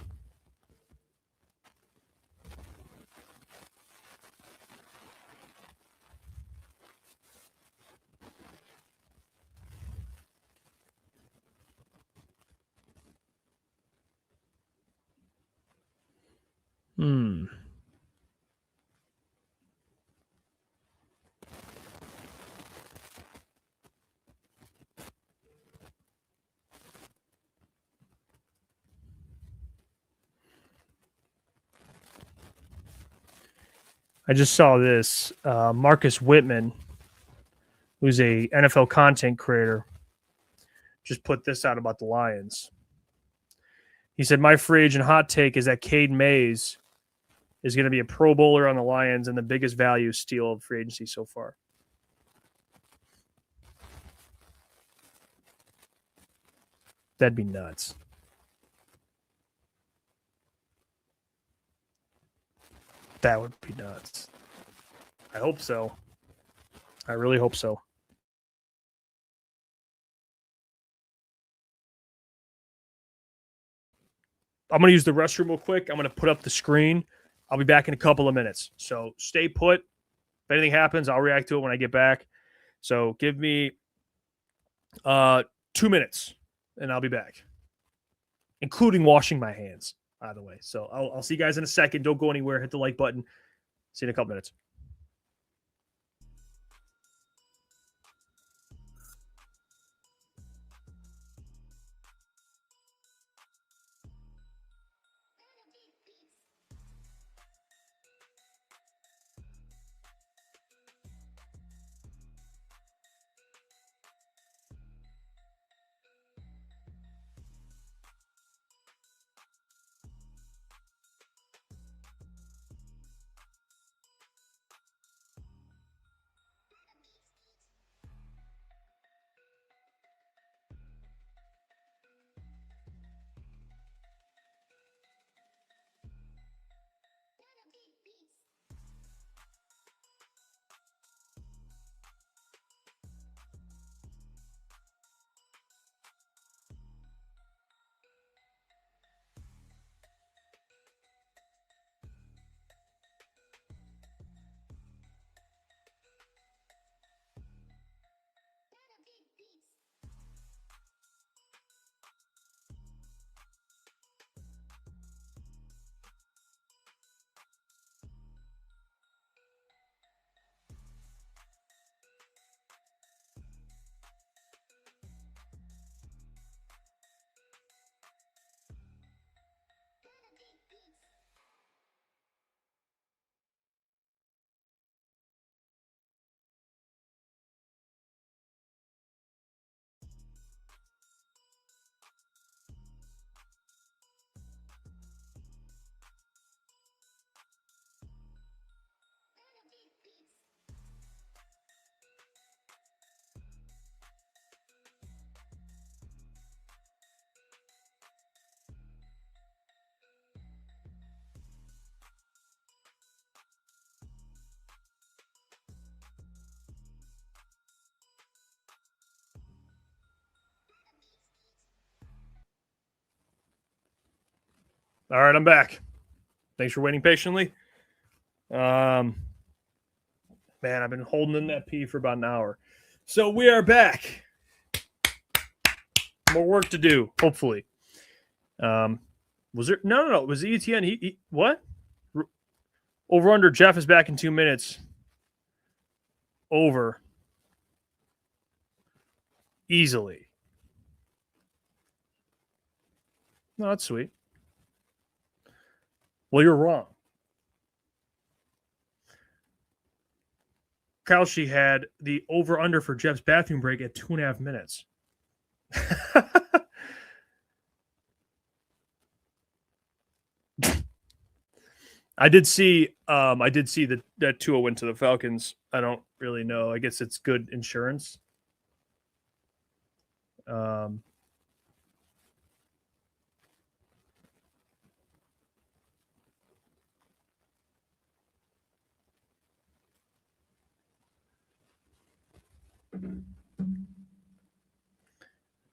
I just saw this. Marcus Whitman, who's a NFL content creator, just put this out about the Lions. He said, my free agent hot take is that Cade Mays is going to be a Pro Bowler on the Lions and the biggest value steal of free agency so far. That'd be nuts. That would be nuts. I hope so. I really hope so. I'm going to use the restroom real quick. I'm going to put up the screen. I'll be back in a couple of minutes. So stay put. If anything happens, I'll react to it when I get back. So give me 2 minutes, and I'll be back, including washing my hands, by the way. So I'll see you guys in a second. Don't go anywhere. Hit the like button. See you in a couple minutes. All right, I'm back. Thanks for waiting patiently. Man, I've been holding in that pee for about an hour. So we are back. More work to do, hopefully. Was there? No. It was ETN. He what? Over under. Jeff is back in 2 minutes. Over. Easily. No, that's sweet. Well, you're wrong. Kalshi had the over-under for Jeff's bathroom break at 2.5 minutes. I did see that Tua went to the Falcons. I don't really know. I guess it's good insurance.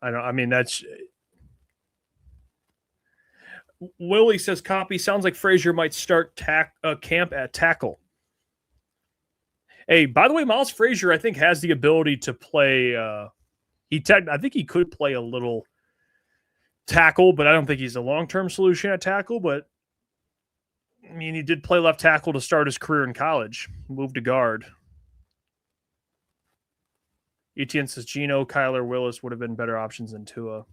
That's Willie says copy. Sounds like Frazier might start camp at tackle. Hey, by the way, Miles Frazier, I think, has the ability to play. I think he could play a little tackle, but I don't think he's a long-term solution at tackle. But I mean, he did play left tackle to start his career in college. Moved to guard. Etienne says Geno, Kyler, Willis would have been better options than Tua.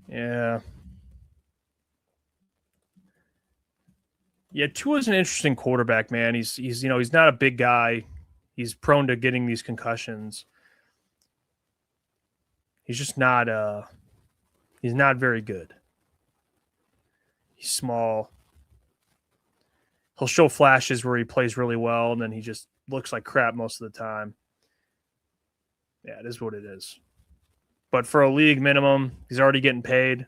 Yeah. Yeah, Tua's an interesting quarterback, man. He's not a big guy. He's prone to getting these concussions. He's just not he's not very good. He's small. He'll show flashes where he plays really well, and then he just looks like crap most of the time. Yeah, it is what it is. But for a league minimum, he's already getting paid.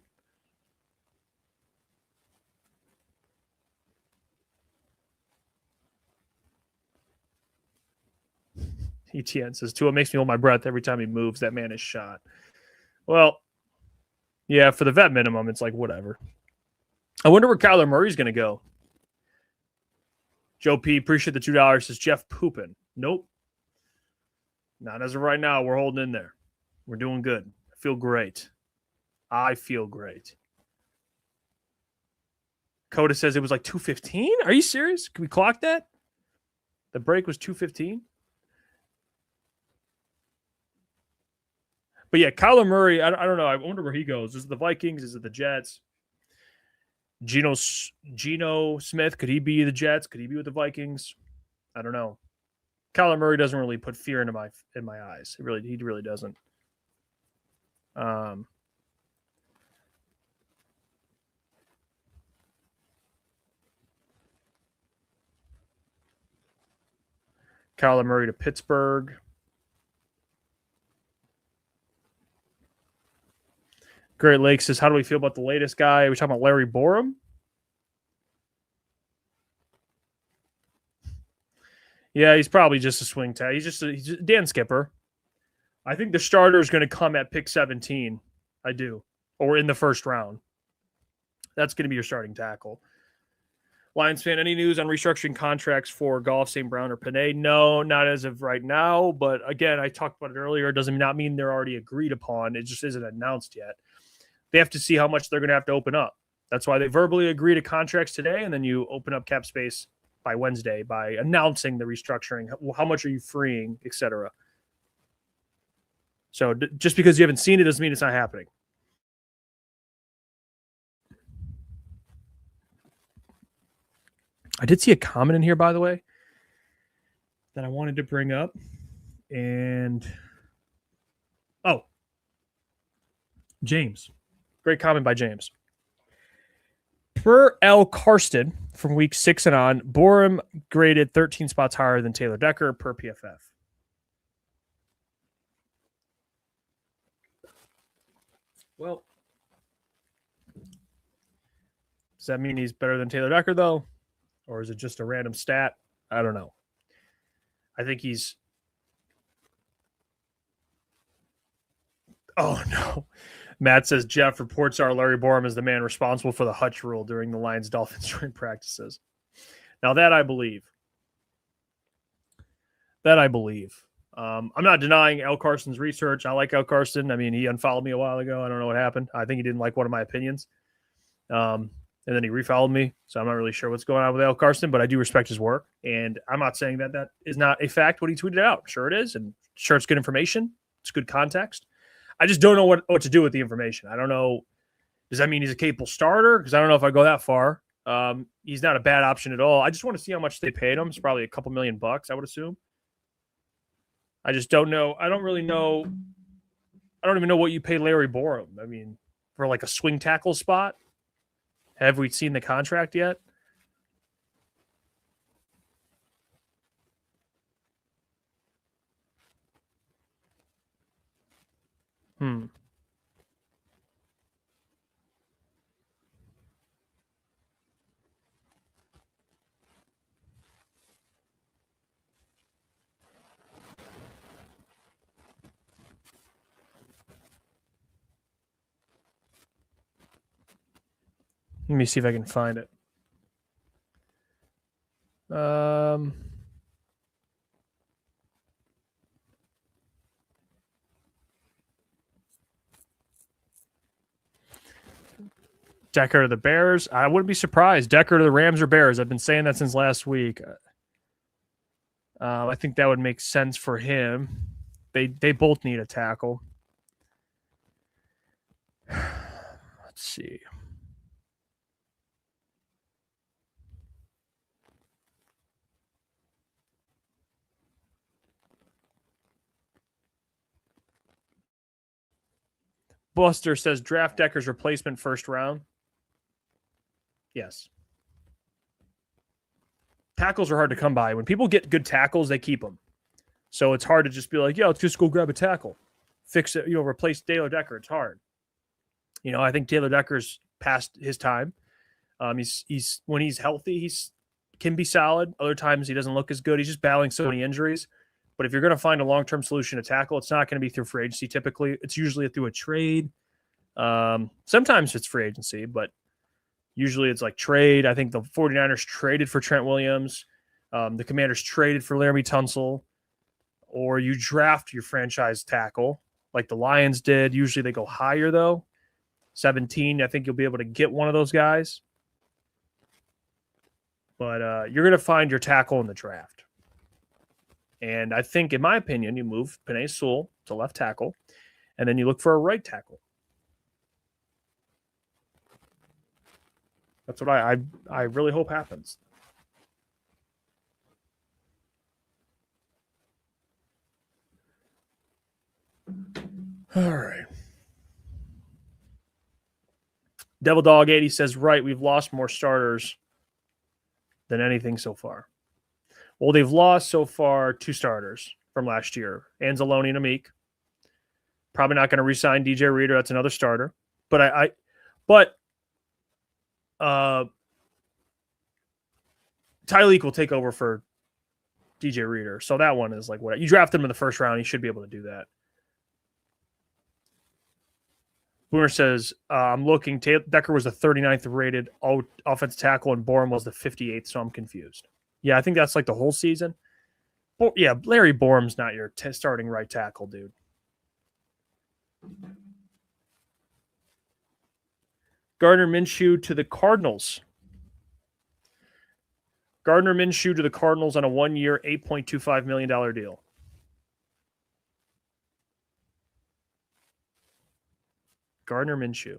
ETN says, Tua makes me hold my breath every time he moves. That man is shot. Well, yeah, for the vet minimum, it's like whatever. I wonder where Kyler Murray's going to go. Joe P, appreciate the $2. Says Jeff pooping. Nope. Not as of right now. We're holding in there. We're doing good. I feel great. Coda says it was like 2:15. Are you serious? Can we clock that? The break was 2:15. But yeah, Kyler Murray, I don't know. I wonder where he goes. Is it the Vikings? Is it the Jets? Geno Smith, could he be the Jets? Could he be with the Vikings? I don't know. Kyler Murray doesn't really put fear in my eyes. He really doesn't. Kyler Murray to Pittsburgh. Great Lake says, how do we feel about the latest guy? Are we talking about Larry Borom? Yeah, he's probably just a swing tag. He's just Dan Skipper. I think the starter is going to come at pick 17. I do. Or in the first round. That's going to be your starting tackle. Lions fan, any news on restructuring contracts for Goff, St. Brown, or Panay? No, not as of right now. But again, I talked about it earlier. It doesn't not mean they're already agreed upon. It just isn't announced yet. They have to see how much they're going to have to open up. That's why they verbally agree to contracts today, and then you open up cap space by Wednesday by announcing the restructuring. How much are you freeing, et cetera. So just because you haven't seen it doesn't mean it's not happening. I did see a comment in here, by the way, that I wanted to bring up. And, James. Great comment by James. Per L. Karsten from week 6 and on, Borom graded 13 spots higher than Taylor Decker per PFF. Well, does that mean he's better than Taylor Decker, though? Or is it just a random stat? I don't know. I think he's... Oh, no. Matt says, Jeff, reports are Larry Borom is the man responsible for the Hutch rule during the Lions-Dolphins joint practices. Now, that I believe. I'm not denying Al Carson's research. I like Al Carson. I mean, he unfollowed me a while ago. I don't know what happened. I think he didn't like one of my opinions. And then he refollowed me. So I'm not really sure what's going on with Al Carson, but I do respect his work. And I'm not saying that that is not a fact what he tweeted out. Sure it is. And sure it's good information. It's good context. I just don't know what to do with the information. I don't know. Does that mean he's a capable starter? Because I don't know if I go that far. He's not a bad option at all. I just want to see how much they paid him. It's probably a couple $1 million, I would assume. I just don't know. I don't really know. I don't even know what you pay Larry Borom. I mean, for like a swing tackle spot. Have we seen the contract yet? Let me see if I can find it. Decker to the Bears. I wouldn't be surprised. Decker to the Rams or Bears. I've been saying that since last week. I think that would make sense for him. They both need a tackle. Let's see. Buster says draft Decker's replacement first round. Yes. Tackles are hard to come by. When people get good tackles, they keep them. So it's hard to just be like, yeah, let's just go grab a tackle. Fix it, replace Taylor Decker. It's hard. I think Taylor Decker's past his time. He's when he's healthy, he's can be solid. Other times he doesn't look as good. He's just battling so many injuries. But if you're going to find a long-term solution to tackle, it's not going to be through free agency. Typically, it's usually through a trade. Sometimes it's free agency, but usually it's like trade. I think the 49ers traded for Trent Williams. The Commanders traded for Laramie Tunsil. Or you draft your franchise tackle like the Lions did. Usually they go higher, though. 17, I think you'll be able to get one of those guys. But you're going to find your tackle in the draft. And I think, in my opinion, you move Penei Sewell to left tackle, and then you look for a right tackle. That's what I really hope happens. All right. Devil Dog 80 says, right, we've lost more starters than anything so far. Well, they've lost so far 2 starters from last year. Anzalone and Amik. Probably not going to re-sign DJ Reader. That's another starter. But Tyleek will take over for DJ Reader. So that one is like what you drafted him in the first round. He should be able to do that. Booner says, I'm looking. Decker was the 39th rated offensive tackle and Borom was the 58th, so I'm confused. Yeah, I think that's like the whole season. Yeah, Larry Borom's not your starting right tackle, dude. Gardner Minshew to the Cardinals. Gardner Minshew to the Cardinals on a 1-year, $8.25 million deal. Gardner Minshew.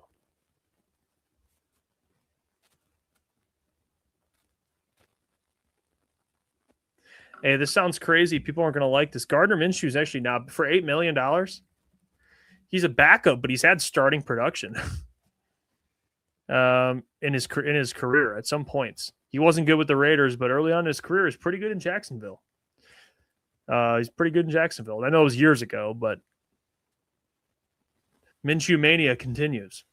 Hey, this sounds crazy. People aren't going to like this. Gardner Minshew is actually not for $8 million. He's a backup, but he's had starting production in his career at some points. He wasn't good with the Raiders, but early on in his career, he's pretty good in Jacksonville. He's pretty good in Jacksonville. I know it was years ago, but Minshew mania continues.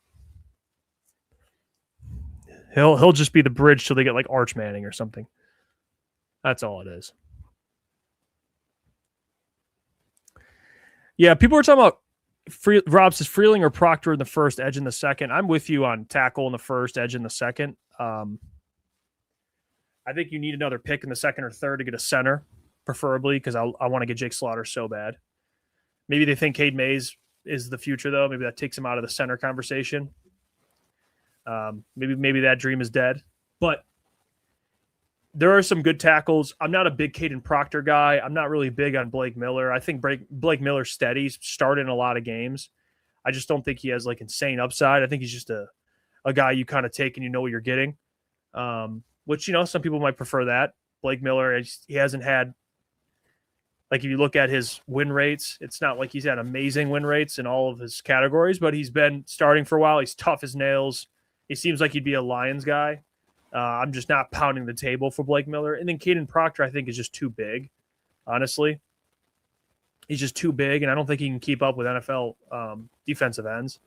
He'll just be the bridge till they get like Arch Manning or something. That's all it is. Yeah, people were talking about Rob says Freeling or Proctor in the first, edge in the second. I'm with you on tackle in the first, edge in the second. I think you need another pick in the second or third to get a center. preferably, because I want to get Jake Slaughter so bad. Maybe they think Cade Mays is the future, though. Maybe that takes him out of the center conversation. Maybe that dream is dead. But there are some good tackles. I'm not a big Caden Proctor guy. I'm not really big on Blake Miller. I think Blake Miller's steady, started in a lot of games. I just don't think he has like insane upside. I think he's just a guy you kind of take and you know what you're getting, which, some people might prefer that. Blake Miller, he hasn't had, like if you look at his win rates, it's not like he's had amazing win rates in all of his categories, but he's been starting for a while. He's tough as nails. He seems like he'd be a Lions guy. I'm just not pounding the table for Blake Miller. And then Caden Proctor, I think, is just too big, honestly. He's just too big, and I don't think he can keep up with NFL defensive ends.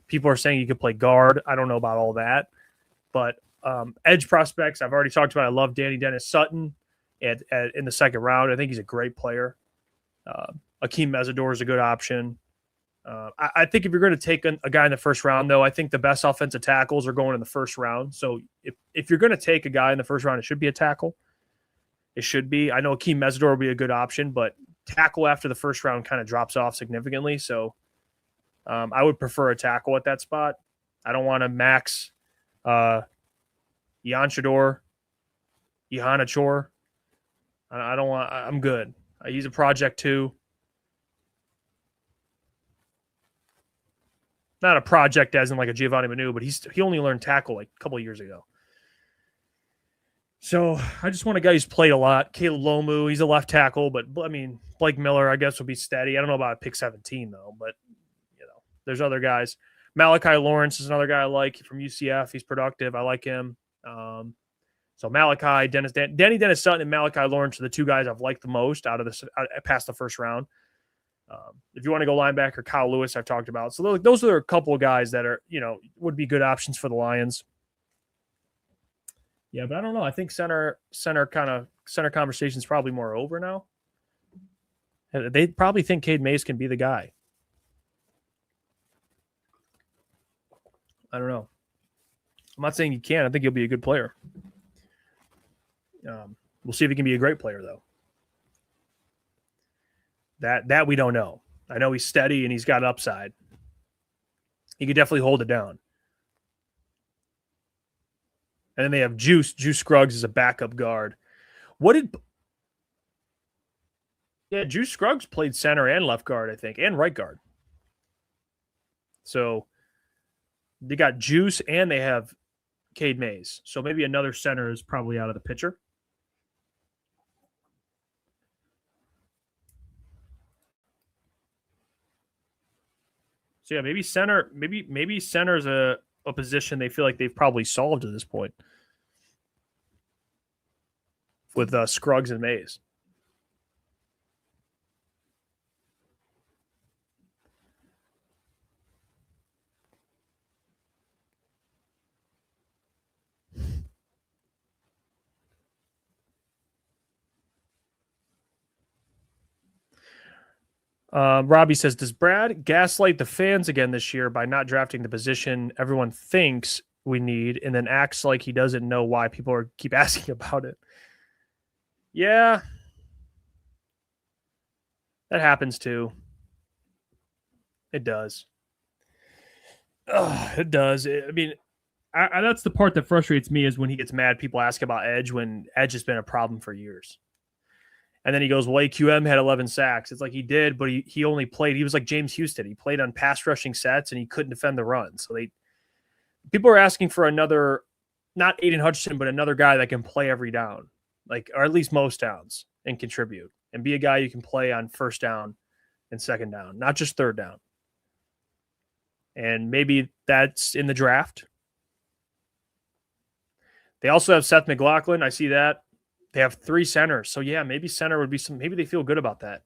People are saying he could play guard. I don't know about all that. But edge prospects, I've already talked about. I love Danny Dennis-Sutton in the second round. I think he's a great player. Akeem Mesidor is a good option. I think if you're going to take a guy in the first round, though, I think the best offensive tackles are going in the first round. So if you're going to take a guy in the first round, it should be a tackle. It should be. I know Akeem Mesidor would be a good option, but tackle after the first round kind of drops off significantly. So I would prefer a tackle at that spot. I don't want to max Ihanchor. I don't want. I'm good. He's a project too. Not a project as in like a Giovanni Manu, but he only learned tackle like a couple of years ago. So I just want a guy who's played a lot. Caleb Lomu, he's a left tackle, but I mean, Blake Miller, I guess, will be steady. I don't know about pick 17 though, but there's other guys. Malachi Lawrence is another guy I like from UCF. He's productive. I like him. So Malachi, Danny Dennis-Sutton, and Malachi Lawrence are the two guys I've liked the most out of this past the first round. If you want to go linebacker, Kyle Lewis, I've talked about. So those are a couple of guys that are, would be good options for the Lions. Yeah, but I don't know. I think center conversation is probably more over now. They probably think Cade Mays can be the guy. I don't know. I'm not saying he can. I think he'll be a good player. We'll see if he can be a great player, though. That we don't know. I know he's steady and he's got upside. He could definitely hold it down. And then they have Juice Scruggs as a backup guard. Juice Scruggs played center and left guard, I think, and right guard. So they got Juice and they have Cade Mays. So maybe another center is probably out of the picture. So yeah, maybe center is a position they feel like they've probably solved at this point with Scruggs and Mays. Robbie says, does Brad gaslight the fans again this year by not drafting the position everyone thinks we need and then acts like he doesn't know why people keep asking about it? Yeah. That happens too. It does. It does. That's the part that frustrates me is when he gets mad, people ask about Edge when Edge has been a problem for years. And then he goes, well, AQM had 11 sacks. It's like he did, but he only played. He was like James Houston. He played on pass rushing sets, and he couldn't defend the run. So people are asking for another, not Aiden Hutchinson, but another guy that can play every down, or at least most downs, and contribute, and be a guy you can play on first down and second down, not just third down. And maybe that's in the draft. They also have Seth McLaughlin. I see that. They have 3 centers. So, yeah, maybe center would be maybe they feel good about that.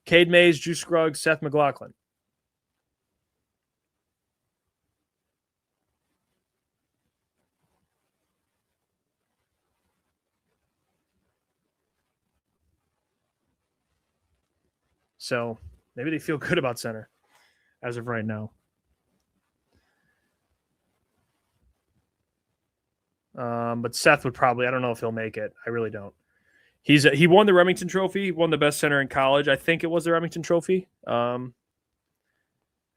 Cade Mays, Juice Scruggs, Seth McLaughlin. So, maybe they feel good about center as of right now. But Seth would probably, I don't know if he'll make it. I really don't. He won the Remington Trophy. He won the best center in college. I think it was the Remington Trophy. And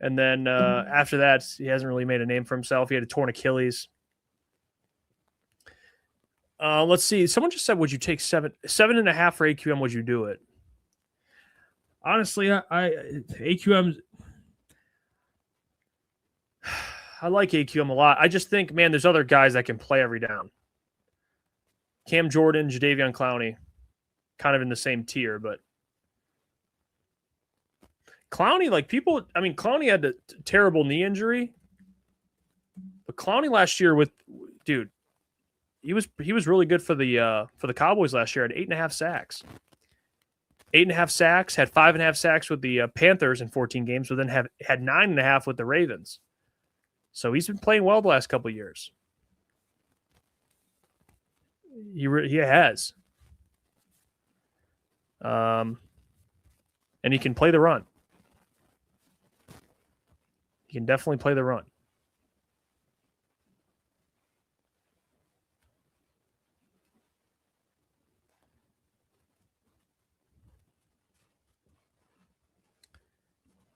then after that, he hasn't really made a name for himself. He had a torn Achilles. Let's see. Someone just said, would you take 7.5 for AQM? Would you do it? Honestly, AQM, I like AQM a lot. I just think, man, there's other guys that can play every down. Cam Jordan, Jadeveon Clowney, kind of in the same tier, but Clowney, Clowney had a terrible knee injury, but Clowney last year he was really good for the Cowboys last year. Had 8.5 sacks. 8.5 sacks, had 5.5 sacks with the Panthers in 14 games, but then had 9.5 with the Ravens. So he's been playing well the last couple of years. He has. And he can play the run. He can definitely play the run.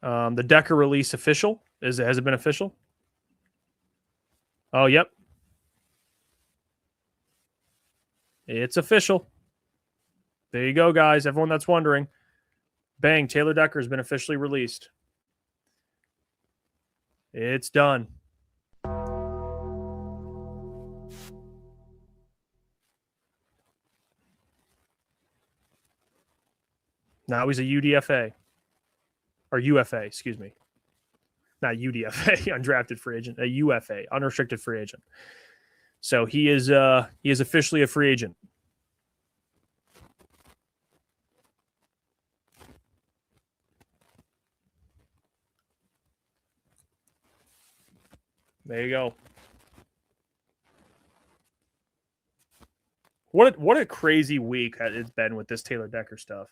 The Decker release official? Has it been official? Oh, yep. It's official. There you go, guys. Everyone that's wondering. Bang, Taylor Decker has been officially released. It's done. Now he's a UDFA. Or UFA, excuse me. Not UDFA, undrafted free agent. A UFA, unrestricted free agent. So he is officially a free agent. There you go. What a crazy week it's been with this Taylor Decker stuff.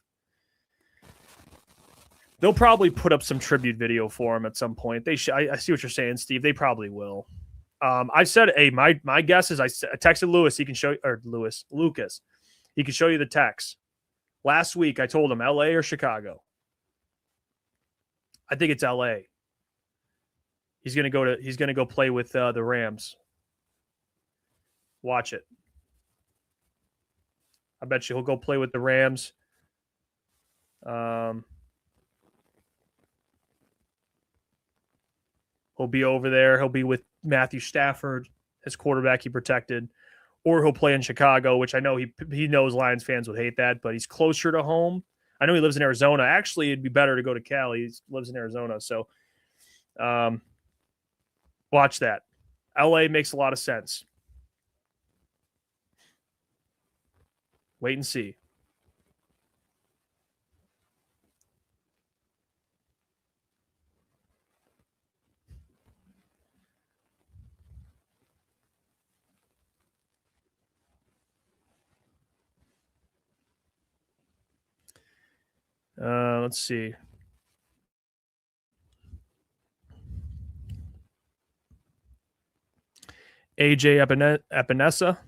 They'll probably put up some tribute video for him at some point. I see what you're saying, Steve. They probably will. I said, hey, my guess is I texted Lewis. He can show Lucas. He can show you the text. Last week I told him LA or Chicago. I think it's LA. He's gonna go play with the Rams. Watch it. I bet you he'll go play with the Rams. He'll be over there. He'll be with Matthew Stafford, his quarterback he protected, or he'll play in Chicago, which I know he knows Lions fans would hate that, but he's closer to home. I know he lives in Arizona. Actually, it'd be better to go to Cali. He lives in Arizona, so watch that. LA makes a lot of sense. Wait and see. Let's see. AJ Epinesa.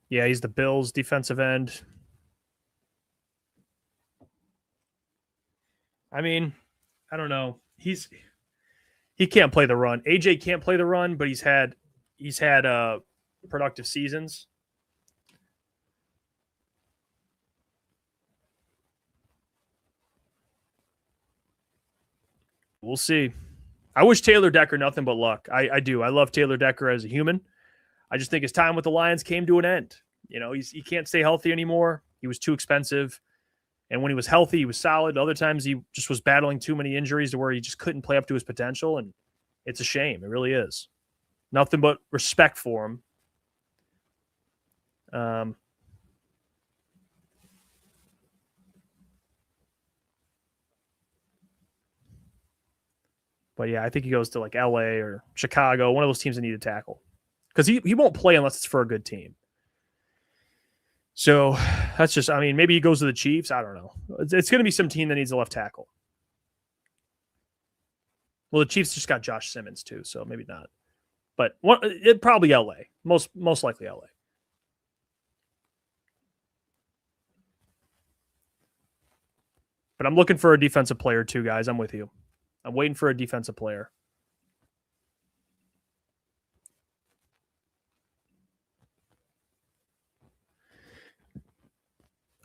Yeah, he's the Bills defensive end. I mean, I don't know. He can't play the run. AJ can't play the run, but he's had productive seasons. We'll see. I wish Taylor Decker nothing but luck. I do. I love Taylor Decker as a human. I just think his time with the Lions came to an end. You know, he can't stay healthy anymore. He was too expensive. And when he was healthy, he was solid. Other times he just was battling too many injuries to where he just couldn't play up to his potential. And it's a shame. It really is. Nothing but respect for him. But yeah, I think he goes to like LA or Chicago, one of those teams that need a tackle. Because he won't play unless it's for a good team. So that's just, I mean, maybe he goes to the Chiefs. I don't know. It's going to be some team that needs a left tackle. Well, the Chiefs just got Josh Simmons too, so maybe not. But it probably LA. Most likely LA. But I'm looking for a defensive player too, guys. I'm with you. I'm waiting for a defensive player.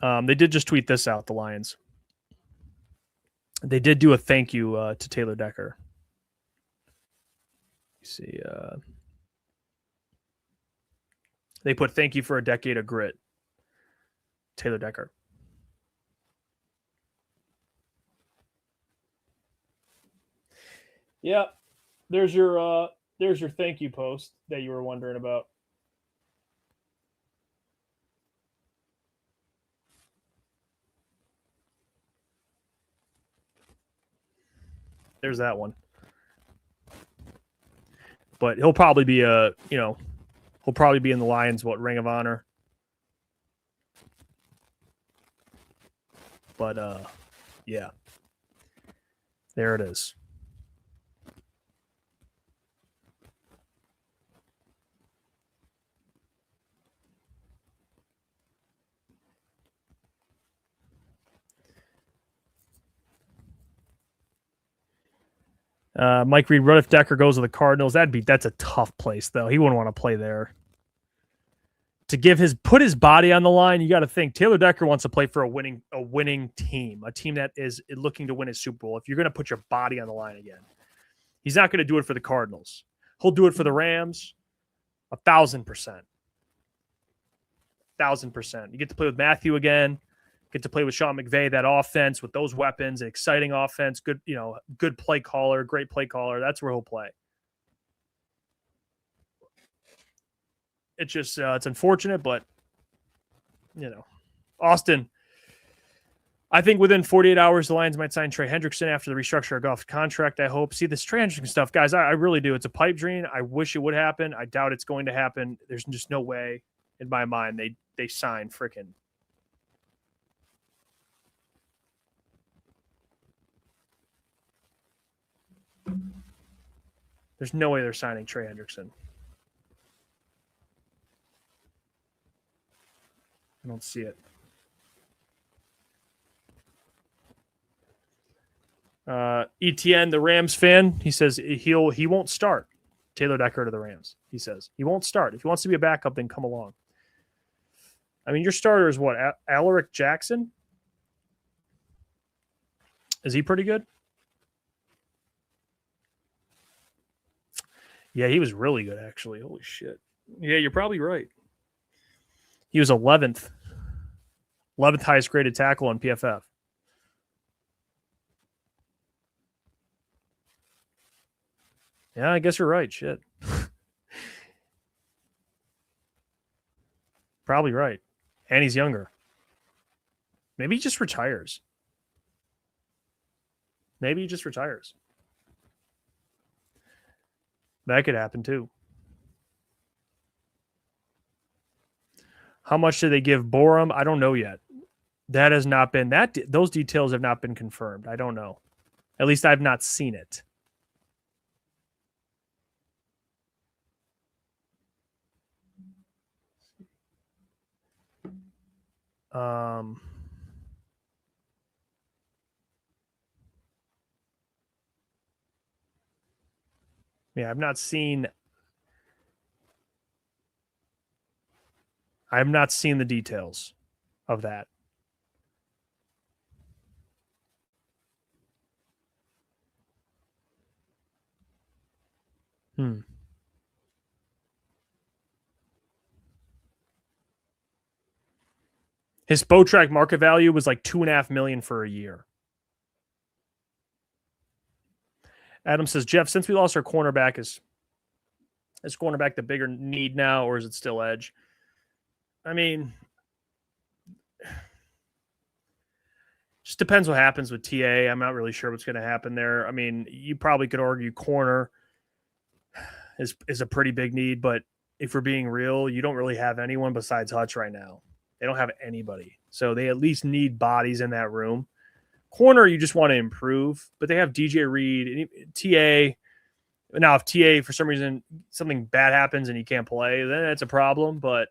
They did just tweet this out, the Lions. They did do a thank you to Taylor Decker. You see, they put thank you for a decade of grit. Taylor Decker. Yeah, there's your thank you post that you were wondering about. There's that one. But he'll probably be he'll probably be in the Lions, Ring of Honor. But yeah. There it is. Mike Reed, what if Decker goes to the Cardinals? That's a tough place, though. He wouldn't want to play there. To put his body on the line, you got to think Taylor Decker wants to play for a winning team, a team that is looking to win a Super Bowl. If you're going to put your body on the line again, he's not going to do it for the Cardinals. He'll do it for the Rams, 1,000%. 1,000%. You get to play with Matthew again. Get to play with Sean McVay, that offense with those weapons, an exciting offense, good play caller, great play caller. That's where he'll play. It's just it's unfortunate, but Austin. I think within 48 hours, the Lions might sign Trey Hendrickson after the restructure of Goff's contract. I hope. See this Trey Hendrickson stuff, guys. I really do. It's a pipe dream. I wish it would happen. I doubt it's going to happen. There's just no way in my mind they sign freaking. There's no way they're signing Trey Hendrickson. I don't see it. ETN, the Rams fan, he says he won't start. Taylor Decker to the Rams. He says he won't start. If he wants to be a backup, then come along. I mean, your starter is what? Alaric Jackson? Is he pretty good? Yeah, he was really good, actually. Holy shit. Yeah, you're probably right. He was 11th highest graded tackle on PFF. Yeah, I guess you're right. Shit. Probably right. And he's younger. Maybe he just retires. That could happen too. How much do they give Borom? I don't know yet. That has not been those details have not been confirmed. I don't know. At least I've not seen it. Yeah, I've not seen the details of that. His Spotrac market value was like $2.5 million for a year. Adam says, Jeff, since we lost our cornerback, is cornerback the bigger need now, or is it still edge? I mean, just depends what happens with TA. I'm not really sure what's going to happen there. I mean, you probably could argue corner is a pretty big need, but if we're being real, you don't really have anyone besides Hutch right now. They don't have anybody. So they at least need bodies in that room. Corner, you just want to improve, but they have DJ Reed, TA. Now, if TA, for some reason, something bad happens and he can't play, then that's a problem. But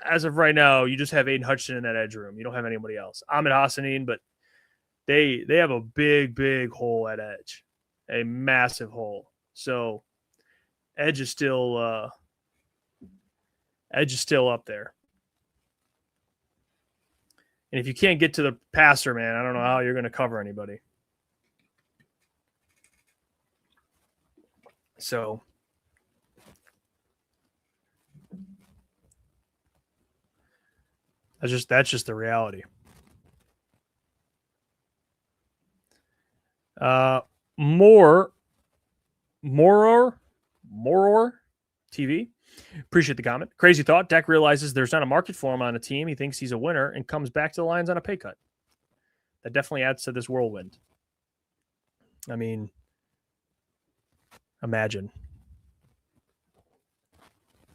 as of right now, you just have Aiden Hutchinson in that edge room. You don't have anybody else. Ahmed Hassanin, but They have a big hole at edge, a massive hole. So edge is still up there. And if you can't get to the passer, man, I don't know how you're going to cover anybody. So that's just the reality. More TV. Appreciate the comment. Crazy thought. Dak realizes there's not a market for him on a team. He thinks he's a winner and comes back to the Lions on a pay cut. That definitely adds to this whirlwind. I mean, imagine.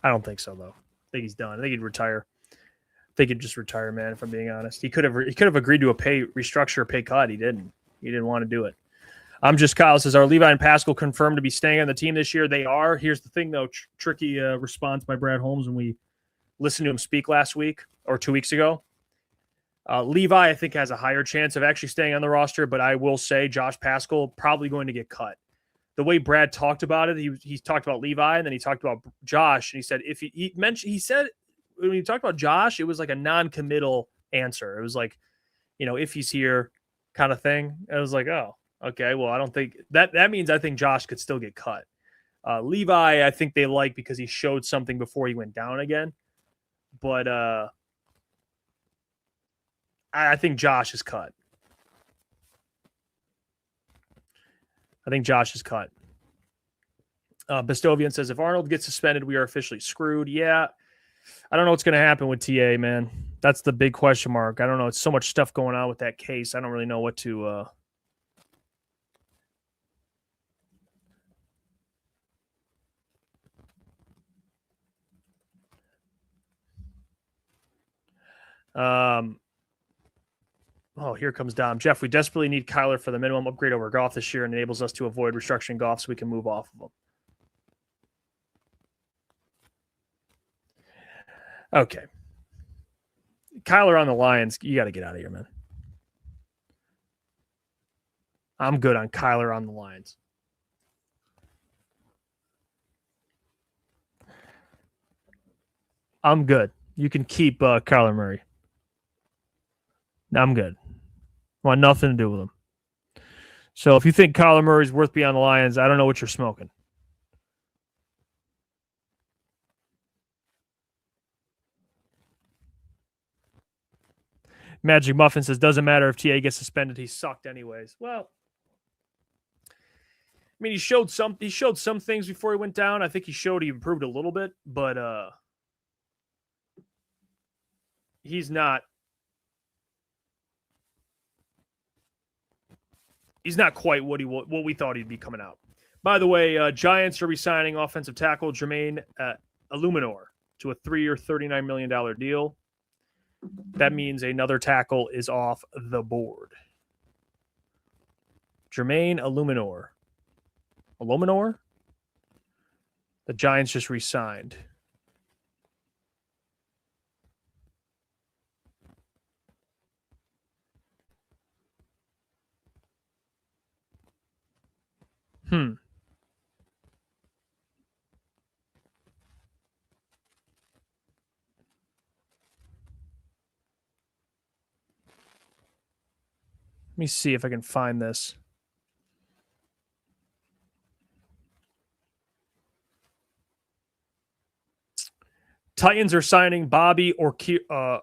I don't think so, though. I think he's done. I think he'd retire. I think he'd just retire, man, if I'm being honest. He could have agreed to a pay cut. He didn't. He didn't want to do it. I'm just Kyle says, are Levi and Pascal confirmed to be staying on the team this year? They are. Here's the thing, though. Tricky response by Brad Holmes when we listened to him speak last week or 2 weeks ago. Levi, I think, has a higher chance of actually staying on the roster, but I will say Josh Pascal probably going to get cut. The way Brad talked about it, he talked about Levi and then he talked about Josh, and he said he said when he talked about Josh, it was like a non-committal answer. It was like, if he's here kind of thing. I was like, oh. Okay, well, I don't think that means I think Josh could still get cut. Levi, I think they like because he showed something before he went down again. But I think Josh is cut. Bestovian says, if Arnold gets suspended, we are officially screwed. Yeah, I don't know what's going to happen with TA, man. That's the big question mark. I don't know. It's so much stuff going on with that case. I don't really know what to... here comes Dom. Jeff, we desperately need Kyler for the minimum upgrade over Goff this year and enables us to avoid restructuring Goff so we can move off of him. Okay. Kyler on the Lions, you got to get out of here, man. I'm good on Kyler on the Lions. I'm good. You can keep Kyler Murray. I'm good. Want nothing to do with him. So if you think Kyler Murray's worth being on the Lions, I don't know what you're smoking. Magic Muffin says, doesn't matter if TA gets suspended, he sucked anyways. Well, I mean, he showed some things before he went down. I think he improved a little bit, but he's not quite what we thought he'd be coming out. By the way, Giants are re-signing offensive tackle Jermaine Illuminor to a 3-year, $39 million deal. That means another tackle is off the board. Jermaine Illuminor. The Giants just re-signed. Let me see if I can find this. Titans are signing Bobby Okiriki,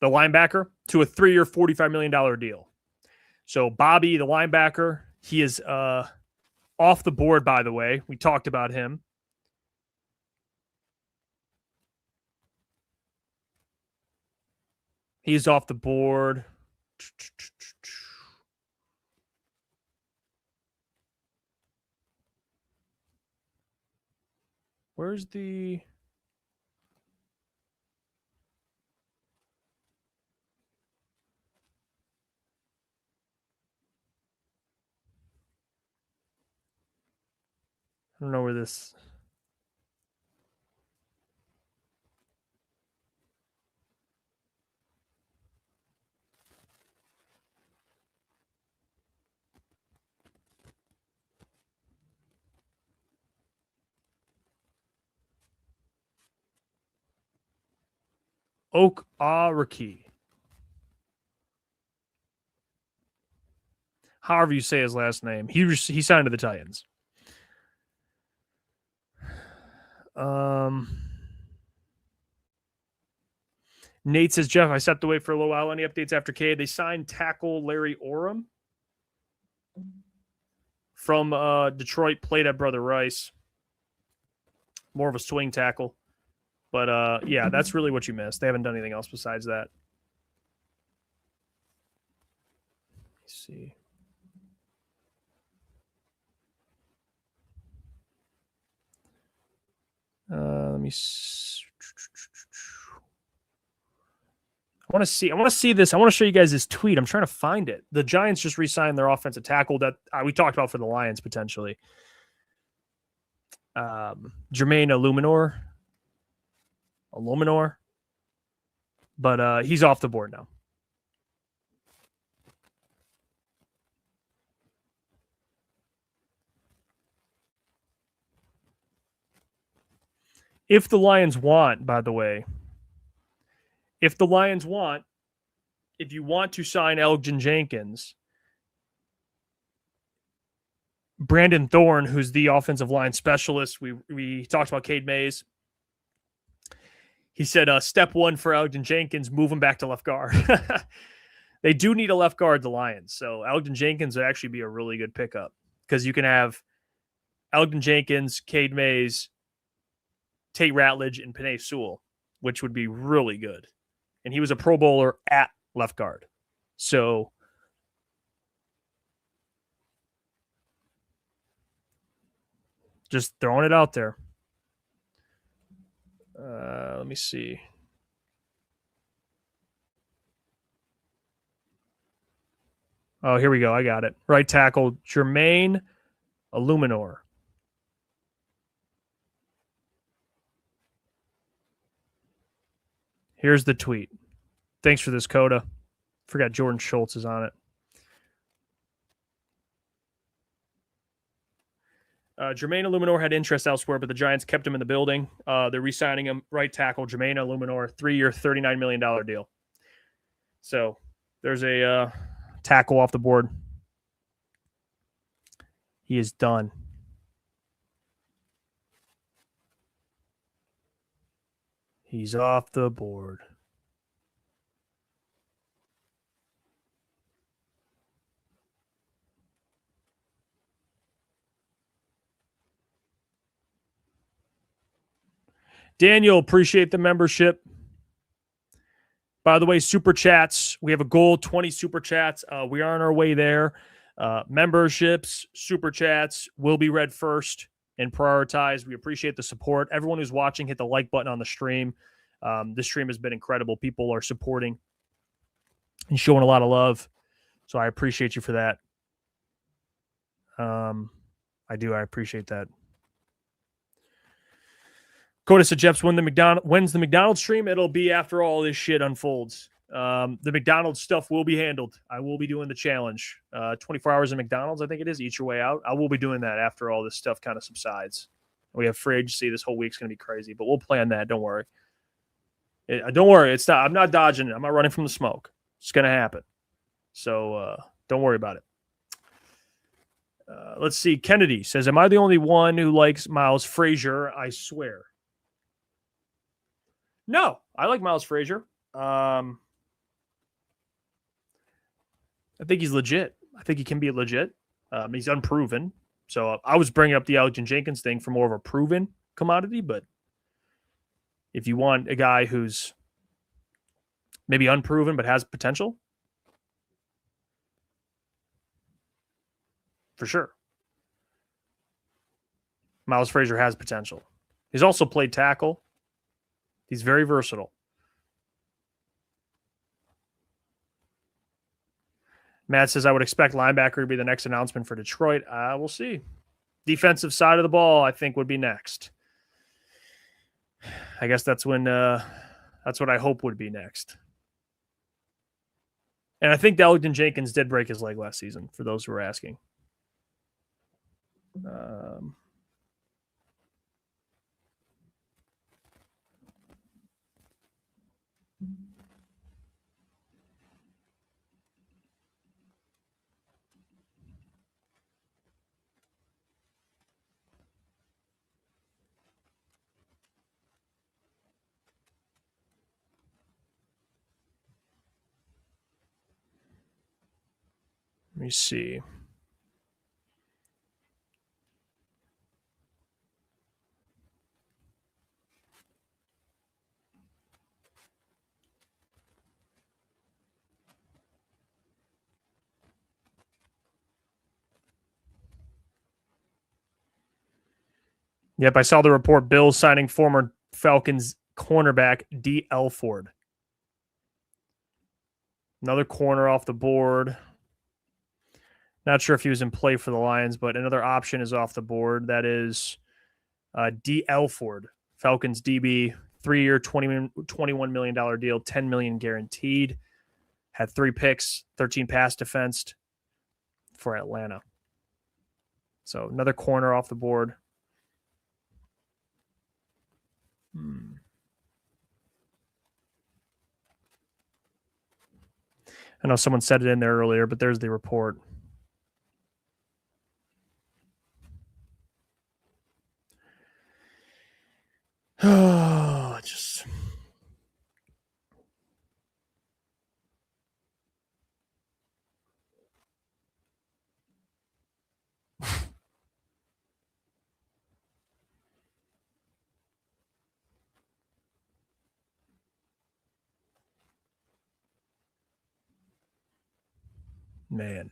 the linebacker, to a 3-year, $45 million deal. So Bobby, the linebacker, he is off the board, by the way. We talked about him. He's off the board. Where's the... I don't know where this... Okariki. However you say his last name. He signed to the Titans. Nate says, Jeff, I stepped away for a little while. Any updates after Cade? They signed tackle Larry Borom from Detroit, played at Brother Rice. More of a swing tackle. But, yeah, that's really what you missed. They haven't done anything else besides that. Let's see. Let me I want to see this. I want to show you guys this tweet. I'm trying to find it. The Giants just re-signed their offensive tackle that we talked about for the Lions potentially. Jermaine Illuminor. But he's off the board now. If the Lions want, by the way, if you want to sign Elgin Jenkins, Brandon Thorne, who's the offensive line specialist, we talked about Cade Mays. He said, step one for Elgin Jenkins, move him back to left guard. They do need a left guard, the Lions. So Elgin Jenkins would actually be a really good pickup because you can have Elgin Jenkins, Cade Mays, Tate Ratledge, and Penei Sewell, which would be really good. And he was a Pro Bowler at left guard. So just throwing it out there. Let me see. Oh, here we go. I got it. Right tackle, Jermaine Illuminor. Here's the tweet. Thanks for this, Coda. Forgot Jordan Schultz is on it. Jermaine Illuminor had interest elsewhere, but the Giants kept him in the building. They're re-signing him. Right tackle, Jermaine Illuminor, 3-year, $39 million deal. So there's a tackle off the board. He is done. He's off the board. Daniel, appreciate the membership. By the way, super chats. We have a goal, 20 super chats. We are on our way there. Memberships, super chats will be read first and prioritized. We appreciate the support. Everyone who's watching, hit the like button on the stream. This stream has been incredible. People are supporting and showing a lot of love. So I appreciate you for that. I do. I appreciate that. Coda said, Jeff's when's the McDonald's stream? It'll be after all this shit unfolds. The McDonald's stuff will be handled. I will be doing the challenge. 24 hours in McDonald's, I think it is. Eat your way out. I will be doing that after all this stuff kind of subsides. We have free agency. This whole week's going to be crazy, but we'll plan that. Don't worry. Don't worry. It's not. I'm not dodging it. I'm not running from the smoke. It's going to happen. So don't worry about it. Let's see. Kennedy says, am I the only one who likes Miles Frazier? I swear. No, I like Miles Frazier. I think he's legit. I think he can be legit. He's unproven. So I was bringing up the Elgin Jenkins thing for more of a proven commodity, but if you want a guy who's maybe unproven but has potential, for sure. Miles Frazier has potential. He's also played tackle. He's very versatile. Matt says, I would expect linebacker to be the next announcement for Detroit. We'll see. Defensive side of the ball, I think, would be next. I guess that's when that's what I hope would be next. And I think Elgin Jenkins did break his leg last season, for those who are asking. me see. Yep, I saw the report. Bills signing former Falcons cornerback D. Elford. Another corner off the board. Not sure if he was in play for the Lions, but another option is off the board. That is D. Elford, Falcons DB, 3-year, $21 million deal, $10 million guaranteed. Had 3 picks, 13 pass defensed for Atlanta. So another corner off the board. I know someone said it in there earlier, but there's the report. Oh, just man.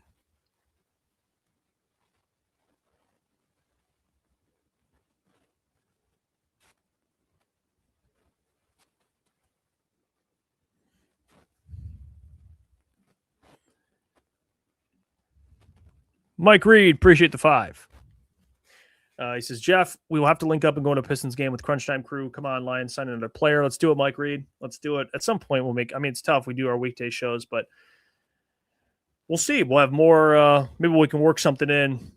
Mike Reed, appreciate the 5. He says, Jeff, we will have to link up and go to a Pistons game with Crunch Time crew. Come on, Lions, sign another player. Let's do it, Mike Reed. Let's do it. At some point, we'll make. I mean, it's tough. We do our weekday shows, but we'll see. We'll have more. Maybe we can work something in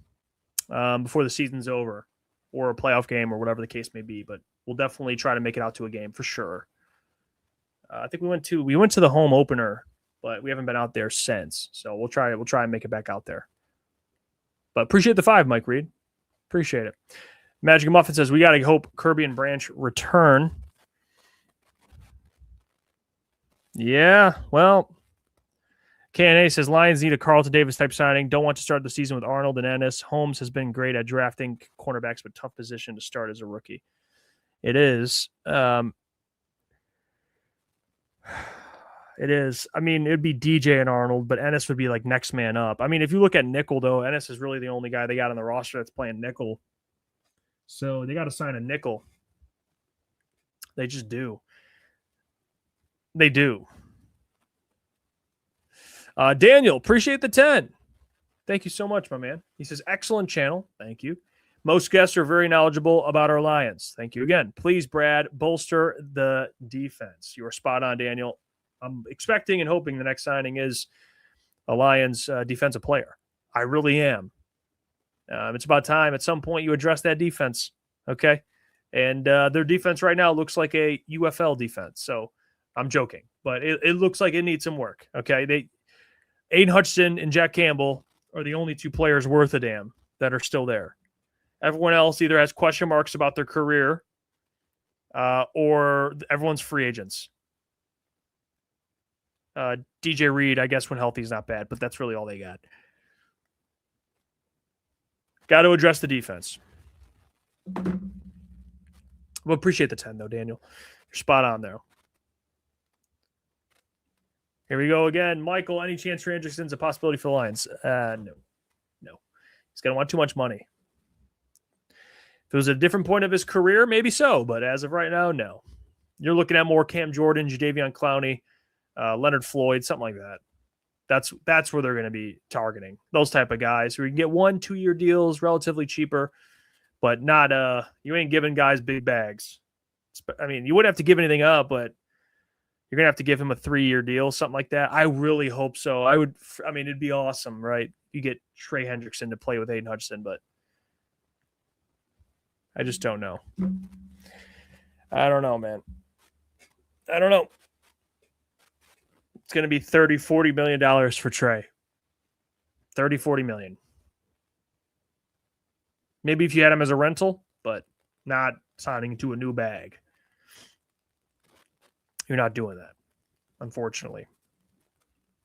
before the season's over, or a playoff game, or whatever the case may be. But we'll definitely try to make it out to a game for sure. I think we went to the home opener, but we haven't been out there since. So we'll try and make it back out there. But appreciate the 5, Mike Reed. Appreciate it. Magic Muffin says, we got to hope Kirby and Branch return. Yeah, well, KNA says, Lions need a Carlton Davis type signing. Don't want to start the season with Arnold and Ennis. Holmes has been great at drafting cornerbacks, but tough position to start as a rookie. It is. It is. I mean, it'd be DJ and Arnold, but Ennis would be like next man up. I mean, if you look at nickel, though, Ennis is really the only guy they got on the roster that's playing nickel. So they got to sign a nickel. They just do. They do. Daniel, appreciate the 10. Thank you so much, my man. He says, excellent channel. Thank you. Most guests are very knowledgeable about our Lions. Thank you again. Please, Brad, bolster the defense. You are spot on, Daniel. I'm expecting and hoping the next signing is a Lions defensive player. I really am. It's about time at some point you address that defense, okay? And their defense right now looks like a UFL defense. So I'm joking, but it looks like it needs some work, okay? Aiden Hutchinson and Jack Campbell are the only 2 players worth a damn that are still there. Everyone else either has question marks about their career or everyone's free agents. DJ Reed, I guess when healthy is not bad, but that's really all they got. Got to address the defense. Well, appreciate the 10, though, Daniel. You're spot on there. Here we go again. Michael, any chance for Anderson's a possibility for the Lions? No. He's going to want too much money. If it was a different point of his career, maybe so, but as of right now, no. You're looking at more Cam Jordan, Jadeveon Clowney, Leonard Floyd, something like that. That's where they're going to be targeting. Those type of guys who you can get 1-2 year deals, relatively cheaper, but not you ain't giving guys big bags. I mean, you wouldn't have to give anything up, but you're going to have to give him a 3-year deal, something like that. I really hope so. I mean, it'd be awesome, right? You get Trey Hendrickson to play with Aiden Hutchinson, but I just don't know. I don't know, man. I don't know. It's going to be $30-40 million for Trey. 30-40 million. Maybe if you had him as a rental, but not signing to a new bag. You're not doing that, unfortunately.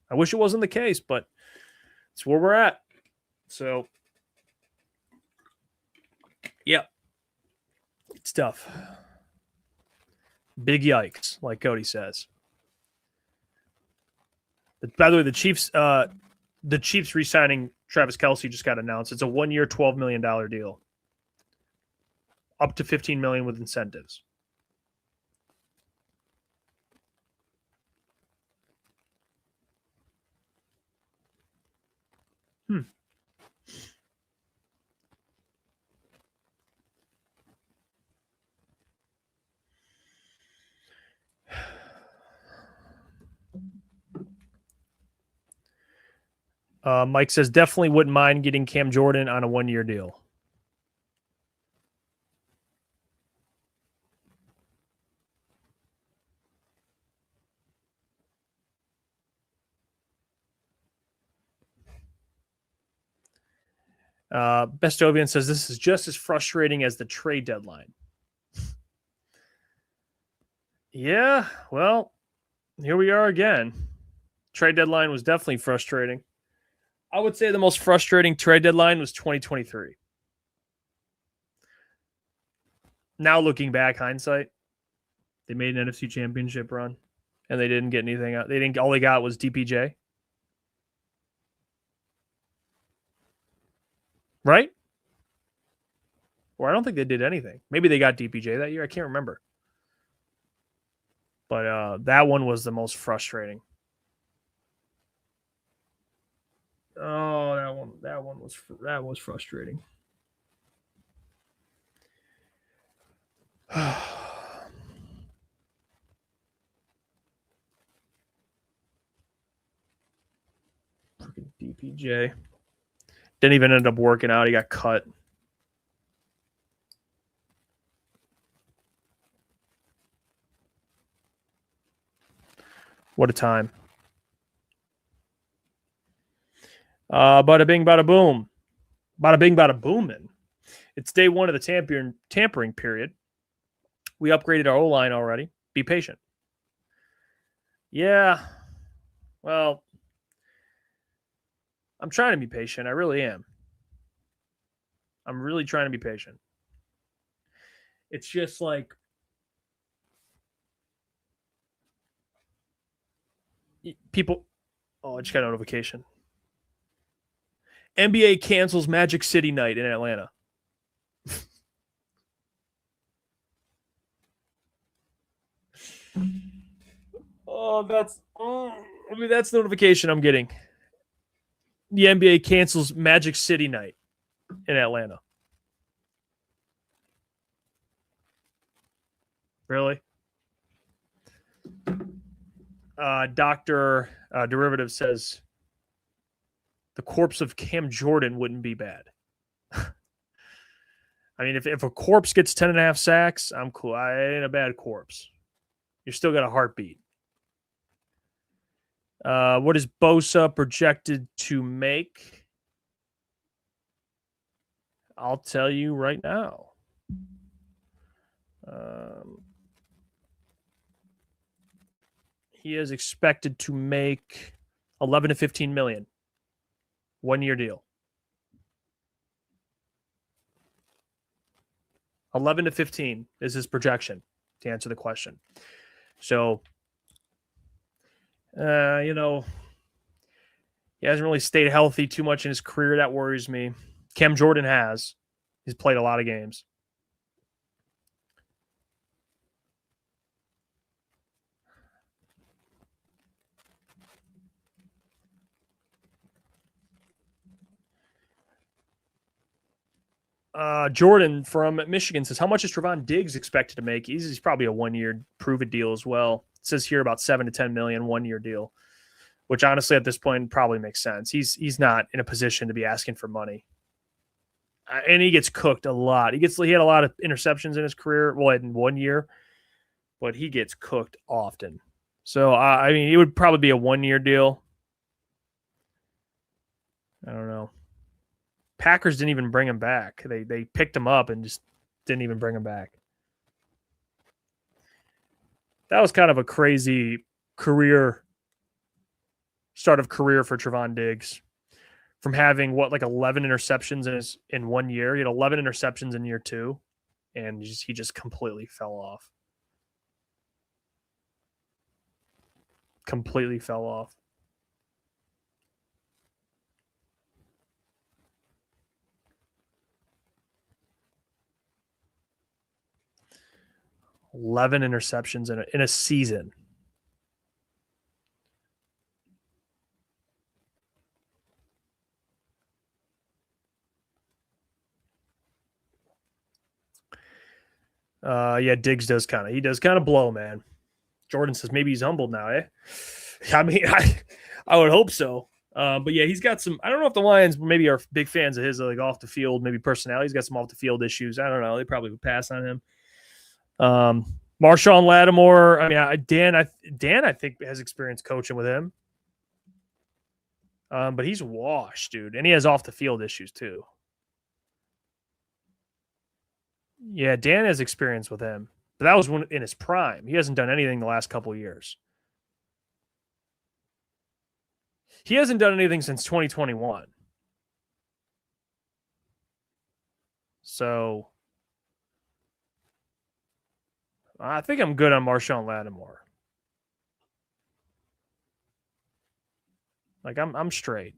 I wish it wasn't the case, but It's where we're at. So, yeah, it's tough. Big yikes, like Cody says. But by the way, the Chiefs re-signing Travis Kelce just got announced. It's a 1-year, $12 million deal, up to $15 million with incentives. Mike says definitely wouldn't mind getting Cam Jordan on a 1-year deal. Bestovian says this is just as frustrating as the trade deadline. Yeah, well, here we are again. Trade deadline was definitely frustrating. I would say the most frustrating trade deadline was 2023. Now looking back, hindsight, they made an NFC Championship run, and they didn't get anything out. All they got was DPJ. Right? Or I don't think they did anything. Maybe they got DPJ that year. I can't remember. But that one was the most frustrating. Oh, that was frustrating. Freaking DPJ. Didn't even end up working out. He got cut. What a time. Bada bing, bada boom. Bada bing, bada booming. It's day one of the tampering period. We upgraded our O-line already. Be patient. Yeah. Well, I'm trying to be patient. I really am. I'm really trying to be patient. It's just like people. Oh, I just got a notification. NBA cancels Magic City night in Atlanta. That's the notification I'm getting. The NBA cancels Magic City night in Atlanta. Really? Dr. Derivative says the corpse of Cam Jordan wouldn't be bad. I mean, if a corpse gets 10.5 sacks, I'm cool. I ain't a bad corpse. You're still got a heartbeat. What is Bosa projected to make? I'll tell you right now. He is expected to make 11 to 15 million. 1-year deal. 11 to 15 is his projection, to answer the question. So, he hasn't really stayed healthy too much in his career. That worries me. Cam Jordan has. He's played a lot of games. Jordan from Michigan says, how much is Trevon Diggs expected to make? He's probably a 1-year prove-it deal as well. It says here about 7 to 10 million, 1-year deal, which honestly at this point probably makes sense. He's not in a position to be asking for money. And he gets cooked a lot. He had a lot of interceptions in his career, well, in 1 year, but he gets cooked often. So, I mean, it would probably be a 1-year deal. I don't know. Packers didn't even bring him back. They picked him up and just didn't even bring him back. That was kind of a crazy start of career for Trevon Diggs. from having like 11 interceptions in 1 year. He had 11 interceptions in year 2, and he just completely fell off. Completely fell off. $11 interceptions in a season. Yeah, Diggs does kind of blow, man. Jordan says maybe he's humbled now, eh? I mean, I would hope so. But yeah, he's got some. I don't know if the Lions maybe are big fans of his, like off the field, maybe personality. He's got some off the field issues. I don't know. They probably would pass on him. Marshawn Lattimore. I mean, Dan, I think has experience coaching with him. But he's washed, dude, and he has off the field issues too. Yeah, Dan has experience with him, but that was when in his prime. He hasn't done anything the last couple of years. He hasn't done anything since 2021. So I think I'm good on Marshawn Lattimore. Like I'm straight.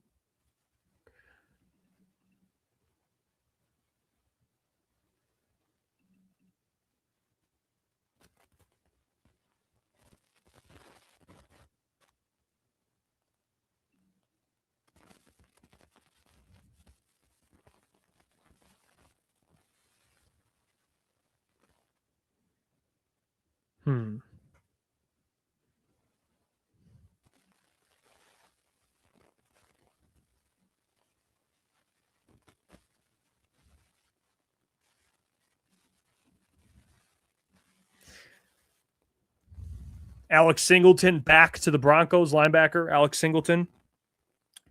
Alex Singleton back to the Broncos, linebacker. Alex Singleton,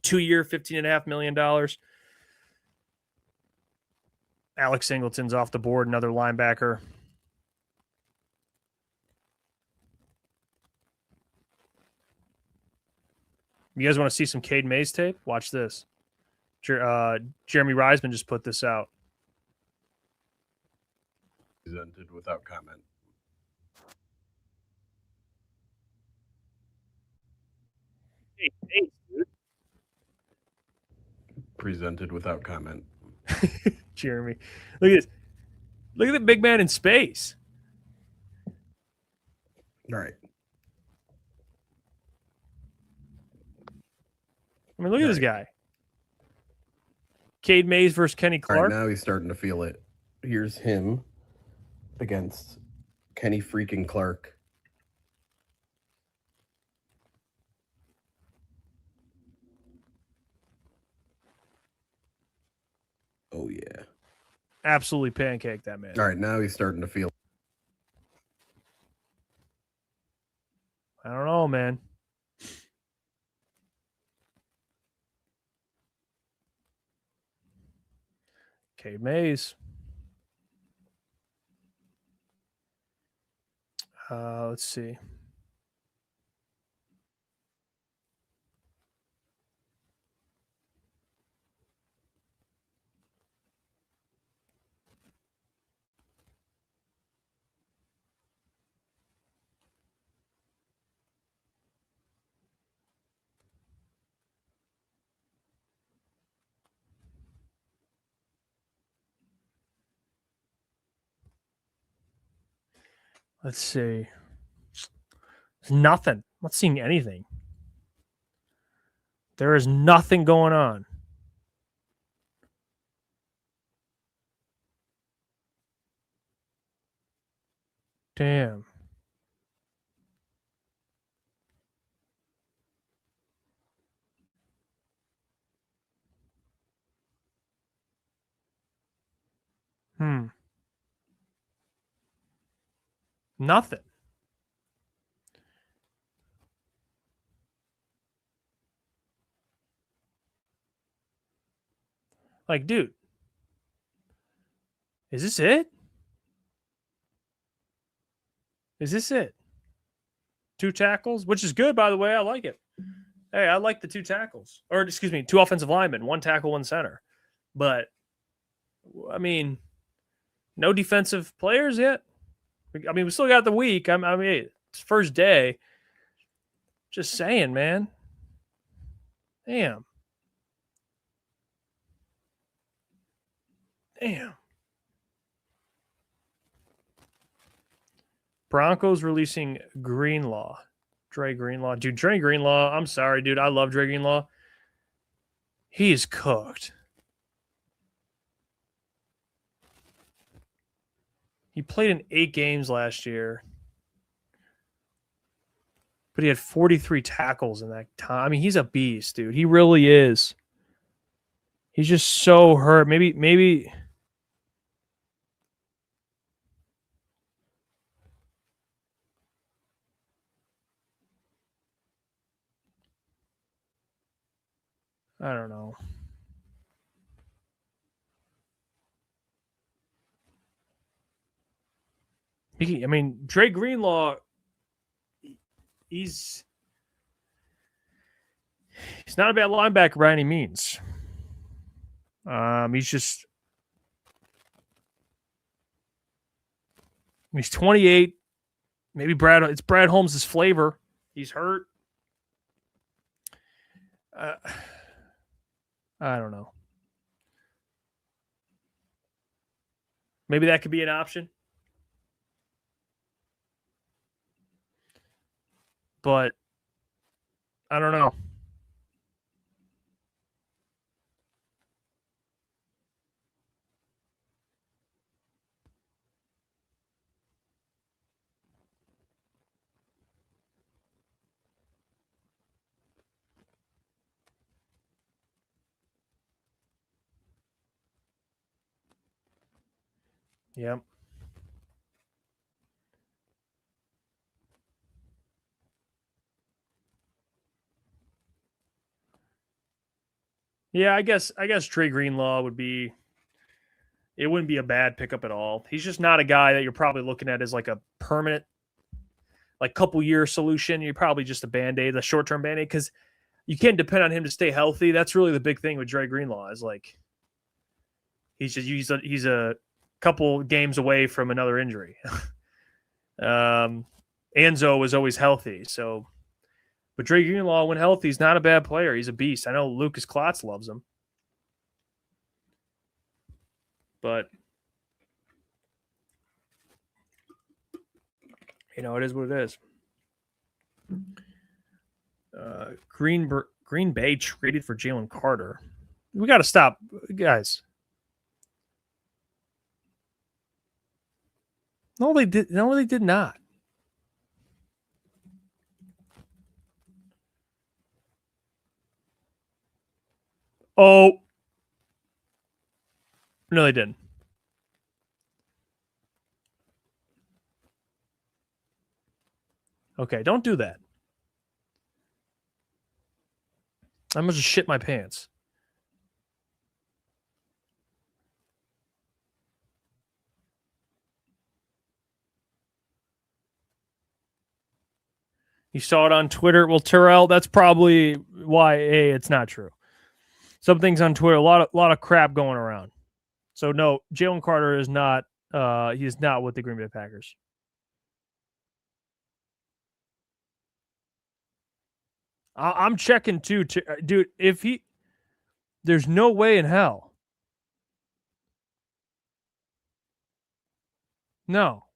2-year, $15.5 million. Alex Singleton's off the board, another linebacker. You guys want to see some Cade Mays tape? Watch this. Jeremy Reisman just put this out. Presented without comment. Hey, dude. Presented without comment. Jeremy. Look at this. Look at the big man in space. All right. I mean, look at this guy. Cade Mays versus Kenny All Clark. right, now he's starting to feel it. Here's him against Kenny freaking Clark. Oh, yeah. Absolutely pancaked that man. All right, now he's starting to feel it. I don't know, man. Cade Mays. Let's see. Let's see. There's nothing. I'm not seeing anything. There is nothing going on. Damn. Nothing. Like, dude, is this it? Is this it? 2 tackles, which is good, by the way. I like it. Hey, I like the 2 tackles. Or, excuse me, 2 offensive linemen, 1 tackle, 1 center. But, I mean, no defensive players yet. I mean, we still got the week. I mean, it's first day. Just saying, man. Damn. Broncos releasing Greenlaw. Dre Greenlaw. Dude, Dre Greenlaw, I'm sorry, dude. I love Dre Greenlaw. He's cooked. He played in 8 games last year. But he had 43 tackles in that time. I mean, he's a beast, dude. He really is. He's just so hurt. Maybe I don't know. I mean, Dre Greenlaw, he's not a bad linebacker by any means. He's 28. Maybe it's Brad Holmes' flavor. He's hurt. I don't know. Maybe that could be an option. But I don't know. Yep. Yeah, I guess Trey Greenlaw would be. It wouldn't be a bad pickup at all. He's just not a guy that you're probably looking at as like a permanent, like couple year solution. You're probably just a Band-Aid, a short term Band-Aid, because you can't depend on him to stay healthy. That's really the big thing with Dre Greenlaw is like he's a couple games away from another injury. Anzo was always healthy, so but Dre Greenlaw, when healthy, he's not a bad player. He's a beast. I know Lukas Klotz loves him. But, you know, it is what it is. Green Bay traded for Jalen Carter. We got to stop, guys. No, they did. No, they did not. Oh. No, they didn't. Okay, don't do that. I'm going to shit my pants. You saw it on Twitter. Well, Terrell, that's probably why it's not true. Some things on Twitter, a lot of crap going around. So no, Jalen Carter is not. He is not with the Green Bay Packers. I'm checking too, dude. There's no way in hell. No.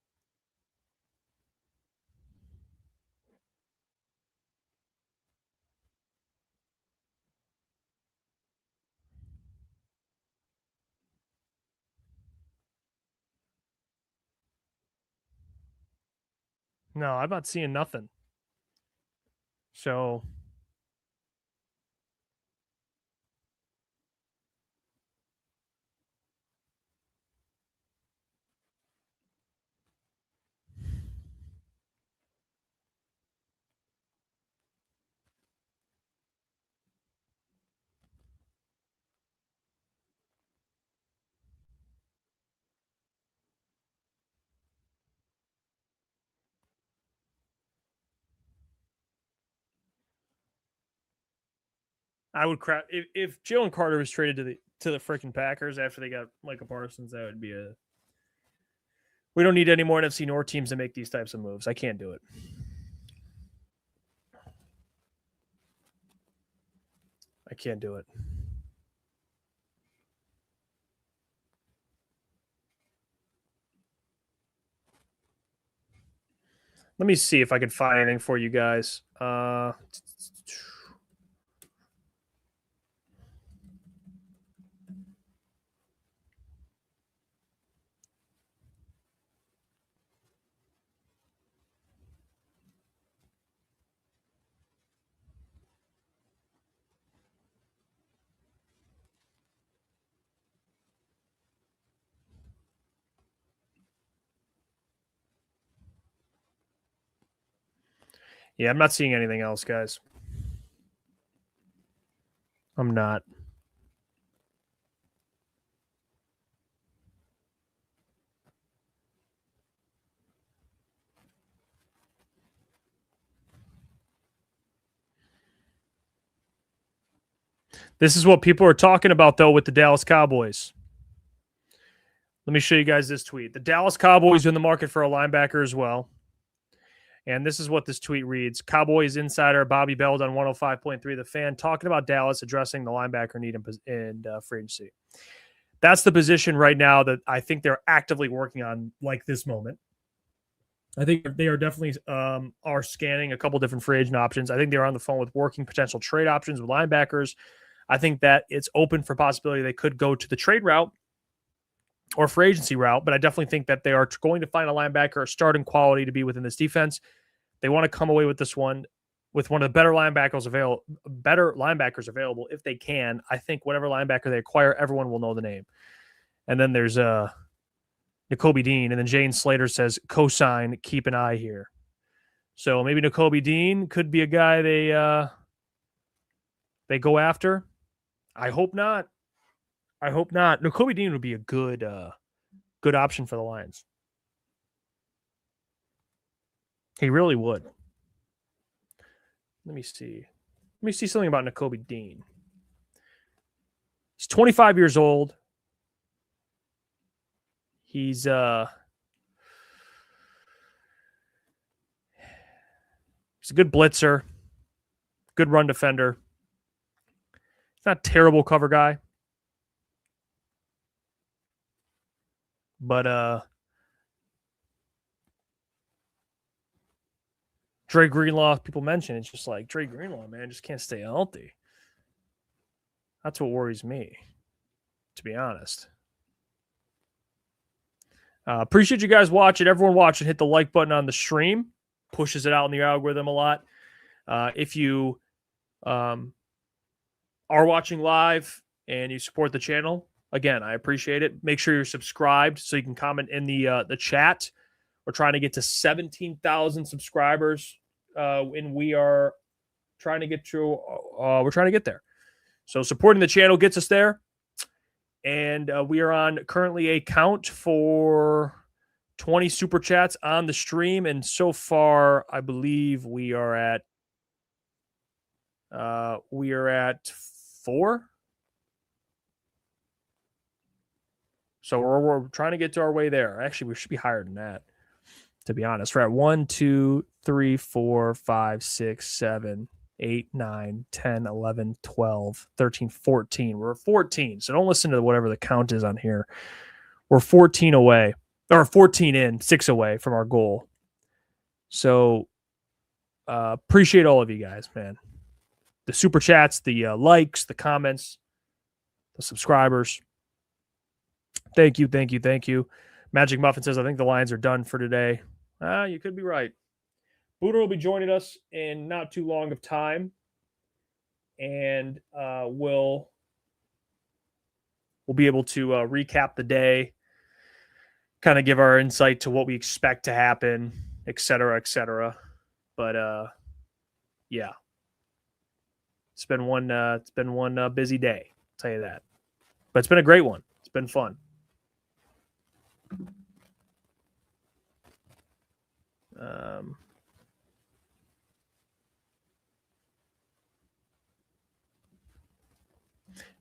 No, I'm not seeing nothing. So I would crap if Jalen Carter was traded to the freaking Packers after they got Micah Parsons. That would be a. We don't need any more NFC North teams to make these types of moves. I can't do it. I can't do it. Let me see if I can find anything for you guys. Yeah, I'm not seeing anything else, guys. I'm not. This is what people are talking about, though, with the Dallas Cowboys. Let me show you guys this tweet. The Dallas Cowboys are in the market for a linebacker as well. And this is what this tweet reads. Cowboys insider Bobby Beld on 105.3 The Fan talking about Dallas addressing the linebacker need in free agency. That's the position right now that I think they're actively working on, like this moment. I think they are definitely are scanning a couple different free agent options. I think they're on the phone with working potential trade options with linebackers. I think that it's open for possibility they could go to the trade route or free agency route, but I definitely think that they are going to find a linebacker, a starting quality to be within this defense. They want to come away with this one with one of the better linebackers available if they can. I think whatever linebacker they acquire, everyone will know the name. And then there's Nakobe Dean, and then Jane Slater says, cosign, keep an eye here. So maybe Nakobe Dean could be a guy they go after. I hope not. Nakobe Dean would be a good option for the Lions. He really would. Let me see something about Nakobe Dean. He's 25 years old. He's a good blitzer, good run defender. He's not a terrible cover guy. But Dre Greenlaw, people mention it's just like Dre Greenlaw, man, just can't stay healthy. That's what worries me, to be honest. Appreciate you guys watching. Everyone watching, hit the like button on the stream. Pushes it out in the algorithm a lot. If you are watching live and you support the channel, again, I appreciate it. Make sure you're subscribed so you can comment in the chat. We're trying to get to 17,000 subscribers, and we are trying to get to. We're trying to get there. So supporting the channel gets us there, and we are on currently a count for 20 super chats on the stream, and so far, I believe we are at 4. So we're trying to get to our way there. Actually, we should be higher than that, to be honest. We're at 1, 2, 3, 4, 5, 6, 7, 8, 9, 10, 11, 12, 13, 14. We're at 14. So don't listen to whatever the count is on here. We're 14 away, or 14 in, 6 away from our goal. So appreciate all of you guys, man. The super chats, the likes, the comments, the subscribers. Thank you. Magic Muffin says, I think the Lions are done for today. You could be right. Booner will be joining us in not too long of time. And we'll be able to recap the day, kind of give our insight to what we expect to happen, et cetera, et cetera. But yeah. It's been one busy day, I'll tell you that. But it's been a great one. It's been fun.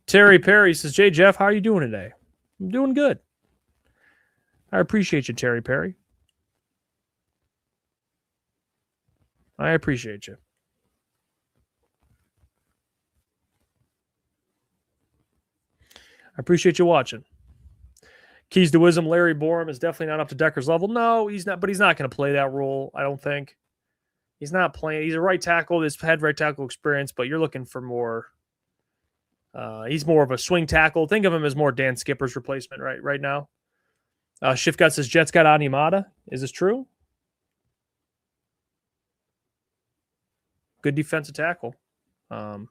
Terry Perry says, Jay Jeff, how are you doing today? I'm doing good. I appreciate you, Terry Perry. I appreciate you. I appreciate you watching. Keys to Wisdom, Larry Borom is definitely not up to Decker's level. No, he's not, but he's not going to play that role, I don't think. He's not playing. He's a right tackle. He's had right tackle experience, but you're looking for more. He's more of a swing tackle. Think of him as more Dan Skipper's replacement right now. Shift Gut says, Jets got Animata. Is this true? Good defensive tackle. Not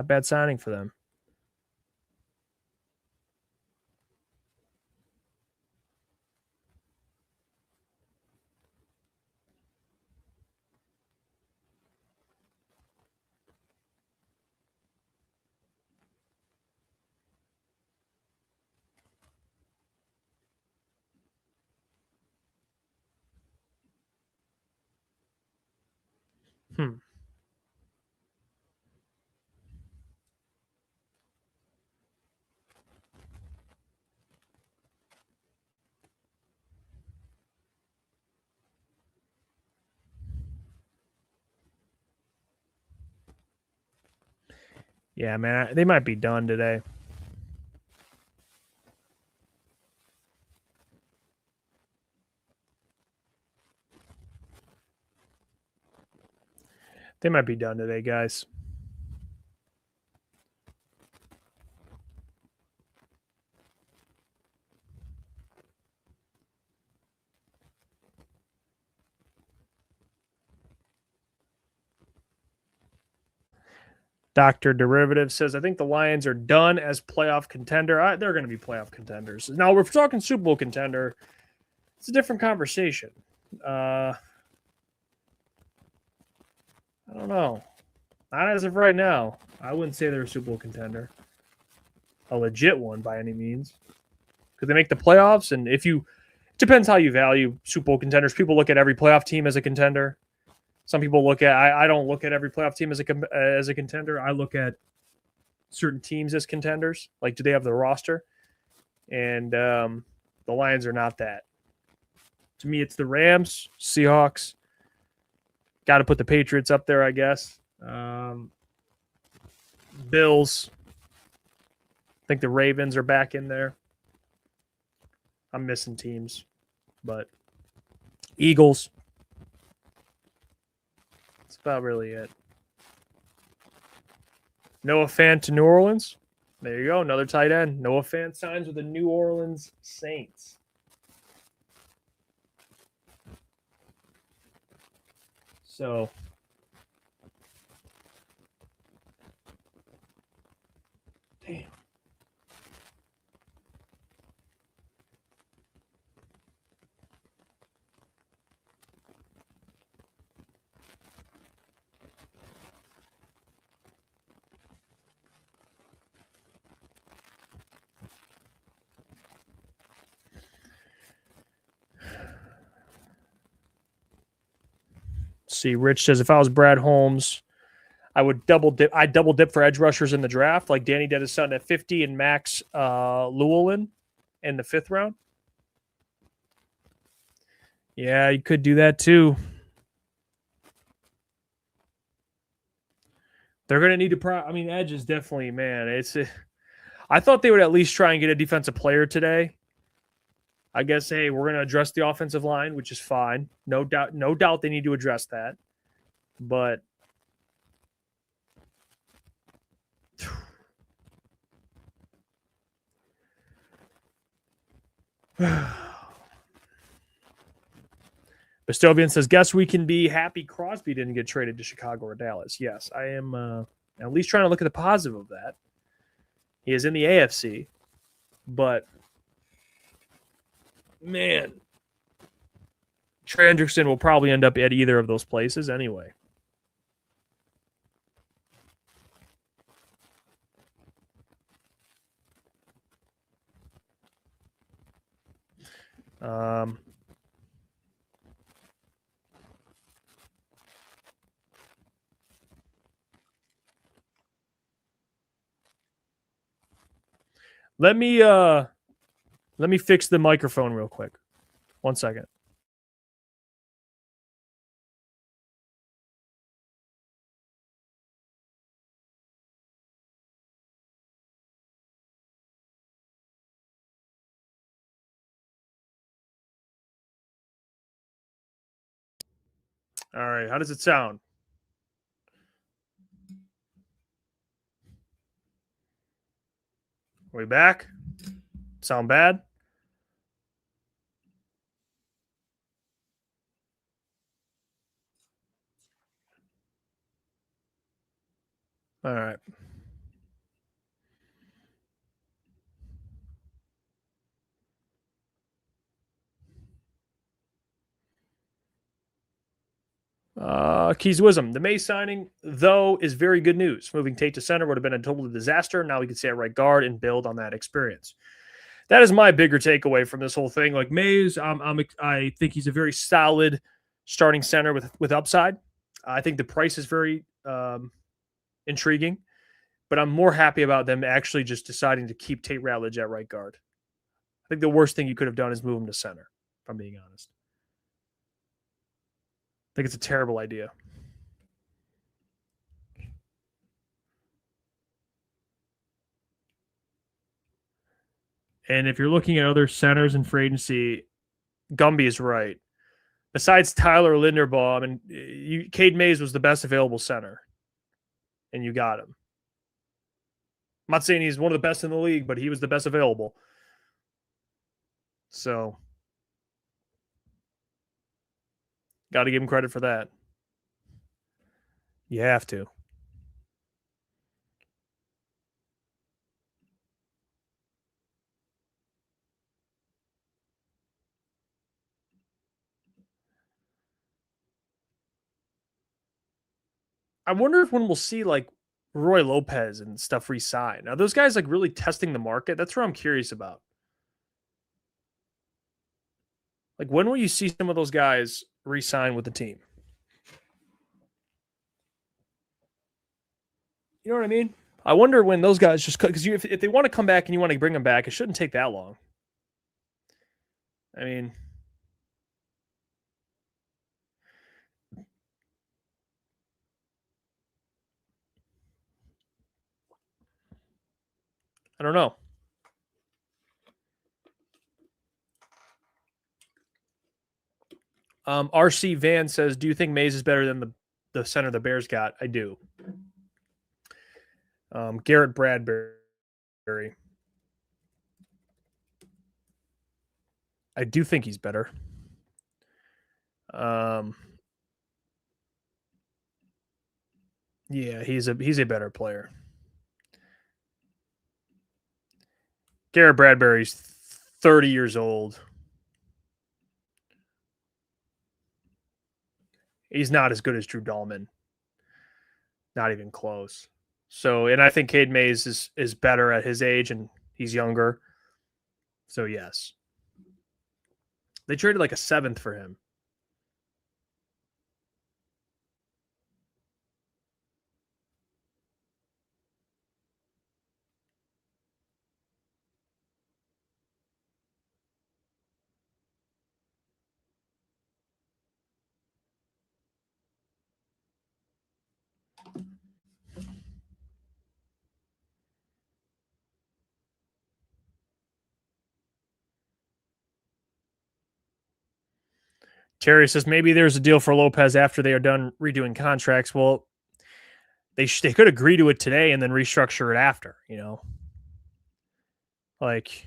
bad signing for them. Yeah, man, they might be done today. They might be done today, guys. Dr. Derivative says, I think the Lions are done as playoff contender. They're going to be playoff contenders. Now, we're talking Super Bowl contender. It's a different conversation. I don't know. Not as of right now. I wouldn't say they're a Super Bowl contender. A legit one by any means. Could they make the playoffs? And it depends how you value Super Bowl contenders. People look at every playoff team as a contender. Some people look at, I don't look at every playoff team as a contender. I look at certain teams as contenders. Like, do they have the roster? And the Lions are not that. To me, it's the Rams, Seahawks. Got to put the Patriots up there, I guess. Bills. I think the Ravens are back in there. I'm missing teams. But Eagles. That's about really it. Noah Fant to New Orleans. There you go. Another tight end. Noah Fant signs with the New Orleans Saints. So, damn. See, Rich says, if I was Brad Holmes, I would double dip. I'd double dip for edge rushers in the draft, like Danny did his son at 50 and Max Llewellyn in the 5th round. Yeah, you could do that too. They're going to need to edge is definitely, man. I thought they would at least try and get a defensive player today. I guess, hey, we're going to address the offensive line, which is fine. No doubt they need to address that. But Bestovian says, guess we can be happy Crosby didn't get traded to Chicago or Dallas. Yes, I am at least trying to look at the positive of that. He is in the AFC, but man, Trey Hendrickson will probably end up at either of those places anyway. Let me fix the microphone real quick. 1 second. All right, how does it sound? Are we back? Sound bad? All right. Keys Wisdom. The Mays signing, though, is very good news. Moving Tate to center would have been a total disaster. Now we can stay at right guard and build on that experience. That is my bigger takeaway from this whole thing. Like Mays, I think he's a very solid starting center with upside. I think the price is very intriguing, but I'm more happy about them actually just deciding to keep Tate Ratledge at right guard. I think the worst thing you could have done is move him to center, if I'm being honest. I think it's a terrible idea. And if you're looking at other centers in free agency, Gumby is right. Besides Tyler Linderbaum, and Cade Mays was the best available center, and you got him. I'm not saying he's one of the best in the league, but he was the best available. So, got to give him credit for that. You have to. I wonder if when we'll see like Roy Lopez and stuff re-sign. Are those guys like really testing the market? That's what I'm curious about. Like when will you see some of those guys re-sign with the team? You know what I mean? I wonder when those guys just because if they want to come back and you want to bring them back, it shouldn't take that long. I mean, I don't know. RC Van says, "Do you think Mays is better than the center the Bears got?" I do. Garrett Bradbury. I do think he's better. Yeah, he's a better player. Garrett Bradbury's 30 years old. He's not as good as Drew Dahlman. Not even close. So, and I think Cade Mays is better at his age, and he's younger. So, yes. They traded like a 7th for him. Terry says maybe there's a deal for Lopez after they are done redoing contracts. Well, they could agree to it today and then restructure it after, you know? Like,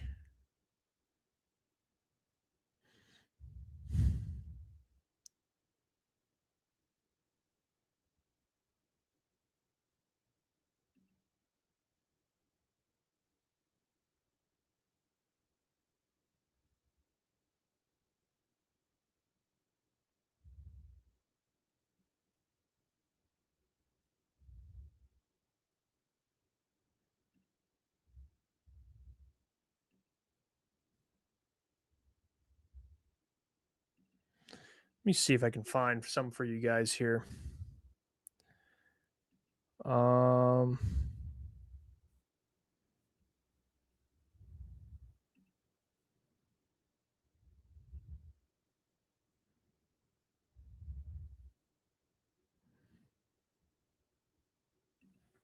let me see if I can find some for you guys here.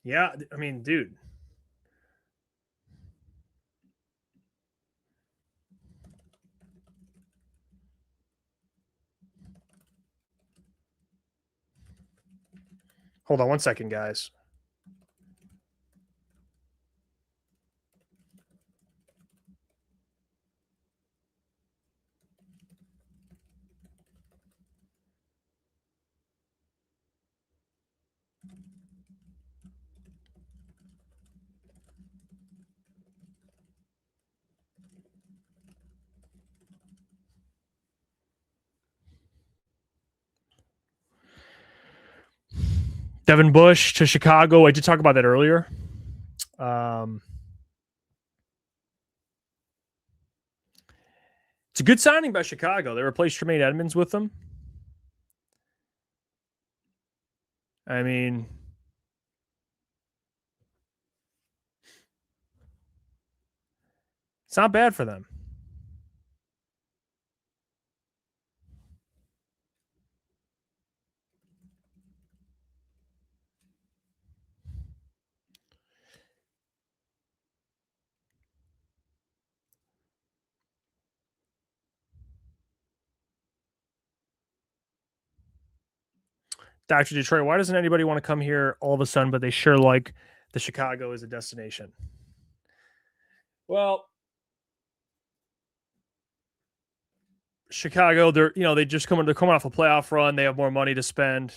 Yeah, I mean, dude. Hold on one second, guys. Devin Bush to Chicago. I did talk about that earlier. It's a good signing by Chicago. They replaced Tremaine Edmonds with them. I mean, it's not bad for them. Dr. Detroit, why doesn't anybody want to come here all of a sudden, but they sure like the Chicago as a destination? Well, Chicago, they're they're coming off a playoff run. They have more money to spend.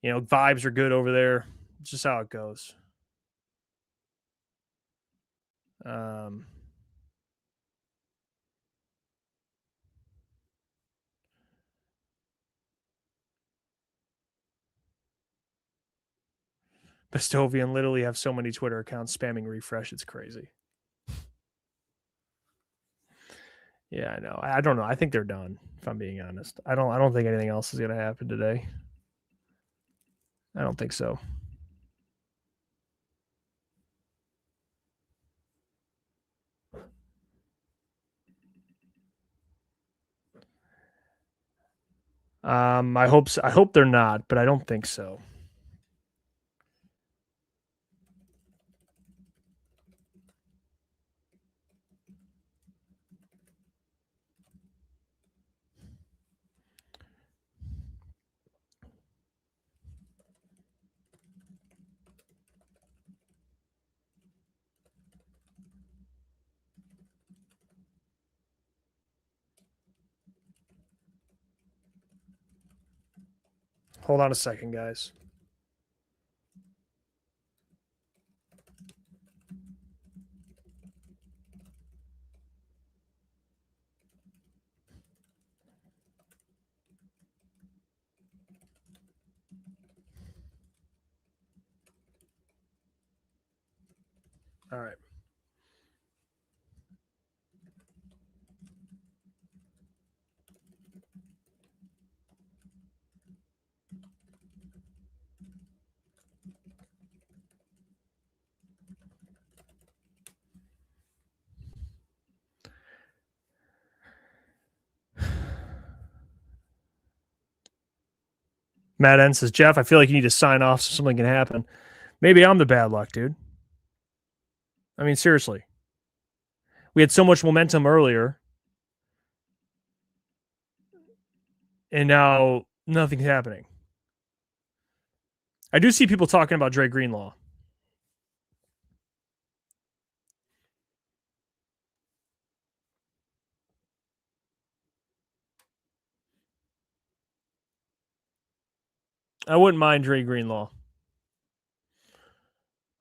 Vibes are good over there. It's just how it goes. Bestovian literally have so many Twitter accounts spamming refresh. It's crazy. Yeah, I know. I don't know. I think they're done, if I'm being honest. I don't think anything else is gonna happen today. I don't think so. I hope they're not, but I don't think so. Hold on a second, guys. All right. Matt N says, Jeff, I feel like you need to sign off so something can happen. Maybe I'm the bad luck, dude. I mean, seriously. We had so much momentum earlier. And now nothing's happening. I do see people talking about Dre Greenlaw. I wouldn't mind Dre Greenlaw.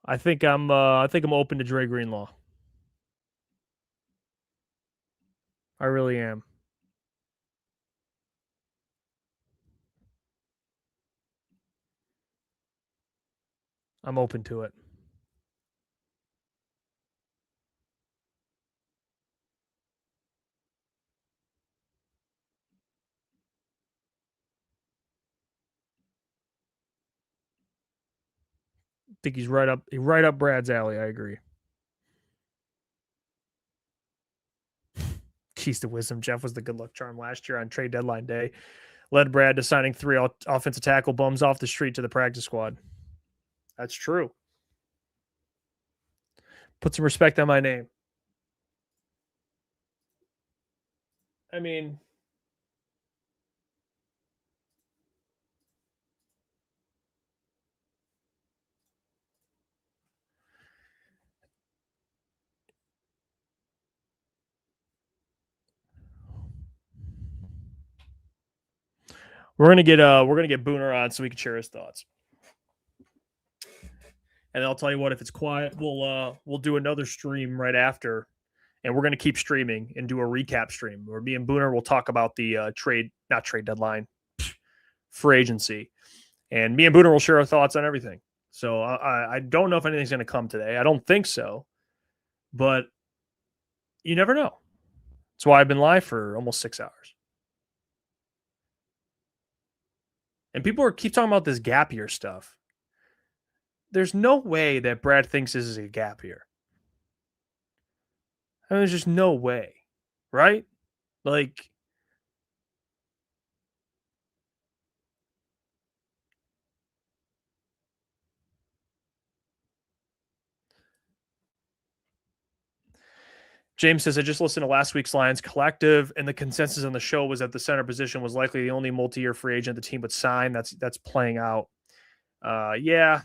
I think I'm open to Dre Greenlaw. I really am. I'm open to it. I think he's right up Brad's alley. I agree. Keys to wisdom. Jeff was the good luck charm last year on trade deadline day. Led Brad to signing 3 offensive tackle bums off the street to the practice squad. That's true. Put some respect on my name. I mean, we're gonna get Booner on so we can share his thoughts. And I'll tell you what, if it's quiet, we'll do another stream right after, and we're gonna keep streaming and do a recap stream where me and Booner will talk about the not trade deadline, free agency, and me and Booner will share our thoughts on everything. So I don't know if anything's gonna come today. I don't think so, but you never know. That's why I've been live for almost 6 hours. And people keep talking about this gap year stuff. There's no way that Brad thinks this is a gap year. I mean, there's just no way, right? Like, James says, I just listened to last week's Lions Collective, and the consensus on the show was that the center position was likely the only multi-year free agent the team would sign. That's playing out. Yeah.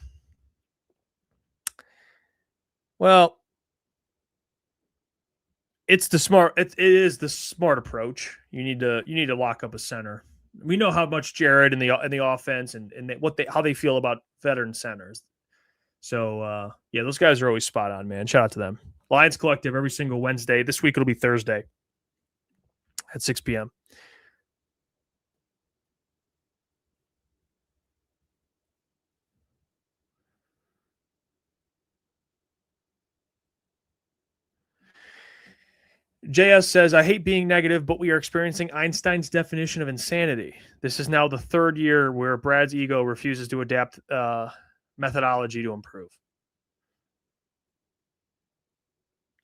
Well, it is the smart approach. You need to lock up a center. We know how much Jared and the offense and how they feel about veteran centers. So yeah, those guys are always spot on, man. Shout out to them. Lions Collective every single Wednesday. This week it'll be Thursday at 6 p.m. JS says, I hate being negative, but we are experiencing Einstein's definition of insanity. This is now the third year where Brad's ego refuses to adapt methodology to improve.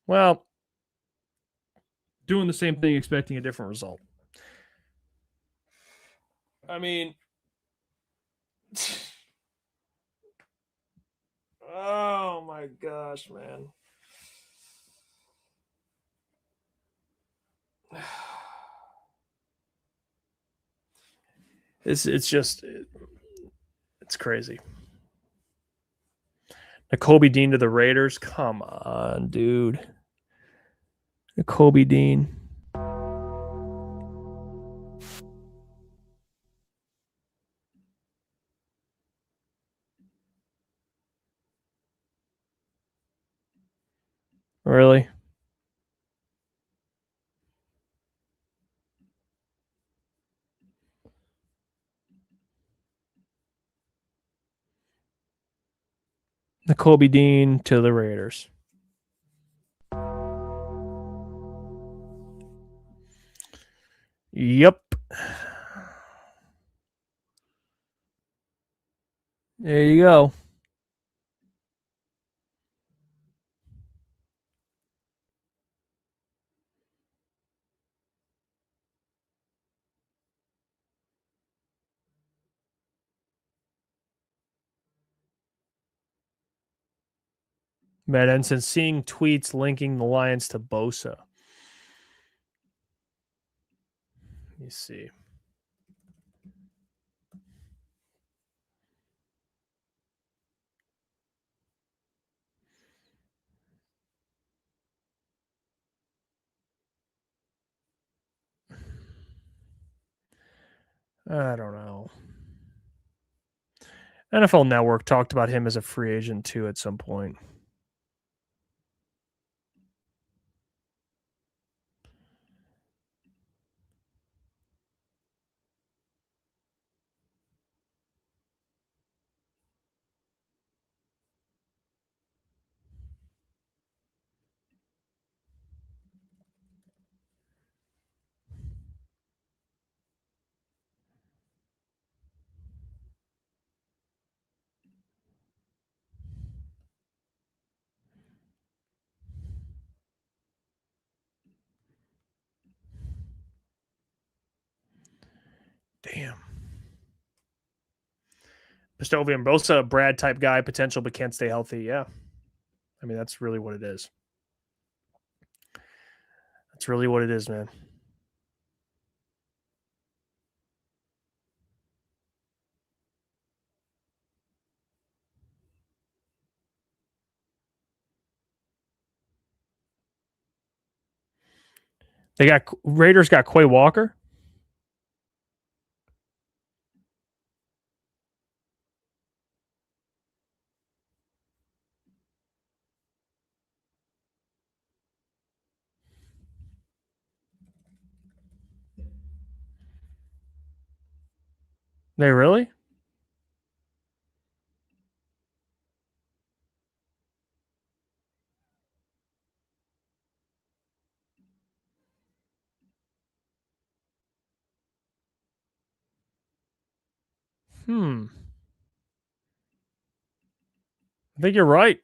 Well, doing the same thing, expecting a different result. I mean, oh my gosh, man. It's crazy. Nakobe Dean to the Raiders. Come on, dude. Nakobe Dean. Really? Nakobe Dean to the Raiders. Yep. There you go. Matt Ensign seeing tweets linking the Lions to Bosa. Let me see. I don't know. NFL Network talked about him as a free agent too at some point. Damn. Pistovian Bosa, Brad type guy, potential but can't stay healthy. Yeah. I mean, that's really what it is. That's really what it is, man. Raiders got Quay Walker. They really? I think you're right.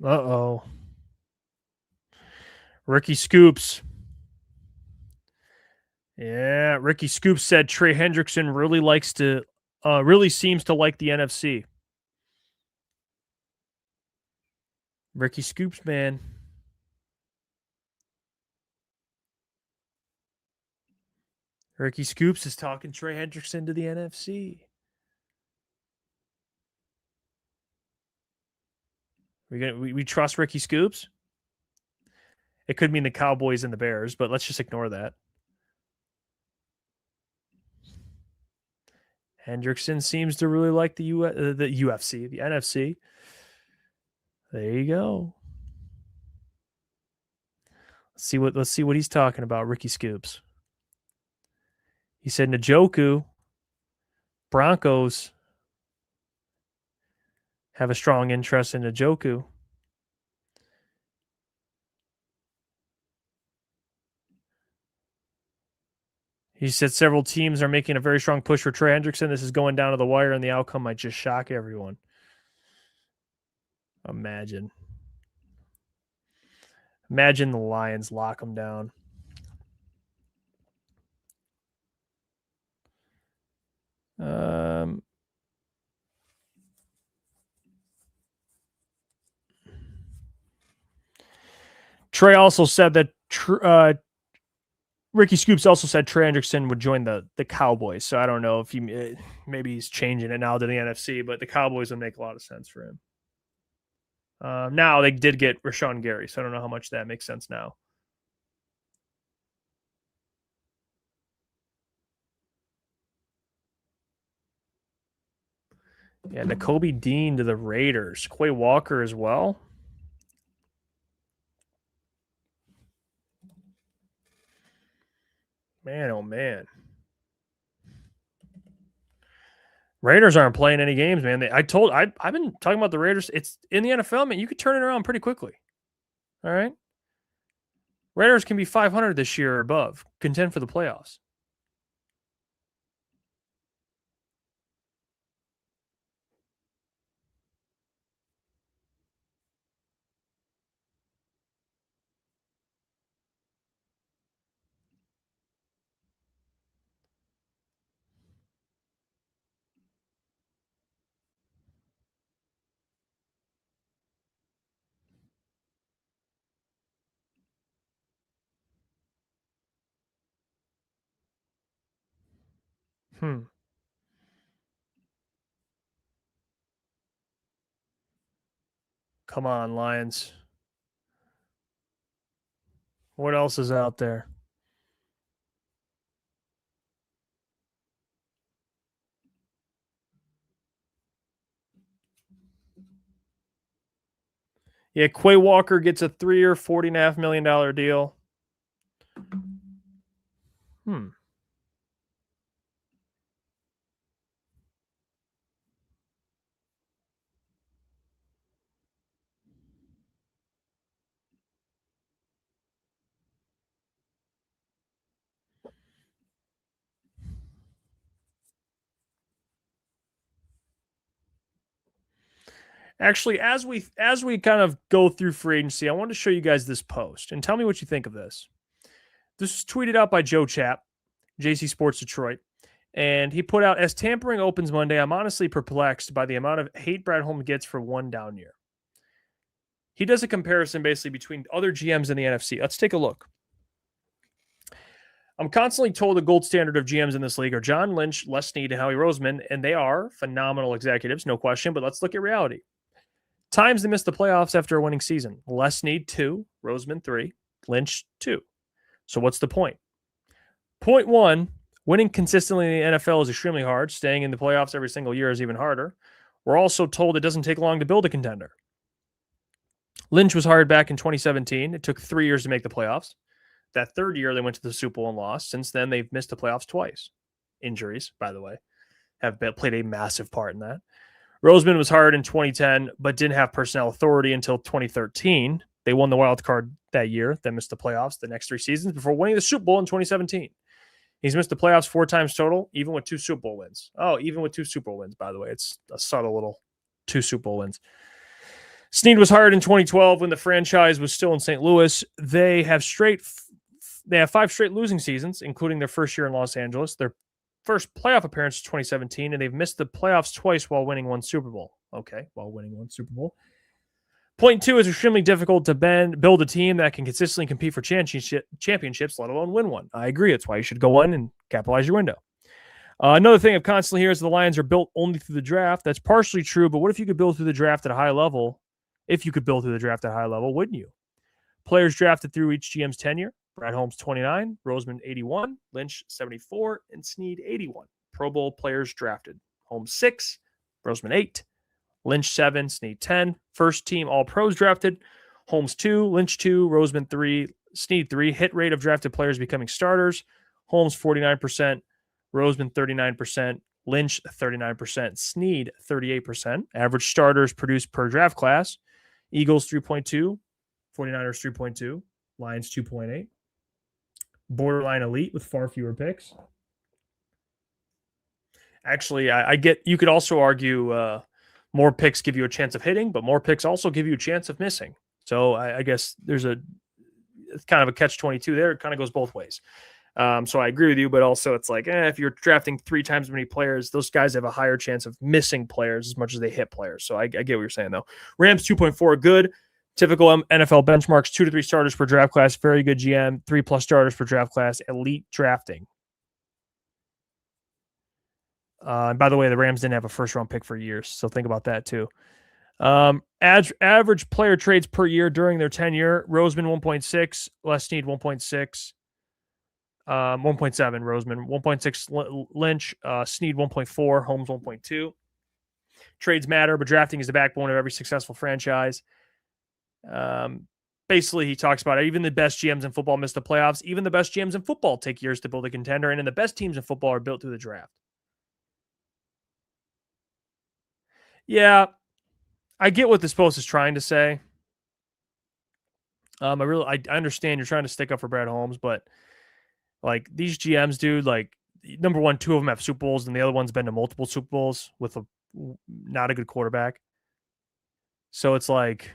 Uh-oh. Ricky Scoops. Yeah, Ricky Scoops said Trey Hendrickson really seems to like the NFC. Ricky Scoops, man. Ricky Scoops is talking Trey Hendrickson to the NFC. We trust Ricky Scoops? It could mean the Cowboys and the Bears, but let's just ignore that. Hendrickson seems to really like the UFC, the NFC. There you go. Let's see what he's talking about, Ricky Scoops. He said Njoku, Broncos have a strong interest in Njoku. He said several teams are making a very strong push for Trey Hendrickson. This is going down to the wire, and the outcome might just shock everyone. Imagine the Lions lock him down. Trey also said that Ricky Scoops also said Trey Hendrickson would join the Cowboys. So I don't know if maybe he's changing it now to the NFC, but the Cowboys would make a lot of sense for him. Now they did get Rashawn Gary, so I don't know how much that makes sense now. Yeah, Nakobe Dean to the Raiders. Quay Walker as well. Man, oh man. Raiders aren't playing any games, man. I've been talking about the Raiders. It's in the NFL, man. You could turn it around pretty quickly. All right. Raiders can be 500 this year or above, contend for the playoffs. Come on, Lions. What else is out there? Yeah, Quay Walker gets a 3-year, $40.5 million deal. Actually, as we kind of go through free agency, I want to show you guys this post and tell me what you think of this. This was tweeted out by Joe Chapp, JC Sports Detroit, and he put out, as tampering opens Monday, I'm honestly perplexed by the amount of hate Brad Holmes gets for one down year. He does a comparison basically between other GMs in the NFC. Let's take a look. I'm constantly told the gold standard of GMs in this league are John Lynch, Les Snead, and Howie Roseman, and they are phenomenal executives, no question, but let's look at reality. Times they missed the playoffs after a winning season. Les Snead, 2, Roseman, 3, Lynch, 2. So what's the point? Point 1, winning consistently in the NFL is extremely hard. Staying in the playoffs every single year is even harder. We're also told it doesn't take long to build a contender. Lynch was hired back in 2017. It took 3 years to make the playoffs. That third year, they went to the Super Bowl and lost. Since then, they've missed the playoffs twice. Injuries, by the way, have played a massive part in that. Roseman was hired in 2010, but didn't have personnel authority until 2013. They won the wild card that year, then missed the playoffs the next 3 seasons before winning the Super Bowl in 2017. He's missed the playoffs 4 times total, even with 2 Super Bowl wins. Oh, even with 2 Super Bowl wins, by the way. It's a subtle little 2 Super Bowl wins. Snead was hired in 2012 when the franchise was still in St. Louis. They have 5 straight losing seasons, including their first year in Los Angeles. Their first playoff appearance was 2017, and they've missed the playoffs twice while winning 1 Super Bowl. Okay, while winning 1 Super Bowl. Point 2 is extremely difficult to build a team that can consistently compete for championships, let alone win one. I agree. That's why you should go in and capitalize your window. Another thing I've constantly heard is the Lions are built only through the draft. That's partially true, but what if you could build through the draft at a high level? If you could build through the draft at a high level, wouldn't you? Players drafted through each GM's tenure. Brad Holmes, 29, Roseman, 81, Lynch, 74, and Snead, 81. Pro Bowl players drafted. Holmes, 6, Roseman, 8, Lynch, 7, Snead, 10. First team All-Pros drafted. Holmes, 2, Lynch, 2, Roseman, 3, Snead, 3. Hit rate of drafted players becoming starters. Holmes, 49%, Roseman, 39%, Lynch, 39%, Snead, 38%. Average starters produced per draft class. Eagles, 3.2, 49ers, 3.2, Lions, 2.8. Borderline elite with far fewer picks. Actually, I get, you could also argue more picks give you a chance of hitting, but more picks also give you a chance of missing. So I guess there's it's kind of a catch-22 there. It kind of goes both ways. So I agree with you, but also it's like, if you're drafting 3 times as many players, those guys have a higher chance of missing players as much as they hit players. So I get what you're saying, though. Rams 2.4, good. Typical NFL benchmarks, 2 to 3 starters per draft class. Very good GM, 3+ starters per draft class. Elite drafting. And by the way, the Rams didn't have a first-round pick for years, so think about that too. Average player trades per year during their tenure: Roseman 1.6, Les Snead 1.6. 1.7 Roseman, 1.6 Lynch, Snead 1.4, Holmes 1.2. Trades matter, but drafting is the backbone of every successful franchise. Basically, he talks about it. Even the best GMs in football miss the playoffs. Even the best GMs in football take years to build a contender, and then the best teams in football are built through the draft. Yeah, I get what this post is trying to say. I understand you're trying to stick up for Brad Holmes, but like these GMs, dude, like number one, 2 of them have Super Bowls, and the other one's been to multiple Super Bowls with not a good quarterback. So it's like,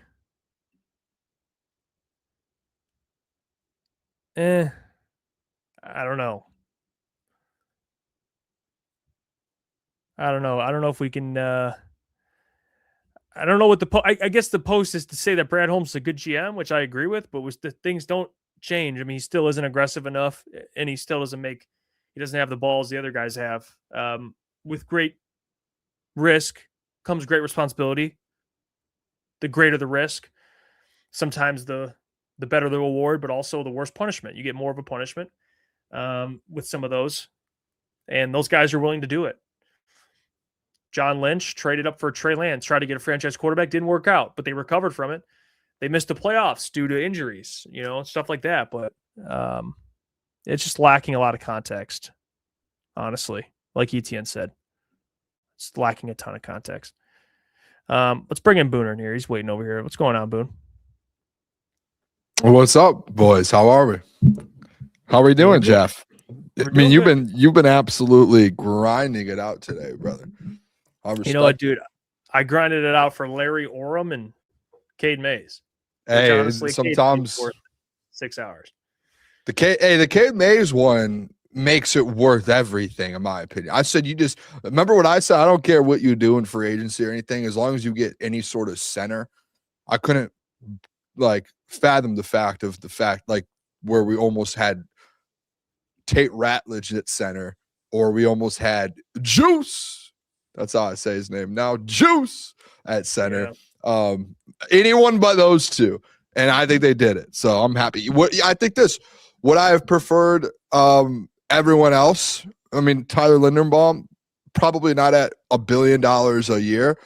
I don't know. I don't know if we can. I don't know what I guess the post is to say that Brad Holmes is a good GM, which I agree with, but the things don't change. I mean, he still isn't aggressive enough, and he still doesn't have the balls the other guys have. With great risk comes great responsibility. The greater the risk, sometimes the better the reward, but also the worse punishment. You get more of a punishment with some of those, and those guys are willing to do it. John Lynch traded up for Trey Lance, tried to get a franchise quarterback, didn't work out, but they recovered from it. they missed the playoffs due to injuries, stuff like that. But it's just lacking a lot of context, honestly. Like Etienne said, it's lacking a ton of context. Let's bring in Booner in here. He's waiting over here. What's going on, Boone? What's up, boys? How are we? How are we doing, Jeff? I mean, you've been absolutely grinding it out today, brother. You know what, dude? I grinded it out for Larry Borom and Cade Mays. Hey, honestly, sometimes 6 hours. The Cade Mays one makes it worth everything, in my opinion. I said, you just remember what I said. I don't care what you do in free agency or anything, as long as you get any sort of center. I couldn't fathom the fact where we almost had Tate Ratledge at center, or we almost had Juice. That's how I say his name now, Juice at center. Yeah. Anyone but those two, and I think they did it. So I'm happy. What I have preferred everyone else. I mean, Tyler Linderbaum probably not at $1 billion a year.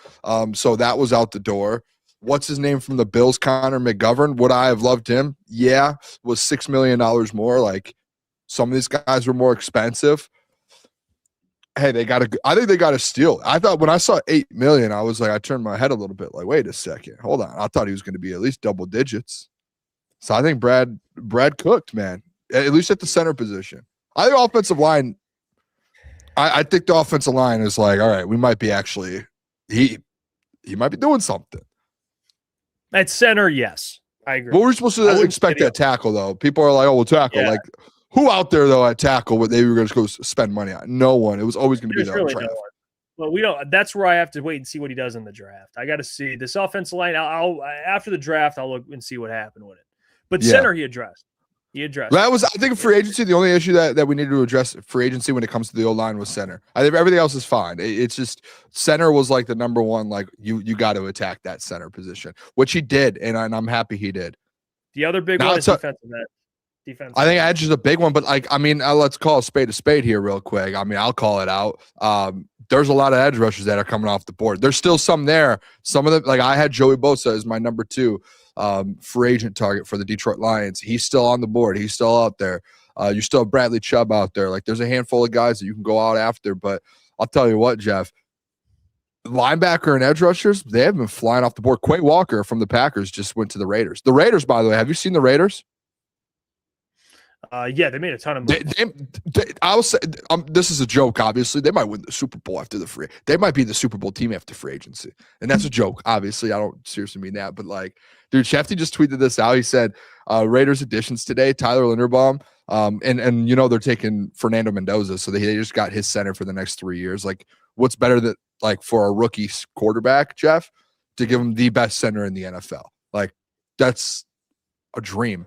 So that was out the door. What's his name from the Bills? Connor McGovern. Would I have loved him? Yeah, was $6 million more. Like, some of these guys were more expensive. Hey, I think they got a steal. I thought when I saw $8 million, I was like, I turned my head a little bit like, wait a second, hold on. I thought he was going to be at least double digits. So I think Brad cooked, man, at least at the center position. I think offensive line. I think the offensive line is like, all right, we might be actually he might be doing something. At center, yes, I agree. What were we supposed to expect at tackle, though? People are like, oh, we'll tackle. Yeah. Like, who out there, though, at tackle, what they were going to go spend money on? No one. It was always going to be the really draft. No one. Well, we don't. That's where I have to wait and see what he does in the draft. I got to see this offensive line. I'll after the draft, I'll look and see what happened with it. But center, he addressed. That was, I think, free agency. The only issue that we needed to address free agency when it comes to the O-line was center. I think everything else is fine. It's just center was like the number one. Like you got to attack that center position, which he did, and I'm happy he did. The other big one is defensive end. I think edge is a big one, but let's call a spade here real quick. I mean, I'll call it out. There's a lot of edge rushers that are coming off the board. There's still some there. Some of them, like I had Joey Bosa as my number 2 free agent target for the Detroit Lions. He's still on the board. He's still out there. You still have Bradley Chubb out there. Like, there's a handful of guys that you can go out after. But I'll tell you what, Jeff, linebacker and edge rushers, they have been flying off the board. Quay Walker from the Packers just went to the Raiders. The Raiders, by the way, have you seen the Raiders? Yeah, they made a ton of money. I will say, this is a joke, obviously. They might win the Super Bowl after they might be the Super Bowl team after free agency. And that's a joke, obviously. I don't seriously mean that. But, like, dude, Shefty just tweeted this out. He said, Raiders additions today, Tyler Linderbaum. And they're taking Fernando Mendoza. So they just got his center for the next 3 years. Like, what's better than, like, for a rookie quarterback, Jeff, to give him the best center in the NFL? Like, that's a dream.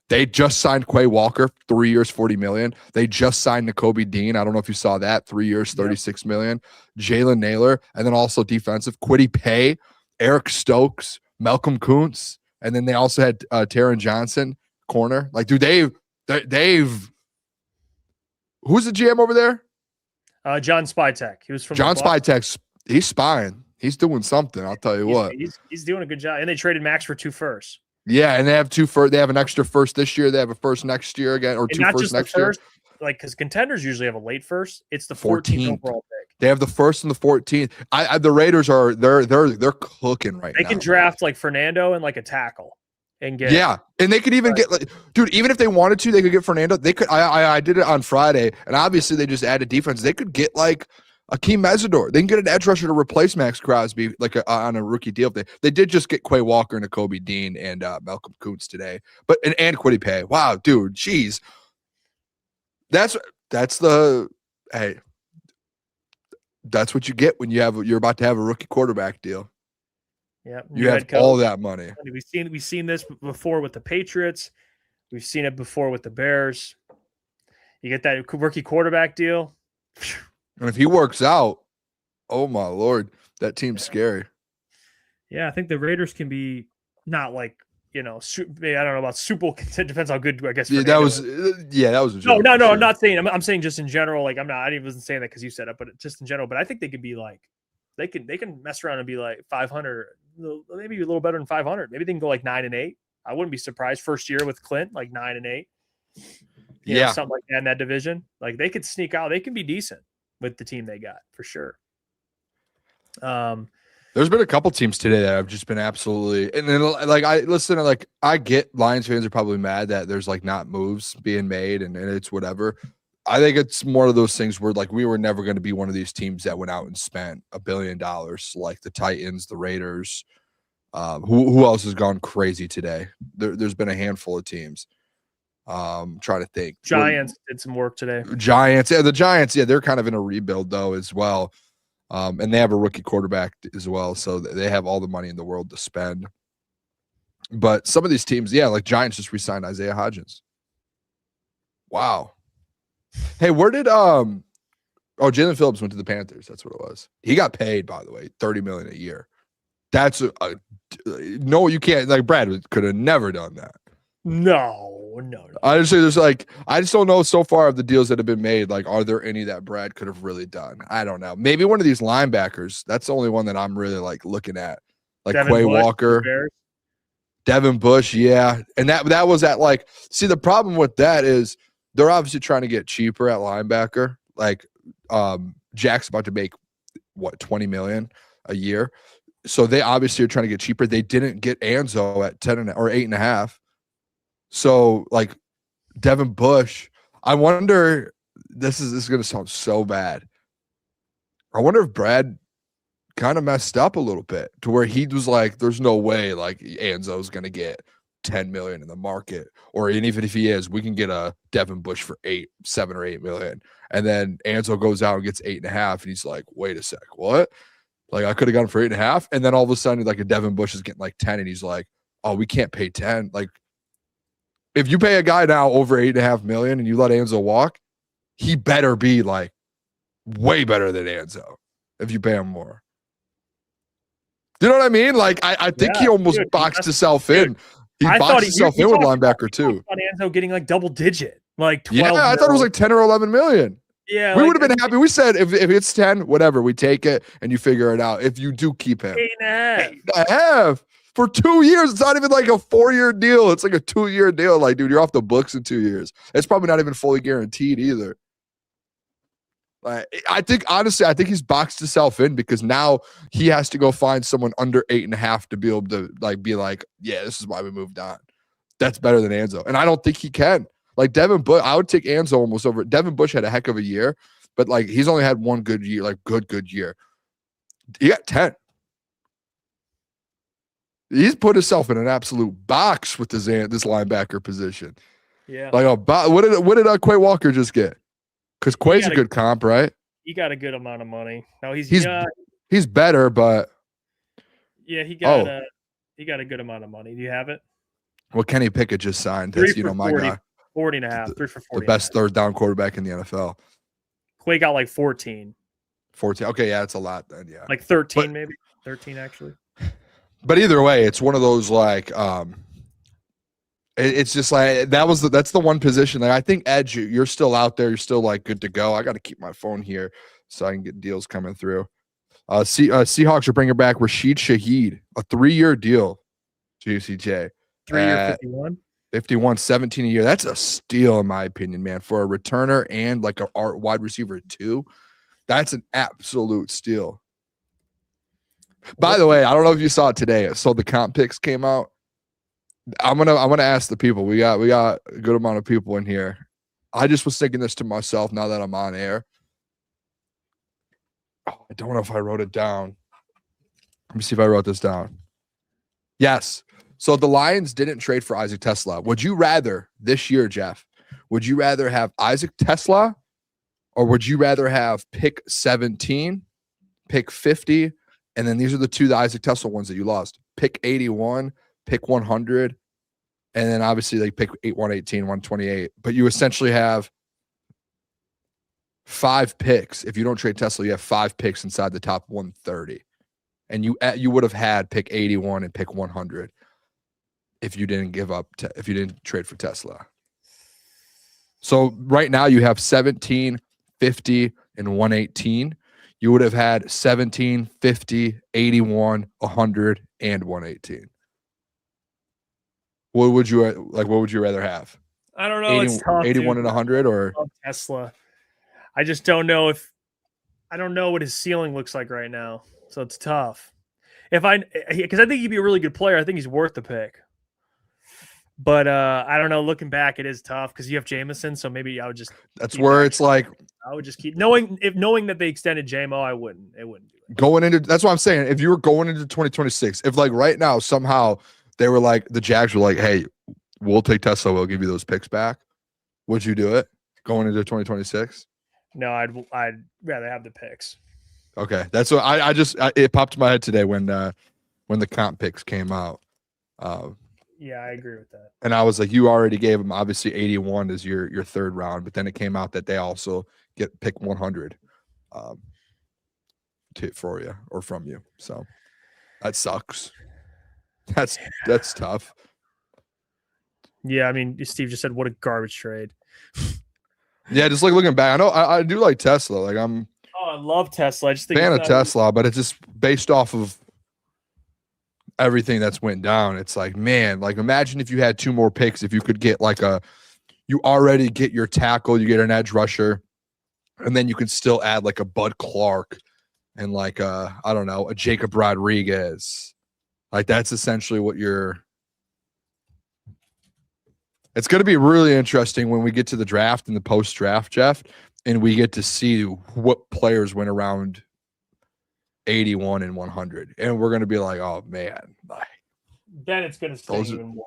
They just signed Quay Walker, 3 years, $40 million. They just signed Nakobe Dean. I don't know if you saw that, 3 years, $36 million. Jalen Naylor, and then also defensive, Kwity Paye, Eric Stokes, Malcolm Kuntz, and then they also had Taron Johnson, corner. Like, dude, they've who's the GM over there? John Spytek. He was from John Spytek. He's spying. He's doing something. I'll tell you what. He's doing a good job. And they traded Max for 2 firsts. Yeah, and they have 2 first. They have an extra first this year. They have a first next year again, or 2 firsts next year. Like, because contenders usually have a late first. It's the 14th overall pick. They have the first and the 14th. The Raiders are they're cooking right now. They can draft like Fernando and like a tackle and get and they could even get like, dude. Even if they wanted to, they could get Fernando. They could. I did it on Friday, and obviously they just added defense. They could get like Akeem Mesidor. They can get an edge rusher to replace Max Crosby, like on a rookie deal. They did just get Quay Walker and Nakobe Dean and Malcolm Kuntz today, but and Kwity Paye. Wow, dude, jeez, that's what you get when you're about to have a rookie quarterback deal. Yeah, you have all that money. We've seen this before with the Patriots. We've seen it before with the Bears. You get that rookie quarterback deal. And if he works out, oh my Lord, that team's scary. Yeah, I think the Raiders can be not like, I don't know about Super Bowl. It depends how good, I guess. Yeah, that was a joke. No, I'm not saying. I'm saying just in general. Like, I wasn't saying that because you said it, but just in general. But I think they could be like, they can mess around and be like 500, maybe a little better than 500. Maybe they can go like 9-8. I wouldn't be surprised. First year with Clint, like 9-8. You know, something like that in that division. Like they could sneak out. They can be decent with the team they got for sure. There's been a couple teams today that have just been absolutely, and then like I get Lions fans are probably mad that there's like not moves being made and it's whatever. I think it's more of those things where like we were never going to be one of these teams that went out and spent $1 billion like the Titans, the Raiders. Who else has gone crazy today? There's been a handful of teams. Trying to think. Giants did some work today. Giants, the Giants, they're kind of in a rebuild though as well. And they have a rookie quarterback as well, so they have all the money in the world to spend. But some of these teams, like Giants just re-signed Isaiah Hodgins. Wow. Hey, where did Jalen Phillips went to the Panthers? That's what it was. He got paid, by the way, $30 million a year. That's no, you can't. Like Brad could have never done that. No. Honestly, I just don't know so far of the deals that have been made. Like, are there any that Brad could have really done? I don't know. Maybe one of these linebackers. That's the only one that I'm really like looking at. Like Devin Quay Bush, Walker, Devin Bush, yeah. And that was at like. See, the problem with that is they're obviously trying to get cheaper at linebacker. Like, Jack's about to make what $20 million a year, so they obviously are trying to get cheaper. They didn't get Anzo at 10 or 8.5. So like Devin Bush, I wonder, this is going to sound so bad. I wonder if Brad kind of messed up a little bit to where he was like, there's no way like Anzo's going to get 10 million in the market, or even if he is, we can get a Devin Bush for 7 or 8 million. And then Anzo goes out and gets 8.5. And he's like, wait a sec, what? Like I could have gotten for 8.5. And then all of a sudden, like a Devin Bush is getting like 10 and he's like, oh, we can't pay 10. Like, if you pay a guy now over 8.5 million and you let Anzo walk, he better be like way better than Anzo if you pay him more. Do you know what I mean? Like, I think he almost boxed himself in. He boxed himself in with linebacker too. Anzo getting like double digit, like 12. Yeah, I thought it was like 10 or 11 million. Yeah, we would have been happy. We said if it's 10, whatever, we take it and you figure it out. If you do keep him, 8.5. For 2 years, it's not even like a 4-year deal. It's like a 2-year deal. Like, dude, you're off the books in 2 years. It's probably not even fully guaranteed either. Like, I think he's boxed himself in because now he has to go find someone under 8.5 to be able to like be like, yeah, this is why we moved on. That's better than Anzo, and I don't think he can. Like Devin Bush, I would take Anzo almost over. Devin Bush had a heck of a year, but like he's only had one good year, like good year. He got 10. He's put himself in an absolute box with this linebacker position. Yeah. Like what did Quay Walker just get? Because Quay's a good comp, right? He got a good amount of money. No, he's better, but yeah, he got a good amount of money. Do you have it? Well, Kenny Pickett just signed. That's my 40, guy. 40.5, 3 for 40. The best third down quarterback in the NFL. Quay got like 14. 14. Okay, yeah, that's a lot then. Yeah. Like 13, maybe. 13 actually. But either way, it's one of those like it's just like that's the one position. Like I think Edge, you're still out there, you're still like good to go. I got to keep my phone here so I can get deals coming through. Seahawks are bringing back Rashid Shaheed, a 3-year deal. GCJ. 3-year 51. 51, 17 a year. That's a steal in my opinion, man, for a returner and like a wide receiver too. That's an absolute steal. By the way, I don't know if you saw it today. So the comp picks came out. I'm gonna ask the people. We got a good amount of people in here. I just was thinking this to myself now that I'm on air. Oh, I don't know if I wrote it down. Let me see if I wrote this down. Yes. So the Lions didn't trade for Isaac Tesla. Would you rather this year, Jeff? Would you rather have Isaac Tesla, or would you rather have pick 17, pick 50? And then these are the Isaac Tesla ones that you lost. Pick 81, pick 100, and then obviously they pick 118, 128. But you essentially have 5 picks. If you don't trade Tesla, you have 5 picks inside the top 130. And you would have had pick 81 and pick 100 if you didn't if you didn't trade for Tesla. So right now you have 17, 50, and 118. You would have had 17, 50, 81, 100, and 118. What would you rather have? I don't know. It's tough. 81 and 100 or I love Tesla. I just don't know I don't know what his ceiling looks like right now. So it's tough. Because I think he'd be a really good player. I think he's worth the pick. But I don't know. Looking back, it is tough because you have Jameson. So maybe I would just. That's where it's like. I would just keep knowing that they extended JMO. I wouldn't. It wouldn't do it. Going into. That's what I'm saying. If you were going into 2026, if like right now somehow they were like the Jags were like, hey, we'll take Tesla. We'll give you those picks back. Would you do it going into 2026? No, I'd rather have the picks. Okay, that's what it popped in my head today when the comp picks came out. Yeah, I agree with that. And I was like, you already gave them obviously 81 as your third round, but then it came out that they also get pick 100 for you or from you. So that sucks. That's tough. Yeah, I mean, Steve just said what a garbage trade. Yeah, just like looking back, I know I do like Tesla. Like I love Tesla. I just think fan of Tesla, but it's just based off of everything that's went down. It's like, man, like imagine if you had 2 more picks, if you could get you already get your tackle, you get an edge rusher, and then you can still add like a Bud Clark and like I don't know, a Jacob Rodriguez. Like that's essentially what it's going to be really interesting when we get to the draft and the post-draft, Jeff, and we get to see what players went around 81 and 100. And we're going to be like, oh, man. Then it's going to sting even more.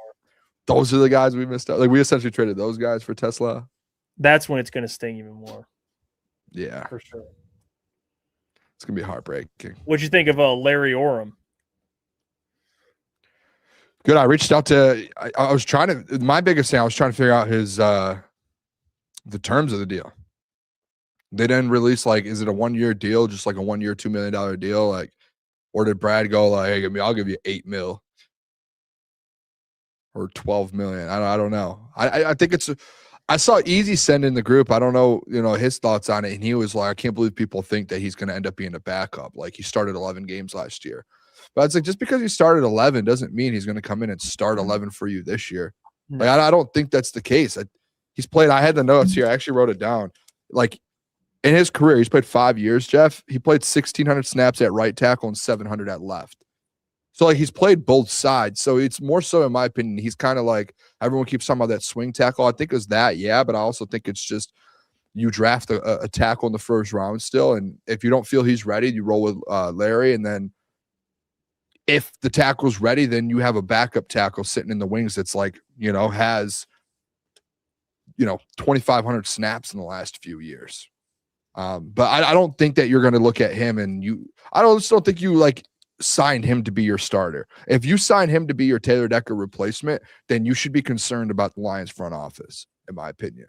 Those are the guys we missed out. Like we essentially traded those guys for Tesla. That's when it's going to sting even more. Yeah. For sure. It's going to be heartbreaking. What'd you think of Larry Borom? Good. I reached out to I was trying to my biggest thing, I was trying to figure out his the terms of the deal. They didn't release like, is it a 1-year deal, just like a 1-year $2 million deal? Like, or did Brad go like, hey, I'll give you $8 million or $12 million? I don't know. I think I saw Easy send in the group. I don't know, his thoughts on it. And he was like, I can't believe people think that he's going to end up being a backup. Like he started 11 games last year. But it's like, just because he started 11 doesn't mean he's going to come in and start 11 for you this year. No. Like, I don't think that's the case. He's played, I had the notes here. I actually wrote it down. Like in his career, he's played 5 years, Jeff. He played 1,600 snaps at right tackle and 700 at left. So like he's played both sides. So it's more so, in my opinion, he's kind of like, everyone keeps talking about that swing tackle. I think it's that, yeah, but I also think it's just you draft a tackle in the first round still. And if you don't feel he's ready, you roll with Larry, and then if the tackle's ready, then you have a backup tackle sitting in the wings that's like, has, 2,500 snaps in the last few years. But I don't think that you're going to look at him and I don't think you like signed him to be your starter. If you sign him to be your Taylor Decker replacement, then you should be concerned about the Lions front office, in my opinion.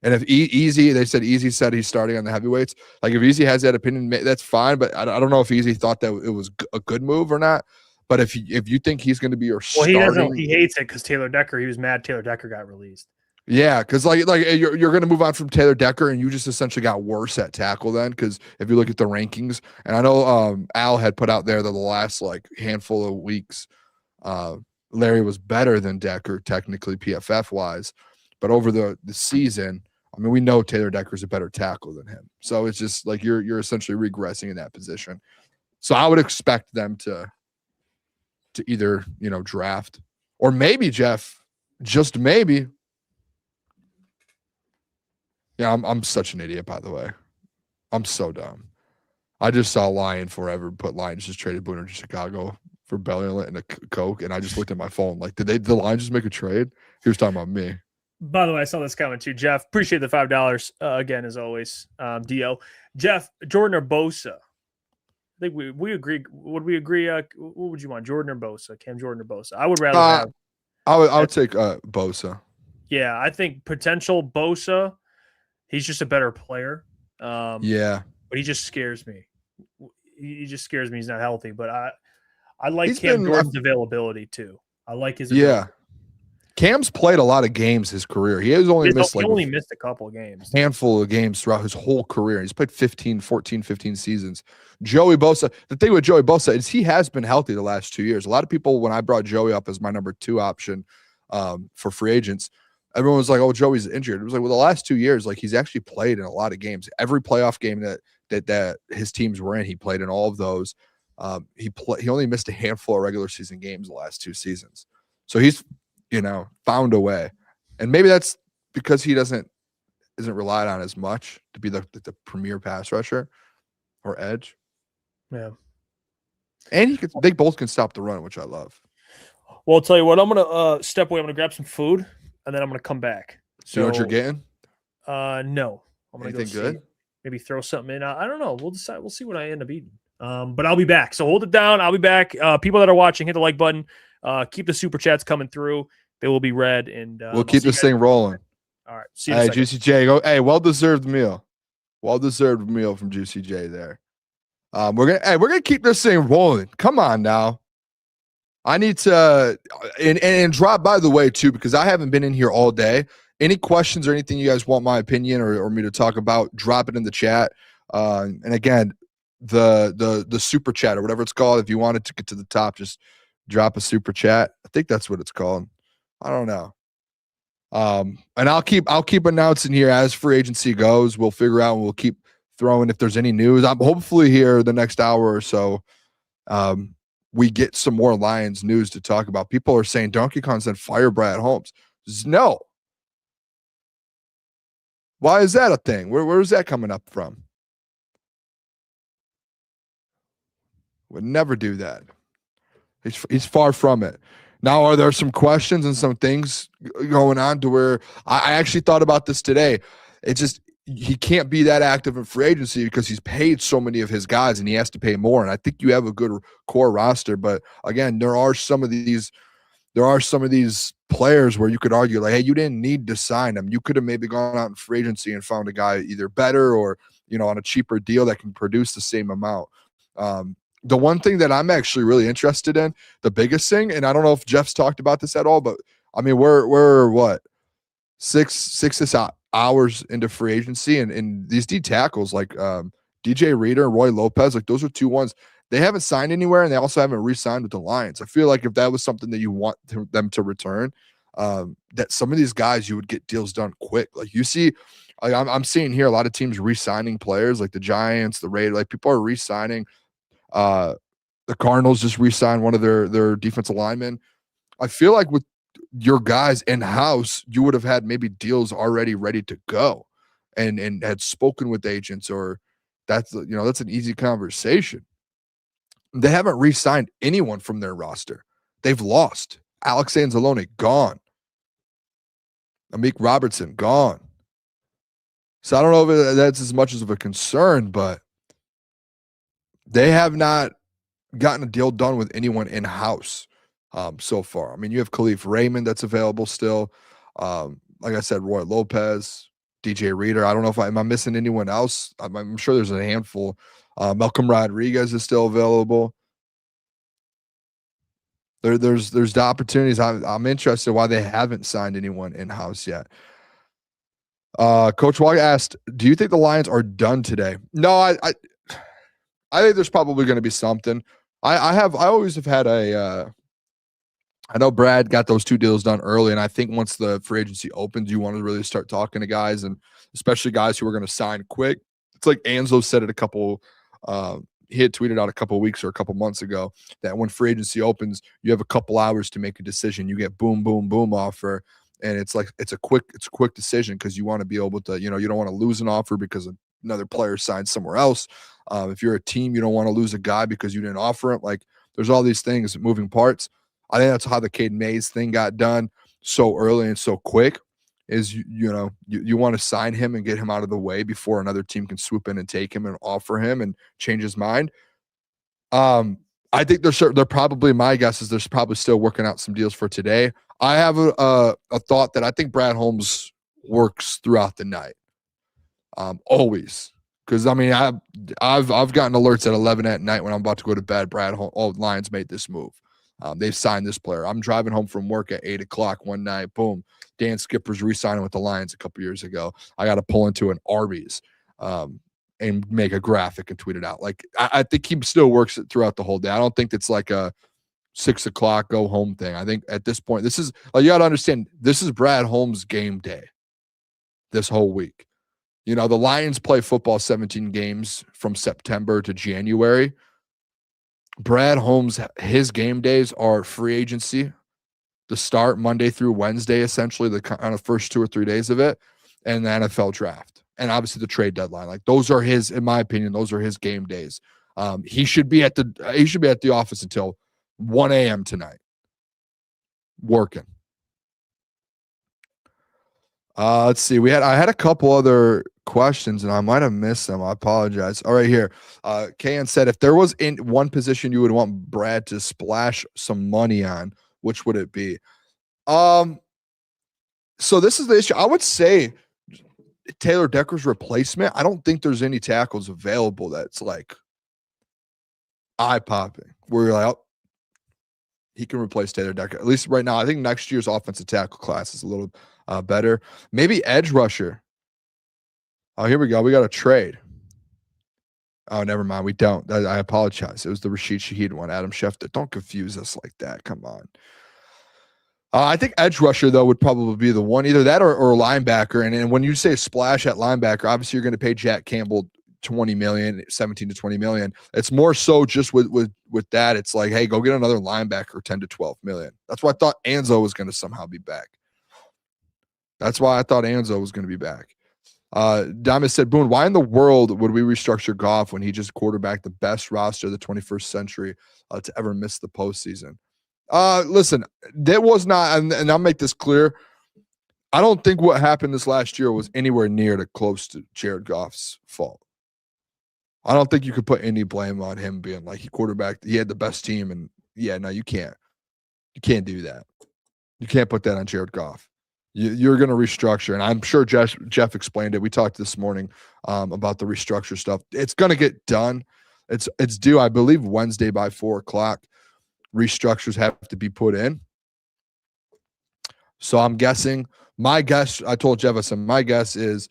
And if they said Easy said he's starting on the heavyweights. Like if Easy has that opinion, that's fine. But I don't know if Easy thought that it was a good move or not. But if you think he's going to be your starting, he hates it because Taylor Decker. He was mad Taylor Decker got released. Yeah, because like you're going to move on from Taylor Decker, and you just essentially got worse at tackle then. Because if you look at the rankings, and I know Al had put out there that the last like handful of weeks, Larry was better than Decker technically PFF wise, but over the season. I mean, we know Taylor Decker's a better tackle than him. So it's just like you're essentially regressing in that position. So I would expect them to either, draft or maybe Jeff, just maybe. Yeah, I'm such an idiot, by the way. I'm so dumb. I just saw Lion Forever put Lions just traded Booner to Chicago for Belly and a Coke, and I just looked at my phone like, did the Lions just make a trade? He was talking about me. By the way, I saw this comment too, Jeff. Appreciate the $5 again as always. Do Jeff, Jordan or Bosa? I think we agree. Would we agree? What would you want, Jordan or Bosa? Cam Jordan or Bosa? I would rather have. I would take Bosa. Yeah, I think potential Bosa. He's just a better player. Yeah, but he just scares me. He just scares me. He's not healthy, but I like Cam Jordan's availability too. I like his ability. Yeah. Cam's played a lot of games his career. He has only missed he only missed a couple of games. Handful of games throughout his whole career. He's played 15 seasons. Joey Bosa, the thing with Joey Bosa is he has been healthy the last 2 years. A lot of people, when I brought Joey up as my number 2 option for free agents, everyone was like, oh, Joey's injured. It was like, well, the last 2 years, like he's actually played in a lot of games. Every playoff game that his teams were in, he played in all of those. He only missed a handful of regular season games the last 2 seasons. So he's, found a way. And maybe that's because he isn't relied on as much to be the premier pass rusher or edge. Yeah. And they both can stop the run, which I love. Well, I'll tell you what, I'm going to step away. I'm going to grab some food, and then I'm going to come back. So, you know what you're getting? No. I'm going to go good? Maybe throw something in. I don't know. We'll decide. We'll see what I end up eating. But I'll be back. So hold it down. I'll be back. People that are watching, hit the like button. Keep the super chats coming through. They will be read, and we'll keep this thing rolling. All right. See you in a second. Juicy J. Hey, well-deserved meal. Well-deserved meal from Juicy J there. We're gonna keep this thing rolling. Come on now. I need to and drop by the way too, because I haven't been in here all day. Any questions or anything you guys want my opinion or me to talk about, drop it in the chat. And again, the super chat or whatever it's called, if you wanted to get to the top, just drop a super chat. I think that's what it's called. I don't know. And I'll keep announcing here as free agency goes. We'll figure out and we'll keep throwing if there's any news. I'm hopefully here the next hour or so. We get some more Lions news to talk about. People are saying Donkey Kong said fire Brad Holmes. No. Why is that a thing? Where's that coming up from? Would never do that. He's far from it. Now, are there some questions and some things going on to where I actually thought about this today? It's just he can't be that active in free agency because he's paid so many of his guys and he has to pay more. And I think you have a good core roster, but again, there are some of these players where you could argue like, hey, you didn't need to sign them. You could have maybe gone out in free agency and found a guy either better or on a cheaper deal that can produce the same amount. The one thing that I'm actually really interested in, the biggest thing, and I don't know if Jeff's talked about this at all, but I mean, we're what, six hours into free agency, and these D tackles like DJ Reader and Roy Lopez, like those are 2 ones. They haven't signed anywhere, and they also haven't re-signed with the Lions. I feel like if that was something that you want them to return, that some of these guys you would get deals done quick. Like you see, I'm seeing here a lot of teams re-signing players, like the Giants, the Raiders, like people are re-signing. The Cardinals just re-signed one of their defensive linemen. I feel like with your guys in-house, you would have had maybe deals already ready to go and had spoken with agents, or that's an easy conversation. They haven't re-signed anyone from their roster. They've lost. Alex Anzalone, gone. Amik Robertson, gone. So I don't know if that's as much of a concern, but they have not gotten a deal done with anyone in-house so far. I mean, you have Khalif Raymond that's available still. Like I said, Roy Lopez, DJ Reader. I don't know if am I missing anyone else? I'm sure there's a handful. Malcolm Rodriguez is still available. There's the opportunities. I'm interested why they haven't signed anyone in-house yet. Coach Wog asked, do you think the Lions are done today? No, I think there's probably going to be something. I always have had I know Brad got those 2 deals done early, and I think once the free agency opens, you want to really start talking to guys, and especially guys who are going to sign quick. It's like Anzo said it a couple he had tweeted out a couple weeks or a couple months ago that when free agency opens, you have a couple hours to make a decision. You get boom, boom, boom offer. And it's a quick decision because you want to be able to, you don't want to lose an offer because another player signed somewhere else. If you're a team, you don't want to lose a guy because you didn't offer him. Like there's all these things, moving parts. I think that's how the Cade Mays thing got done so early and so quick is, you want to sign him and get him out of the way before another team can swoop in and take him and offer him and change his mind. I think they're probably, my guess is there's probably still working out some deals for today. I have a thought that I think Brad Holmes works throughout the night. Always. Because, I mean, I've gotten alerts at 11 at night when I'm about to go to bed. Lions made this move. They've signed this player. I'm driving home from work at 8:00 one night. Boom. Dan Skipper's re-signing with the Lions a couple years ago. I got to pull into an Arby's and make a graphic and tweet it out. Like, I think he still works it throughout the whole day. I don't think it's like a 6:00 go home thing. I think at this point, this is, you got to understand, this is Brad Holmes' game day this whole week. You know, the Lions play football 17 games from September to January. Brad Holmes, his game days are free agency, the start Monday through Wednesday, essentially the kind of first 2 or 3 days of it, and the NFL draft, and obviously the trade deadline. Like, those are his, in my opinion, those are his game days. He should be at the office until 1 a.m. tonight, working. Let's see. I had a couple other questions and I might have missed them. I apologize. All right, here. Kayan said, if there was in one position you would want Brad to splash some money on, which would it be? So this is the issue. I would say Taylor Decker's replacement. I don't think there's any tackles available that's like eye-popping where you're like, oh, he can replace Taylor Decker. At least right now, I think next year's offensive tackle class is a little better. Maybe edge rusher. Oh, here we go. We got a trade. Oh, never mind. We don't. I apologize. It was the Rashid Shaheed one. Adam Schefter. Don't confuse us like that. Come on. I think edge rusher, though, would probably be the one. Either that or linebacker. And when you say splash at linebacker, obviously you're going to pay Jack Campbell 20 million, 17 to 20 million. It's more so just with that. It's like, hey, go get another linebacker, 10 to 12 million. That's why I thought Anzo was going to somehow be back. Diamond said, Boone, why in the world would we restructure Goff when he just quarterbacked the best roster of the 21st century to ever miss the postseason? Listen, that was not, and I'll make this clear. I don't think what happened this last year was anywhere near close to Jared Goff's fault. I don't think you could put any blame on him being like he had the best team, and yeah, no, you can't. You can't do that. You can't put that on Jared Goff. You're going to restructure, and I'm sure Jeff explained it. We talked this morning about the restructure stuff. It's going to get done. It's due, I believe, Wednesday by 4:00. Restructures have to be put in. So I'm guessing. My guess, I told Jeff, I said, my guess is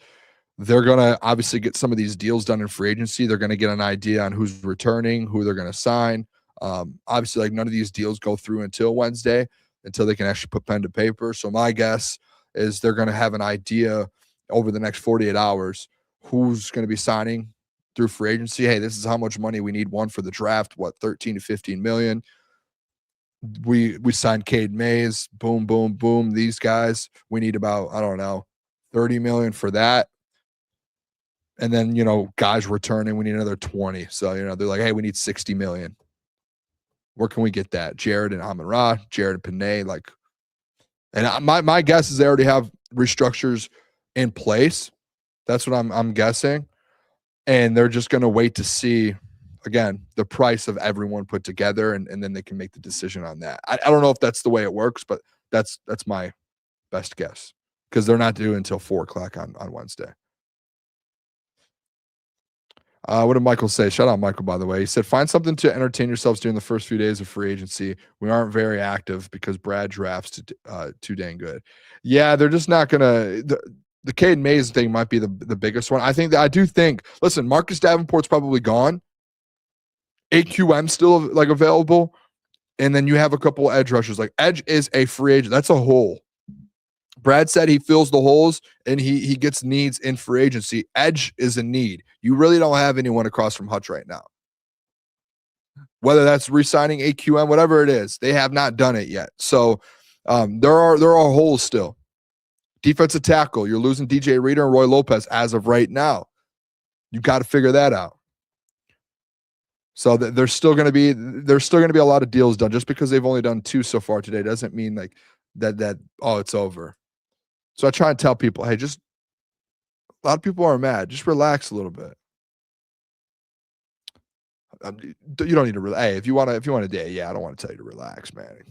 they're going to obviously get some of these deals done in free agency. They're going to get an idea on who's returning, who they're going to sign. Obviously, like, none of these deals go through until Wednesday, until they can actually put pen to paper. So my guess is they're going to have an idea over the next 48 hours who's going to be signing through free agency. Hey, this is how much money we need. One for the draft, 13 to 15 million. We signed Cade Mays. Boom, boom, boom. These guys, we need about, I don't know, 30 million for that. And then, guys returning, we need another 20. So, they're like, hey, we need 60 million. Where can we get that? Jared and Amon-Ra, Jared and Panay, and my guess is they already have restructures in place. That's what I'm guessing. And they're just going to wait to see, again, the price of everyone put together, and then they can make the decision on that. I don't know if that's the way it works, but that's my best guess, because they're not due until 4:00 on Wednesday. What did Michael say? Shout out Michael, by the way. He said, find something to entertain yourselves during the first few days of free agency. We aren't very active because Brad drafts too dang good. Yeah, they're just not going to – the Cade Mays thing might be the biggest one. I do think – listen, Marcus Davenport's probably gone. AQM still available. And then you have a couple edge rushers. Like, edge is a free agent. That's a hole. Brad said he fills the holes and he gets needs in free agency. Edge is a need. You really don't have anyone across from Hutch right now. Whether that's re-signing AQM, whatever it is, they have not done it yet. So there are holes still. Defensive tackle, you're losing DJ Reader and Roy Lopez as of right now. You got to figure that out. So there's still going to be a lot of deals done. Just because they've only done 2 so far today doesn't mean like that it's over. So I try and tell people, hey, just a lot of people are mad. Just relax a little bit. You don't need to relax. Hey, if you want a day, yeah, I don't want to tell you to relax, man.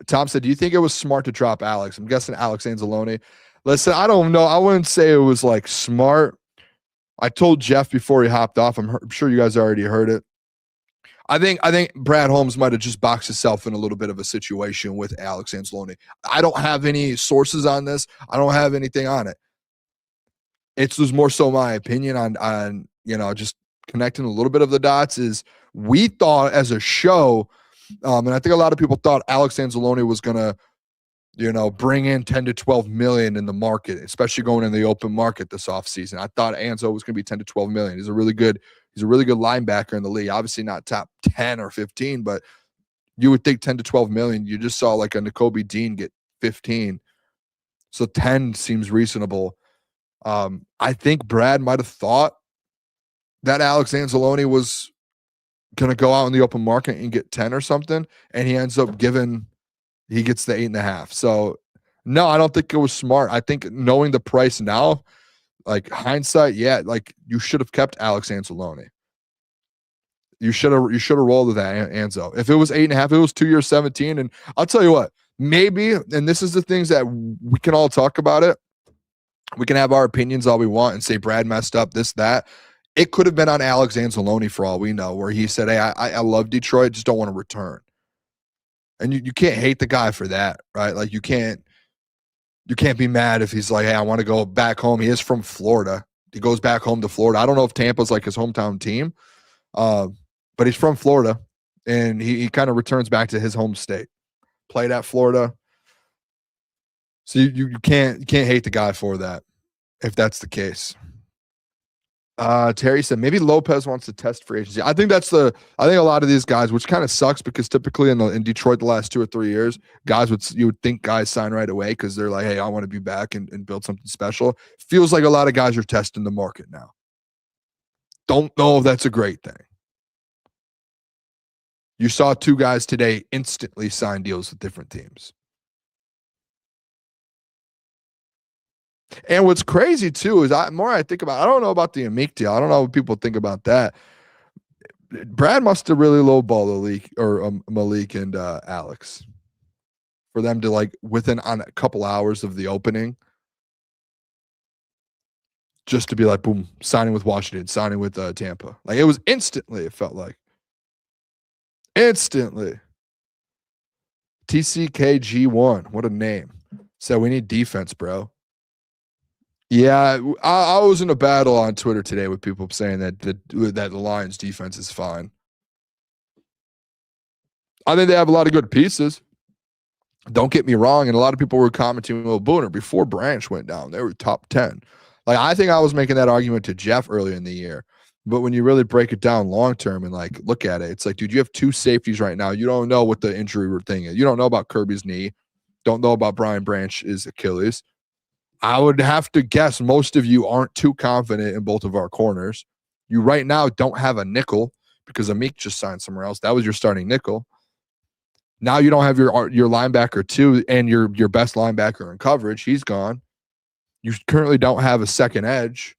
Tom said, do you think it was smart to drop Alex? I'm guessing Alex Anzalone. Listen, I don't know. I wouldn't say it was like smart. I told Jeff before he hopped off, I'm sure you guys already heard it. I think Brad Holmes might have just boxed himself in a little bit of a situation with Alex Anzalone. I don't have any sources on this. I don't have anything on it. It's just more so my opinion on just connecting a little bit of the dots. Is we thought as a show, and I think a lot of people thought Alex Anzalone was gonna, bring in 10 to 12 million in the market, especially going in the open market this offseason. I thought Anzo was gonna be 10 to 12 million. He's a really good linebacker in the league. Obviously not top 10 or 15, but you would think 10 to 12 million. You just saw like a Nakobe Dean get 15. So 10 seems reasonable. I think Brad might have thought that Alex Anzalone was going to go out in the open market and get 10 or something, and he ends up he gets the 8.5. So no, I don't think it was smart. I think knowing the price now, like hindsight, yeah, like you should have kept Alex Anzalone. You should have rolled with that Anzo. If it was 8.5, it was 2 years, 17. And I'll tell you what, maybe, and this is the things that we can all talk about it. We can have our opinions all we want and say Brad messed up, this, that. It could have been on Alex Anzalone for all we know, where he said, hey, I love Detroit, just don't want to return. And you can't hate the guy for that, right? Like you can't be mad if he's like, hey, I want to go back home. He is from Florida. He goes back home to Florida. I don't know if Tampa's like his hometown team, but he's from Florida, and he kind of returns back to his home state. Played at Florida. So you can't hate the guy for that, if that's the case. Terry said maybe Lopez wants to test free agency. I think a lot of these guys, which kind of sucks because typically in Detroit the last 2 or 3 years, you would think guys sign right away because they're like, hey, I want to be back and build something special. Feels like a lot of guys are testing the market now. Don't know if that's a great thing. You saw 2 guys today instantly sign deals with different teams. And what's crazy too is I think about, I don't know about the Amik deal. I don't know what people think about that. Brad must have really lowballed Malik and Alex for them to like on a couple hours of the opening, just to be like, boom, signing with Washington, signing with Tampa. Like it was instantly. It felt like instantly. TCKG1, what a name. So we need defense, bro. Yeah, I was in a battle on Twitter today with people saying that the Lions defense is fine. I think they have a lot of good pieces. Don't get me wrong, and a lot of people were commenting, well, Booner, before Branch went down, they were top 10. Like I think I was making that argument to Jeff earlier in the year. But when you really break it down long term and like look at it, it's like, dude, you have 2 safeties right now. You don't know what the injury thing is. You don't know about Kirby's knee. Don't know about Brian Branch's Achilles. I would have to guess most of you aren't too confident in both of our corners. You right now don't have a nickel because Amik just signed somewhere else. That was your starting nickel. Now you don't have your linebacker too, and your best linebacker in coverage. He's gone. You currently don't have a second edge.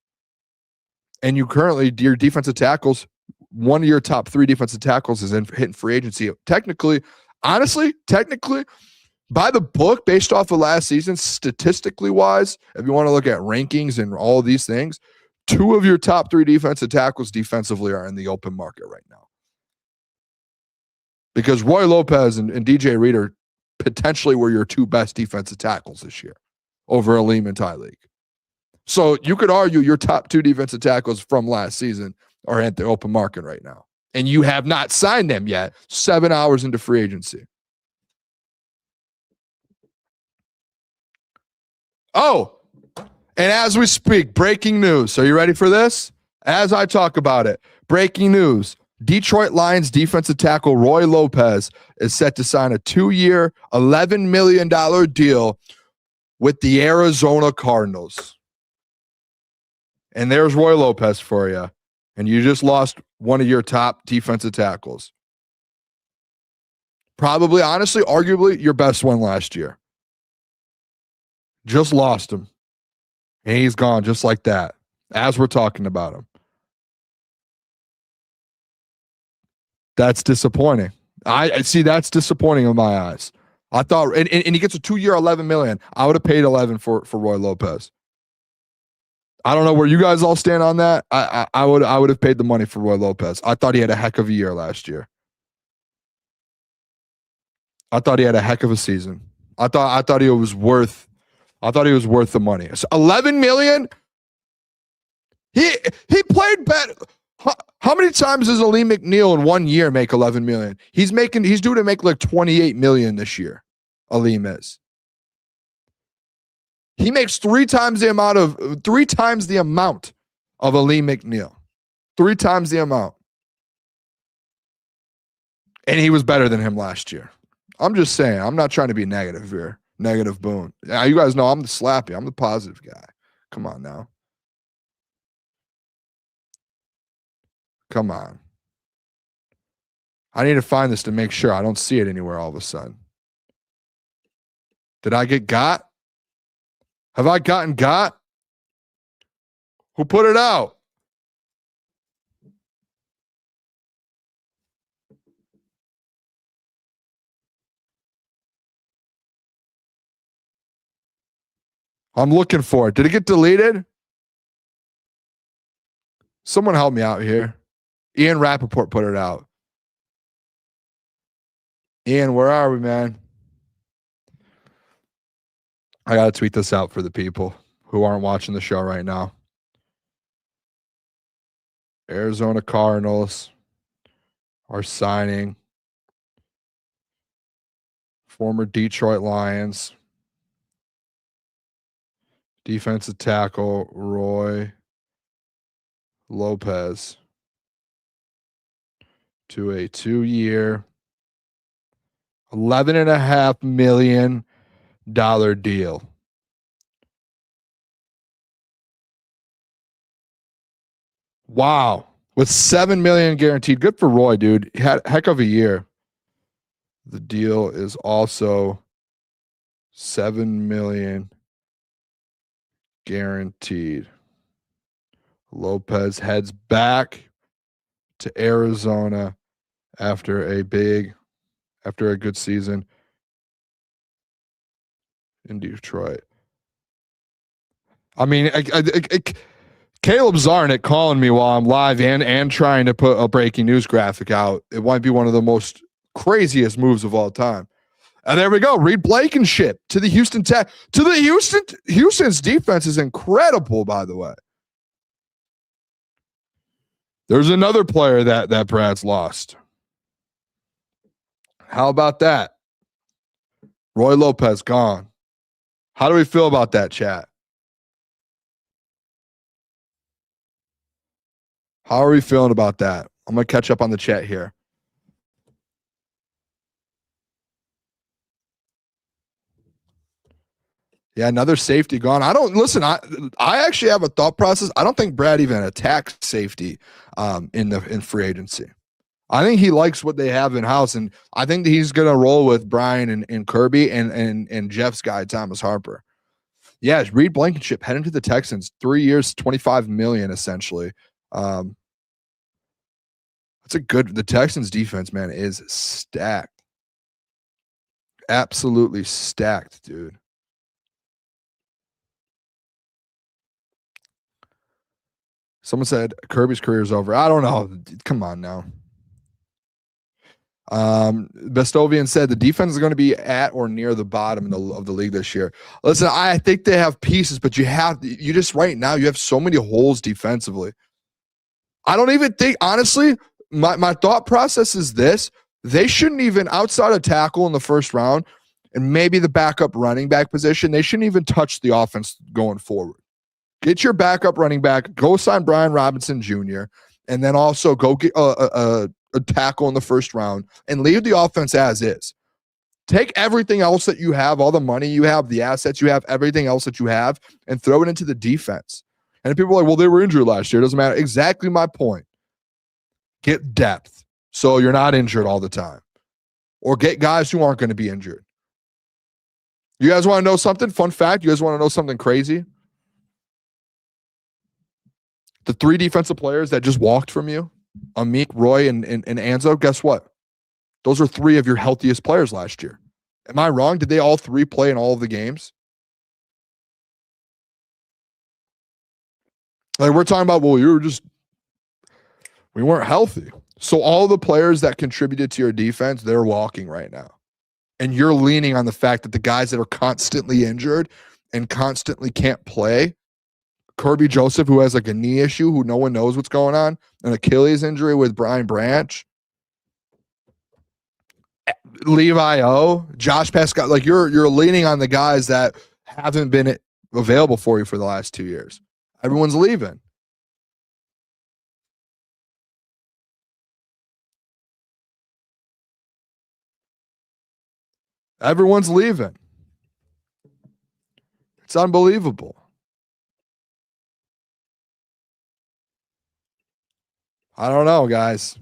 And your defensive tackles, one of your top 3 defensive tackles is hitting free agency. Technically, by the book, based off of last season, statistically wise, if you want to look at rankings and all of these things, 2 of your top 3 defensive tackles defensively are in the open market right now. Because Roy Lopez and DJ Reed are potentially were your 2 best defensive tackles this year over a Lehman tie league. So you could argue your top 2 defensive tackles from last season are at the open market right now. And you have not signed them yet, 7 hours into free agency. Oh, and as we speak, breaking news. Are you ready for this? As I talk about it, breaking news. Detroit Lions defensive tackle Roy Lopez is set to sign a 2-year, $11 million deal with the Arizona Cardinals. And there's Roy Lopez for you. And you just lost one of your top defensive tackles. Probably, honestly, arguably your best one last year. Just lost him. And he's gone just like that, as we're talking about him. That's disappointing. I see that's disappointing in my eyes. I thought, and he gets a 2-year, $11 million. I would have paid 11 for Roy Lopez. I don't know where you guys all stand on that. I would have paid the money for Roy Lopez. I thought he had a heck of a year last year. I thought he had a heck of a season. I thought he was worth the money. So 11 million. He played better. How many times does Aleem McNeil in 1 year make 11 million? He's due to make like 28 million this year. Aleem is. He makes three times the amount of Aleem McNeil. 3 times the amount. And he was better than him last year. I'm just saying. I'm not trying to be negative here. Negative Boone. Now, you guys know I'm the slappy. I'm the positive guy. Come on now. Come on. I need to find this to make sure I don't see it anywhere all of a sudden. Did I get got? Have I gotten got? Who put it out? I'm looking for it. Did it get deleted? Someone help me out here. Ian Rappaport put it out. Ian, where are we, man? I got to tweet this out for the people who aren't watching the show right now. Arizona Cardinals are signing former Detroit Lions defensive tackle Roy Lopez to a 2-year, $11.5 million deal. Wow. With $7 million guaranteed. Good for Roy, dude. He had a heck of a year. The deal is also $7 million guaranteed. Lopez heads back to Arizona after a good season in Detroit. I mean, Caleb Czarnik calling me while I'm live and trying to put a breaking news graphic out. It might be one of the most craziest moves of all time. And there we go. Reed Blankenship to the Houston Tech. To the Houston's defense is incredible, by the way. There's another player that Brad's lost. How about that? Roy Lopez gone. How do we feel about that, chat? How are we feeling about that? I'm going to catch up on the chat here. Yeah, another safety gone. I actually have a thought process. I don't think Brad even attacks safety in free agency. I think he likes what they have in house, and I think that he's going to roll with Brian and Kirby and Jeff's guy Thomas Harper. Yeah, Reed Blankenship heading to the Texans, 3 years, $25 million essentially. That's a good. The Texans defense, man, is stacked. Absolutely stacked, dude. Someone said Kirby's career is over. I don't know. Come on now. Bestovian said the defense is going to be at or near the bottom of the league this year. Listen, I think they have pieces, but you just right now you have so many holes defensively. I don't even think, honestly, my thought process is this. They shouldn't even, outside of tackle in the first round and maybe the backup running back position, they shouldn't even touch the offense going forward. Get your backup running back, go sign Brian Robinson Jr., and then also go get a tackle in the first round and leave the offense as is. Take everything else that you have, all the money you have, the assets you have, everything else that you have, and throw it into the defense. And people are like, well, they were injured last year. It doesn't matter. Exactly my point. Get depth so you're not injured all the time. Or get guys who aren't going to be injured. You guys want to know something? Fun fact. You guys want to know something crazy? The 3 defensive players that just walked from you, Amik, Roy, and Anzo, guess what? Those are 3 of your healthiest players last year. Am I wrong? Did they all 3 play in all of the games? Like we're talking about, well, we weren't healthy. So all the players that contributed to your defense, they're walking right now. and you're leaning on the fact that the guys that are constantly injured and constantly can't play, Kirby Joseph, who has like a knee issue, who no one knows what's going on, an Achilles injury with Brian Branch, Levi O, Josh Pascal, like you're leaning on the guys that haven't been available for you for the last 2 years. Everyone's leaving. Everyone's leaving. It's unbelievable. I don't know, guys.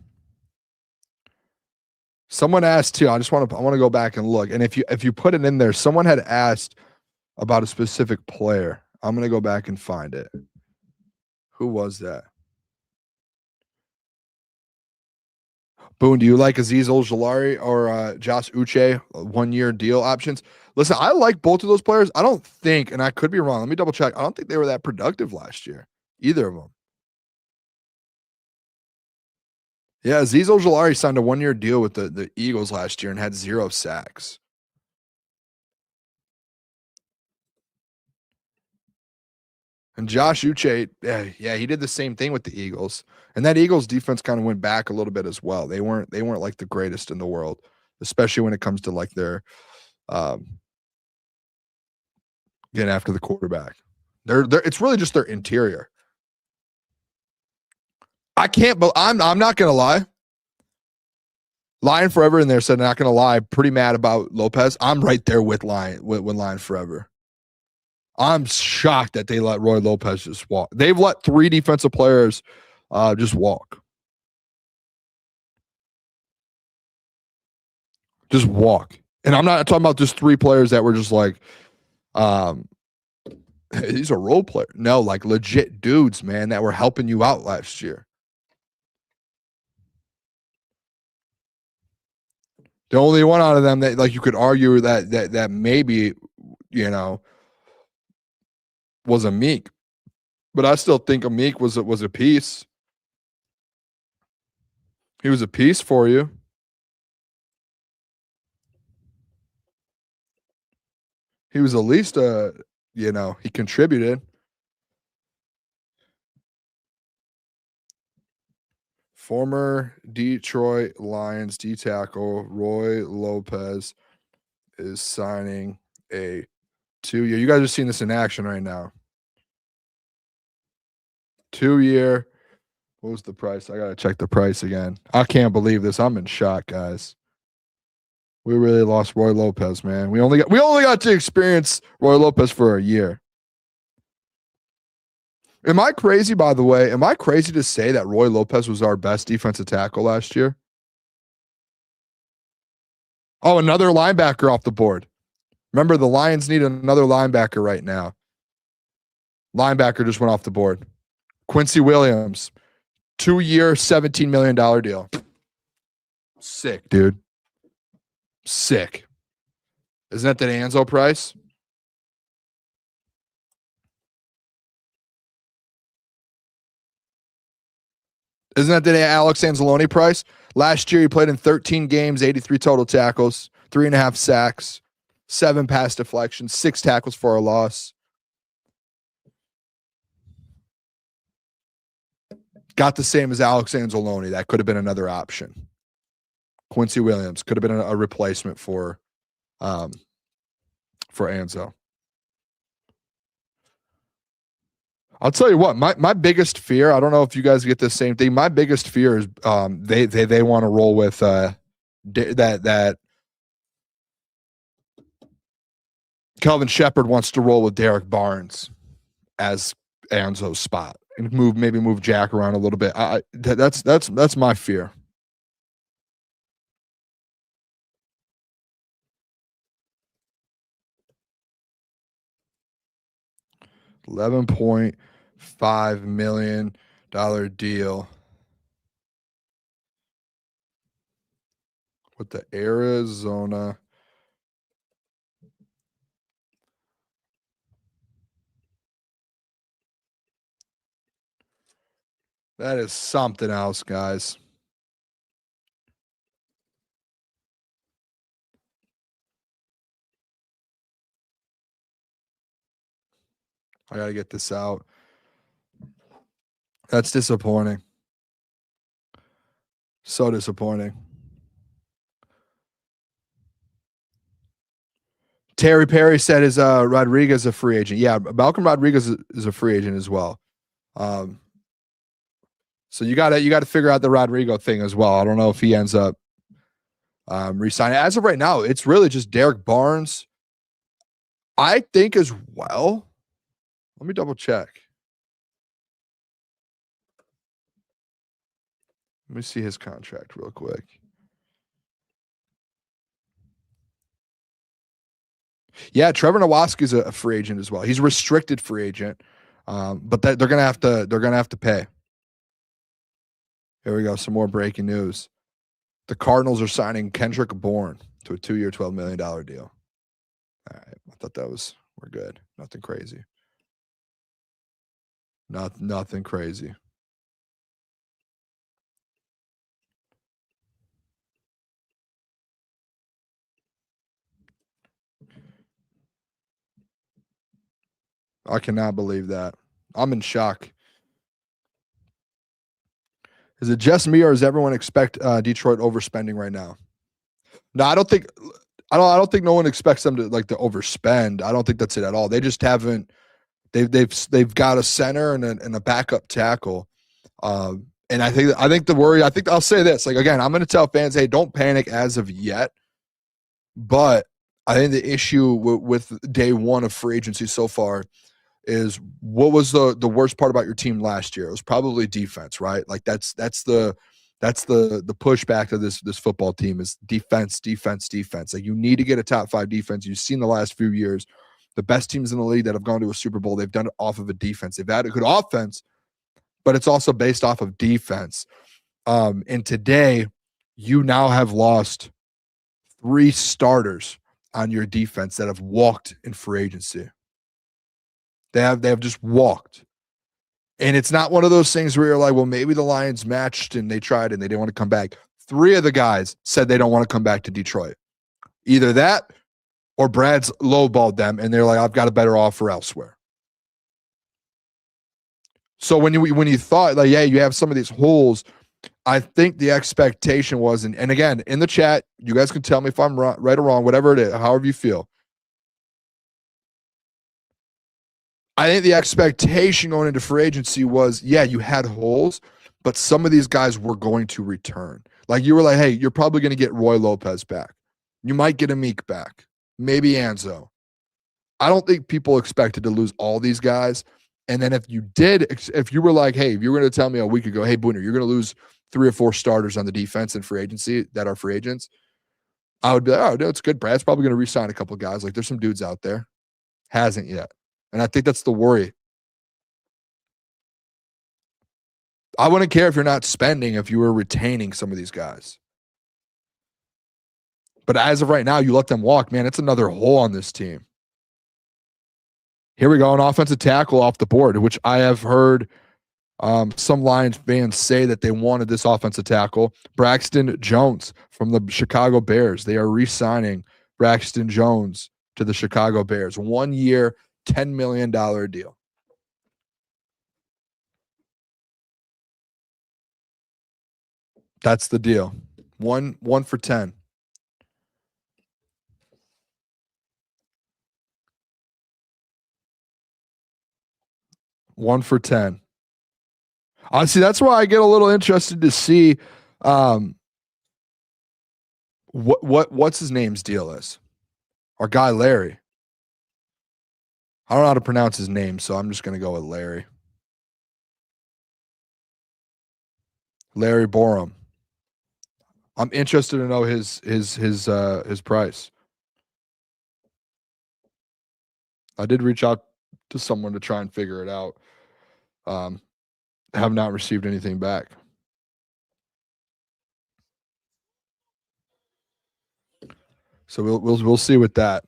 Someone asked too. I want to go back and look. And if you put it in there, someone had asked about a specific player. I'm going to go back and find it. Who was that? Boone, do you like Azeez Ojulari or Josh Uche 1-year deal options? Listen, I like both of those players. I don't think, and I could be wrong. Let me double check. I don't think they were that productive last year, either of them. Yeah, Azeez Ojulari signed a 1-year deal with the Eagles last year and had 0 sacks. And Josh Uche, yeah, he did the same thing with the Eagles. And that Eagles defense kind of went back a little bit as well. They weren't like the greatest in the world, especially when it comes to like their getting after the quarterback. It's really just their interior. I'm not gonna lie. Lion Forever in there said, not gonna lie, pretty mad about Lopez. I'm right there with Lion Forever. I'm shocked that they let Roy Lopez just walk. They've let 3 defensive players just walk. Just walk. And I'm not talking about just 3 players that were just like, these are role players. No, like legit dudes, man, that were helping you out last year. The only one out of them that like you could argue that maybe, was a Meek. But I still think a Meek was a piece. He was a piece for you. He was at least he contributed. Former Detroit Lions D tackle Roy Lopez is signing a 2-year. You guys are seeing this in action right now. 2-year. What was the price? I gotta check the price again. I can't believe this. I'm in shock, guys. We really lost Roy Lopez, man. We only got to experience Roy Lopez for a year. Am I crazy, by the way? Am I crazy to say that Roy Lopez was our best defensive tackle last year? Oh, another linebacker off the board. Remember, the Lions need another linebacker right now. Linebacker just went off the board. Quincy Williams, 2-year, $17 million deal. Sick, dude. Sick. Isn't that the Anzo price? Isn't that the Alex Anzalone price? Last year, he played in 13 games, 83 total tackles, 3.5 sacks, 7 pass deflections, 6 tackles for a loss. Got the same as Alex Anzalone. That could have been another option. Quincy Williams could have been a replacement for Anzo. I'll tell you what, my biggest fear, I don't know if you guys get the same thing. My biggest fear is they want to roll with that Kelvin Shepard wants to roll with Derek Barnes as Anzo's spot and maybe move Jack around a little bit. That's my fear. $11.5 million deal with the Arizona That is something else, guys. I got to get this out. That's disappointing. So disappointing. Terry Perry said, is Rodriguez a free agent? Yeah, Malcolm Rodriguez is a free agent as well. So you got to figure out the Rodrigo thing as well. I don't know if he ends up resigning. As of right now, it's really just Derek Barnes, I think, as well. Let me double check. Let me see his contract real quick. Yeah, Trevor Nowaski's a free agent as well. He's a restricted free agent, but they're gonna have to pay. Here we go. Some more breaking news. The Cardinals are signing Kendrick Bourne to a 2-year, $12 million deal. All right, I thought we're good. Nothing crazy. Nothing crazy. I cannot believe that. I'm in shock. Is it just me, or does everyone expect Detroit overspending right now? No, I don't think no one expects them to overspend. I don't think that's it at all. They just haven't. They've got a center and a backup tackle. And I think the worry. I think I'll say this. Again, I'm going to tell fans, hey, don't panic as of yet. But I think the issue with day one of free agency so far is, what was the worst part about your team last year? It was probably defense, right? That's the pushback of this football team is defense. You need to get a top 5 defense. You've seen the last few years, the best teams in the league that have gone to a Super Bowl, they've done it off of a defense. They've had a good offense, but it's also based off of defense. And today, you now have lost 3 starters on your defense that have walked in free agency. They have just walked. And it's not one of those things where you're like, well, maybe the Lions matched and they tried and they didn't want to come back. 3 of the guys said they don't want to come back to Detroit. Either that or Brad's lowballed them and they're like, I've got a better offer elsewhere. So when you thought, yeah, you have some of these holes, I think the expectation was, and again, in the chat, you guys can tell me if I'm right or wrong, whatever it is, however you feel. I think the expectation going into free agency was, yeah, you had holes, but some of these guys were going to return. You were like, hey, you're probably going to get Roy Lopez back. You might get Amik back. Maybe Anzo. I don't think people expected to lose all these guys. And then if you were like, hey, if you were going to tell me a week ago, hey, Booner, you're going to lose 3 or 4 starters on the defense in free agency that are free agents, I would be like, oh, no, it's good. Brad's probably going to re-sign a couple of guys. There's some dudes out there. Hasn't yet. And I think that's the worry. I wouldn't care if you're not spending if you were retaining some of these guys. But as of right now, you let them walk, man, it's another hole on this team. Here we go, an offensive tackle off the board, which I have heard some Lions fans say that they wanted this offensive tackle. Braxton Jones from the Chicago Bears. They are re-signing Braxton Jones to the Chicago Bears. 1 year, $10 million deal. That's the deal. One for 10. One for 10. Honestly, that's why I get a little interested to see what's his name's deal is. Our guy Larry. I don't know how to pronounce his name, so I'm just going to go with Larry. Larry Borom. I'm interested to know his price. I did reach out to someone to try and figure it out. Have not received anything back. So we'll see with that.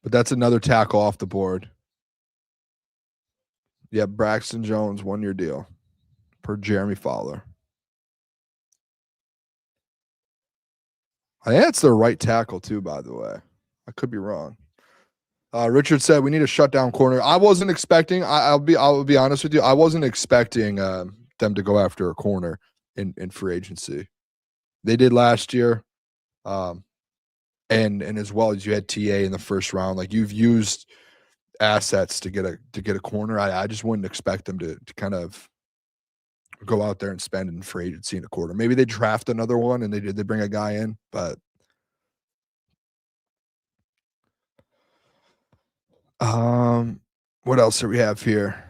But that's another tackle off the board. Yeah, Braxton Jones, 1 year deal per Jeremy Fowler. I think that's the right tackle too, by the way. I could be wrong. Richard said we need a shutdown corner. I wasn't expecting. I'll be honest with you. I wasn't expecting them to go after a corner in free agency. They did last year, and as well as you had TA in the first round. Like you've used assets to get a corner. I just wouldn't expect them to kind of go out there and spend in free agency in a quarter. Maybe they draft another one and they bring a guy in, but what else do we have here?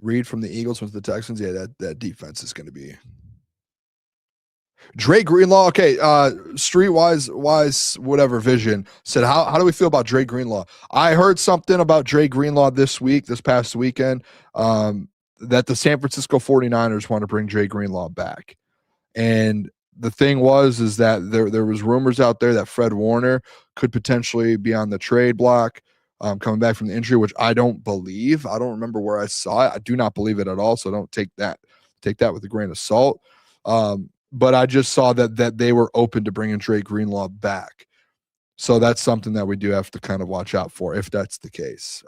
Reed from the Eagles went to the Texans. Yeah, that defense is going to be Dre Greenlaw. Okay, Streetwise whatever vision said, how do we feel about Dre Greenlaw? I heard something about Dre Greenlaw this past weekend, that the San Francisco 49ers want to bring Dre Greenlaw back. And the thing is that there was rumors out there that Fred Warner could potentially be on the trade block, coming back from the injury, which I don't believe. I don't remember where I saw it. I do not believe it at all. So don't take that with a grain of salt. But I just saw that they were open to bringing Dre Greenlaw back. So that's something that we do have to kind of watch out for if that's the case.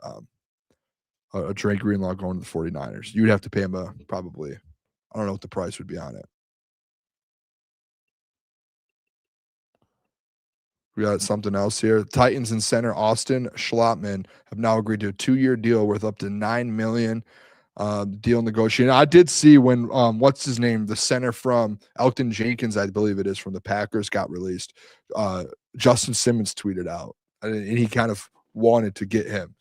A Dre Greenlaw going to the 49ers. You'd have to pay him probably, I don't know what the price would be on it. We got something else here. Titans and center Austin Schlottman have now agreed to a 2-year deal worth up to $9 million. Deal negotiated. I did see when what's his name, the center from Elton Jenkins, I believe it is, from the Packers, got released. Justin Simmons tweeted out, and he kind of wanted to get him.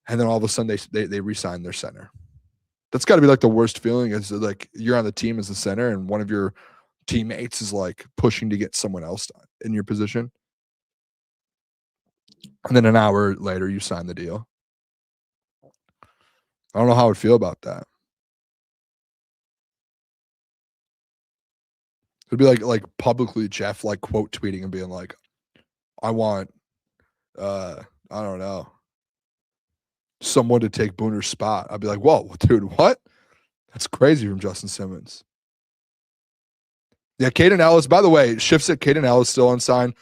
And then all of a sudden they re-signed their center. That's got to be like the worst feeling, is like you're on the team as a center and one of your teammates is like pushing to get someone else in your position. And then an hour later you sign the deal. I don't know how I would feel about that. It'd be like publicly Jeff like quote tweeting and being like, I want I don't know, someone to take Booner's spot. I'd be like, whoa, dude, what? That's crazy from Justin Simmons. Yeah, Caden Ellis, by the way, shifts at Caden Ellis still unsigned.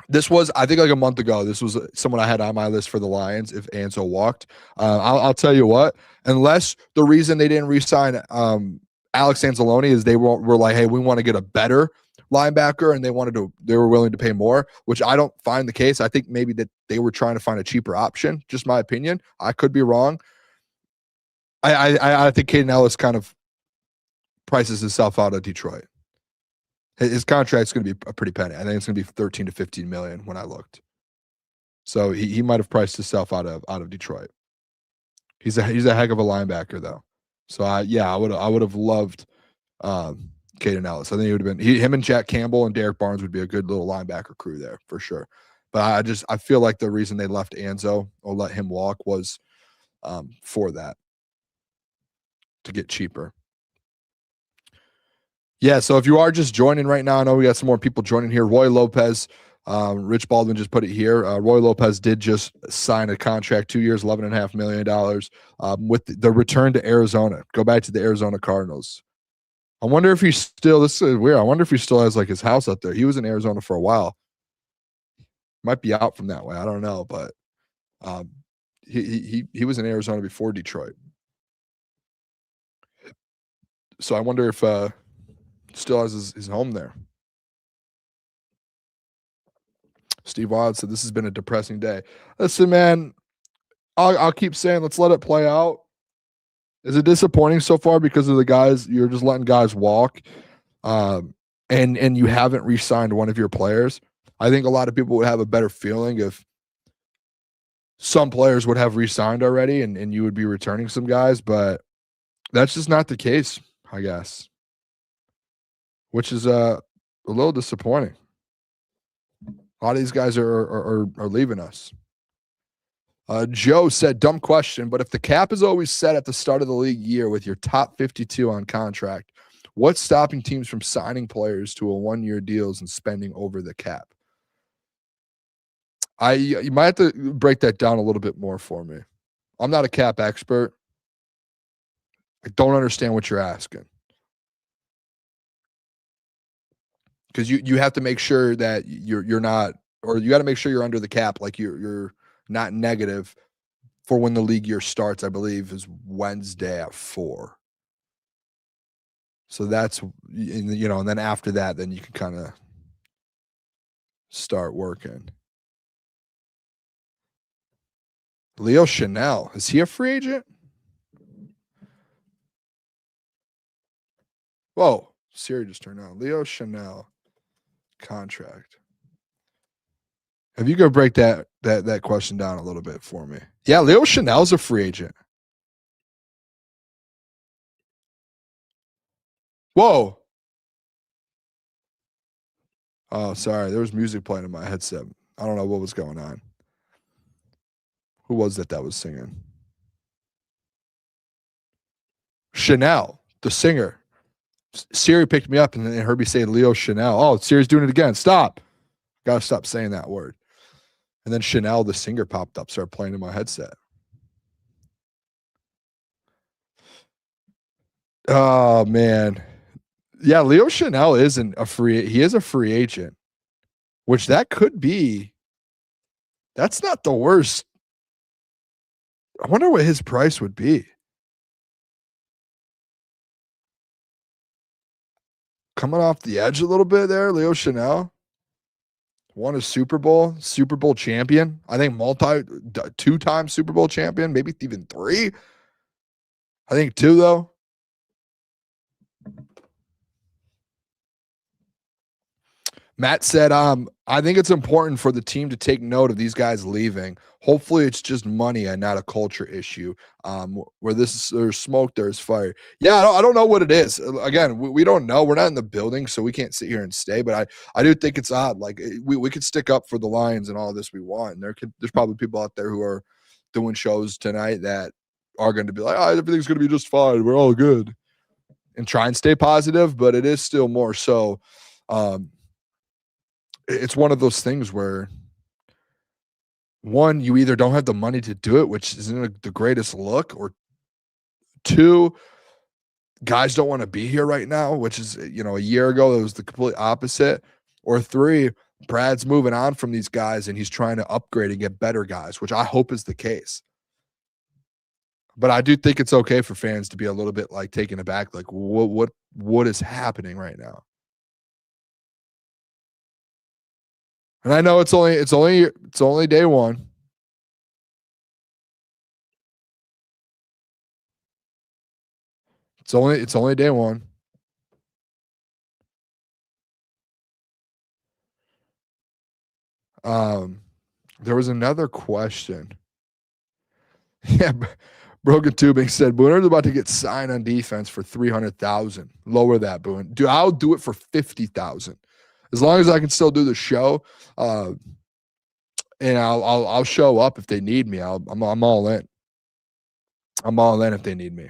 This was, I think, like a month ago. This was someone I had on my list for the Lions if Anzo walked. I'll tell you what, unless the reason they didn't re-sign Alex Anzalone is they were like, hey, we want to get a better linebacker, and they were willing to pay more, which I don't find the case. I think maybe that they were trying to find a cheaper option. Just my opinion. I could be wrong. I think Caden Ellis kind of prices himself out of Detroit. His contract's going to be a pretty penny. I think it's going to be 13 to 15 million when I looked. So he might have priced himself out of Detroit. He's a heck of a linebacker though. So I would have loved Caden Ellis. I think it would have been him and Jack Campbell and Derek Barnes would be a good little linebacker crew there for sure. But I feel like the reason they left Anzo or let him walk was for that, to get cheaper. Yeah, so if you are just joining right now, I know we got some more people joining here. Roy Lopez, Rich Baldwin just put it here. Roy Lopez did just sign a contract, 2 years, $11.5 million, with the return to Arizona. Go back to the Arizona Cardinals. I wonder if he's still, this is weird, I wonder if he still has like his house out there. He was in Arizona for a while. Might be out from that way. I don't know, but he was in Arizona before Detroit. So I wonder if still has his home there. Steve Wild said, this has been a depressing day. Listen, man, I'll keep saying, let's let it play out. Is it disappointing so far because of the guys, you're just letting guys walk, and you haven't re-signed one of your players? I think a lot of people would have a better feeling if some players would have re-signed already and you would be returning some guys, but that's just not the case, I guess. Which is a little disappointing. A lot of these guys are leaving us. Joe said, dumb question, but if the cap is always set at the start of the league year with your top 52 on contract, what's stopping teams from signing players to a 1-year deals and spending over the cap? You might have to break that down a little bit more for me. I'm not a cap expert. I don't understand what you're asking. Because you have to make sure that you're not or you got to make sure you're under the cap, like you're not negative for when the league year starts. I believe is Wednesday at 4. So that's, you know, and then after that, then you can kind of start working. Leo Chanel, is he a free agent? Whoa, Siri just turned on. Leo Chanel contract. Have you go break that question down a little bit for me? Yeah, Leo Chanel's a free agent. Whoa. Oh, sorry. There was music playing in my headset. I don't know what was going on. Who was that was singing? Chanel, the singer. Siri picked me up and then heard me say Leo Chanel. Oh, Siri's doing it again. Stop. Gotta stop saying that word. And then Chanel, the singer, popped up, started playing in my headset. Oh, man. Yeah, Leo Chanel isn't a free. He is a free agent, which that could be. That's not the worst. I wonder what his price would be. Coming off the edge a little bit there, Leo Chanel. Won a Super Bowl champion. I think 2-time Super Bowl champion, maybe even 3. I think 2 though. Matt said, I think it's important for the team to take note of these guys leaving. Hopefully it's just money and not a culture issue. Where there's smoke, there's fire. Yeah, I don't know what it is. Again, we don't know. We're not in the building, so we can't sit here and stay. But I do think it's odd. Like we could stick up for the Lions and all this we want. And there's probably people out there who are doing shows tonight that are going to be like, oh, everything's going to be just fine. We're all good. And try and stay positive, but it is still more so. It's one of those things where, one, you either don't have the money to do it, which isn't the greatest look, or 2, guys don't want to be here right now, which is, you know, a year ago, it was the complete opposite, or 3, Brad's moving on from these guys and he's trying to upgrade and get better guys, which I hope is the case. But I do think it's okay for fans to be a little bit like taken aback, like what is happening right now? And I know it's only day 1. It's only day 1. There was another question. Yeah, Broken Tubing said Booner's about to get signed on defense for $300,000. Lower that, Boone. Dude, I'll do it for $50,000. As long as I can still do the show, and I'll show up if they need me. I'm all in. I'm all in if they need me.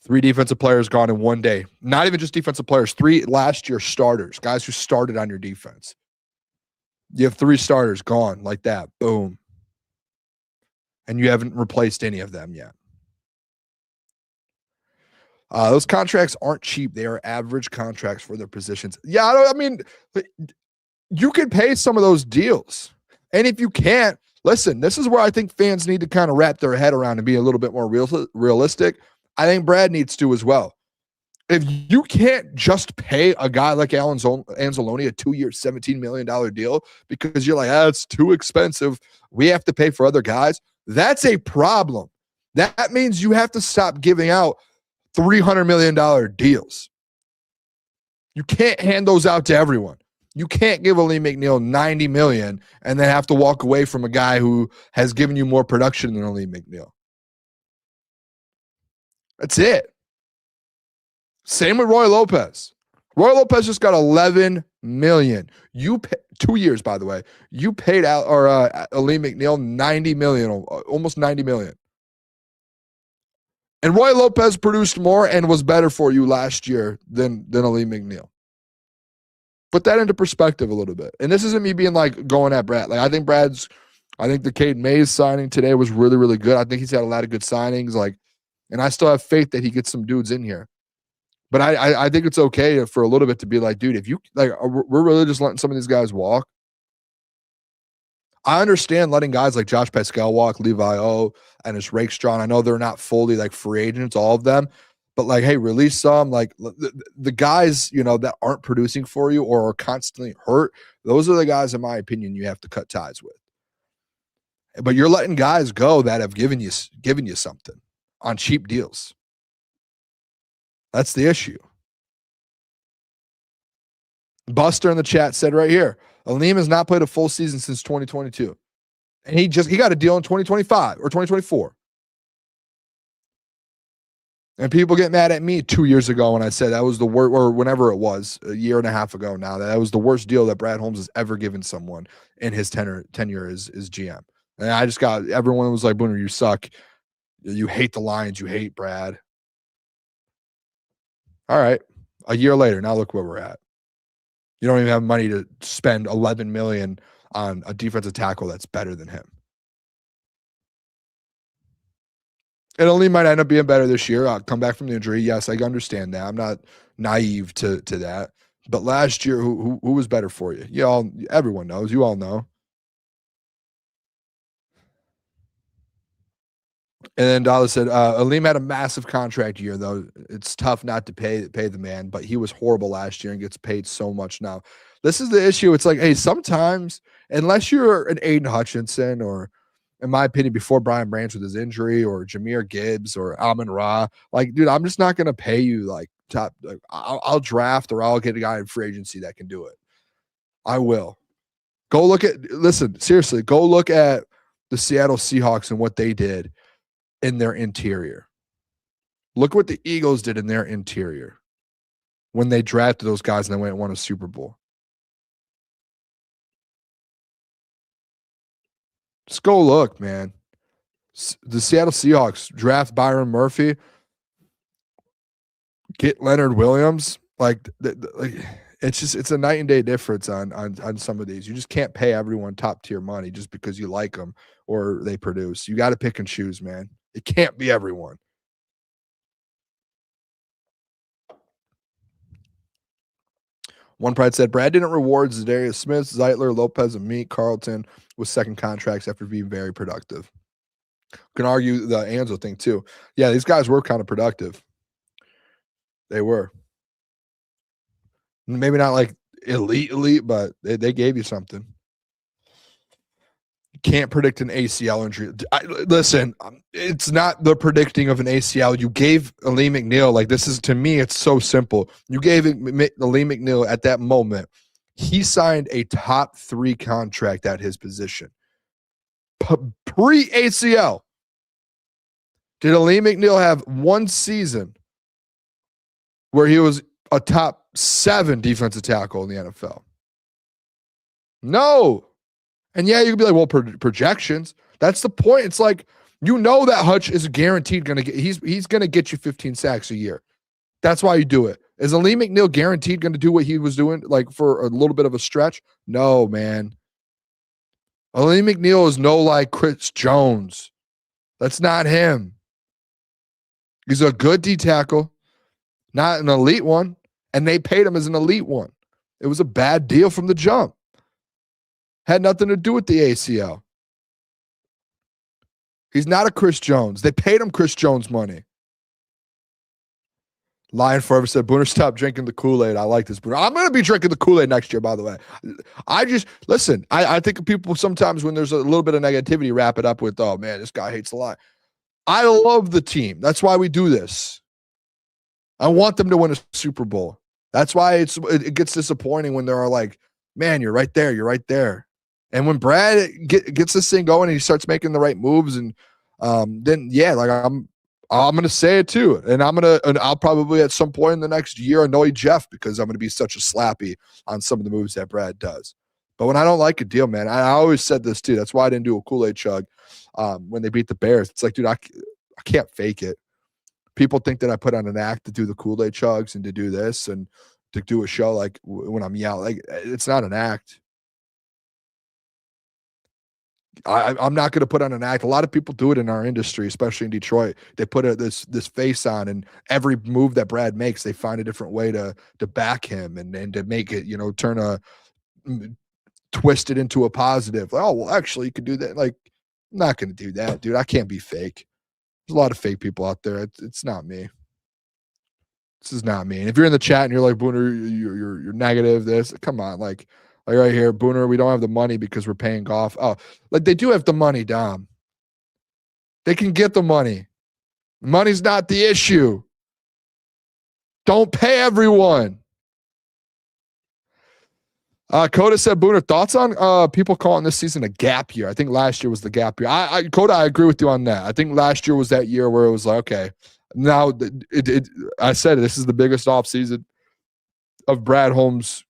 3 defensive players gone in one day. Not even just defensive players. 3 last year starters, guys who started on your defense. You have 3 starters gone like that. Boom. And you haven't replaced any of them yet. Those contracts aren't cheap. They are average contracts for their positions. Yeah, I mean, you can pay some of those deals. And if you can't, listen, this is where I think fans need to kind of wrap their head around and be a little bit more realistic. I think Brad needs to as well. If you can't just pay a guy like Anzalone a 2-year, $17 million deal because you're like, it's too expensive, we have to pay for other guys, that's a problem. That means you have to stop giving out $300 million deals. You can't hand those out to everyone. You can't give Ali McNeil $90 million and then have to walk away from a guy who has given you more production than Ali McNeil. That's it. Same with Roy Lopez. Roy Lopez just got $11 million. 2 years, by the way. You paid out Ali McNeil $90 million, almost $90 million. And Roy Lopez produced more and was better for you last year than Ali McNeil. Put that into perspective a little bit. And this isn't me being like going at Brad. Like I think the Cade Mays signing today was really, really good. I think he's had a lot of good signings. Like, and I still have faith that he gets some dudes in here. But I think it's okay for a little bit to be like, dude, if you like, we're really just letting some of these guys walk. I understand letting guys like Josh Pascal walk, Levi O, and his Rakestraw. Strong. I know they're not fully like free agents, all of them, but like, hey, release some. Like the guys, that aren't producing for you or are constantly hurt. Those are the guys, in my opinion, you have to cut ties with. But you're letting guys go that have given you something on cheap deals. That's the issue. Buster in the chat said right here, Aleem has not played a full season since 2022. And he got a deal in 2025 or 2024. And people get mad at me 2 years ago when I said that was the worst, or whenever it was, a year and a half ago now, that was the worst deal that Brad Holmes has ever given someone in his tenure as GM. And I just got, everyone was like, Booner, you suck. You hate the Lions. You hate Brad. All right. A year later, now look where we're at. You don't even have money to spend $11 million on a defensive tackle that's better than him. It only might end up being better this year. I'll come back from the injury. Yes, I understand that. I'm not naive to that. But last year, who was better for you? Everyone knows. You all know. And then Dallas said, Aleem had a massive contract year, though. It's tough not to pay the man, but he was horrible last year and gets paid so much now. This is the issue. It's like, hey, sometimes, unless you're an Aiden Hutchinson or, in my opinion, before Brian Branch with his injury, or Jahmyr Gibbs or Amon Ra, like, dude, I'm just not going to pay you like top. Like, I'll draft or I'll get a guy in free agency that can do it. I will. Seriously, go look at the Seattle Seahawks and what they did in their interior. Look what the Eagles did in their interior when they drafted those guys and they went and won a Super Bowl. Just go look, man. The Seattle Seahawks draft Byron Murphy, get Leonard Williams. Like it's a night and day difference on some of these. You just can't pay everyone top tier money just because you like them or they produce. You got to pick and choose, man. It can't be everyone. One Pride said, Brad didn't reward Zadarius Smith, Zeitler, Lopez, and Meek Carlton with second contracts after being very productive. Can argue the Anzo thing too. Yeah, these guys were kind of productive. They were. Maybe not like elite, but they gave you something. You can't predict an ACL injury. Listen, it's not the predicting of an ACL. You gave Aleem McNeil, like, this is, to me, it's so simple. You gave Aleem McNeil at that moment. He signed a top 3 contract at his position. Pre-ACL. Did Aleem McNeil have one season where he was a top 7 defensive tackle in the NFL? No. And yeah, you could be like, well, projections. That's the point. It's like, that Hutch is guaranteed going to get, he's going to get you 15 sacks a year. That's why you do it. Is Aleem McNeil guaranteed going to do what he was doing like for a little bit of a stretch? No, man. Aleem McNeil is no like Chris Jones. That's not him. He's a good D tackle, not an elite one. And they paid him as an elite one. It was a bad deal from the jump. Had nothing to do with the ACL. He's not a Chris Jones. They paid him Chris Jones money. Lion Forever said, Booner, stop drinking the Kool-Aid. I like this, Booner. I'm going to be drinking the Kool-Aid next year, by the way. I think people sometimes when there's a little bit of negativity, wrap it up with, oh, man, this guy hates the line. I love the team. That's why we do this. I want them to win a Super Bowl. That's why it gets disappointing when there are like, man, you're right there. You're right there. And when Brad gets this thing going and he starts making the right moves, and then like I'm gonna say it too, and I'll probably at some point in the next year annoy Jeff because I'm gonna be such a slappy on some of the moves that Brad does. But when I don't like a deal, man, I always said this too. That's why I didn't do a Kool-Aid chug when they beat the Bears. It's like, dude, I can't fake it. People think that I put on an act to do the Kool-Aid chugs and to do this and to do a show like when I'm yelling. Like, it's not an act. I'm not going to put on an act. A lot of people do it in our industry, especially in Detroit. They put this face on, and every move that Brad makes, they find a different way to back him and to make it, turn twist it into a positive. Like, oh, well, actually, you could do that. Like, I'm not going to do that, dude. I can't be fake. There's a lot of fake people out there. It's not me. This is not me. And if you're in the chat and you're like, Booner, you're negative, this, come on. Like right here, Booner, we don't have the money because we're paying Goff. Oh, like they do have the money, Dom. They can get the money. Money's not the issue. Don't pay everyone. Coda said, Booner, thoughts on people calling this season a gap year? I think last year was the gap year. Coda, I agree with you on that. I think last year was that year where it was like, okay, now I said this is the biggest offseason of Brad Holmes'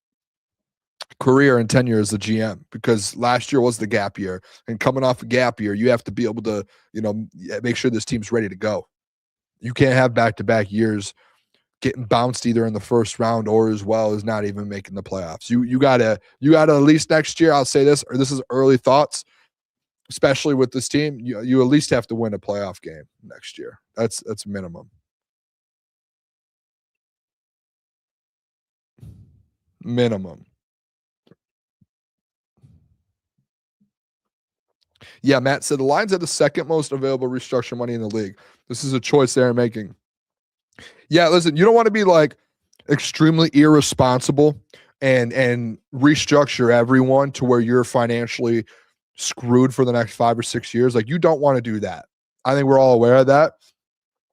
career in 10 years as a GM, because last year was the gap year. And coming off a gap year, you have to be able to, make sure this team's ready to go. You can't have back-to-back years getting bounced either in the first round or as well as not even making the playoffs. You gotta at least next year, I'll say this, or this is early thoughts, especially with this team, you at least have to win a playoff game next year. That's minimum. Minimum. Yeah, Matt said the Lions had the second most available restructure money in the league. This is a choice they're making. Yeah, listen, you don't want to be like extremely irresponsible and restructure everyone to where you're financially screwed for the next 5 or 6 years. Like, you don't want to do that. I think we're all aware of that,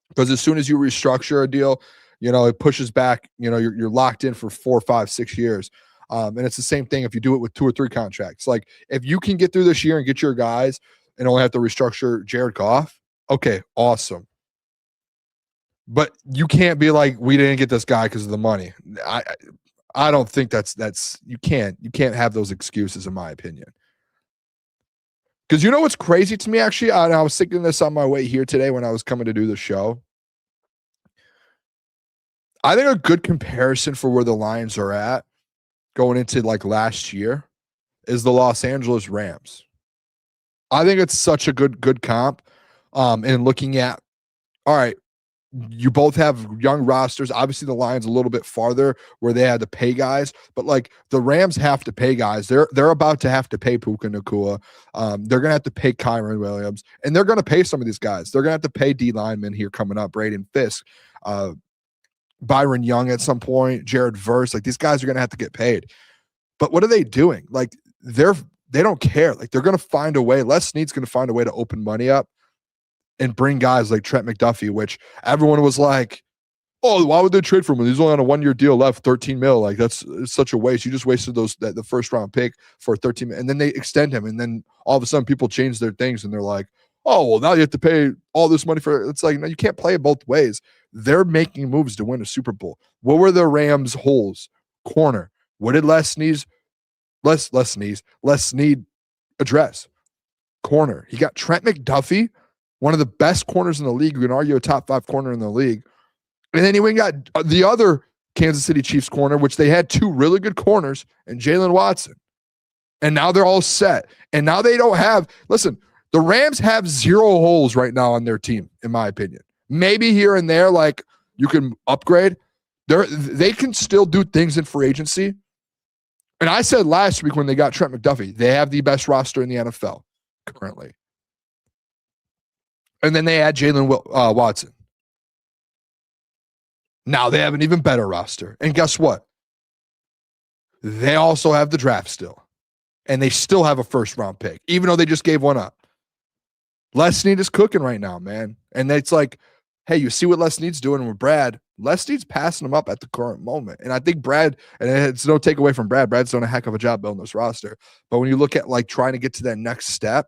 because as soon as you restructure a deal, it pushes back, you're locked in for 4, 5, 6 years. And it's the same thing if you do it with 2 or 3 contracts. Like, if you can get through this year and get your guys and only have to restructure Jared Goff, okay, awesome. But you can't be like, we didn't get this guy because of the money. I don't think that's you can't have those excuses, in my opinion. Because you know what's crazy to me, actually? I was thinking this on my way here today when I was coming to do the show. I think a good comparison for where the Lions are at going into like last year is the Los Angeles Rams. I think it's such a good comp. And looking at, all right, you both have young rosters. Obviously, the Lions a little bit farther where they had to pay guys, but like the Rams have to pay guys. They're about to have to pay Puka Nacua. They're gonna have to pay Kyron Williams, and they're gonna pay some of these guys. They're gonna have to pay D linemen here coming up, Braden Fisk, Byron Young at some point, Jared Verse. Like, these guys are gonna have to get paid. But what are they doing? Like, they don't care. Like, they're gonna find a way. Les Snead's gonna find a way to open money up and bring guys like Trent McDuffie, which everyone was like, oh, why would they trade for him? He's only on a 1-year deal left, 13 mil. Like, that's such a waste. You just wasted the first round pick for 13 mil. And then they extend him. And then all of a sudden people change their things and they're like, oh, well, now you have to pay all this money for it. It's like, no, you can't play it both ways. They're making moves to win a Super Bowl. What were the Rams' holes? Corner. What did Les Snead address? Corner. He got Trent McDuffie, one of the best corners in the league. You can argue a top 5 corner in the league. And then he went and got the other Kansas City Chiefs corner, which they had 2 really good corners, and Jalen Watson. And now they're all set. And now they don't have – listen, the Rams have 0 holes right now on their team, in my opinion. Maybe here and there, like, you can upgrade. They can still do things in free agency. And I said last week when they got Trent McDuffie, they have the best roster in the NFL currently. And then they add Jalen Watson. Now they have an even better roster. And guess what? They also have the draft still. And they still have a first-round pick, even though they just gave one up. Les Snead is cooking right now, man. And it's like, hey, you see what Les Snead's doing with Brad? Les Snead's passing him up at the current moment. And I think Brad, and it's no takeaway from Brad, Brad's done a heck of a job building this roster. But when you look at like trying to get to that next step,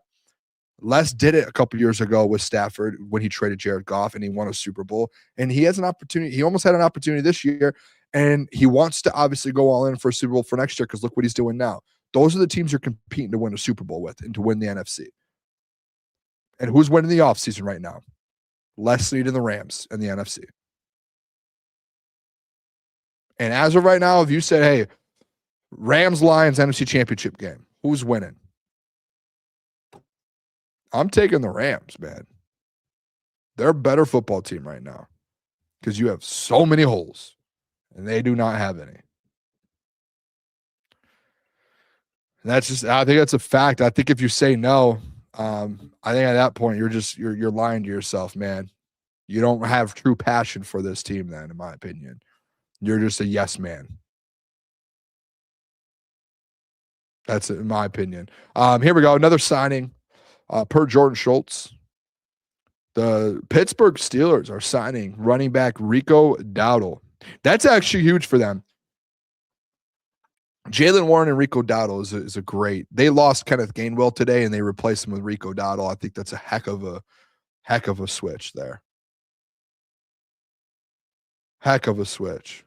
Les did it a couple years ago with Stafford when he traded Jared Goff and he won a Super Bowl. And he has an opportunity. He almost had an opportunity this year. And he wants to obviously go all in for a Super Bowl for next year because look what he's doing now. Those are the teams you're competing to win a Super Bowl with and to win the NFC. And who's winning the offseason right now? Les Snead and the Rams and the NFC. And as of right now, if you said, hey, Rams-Lions NFC Championship game, who's winning? I'm taking the Rams, man. They're a better football team right now because you have so many holes, and they do not have any. And I think that's a fact. I think if you say no, I think at that point you're lying to yourself, man. You don't have true passion for this team then, in my opinion. You're just a yes man. That's it, in my opinion. Here we go. Another signing per Jordan Schultz. The Pittsburgh Steelers are signing running back Rico Dowdle. That's actually huge for them. Jalen Warren and Rico Dowdle is a great. They lost Kenneth Gainwell today, and they replaced him with Rico Dowdle. I think that's a heck of a switch there. Heck of a switch.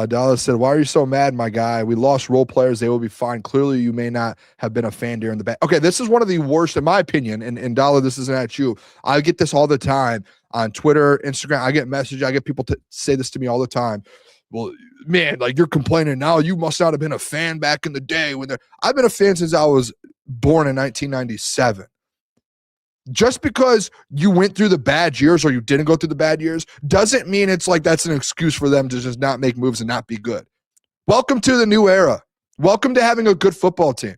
Dallas said, "Why are you so mad, my guy? We lost role players. They will be fine. Clearly, you may not have been a fan during the back." Okay, this is one of the worst, in my opinion. And Dallas, this isn't at you. I get this all the time on Twitter, Instagram. I get messages. I get people to say this to me all the time. Well, man, like you're complaining now. You must not have been a fan back in the day when I've been a fan since I was born in 1997. Just because you went through the bad years or you didn't go through the bad years doesn't mean it's like that's an excuse for them to just not make moves and not be good. Welcome to the new era. Welcome to having a good football team.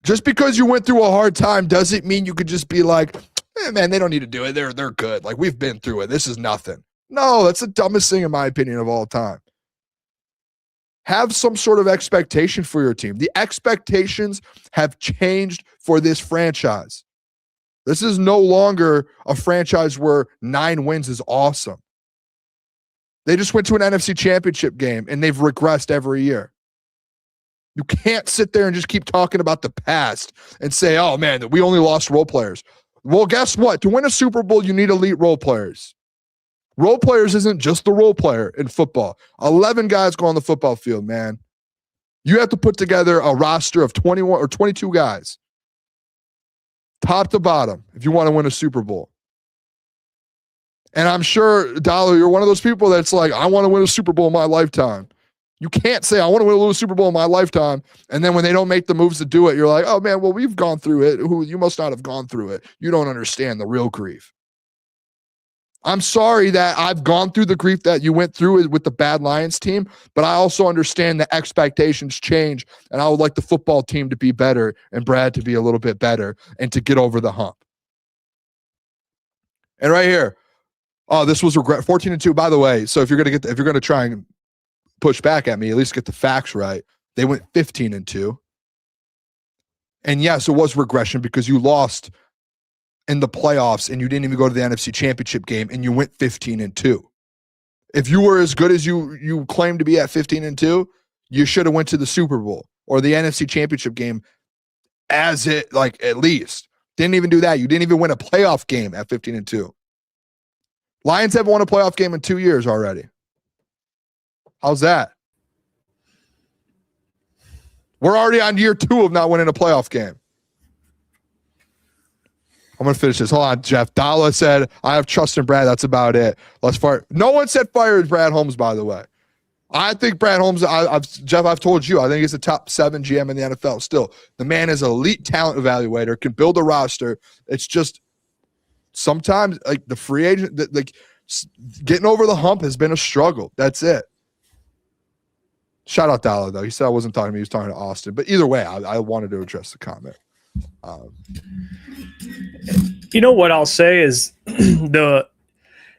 Just because you went through a hard time doesn't mean you could just be like, man, they don't need to do it. They're good. Like, we've been through it. This is nothing. No, that's the dumbest thing in my opinion of all time. Have some sort of expectation for your team. The expectations have changed for this franchise. This is no longer a franchise where 9 wins is awesome. They just went to an NFC Championship game, and they've regressed every year. You can't sit there and just keep talking about the past and say, oh, man, we only lost role players. Well, guess what? To win a Super Bowl, you need elite role players. Role players isn't just the role player in football. 11 guys go on the football field, man. You have to put together a roster of 21 or 22 guys, top to bottom, if you want to win a Super Bowl. And I'm sure, Dollar, you're one of those people that's like, I want to win a Super Bowl in my lifetime. You can't say, I want to win a Super Bowl in my lifetime, and then when they don't make the moves to do it, you're like, oh, man, well, we've gone through it. You must not have gone through it. You don't understand the real grief. I'm sorry that I've gone through the grief that you went through with the bad Lions team, but I also understand that expectations change, and I would like the football team to be better and Brad to be a little bit better and to get over the hump. And right here, this was regret 14-2. By the way, so if you're gonna try and push back at me, at least get the facts right. They went 15-2, and yes, it was regression because you lost in the playoffs and you didn't even go to the NFC Championship game and you went 15-2. If you were as good as you claim to be at 15-2, you should have went to the Super Bowl or the NFC Championship game as it, like, at least. Didn't even do that. You didn't even win a playoff game at 15-2. Lions haven't won a playoff game in 2 years already. How's that? We're already on year 2 of not winning a playoff game. I'm going to finish this. Hold on, Jeff. Dalla said, I have trust in Brad. That's about it. Let's fire. No one said fire Brad Holmes, by the way. I think Brad Holmes, Jeff, I've told you, I think he's a top 7 GM in the NFL still. The man is an elite talent evaluator, can build a roster. It's just sometimes, like, the free agent, like, getting over the hump has been a struggle. That's it. Shout out Dalla, though. He said I wasn't talking to me. He was talking to Austin. But either way, I wanted to address the comment. You know what I'll say is the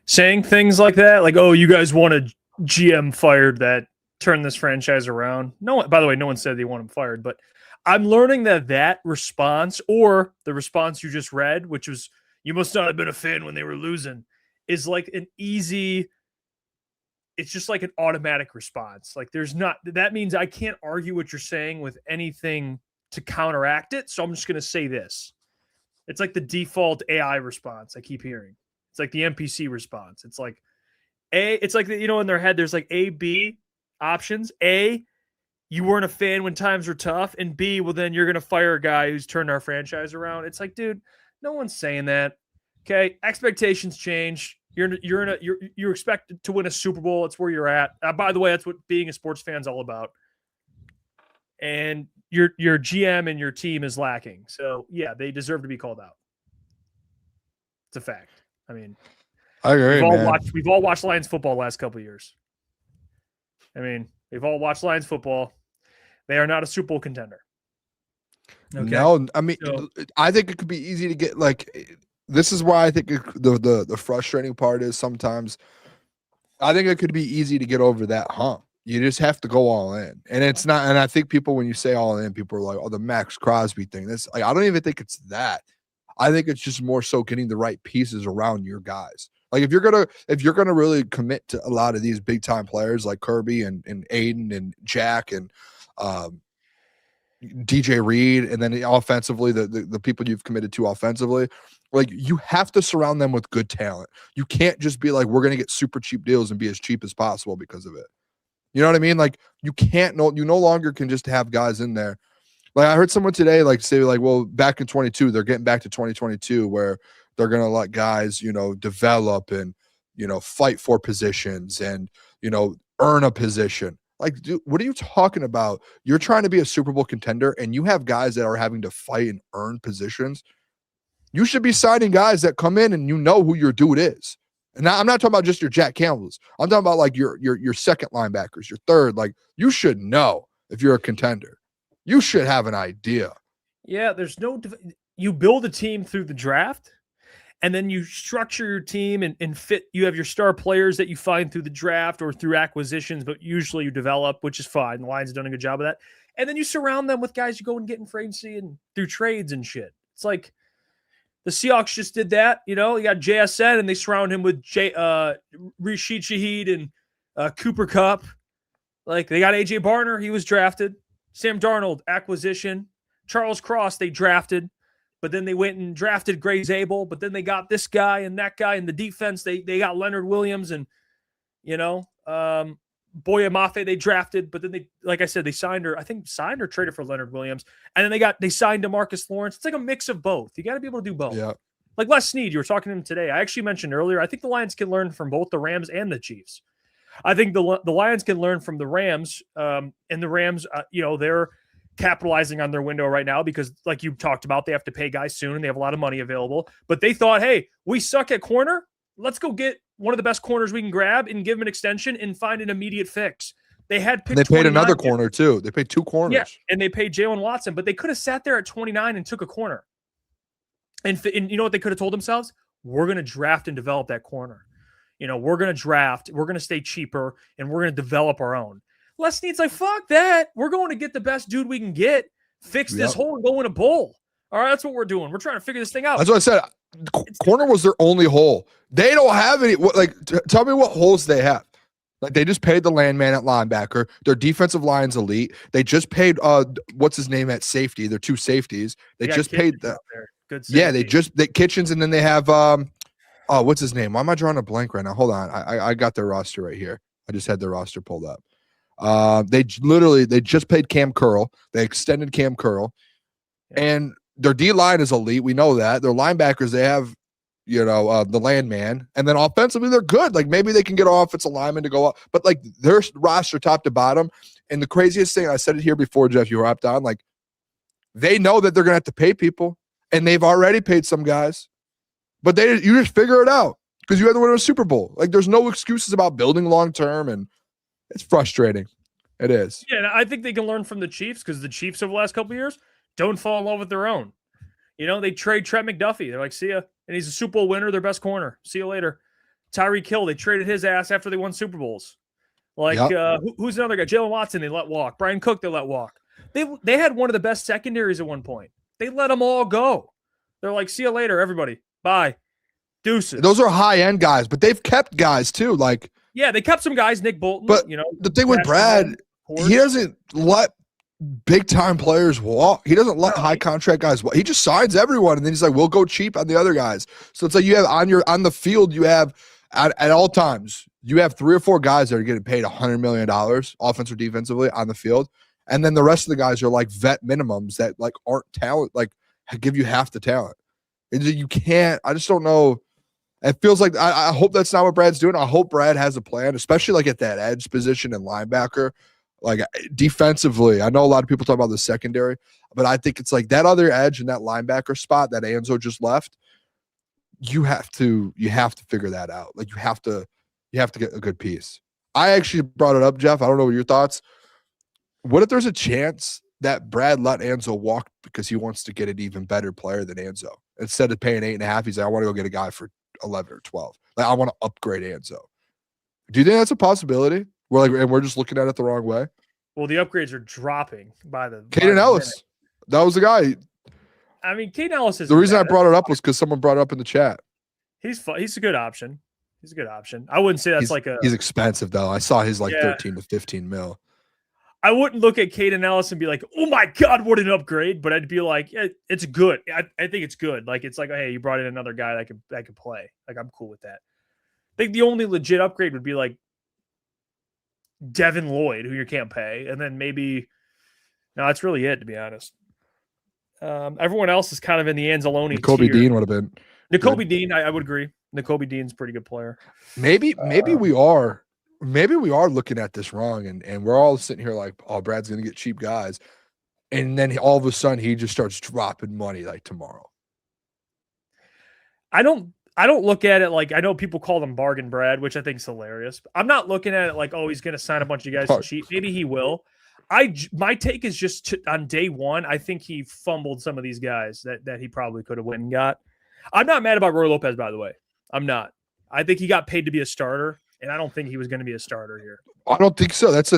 saying things like that, like, oh, you guys want a GM fired that turned this franchise around. No one, by the way, no one said they want him fired, but I'm learning that response, or the response you just read, which was, you must not have been a fan when they were losing, is like an easy, it's just like an automatic response. Like, that means I can't argue what you're saying with anything to counteract it. So I'm just going to say this. It's like the default AI response I keep hearing. It's like the NPC response. It's like in their head, there's like A, B options. A, you weren't a fan when times were tough. And B, well, then you're going to fire a guy who's turned our franchise around. It's like, dude, no one's saying that. Okay. Expectations change. You're expected to win a Super Bowl. It's where you're at. By the way, that's what being a sports fan is all about. And your GM and your team is lacking. So yeah, they deserve to be called out. It's a fact. I mean, I agree. We've all watched Lions football the last couple of years. I mean, we've all watched Lions football. They are not a Super Bowl contender. Okay? No, I mean, So- I think it could be easy to get this is why I think the frustrating part is sometimes I think it could be easy to get over that hump. You just have to go all in. And it's not, and I think people, when you say all in, people are like, oh, the Max Crosby thing. This, I don't even think it's that. I think it's just more so getting the right pieces around your guys. Like if you're gonna really commit to a lot of these big time players like Kirby and Aiden and Jack and DJ Reed, and then offensively, the people you've committed to offensively, like you have to surround them with good talent. You can't just be like, we're gonna get super cheap deals and be as cheap as possible because of it. You know what I mean? Like you no longer can just have guys in there. Like I heard someone today say well, back in 22, they're getting back to 2022 where they're gonna let guys, develop and fight for positions and earn a position. Like, dude, what are you talking about? You're trying to be a Super Bowl contender and you have guys that are having to fight and earn positions. You should be signing guys that come in and who your dude is. And I'm not talking about just your Jack Campbells. I'm talking about your second linebackers, your third. Like you should know if you're a contender. You should have an idea. Yeah, you build a team through the draft, and then you structure your team and fit. You have your star players that you find through the draft or through acquisitions, but usually you develop, which is fine. The Lions have done a good job of that. And then you surround them with guys you go and get in free agency and through trades and shit. It's like the Seahawks just did that. You got JSN and they surround him with Rashid Shaheed and Cooper Kupp. Like they got AJ Barner. He was drafted. Sam Darnold, acquisition. Charles Cross, they drafted. But then they went and drafted Gray Zabel. But then they got this guy and that guy in the defense. They got Leonard Williams and, Boya Mafe they drafted. But then they signed or traded for Leonard Williams. And then they signed DeMarcus Lawrence. It's like a mix of both. You got to be able to do both. Yeah. Like Les Snead, you were talking to him today. I actually mentioned earlier, I think the Lions can learn from both the Rams and the Chiefs. I think the Lions can learn from the Rams, and the Rams, they're capitalizing on their window right now because, like you talked about, they have to pay guys soon and they have a lot of money available. But they thought, hey, we suck at corner. Let's go get one of the best corners we can grab and give him an extension and find an immediate fix. They paid another corner too. They paid two corners. Yeah, and they paid Jalen Watson, but they could have sat there at 29 and took a corner. And you know what they could have told themselves? We're going to draft and develop that corner. We're going to draft, we're going to stay cheaper, and we're going to develop our own. Les Snead's like, fuck that. We're going to get the best dude we can get, fix this hole, and go in a bowl. All right, that's what we're doing. We're trying to figure this thing out. That's what I said. Corner was their only hole. They don't have any. Tell me what holes they have. Like they just paid the landman at linebacker. Their defensive line's elite. They just paid what's his name at safety. Their two safeties. They just paid the. Good safety. Yeah, they Kitchens, and then they have what's his name? Why am I drawing a blank right now? Hold on. I got their roster right here. I just had their roster pulled up. They just paid Cam Curl. They extended Cam Curl, and their D line is elite. We know that. Their linebackers, they have, the landman, and then offensively they're good. Like maybe they can get offensive lineman to go up, but like their roster top to bottom. And the craziest thing, I said it here before, Jeff, you wrapped on, like they know that they're gonna have to pay people, and they've already paid some guys, but you just figure it out because you had to win a Super Bowl. Like there's no excuses about building long term, and it's frustrating. It is. Yeah, and I think they can learn from the Chiefs because the Chiefs over the last couple of years don't fall in love with their own. They trade Trent McDuffie. They're like, see ya. And he's a Super Bowl winner, their best corner. See you later. Tyreek Hill, they traded his ass after they won Super Bowls. Like, who's another guy? Jalen Watson, they let walk. Brian Cook, they let walk. They had one of the best secondaries at one point. They let them all go. They're like, see you later, everybody. Bye. Deuces. Those are high-end guys, but they've kept guys too. Like, yeah, they kept some guys, Nick Bolton. But the thing with Brad, he doesn't let big-time players walk. He doesn't let high-contract guys walk. He just signs everyone, and then he's like, we'll go cheap on the other guys. So it's like you have on the field, you have at all times, you have 3 or 4 guys that are getting paid $100 million, offense or defensively, on the field. And then the rest of the guys are like vet minimums that like aren't talent, like give you half the talent. You can't, I just don't know. It feels like I hope that's not what Brad's doing. I hope Brad has a plan, especially like at that edge position and linebacker, like defensively. I know a lot of people talk about the secondary, but I think it's like that other edge and that linebacker spot that Anzo just left. You have to figure that out. Like you have to get a good piece. I actually brought it up, Jeff. I don't know what your thoughts. What if there's a chance that Brad let Anzo walk because he wants to get an even better player than Anzo? Instead of paying 8.5, he's like, I want to go get a guy for 11 or 12. Like, I want to upgrade Anzo. Do you think that's a possibility? We're just looking at it the wrong way. Well, the upgrades are dropping by the Caden Ellis. That was the guy. I mean, Caden Ellis is the reason I brought it up was because someone brought it up in the chat. He's a good option. He's a good option. I wouldn't say that's he's expensive though. I saw his 13 to 15 mil. I wouldn't look at Caden Ellis and be like, oh my God, what an upgrade. But I'd be like, it's good. I think it's good. Like, it's like, hey, you brought in another guy that could play. Like, I'm cool with that. I think the only legit upgrade would be like Devin Lloyd, who you can't pay. And then maybe, no, that's really it, to be honest. Everyone else is kind of in the Anzalone Nakobe Dean would have been. Nakobe Dean, I would agree. Nakobe Dean's a pretty good player. Maybe we are looking at this wrong, and we're all sitting here like, oh, Brad's gonna get cheap guys, and then all of a sudden he just starts dropping money like tomorrow. I don't look at it like, I know people call them bargain Brad, which I think is hilarious. I'm not looking at it like, oh, he's gonna sign a bunch of guys to cheap. Maybe he will. My take is just on day one, I think he fumbled some of these guys that he probably could have went and got. I'm not mad about Roy Lopez, by the way. I'm not. I think he got paid to be a starter, and I don't think he was going to be a starter here. I don't think so. That's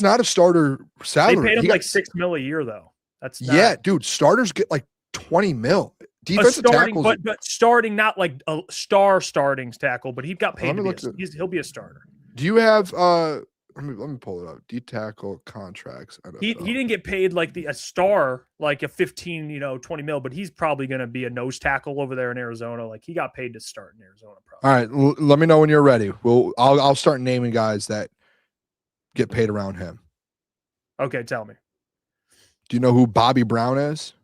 not a starter salary. They paid him like $6 million a year, though. That's not, yeah, dude. Starters get like 20 mil. Defensive tackles, but starting, not like a star starting tackle, but he got paid. He'll be a starter. Do you have? Let me pull it up. D tackle contracts. He didn't get paid like a star, like a 15, 20 mil, but he's probably going to be a nose tackle over there in Arizona. Like, he got paid to start in Arizona. Probably. All right, let me know when you're ready. I'll start naming guys that get paid around him. Okay, tell me. Do you know who Bobby Brown is?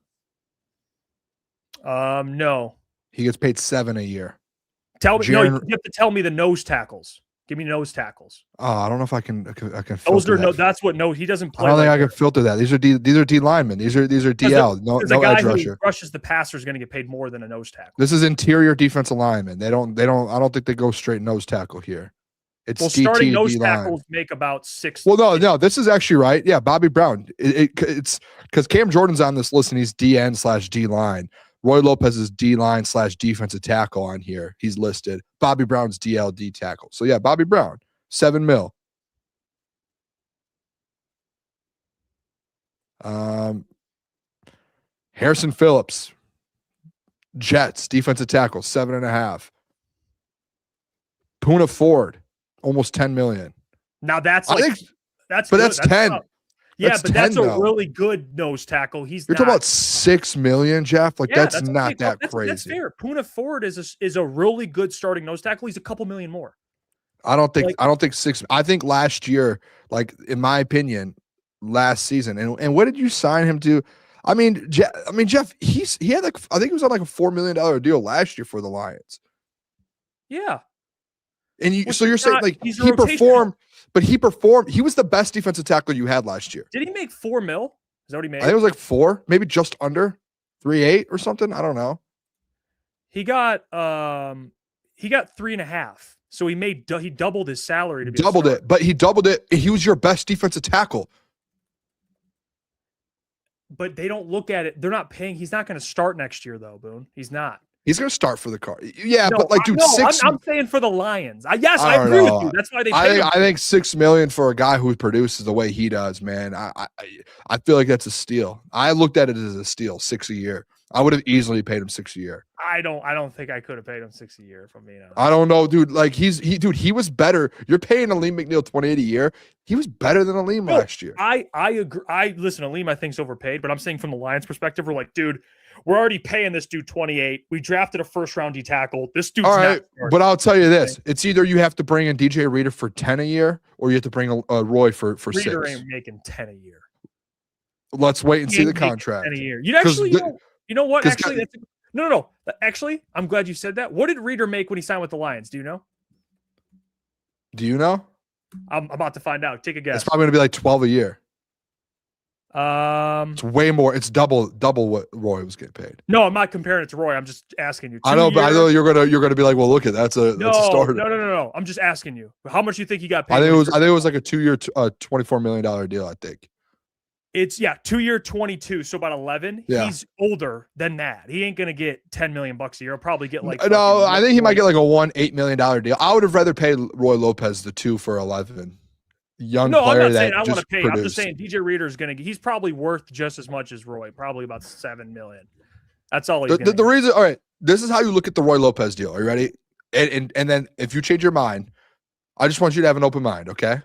No. He gets paid $7 a year. Tell me. No, you have to tell me the nose tackles. Give me nose tackles. Oh, I don't know if I can. Those are no. That's what no. He doesn't play. I don't think I can filter that. These are D linemen. These are DL. No edge rusher. Rushes the passer is going to get paid more than a nose tackle. This is interior defensive lineman. They don't. I don't think they go straight nose tackle here. It's starting nose tackles make about 6. Well, no. This is actually right. Yeah, Bobby Brown. It's because Cam Jordan's on this list and he's DN/D line. Roy Lopez is D-line/defensive tackle on here. He's listed. Bobby Brown's DLD tackle. So yeah, Bobby Brown, $7 million. Harrison Phillips, Jets, defensive tackle, 7.5. Poona Ford, almost $10 million. Now that's that's 10. Tough. Yeah, but that's a really good nose tackle. You're talking about $6 million, Jeff. Like, yeah, that's not that crazy. That's fair. Poona Ford is a really good starting nose tackle. He's a couple million more. I don't think 6. I think last year, like, in my opinion, last season, and what did you sign him to? I mean, Jeff, he had like, I think he was on like a $4 million deal last year for the Lions. Yeah. And you're saying like he performed. But he performed. He was the best defensive tackle you had last year. Did he make $4 million? Is that what he made? I think it was like 4, maybe just under 3.8 or something. I don't know. He got 3.5. So he doubled his salary to be doubled it, but he doubled it. He was your best defensive tackle. But they don't look at it. They're not paying. He's not going to start next year, though, Boone. He's not. He's going to start for the car. Yeah, no, but like, dude, I'm saying for the Lions. I agree with you. That's why they pay him. I think $6 million for a guy who produces the way he does, man. I feel like that's a steal. I looked at it as a steal, $6 a year. I would have easily paid him $6 a year. I don't think I could have paid him $6 a year, if I'm being honest. I don't know, dude. Like, he was better. You're paying Aleem McNeil $28 a year. He was better than Aleem last year. I agree. Listen, Aleem I think's overpaid, but I'm saying from the Lions perspective, we're like, dude, we're already paying this dude 28. We drafted a first-round D tackle. This dude's all right, but I'll tell you this: it's either you have to bring in DJ Reader for 10 a year, or you have to bring a Roy for Reader 6. Ain't making 10 a year. Let's wait and see the contract. 10 a year. You actually, you know what? Actually, no. Actually, I'm glad you said that. What did Reader make when he signed with the Lions? Do you know? Do you know? I'm about to find out. Take a guess. It's probably going to be like 12 a year. It's way more. It's double what Roy was getting paid. No, I'm not comparing it to Roy. I'm just asking you. I know, but I know you're gonna be like, well, look at that's a starter. No. I'm just asking you. How much do you think he got paid? I think it was like a 2-year, $24 million deal. I think. It's 2-year, 22, so about 11. Yeah. He's older than that. He ain't gonna get $10 million a year. He'll probably get like no. I think he might get like a $8 million deal. I would have rather paid Roy Lopez the 2 for 11. Young player I'm not that saying I want to pay. Produced. I'm just saying DJ Reader's gonna. He's probably worth just as much as Roy. Probably about $7 million. That's all he's the reason. All right, this is how you look at the Roy Lopez deal. Are you ready? And then if you change your mind, I just want you to have an open mind. Okay,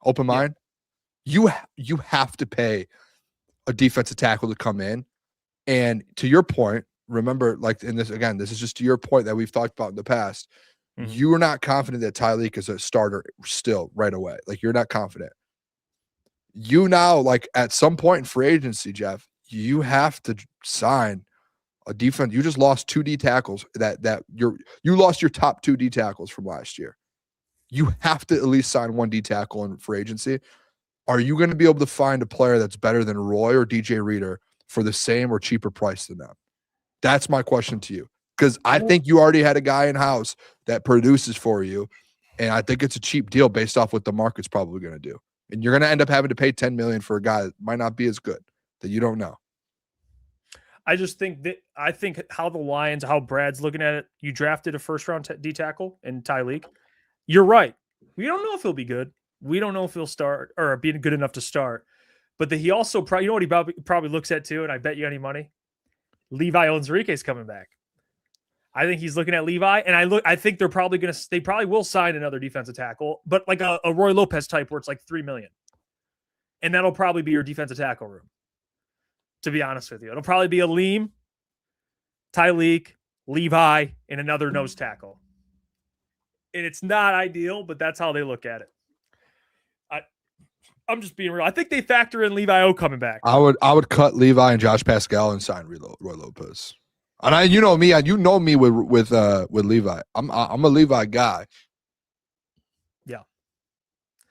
open mind. You have to pay a defensive tackle to come in, and to your point, remember, like in this again, this is just to your point that we've talked about in the past. Mm-hmm. You are not confident that Tyreek is a starter still right away. Like you're not confident. You now, like at some point in free agency, Jeff, you have to sign a defense. You just lost 2 D tackles you lost your top 2 D tackles from last year. You have to at least sign 1 D tackle in free agency. Are you going to be able to find a player that's better than Roy or DJ Reader for the same or cheaper price than them? That's my question to you. Because I think you already had a guy in-house that produces for you, and I think it's a cheap deal based off what the market's probably going to do. And you're going to end up having to pay $10 million for a guy that might not be as good, that you don't know. I just think how Brad's looking at it, you drafted a first-round D tackle in Tyreek. You're right. We don't know if he'll be good. We don't know if he'll start or be good enough to start. But he also probably, you know what he probably looks at too, and I bet you any money? Levi Onwuzurike's coming back. I think he's looking at Levi, and I think they probably will sign another defensive tackle, but like a Roy Lopez type where it's like $3 million. And that'll probably be your defensive tackle room. To be honest with you, it'll probably be a Liam, Tyreek, Levi, and another nose tackle. And it's not ideal, but that's how they look at it. I'm just being real. I think they factor in Levi O coming back. I would cut Levi and Josh Pascal and sign Roy Lopez. And you know me with Levi. I'm a Levi guy. Yeah.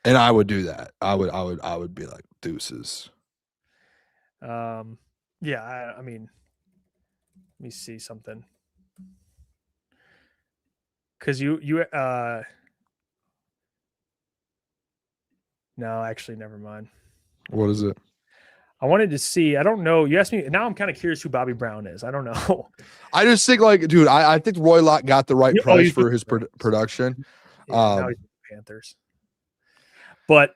And I would do that. I would be like deuces. Yeah, I mean, let me see something. Cuz no, actually never mind. What is it? I wanted to see. I don't know. You asked me. Now I'm kind of curious who Bobby Brown is. I don't know. I just think, like, dude, I think Roy Lott got the right price for his production. Now he's the Panthers. But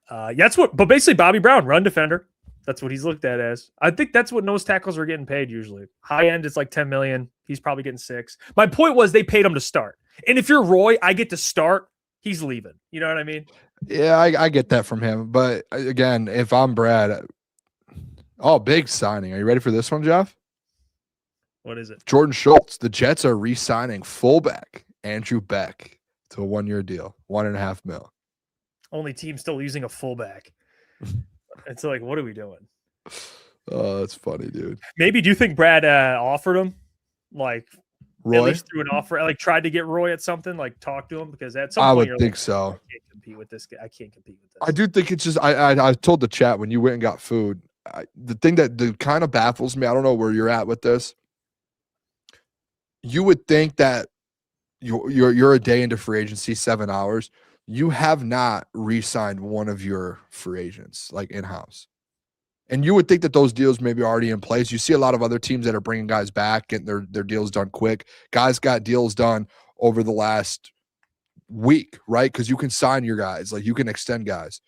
that's what. But basically, Bobby Brown, run defender. That's what he's looked at as. I think that's what nose tackles are getting paid usually. High end, it's like $10 million. He's probably getting $6 million. My point was they paid him to start. And if you're Roy, I get to start. He's leaving. You know what I mean? Yeah, I get that from him. But again, if I'm Brad. Oh, big signing. Are you ready for this one, Jeff? What is it? Jordan Schultz. The Jets are re-signing fullback Andrew Beck to a 1-year deal, $1.5 million. Only team still using a fullback. It's like, what are we doing? Oh, that's funny, dude. Maybe do you think Brad offered him, like Roy? At least through an offer, like tried to get Roy at something, like talk to him because at some I point would think like, so. I can't compete with this guy. I can't compete with this. I do think it's just I told the chat when you went and got food. The thing that kind of baffles me, I don't know where you're at with this. You would think that you're a day into free agency, 7 hours. You have not re-signed one of your free agents like in-house. And you would think that those deals may be already in place. You see a lot of other teams that are bringing guys back, getting their deals done quick. Guys got deals done over the last week, right? Because you can sign your guys. Like, you can extend guys.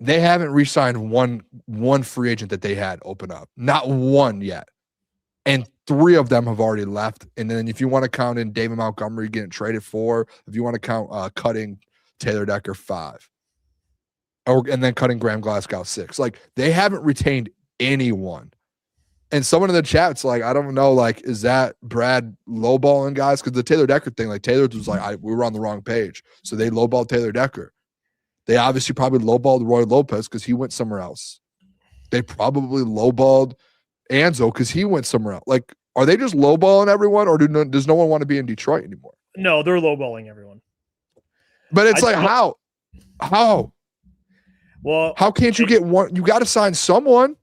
They haven't re-signed one free agent that they had open up. Not one yet. And 3 of them have already left. And then if you want to count in David Montgomery getting traded 4, if you want to count cutting Taylor Decker 5. And then cutting Graham Glasgow 6. Like, they haven't retained anyone. And someone in the chat's like, I don't know, like, is that Brad lowballing guys? Because the Taylor Decker thing, like, Taylor was like, we were on the wrong page. So they lowballed Taylor Decker. They obviously probably lowballed Roy Lopez because he went somewhere else. They probably lowballed Anzo because he went somewhere else. Like, are they just lowballing everyone, or does no one want to be in Detroit anymore? No, they're lowballing everyone. But it's how? Well, How can't you get one? You got to sign someone.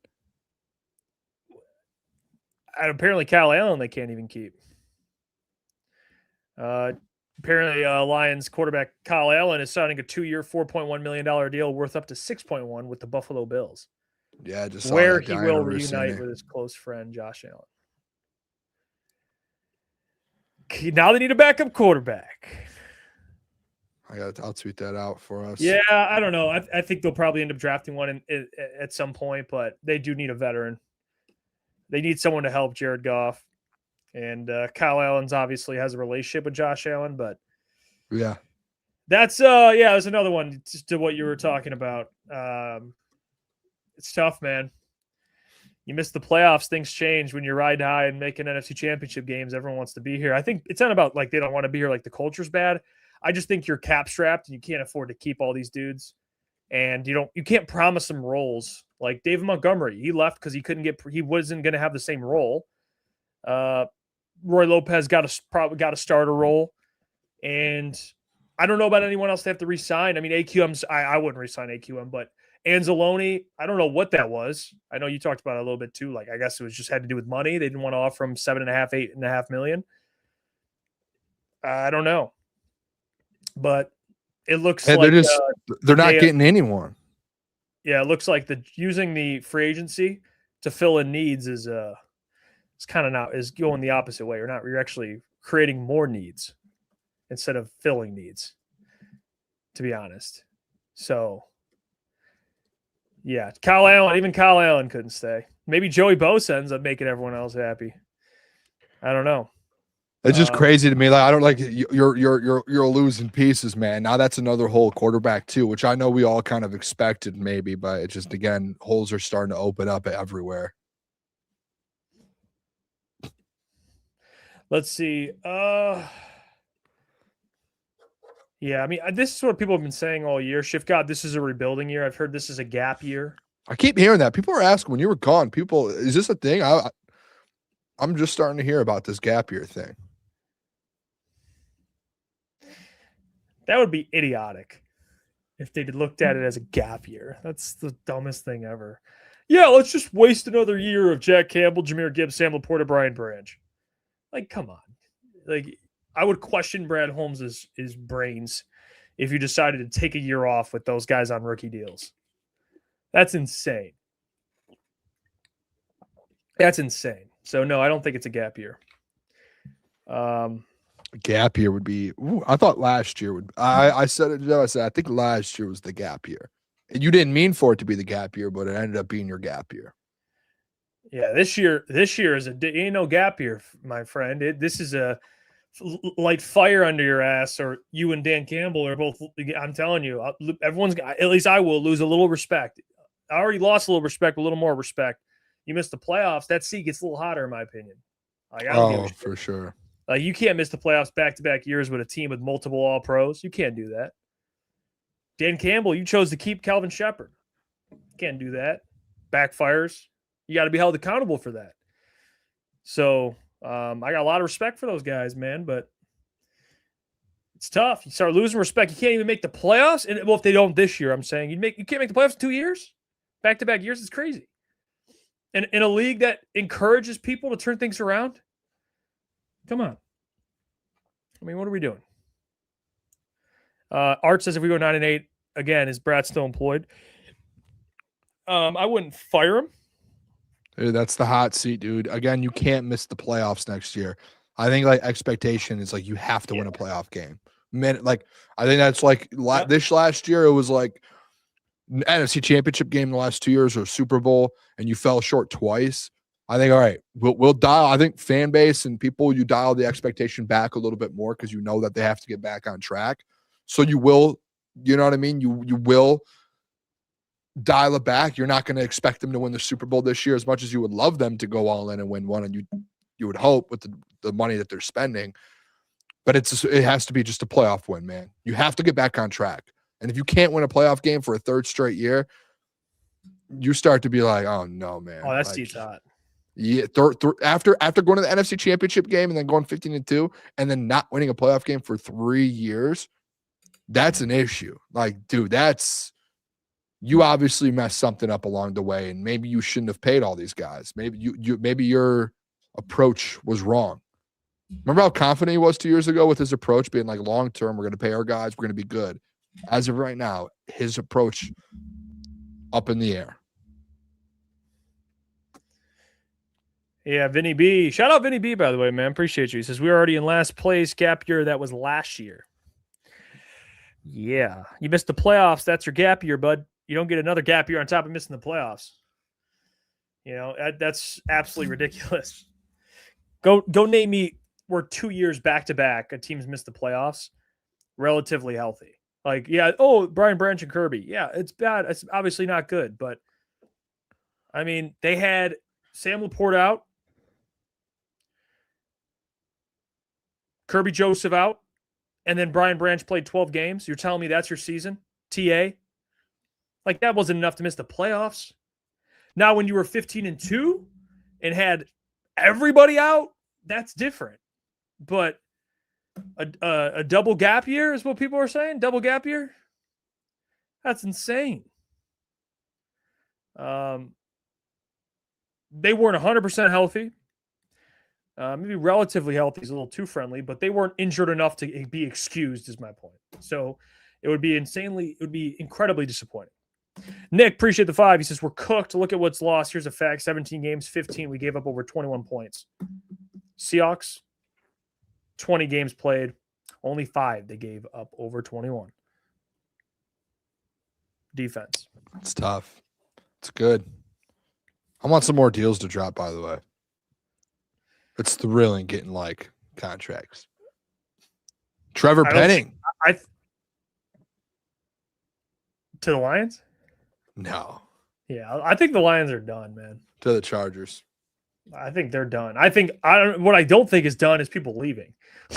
and apparently Kyle Allen they can't even keep. Apparently, Lions quarterback Kyle Allen is signing a 2-year, $4.1 million deal worth up to $6.1 with the Buffalo Bills, Yeah, just saw where that he Diana will Rossini. reunite with his close friend Josh Allen. Now they need a backup quarterback. I'll tweet that out for us. Yeah, I don't know. I think they'll probably end up drafting one at some point, but they do need a veteran. They need someone to help Jared Goff. And Kyle Allen's obviously has a relationship with Josh Allen, but Yeah. that's there's another one just to what you were talking about. It's tough, man. You miss the playoffs, things change when you're riding high and making NFC Championship games. Everyone wants to be here. I think it's not about like they don't want to be here, like the culture's bad. I just think you're cap strapped and you can't afford to keep all these dudes, and you can't promise them roles. Like David Montgomery, he left because he wasn't going to have the same role. Roy Lopez probably got a starter role, and I don't know about anyone else they have to re-sign. I mean, AQM's I wouldn't re-sign AQM, but Anzalone, I don't know what that was. I know you talked about it a little bit too. Like I guess it was just had to do with money. They didn't want to offer him $7.5 million. I don't know, but it looks like they're not getting anyone. Yeah, it looks like using the free agency to fill in needs is going the opposite way. You're actually creating more needs instead of filling needs, to be honest. So yeah, even Kyle Allen couldn't stay. Maybe Joey Bosa ends up making everyone else happy. I don't know. It's just crazy to me. Like I don't like you're losing pieces, man. Now that's another whole quarterback too, which I know we all kind of expected maybe, but it just again holes are starting to open up everywhere. Let's see. Yeah, I mean, this is what people have been saying all year. Shift God, this is a rebuilding year. I've heard this is a gap year. I keep hearing that. People are asking when you were gone. Is this a thing? I'm just starting to hear about this gap year thing. That would be idiotic if they looked at it as a gap year. That's the dumbest thing ever. Yeah, let's just waste another year of Jack Campbell, Jahmyr Gibbs, Sam Laporta, Brian Branch. Like, come on. Like, I would question Brad Holmes' his brains if you decided to take a year off with those guys on rookie deals. That's insane. That's insane. So, no, I don't think it's a gap year. Gap year would be. I thought last year would. I said it. I said I think last year was the gap year. And you didn't mean for it to be the gap year, but it ended up being your gap year. ain't this year ain't no gap year, my friend. This is a light fire under your ass, or you and Dan Campbell are both. I'm telling you, everyone's. At least I will lose a little respect. I already lost a little respect, a little more respect. You missed the playoffs. That seat gets a little hotter, in my opinion. Like, I don't give a shit. For sure. Like, you can't miss the playoffs back-to-back years with a team with multiple All-Pros. You can't do that. Dan Campbell, you chose to keep Calvin Shepard. Can't do that. Backfires. You got to be held accountable for that. So I got a lot of respect for those guys, man, but it's tough. You start losing respect. You can't even make the playoffs. And well, if they don't this year, I'm saying you can't make the playoffs in 2 years. Back-to-back years is crazy. And in a league that encourages people to turn things around, come on. I mean, what are we doing? Art says if we go 9-8, again, is Brad still employed? I wouldn't fire him. Dude, that's the hot seat, dude. Again, you can't miss the playoffs next year. I think like expectation is like you have to win a playoff game. Like I think that's like this last year. It was like NFC Championship game in the last 2 years or Super Bowl, and you fell short twice. I think, all right, we'll dial. I think fan base and people, you dial the expectation back a little bit more because you know that they have to get back on track. So you will, you know what I mean? You will dial it back. You're not going to expect them to win the Super Bowl this year as much as you would love them to go all in and win one, and you would hope with the money that they're spending. But it has to be just a playoff win, man. You have to get back on track. And if you can't win a playoff game for a third straight year, you start to be like, oh no, man. Oh, that's like, hot. Yeah, after going to the NFC Championship game and then going 15-2 and then not winning a playoff game for 3 years, that's an issue. Like, dude, that's you obviously messed something up along the way, and maybe you shouldn't have paid all these guys. Maybe your approach was wrong. Remember how confident he was 2 years ago with his approach being like, long term, we're going to pay our guys, we're going to be good. As of right now, his approach up in the air. Yeah, Vinny B. Shout out Vinny B, by the way, man. Appreciate you. He says, we're already in last place. Gap year, that was last year. Yeah. You missed the playoffs. That's your gap year, bud. You don't get another gap year on top of missing the playoffs. You know, that's absolutely ridiculous. Go name me where 2 years back-to-back a team's missed the playoffs relatively healthy. Like, yeah, Brian Branch and Kirby. Yeah, it's bad. It's obviously not good, but I mean, they had Sam Laporte out, Kirby Joseph out, and then Brian Branch played 12 games. You're telling me that's your season? TA? Like, that wasn't enough to miss the playoffs. Now, when you were 15-2 and had everybody out, that's different. But a double gap year is what people are saying? Double gap year? That's insane. They weren't 100% healthy. Maybe relatively healthy is a little too friendly, but they weren't injured enough to be excused, is my point. So it would be incredibly disappointing. Nick, appreciate the 5. He says, we're cooked. Look at what's lost. Here's a fact. 17 games, 15. We gave up over 21 points. Seahawks, 20 games played. Only 5 they gave up over 21. Defense. It's tough. It's good. I want some more deals to drop, by the way. It's thrilling getting, like, contracts. Trevor Penning. To the Lions? No. Yeah, I think the Lions are done, man. To the Chargers. I think they're done. What I don't think is done is people leaving.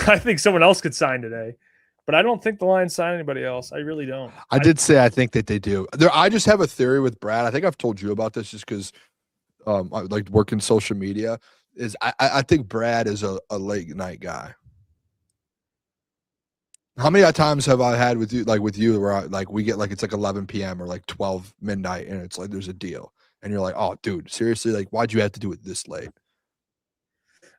I think someone else could sign today, but I don't think the Lions sign anybody else. I really don't. I did say I think that they do. I just have a theory with Brad. I think I've told you about this just because I like working social media. Is I think Brad is a late night guy. How many times have I had with you where we get like it's like 11 p.m. or like 12 midnight and it's like there's a deal and you're like, oh dude, seriously, like why'd you have to do it this late?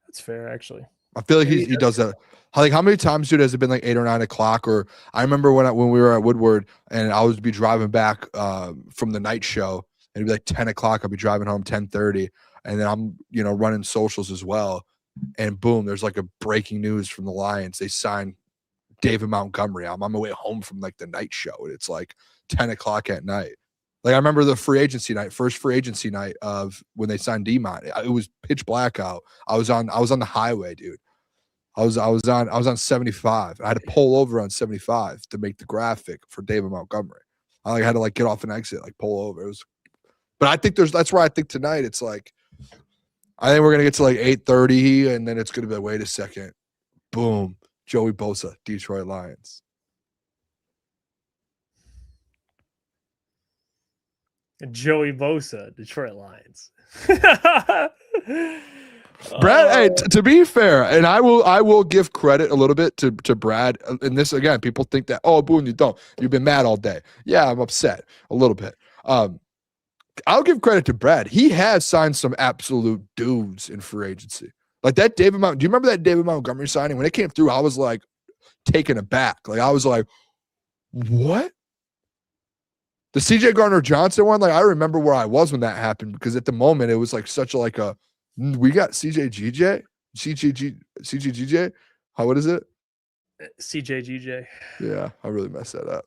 That's fair, actually. I feel like he does that. Like how many times, dude, has it been like 8 or 9 o'clock? Or I remember when we were at Woodward and I would be driving back from the night show and it'd be like 10 o'clock. I'll be driving home 10:30 and then I'm running socials as well. And boom, there's like a breaking news from the Lions. They signed David Montgomery. I'm on my way home from like the night show and it's like 10 o'clock at night. Like I remember the first free agency night of when they signed D-Mont. It was pitch black out. I was on the highway, dude. I was on 75. I had to pull over on 75 to make the graphic for David Montgomery. I had to like get off an exit, like pull over. But I think that's where I think tonight it's like I think we're gonna get to like 8:30 and then it's gonna be like, wait a second. Boom. Joey Bosa, Detroit Lions. Joey Bosa, Detroit Lions. Brad, hey, to be fair, and I will give credit a little bit to Brad. And this again, people think that, oh, Boone, you don't. You've been mad all day. Yeah, I'm upset a little bit. I'll give credit to Brad. He has signed some absolute dudes in free agency. Like that do you remember that David Montgomery signing? When it came through, I was like taken aback. Like I was like, what? The CJ Gardner-Johnson one, like I remember where I was when that happened because at the moment it was like such a we got CJGJ? What is it? CJGJ. Yeah, I really messed that up.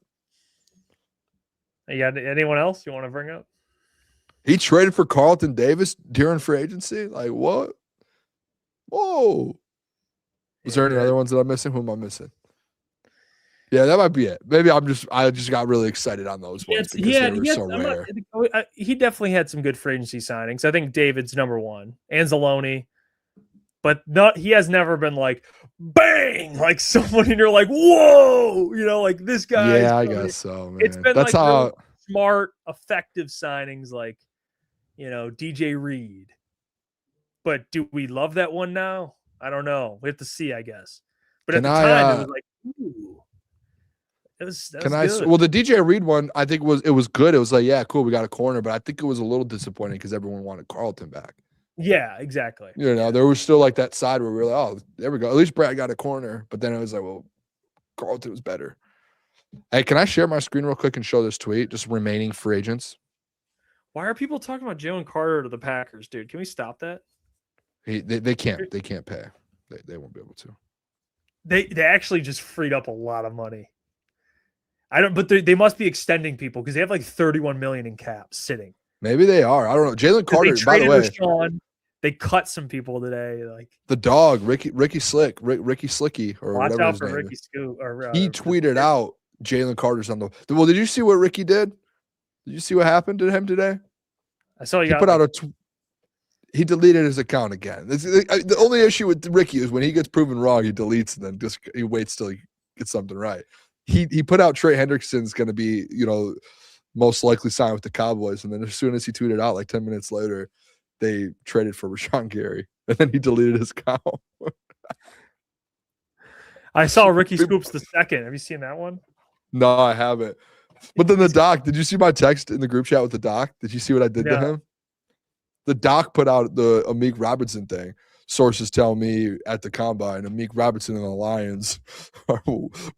You got anyone else you want to bring up? He traded for Carlton Davis during free agency? Like what? Whoa. Was there any other ones that I'm missing? Who am I missing? Yeah, that might be it. Maybe I just got really excited on those ones because they were so rare. He definitely had some good free agency signings. I think David's number one. Anzalone. But he has never been like, bang, like someone and you're like, whoa, like this guy. Yeah, I guess so, man. It's been that's like how smart, effective signings like, DJ Reed. But do we love that one now? I don't know. We have to see, I guess. But at the time, it was like, ooh. That was good. Well, the DJ Reed one, I think it was good. It was like, yeah, cool, we got a corner, but I think it was a little disappointing because everyone wanted Carlton back. Yeah, exactly. You know, there was still like that side where we were like, oh, there we go. At least Brad got a corner, but then it was like, well, Carlton was better. Hey, can I share my screen real quick and show this tweet? Just remaining free agents. Why are people talking about Jalen Carter to the Packers, dude? Can we stop that? They can't pay. They won't be able to. They actually just freed up a lot of money. But they must be extending people because they have like 31 million in cap sitting. Maybe they are. I don't know. Jalen Carter, by the way, Rashawn, they cut some people today. Like the dog, Ricky Slicky, or watch whatever out his for name Ricky is. Scoot. He tweeted out Jalen Carter's on the. Well, did you see what Ricky did? Did you see what happened to him today? I saw he put out he deleted his account again. The only issue with Ricky is when he gets proven wrong, he deletes and then he waits till he gets something right. He put out Trey Hendrickson's going to be, most likely signed with the Cowboys, and then as soon as he tweeted out, like 10 minutes later, they traded for Rashawn Gary, and then he deleted his account. I saw Ricky Scoops the second. Have you seen that one? No, I haven't. But then the doc, did you see my text in the group chat with the doc? Did you see what I did to him? The doc put out the Amik Robertson thing. Sources tell me at the combine, Amik Robertson and the Lions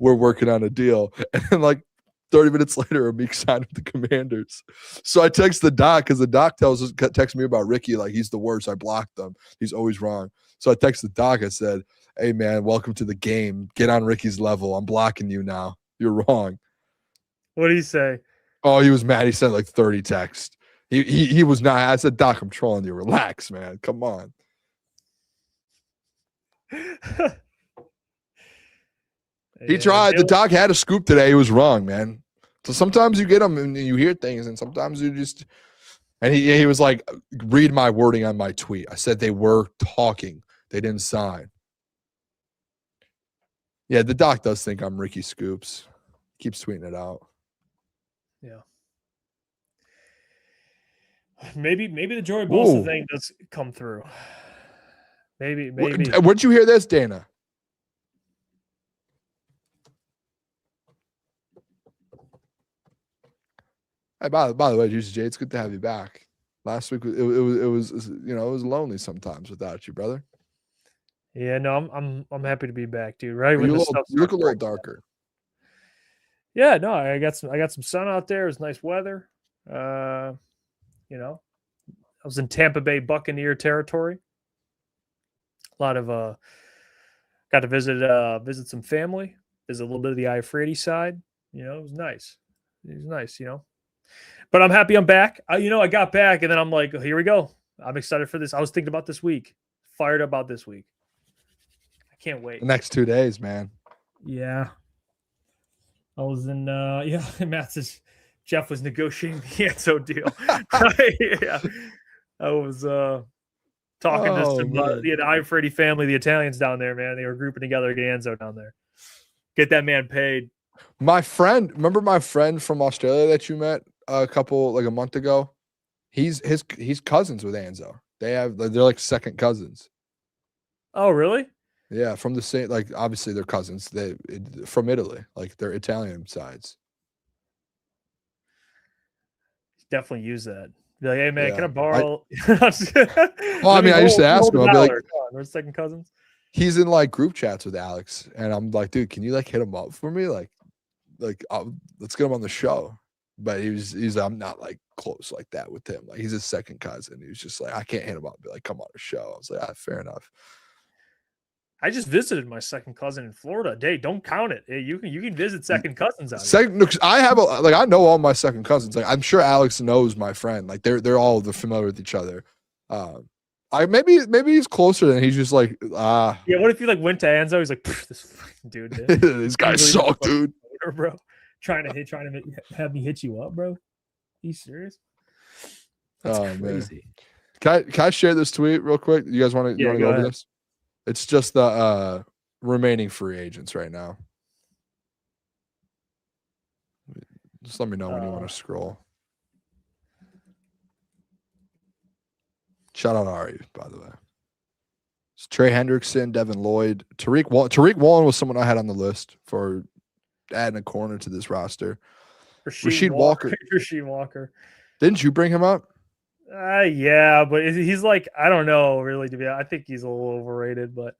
were working on a deal. And then like 30 minutes later, Amik signed with the Commanders. So I text the doc because the doc texts me about Ricky like he's the worst. I blocked him. He's always wrong. So I texted the doc. I said, hey, man, welcome to the game. Get on Ricky's level. I'm blocking you now. You're wrong. What did he say? Oh, he was mad. He sent like 30 texts. He was not. I said, Doc, I'm trolling you. Relax, man. Come on. He tried. The Doc had a scoop today. He was wrong, man. So sometimes you get them and you hear things, and sometimes you just. And he was like, read my wording on my tweet. I said they were talking. They didn't sign. Yeah, the Doc does think I'm Ricky Scoops. Keeps tweeting it out. Yeah. Maybe the Joey Bosa thing does come through. Maybe. Where'd you hear this, Dana? Hey, by the way, Juicy J, it's good to have you back. Last week it was it was lonely sometimes without you, brother. Yeah, no, I'm happy to be back, dude. Right when You the stuff look a little starts breaking. darker. Yeah, no, I got some sun out there. It's nice weather. I was in Tampa Bay Buccaneer territory. A lot of got to visit some family, visit a little bit of the Iafrate side. It was nice. But I'm happy I'm back. I got back and then I'm like, here we go. I'm excited for this. I was thinking about this week. Fired up about this week. I can't wait. The next 2 days, man. Yeah. I was in Matt says Jeff was negotiating the Anzo deal. Yeah. I was talking to some the Iafrate family, the Italians down there, man. They were grouping together to get Anzo down there. Get that man paid. Remember my friend from Australia that you met a month ago? He's cousins with Anzo. They're like second cousins. Oh, really? Yeah, from the same, like obviously they're cousins. From Italy, like they're Italian sides. Definitely use that. Be like, hey man, can I borrow? I used to ask him. I'll be like, we're second cousins. He's in like group chats with Alex, and I'm like, dude, can you like hit him up for me? Like, let's get him on the show. But he's I'm not like close like that with him. Like he's his second cousin. He was just like, I can't hit him up and be like, come on the show. I was like, fair enough. I just visited my second cousin in Florida. Hey, don't count it. Hey, you can visit second cousins out here. I have I know all my second cousins. Like I'm sure Alex knows my friend. Like they're familiar with each other. Maybe he's closer than he's just like Yeah, what if you like went to Anzo? He's like, this fucking dude. This guy sucked, dude. Bro, trying to have me hit you up, bro. Are you serious? That's crazy. Man. Can I share this tweet real quick? You guys want to go over this? It's just the remaining free agents right now. Just let me know when you want to scroll. Shout out Ari, by the way. It's Trey Hendrickson, Devin Lloyd, Tariq Woolen was someone I had on the list for adding a corner to this roster. Rasheed Walker. Rasheed Walker. Didn't you bring him up? Yeah, but he's like, I don't know, really, to be honest. I think he's a little overrated, but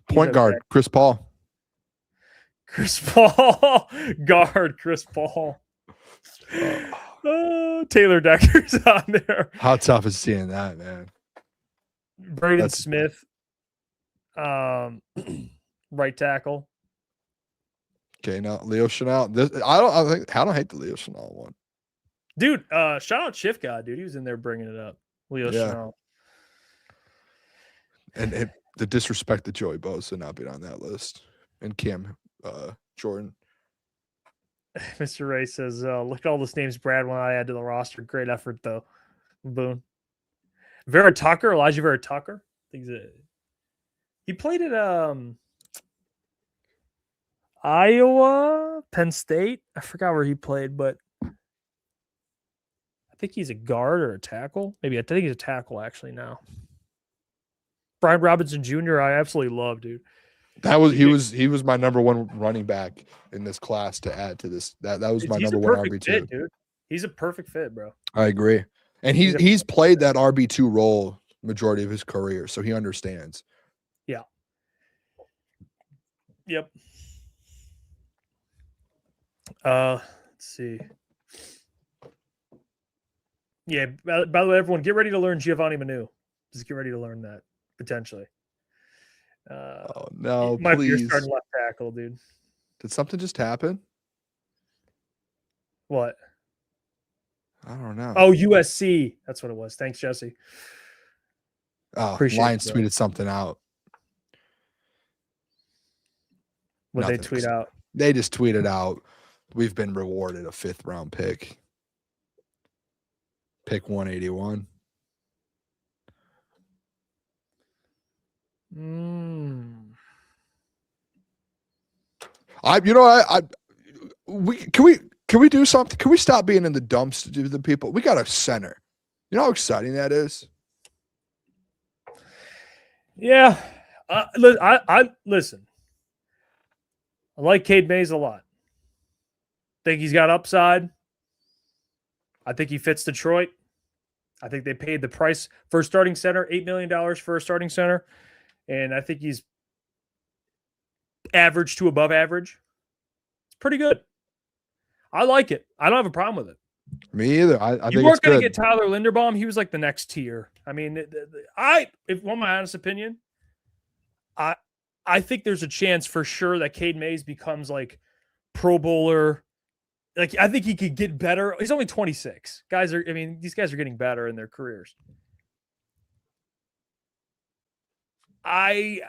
Point guard, okay. Chris Paul. Chris Paul. Guard, Chris Paul. Taylor Decker's on there. How tough is seeing that, man? Braden Smith. Right tackle. Okay, now Leo Chanel. I don't hate the Leo Chanel one. Dude, shout out Chief God, dude. He was in there bringing it up. Leo Chanel. And the disrespect to Joey Bosa not being on that list. And Cam Jordan. Mr. Ray says, look at all those names Brad want to add to the roster. Great effort, though. Boone. Vera Tucker, Elijah Vera Tucker. He played at Iowa, Penn State. I forgot where he played, but I think he's a guard or a tackle. Maybe I think he's a tackle actually now. Brian Robinson Jr. I absolutely love, dude. He was my number one running back in this class to add to this. That was my number one RB2. Fit, dude. He's a perfect fit, bro. I agree. And he's played that RB2 role majority of his career, so he understands. Yeah. Yep. Let's see. Yeah, by the way, everyone, get ready to learn Giovanni Manu. Just get ready to learn that, potentially. Oh, no, might be your please. starting left tackle, dude. Did something just happen? What? I don't know. Oh, USC. That's what it was. Thanks, Jesse. Oh, Appreciate Lions it, tweeted something out. What they tweet out? They just tweeted out, we've been rewarded a 5th round pick. Pick 181. Can we do something? Can we stop being in the dumps to do the people? We got a center. You know how exciting that is? Yeah. Listen. I like Cade Mays a lot. Think he's got upside. I think he fits Detroit. I think they paid the price for a starting center, $8 million for a starting center. And I think he's average to above average. It's pretty good. I like it. I don't have a problem with it. Me either. I think it's good. You weren't going to get Tyler Linderbaum. He was like the next tier. I mean, if want my honest opinion, I think there's a chance for sure that Cade Mays becomes like Pro Bowler. Like, I think he could get better. He's only 26. These guys are getting better in their careers. I'm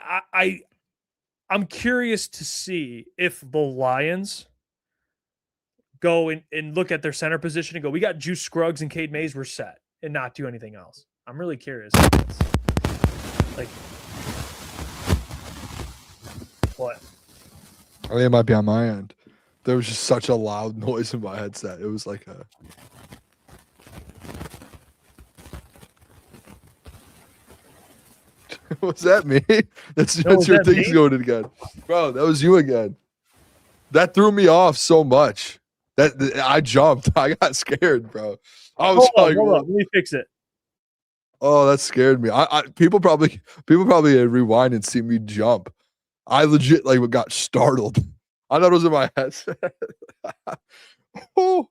curious to see if the Lions go and look at their center position and go, we got Juice Scruggs and Cade Mays, we're set, and not do anything else. I'm really curious. Like, what? I think it might be on my end. There was just such a loud noise in my headset. It was like a... Was that me? That's your things going again. Bro, that was you again. That threw me off so much. That I jumped. I got scared, bro. I was hold on. Let me fix it. Oh, that scared me. People probably rewind and see me jump. I legit got startled. I thought it was in my headset. Oh,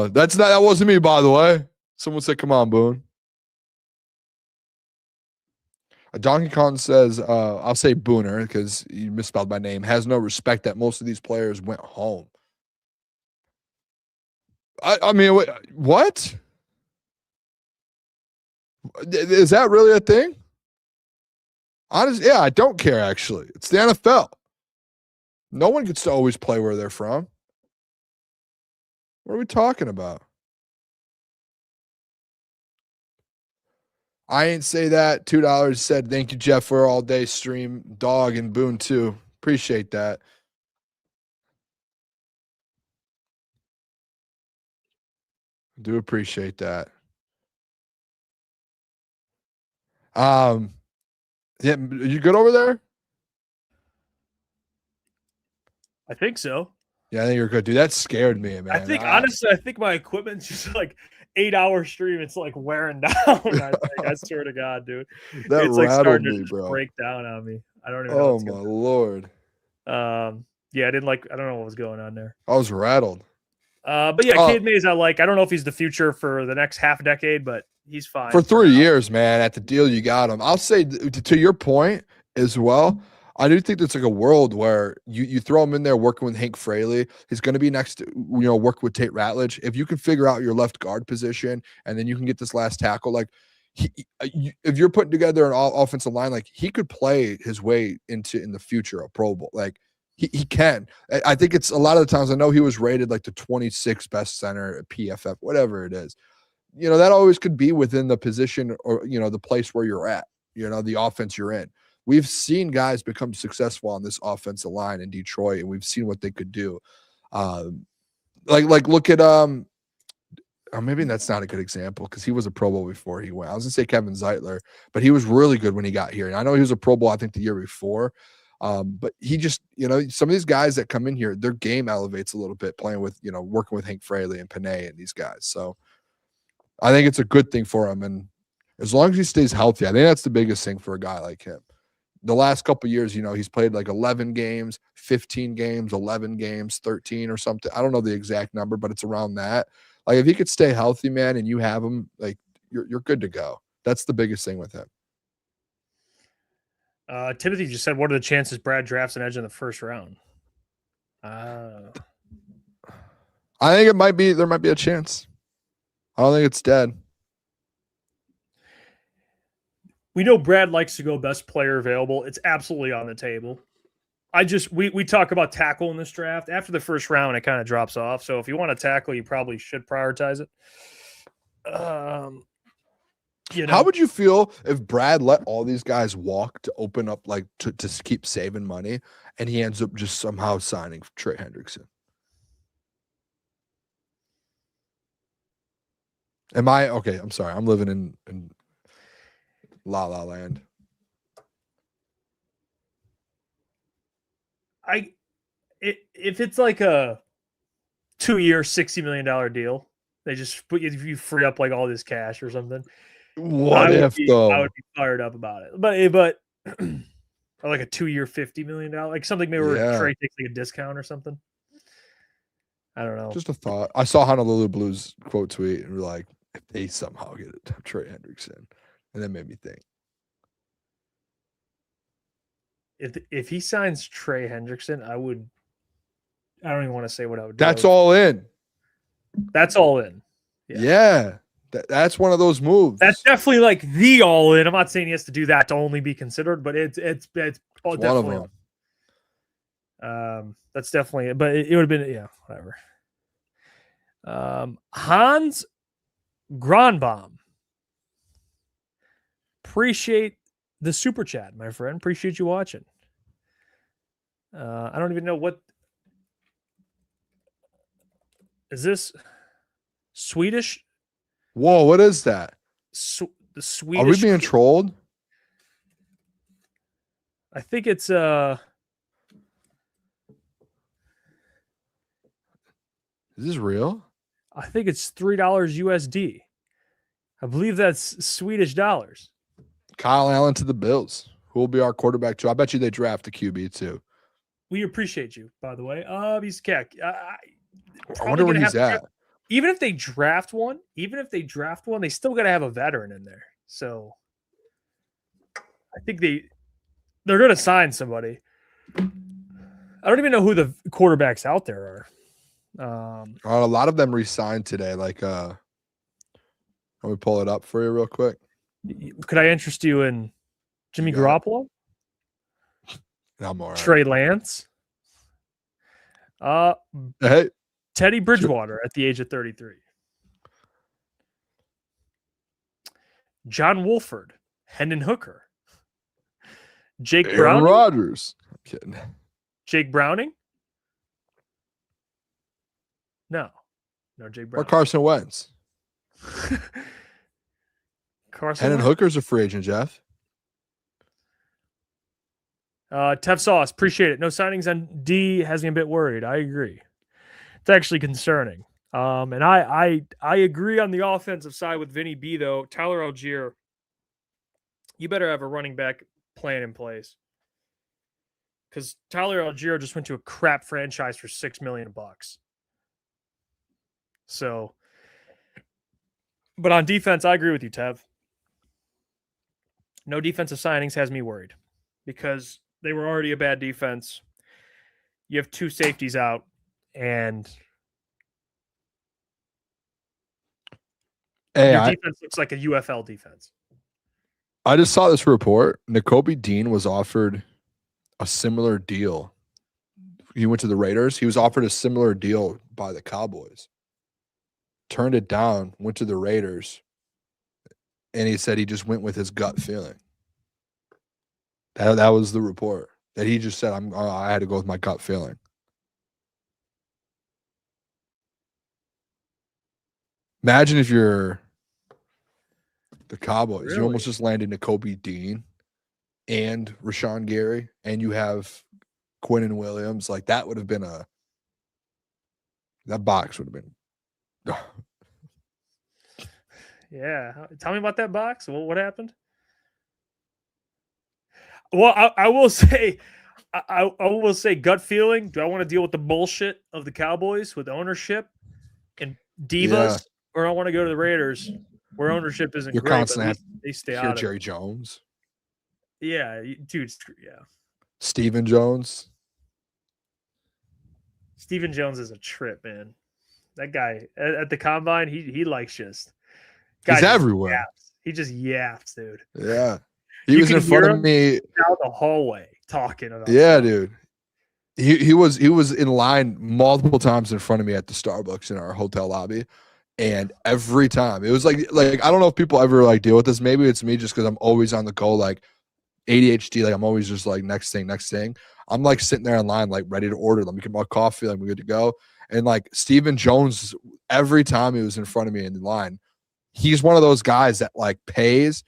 that wasn't me, by the way. Someone said, "Come on, Boone." Donkey Kong says, I'll say Booner because you misspelled my name, has no respect that most of these players went home. I mean, what? Is that really a thing? Honestly, yeah, I don't care, actually. It's the NFL. No one gets to always play where they're from. What are we talking about? I ain't say that. $2 said, thank you, Jeff, for all day stream. Dog and Boone, too. Appreciate that. Do appreciate that. Yeah, you good over there? I think so. Yeah, I think you're good, dude. That scared me, man. I think honestly, I think my equipment's just like 8-hour stream. It's like wearing down. I swear to God, dude. that It's like rattled starting to me, just bro. break down on me. I don't even know Oh what's my going lord. on. Yeah, I don't know what was going on there. I was rattled. But yeah, Cade Mays, I like. I don't know if he's the future for the next half decade, but he's fine For 3 now. years, man. At the deal, you got him. I'll say to your point as well. I do think there's like a world where you throw him in there working with Hank Fraley. He's going to be next to, work with Tate Ratledge. If you can figure out your left guard position and then you can get this last tackle, like if you're putting together an offensive line, like he could play his way into in the future a Pro Bowl. Like he can. I think it's a lot of the times. I know he was rated like the 26th best center at PFF, whatever it is. That always could be within the position or the place where you're at. The offense you're in. We've seen guys become successful on this offensive line in Detroit, and we've seen what they could do. Like look at or maybe that's not a good example because he was a Pro Bowl before he went. I was gonna say Kevin Zeitler, but he was really good when he got here. And I know he was a Pro Bowl, I think, the year before. But he just, some of these guys that come in here, their game elevates a little bit playing with, working with Hank Fraley and Panay and these guys. So I think it's a good thing for him. And as long as he stays healthy, I think that's the biggest thing for a guy like him. The last couple of years, he's played like 11 games, 15 games, 11 games, 13 or something. I don't know the exact number, but it's around that. Like if he could stay healthy, man, and you have him, like you're good to go. That's the biggest thing with him. Timothy just said, what are the chances Brad drafts an edge in the first round? I think there might be a chance. I don't think it's dead. We know Brad likes to go best player available. It's absolutely on the table. We talk about tackle in this draft. After the first round, it kind of drops off. So if you want to tackle, you probably should prioritize it. How would you feel if Brad let all these guys walk to open up, like to keep saving money, and he ends up just somehow signing Trey Hendrickson? Am I okay? I'm sorry. I'm living in La La Land. If it's like a 2-year, $60 million deal, they just put you free up like all this cash or something. What if though? I would be fired up about it. But or like a 2-year, $50 million, like something maybe where Trey takes like a discount or something. I don't know. Just a thought. I saw Honolulu Blues quote tweet and we're like, if they somehow get it, Trey Hendrickson, and that made me think. If he signs Trey Hendrickson, I don't even want to say what I would do. That's all in. That's all in. Yeah. That's one of those moves. That's definitely like the all in. I'm not saying he has to do that to only be considered, but it's definitely one of them. That's definitely it. But it would have been whatever. Hans Gronbaum. Appreciate the super chat, my friend. Appreciate you watching. I don't even know what is this Swedish. Whoa, what is that? The Swedish. Are we being trolled? I think it's Is this real? I think it's $3 USD. I believe that's Swedish dollars. Kyle Allen to the Bills. Who will be our quarterback too? I bet you they draft a QB too. We appreciate you, by the way. He's Keck. I wonder where he's at. Even if they draft one, they still got to have a veteran in there. So I think they're going to sign somebody. I don't even know who the quarterbacks out there are. A lot of them re-signed today. Like, let me pull it up for you real quick. Could I interest you in Jimmy Garoppolo? I'm all right. Trey Lance? Hey. Teddy Bridgewater at the age of 33. John Wolford, Hendon Hooker. Jake Aaron Browning. Rodgers. I'm kidding. Jake Browning? No, Jake Browning. Or Carson Wentz. Carson Hendon Wentz? Hooker's a free agent, Jeff. Tev Sauce, appreciate it. No signings on D has me a bit worried. I agree. It's actually concerning. And I agree on the offensive side with Vinny B, though. Tyler Algier, you better have a running back plan in place. Because Tyler Algier just went to a crap franchise for $6 million. So, but on defense, I agree with you, Tev. No defensive signings has me worried because they were already a bad defense. You have 2 safeties out, and your defense looks like a UFL defense. I just saw this report. Nakobe Dean was offered a similar deal. He went to the Raiders. He was offered a similar deal by the Cowboys. Turned it down, went to the Raiders, and he said he just went with his gut feeling. That was the report. That he just said, I had to go with my gut feeling. Imagine if you're the Cowboys. Really? You almost just landed Nakobe Dean and Rashawn Gary, and you have Quinnen Williams. Like, that would have been that box would have been. Yeah. Tell me about that box. What happened? Well, I will say, I will say gut feeling. Do I want to deal with the bullshit of the Cowboys with ownership and divas, or I want to go to the Raiders where ownership isn't You're great, constantly but they stay Here, out of Jerry it. Jones, Yeah, dude. Yeah, Stephen Jones. Stephen Jones is a trip, man. That guy at the combine, he likes just. He's just everywhere. yaps. He just yaps, dude. Yeah. He You was can in front hear of him me. Out the hallway talking about. Yeah, stuff. dude. He was in line multiple times in front of me at the Starbucks in our hotel lobby. And every time it was like I don't know if people ever like deal with this. Maybe it's me just because I'm always on the go, like ADHD. Like I'm always just like next thing. I'm like sitting there in line, like ready to order. Let me get my coffee. Like we're good to go. And like Stephen Jones, every time he was in front of me in the line, he's one of those guys that like pays.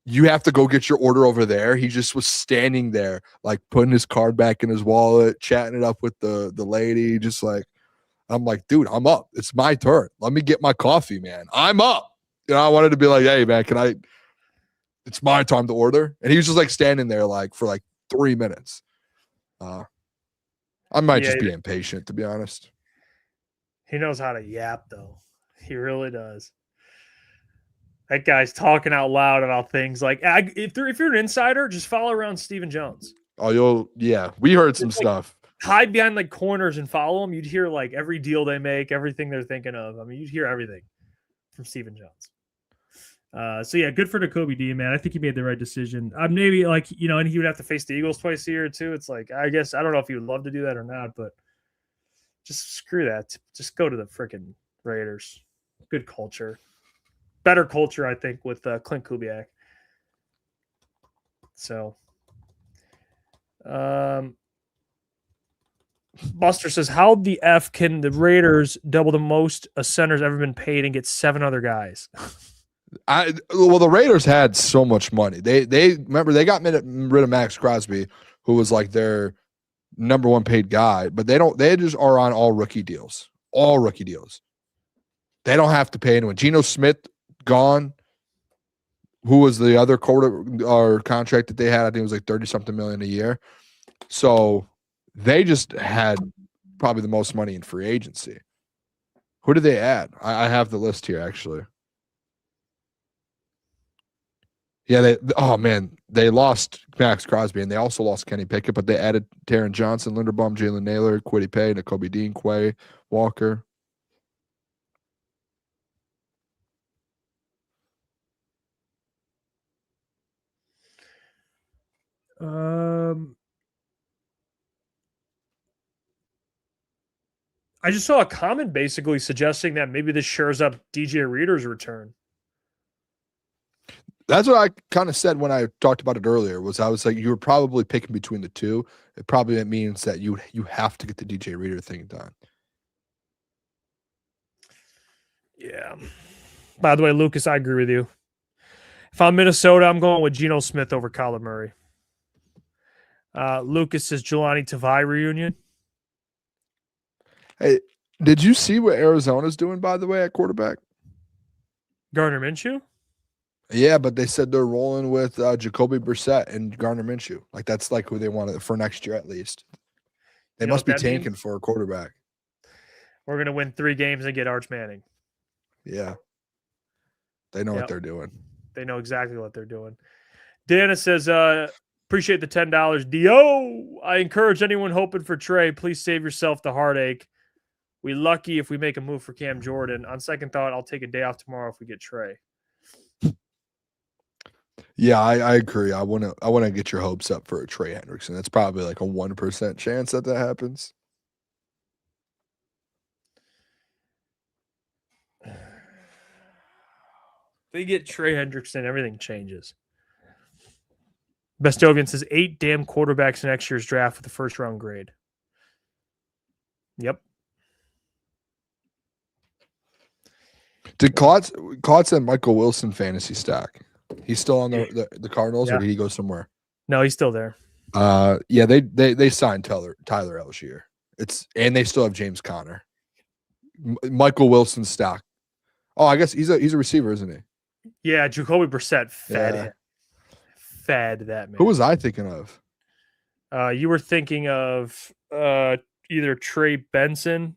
You have to go get your order over there. He just was standing there, like putting his card back in his wallet, chatting it up with the lady, just like. I'm like, dude, I'm up. It's my turn. Let me get my coffee, man. I'm up. You know, I wanted to be like, hey, man, it's my time to order. And he was just like standing there like for like 3 minutes. I might just be impatient, to be honest. He knows how to yap, though. He really does. That guy's talking out loud about things like if you're an insider, just follow around Stephen Jones. Oh, we heard some stuff. Hide behind like corners and follow them. You'd hear like every deal they make, everything they're thinking of. I mean, you'd hear everything from Stephen Jones. So yeah, good for Nakobe Dean, man. I think he made the right decision. Maybe like, and he would have to face the Eagles twice a year too. It's like, I guess, I don't know if he would love to do that or not, but just screw that. Just go to the freaking Raiders. Good culture. Better culture, I think, with Clint Kubiak. So, Buster says, how the F can the Raiders double the most a center's ever been paid and get 7 other guys? The Raiders had so much money. They remember they got rid of Max Crosby, who was like their number 1 paid guy, but they just are on all rookie deals. They don't have to pay anyone. Geno Smith gone. Who was the other contract that they had? I think it was like 30-something million a year. So they just had probably the most money in free agency. Who did they add? I have the list here, actually. Yeah, they lost Max Crosby, and they also lost Kenny Pickett, but they added Taron Johnson, Linderbaum, Jalen Naylor, Kwity Paye, Nakobe Dean, Quay, Walker. I just saw a comment basically suggesting that maybe this shores up DJ Reader's return. That's what I kind of said when I talked about it earlier. I was like, you were probably picking between the two. It probably means that you have to get the DJ Reader thing done. Yeah. By the way, Lucas, I agree with you. If I'm Minnesota, I'm going with Geno Smith over Kyler Murray. Lucas says Jelani Tavai reunion. Hey, did you see what Arizona's doing, by the way, at quarterback? Gardner Minshew? Yeah, but they said they're rolling with Jacoby Brissett and Gardner Minshew. Like, that's like who they wanted for next year at least. They You know must what be that tanking means? for a quarterback. We're going to win 3 games and get Arch Manning. Yeah. They know Yep. what they're doing. They know exactly what they're doing. Dana says, appreciate the $10. D.O. I encourage anyone hoping for Trey, please save yourself the heartache. We lucky if we make a move for Cam Jordan. On second thought, I'll take a day off tomorrow if we get Trey. Yeah, I agree. I wanna get your hopes up for a Trey Hendrickson. That's probably like a 1% chance that happens. They get Trey Hendrickson, everything changes. Bestovian says 8 damn quarterbacks in next year's draft with the first round grade. Yep. Did Klotz and Michael Wilson fantasy stack? He's still on the Cardinals, Yeah. or did he go somewhere? No, he's still there. Yeah, they signed Tyler Algier. And they still have James Conner. Michael Wilson stack. Oh, I guess he's a receiver, isn't he? Yeah, Jacoby Brissett fed Yeah. him. Fed that man. Who was I thinking of? You were thinking of either Trey Benson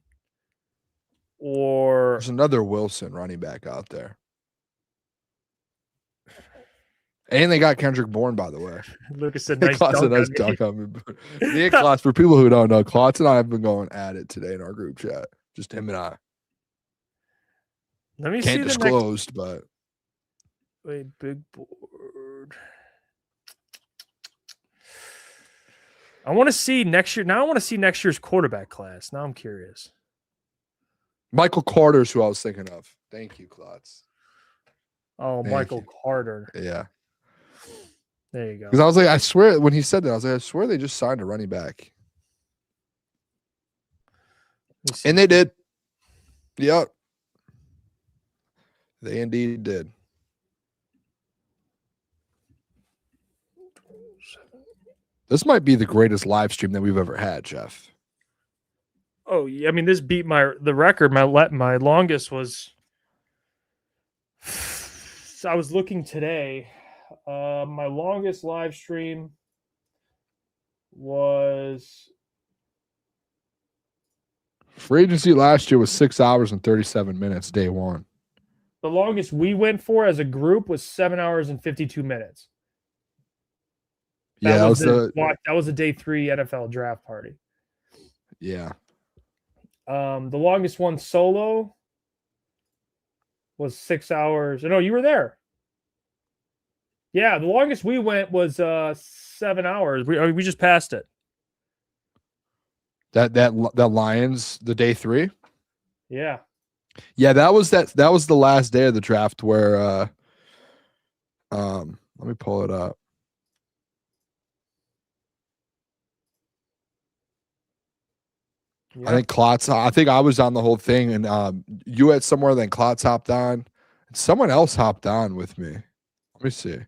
or There's another Wilson running back out there. And they got Kendrick Bourne, by the way. Lucas said nice Klotz, dunk a nice on me. dunk on me. Me and Klotz, for people who don't know, Klotz and I have been going at it today in our group chat. Just him and I. Let me see Can't the disclose, but next. Wait, big board. I want to see next year. Now I want to see next year's quarterback class. Now I'm curious. Michael Carter's who I was thinking of. Thank you, Klotz. Oh, Thank Michael you. Carter. Yeah. There you go. Because I was like, I swear, when he said that, I was like, I swear they just signed a running back. Let me see. And they did. Yep. They indeed did. This might be the greatest live stream that we've ever had, Jeff. Oh, yeah. I mean, this beat the record. My longest was. I was looking today. My longest live stream was Free agency last year was 6 hours and 37 minutes, day one. the longest we went for as a group was 7 hours and 52 minutes. Yeah, that was that was a day 3 NFL draft party. yeah. The longest one solo was 6 hours. No, you were there. Yeah, the longest we went was 7 hours. We just passed it. That Lions, the day 3. Yeah. Yeah, that was the last day of the draft where let me pull it up. Yeah. I think Klotz, I think I was on the whole thing, and you had somewhere, then Klotz hopped on. Someone else hopped on with me. Let me see.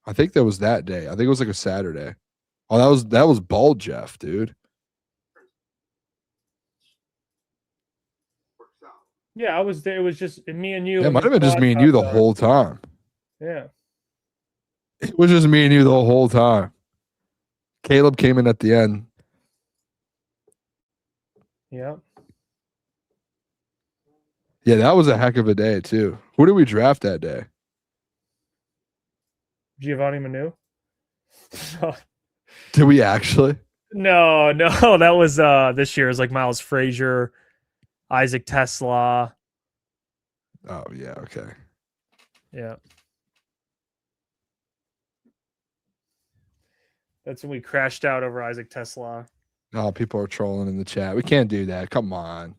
I think that was that day. I think it was like a Saturday. Oh, that was Bald Jeff, dude. Yeah, I was there. It was just me and you. Yeah, it and might have been just me and you the whole time. Yeah. It was just me and you the whole time. Caleb came in at the end. Yeah. Yeah, that was a heck of a day too. Who did we draft that day? Giovanni Manu. Did we actually? No, that was this year. It was like Miles Frazier, Isaac Tesla. Oh yeah, okay. Yeah. That's when we crashed out over Isaac Tesla. Oh, people are trolling in the chat. We can't do that. Come on.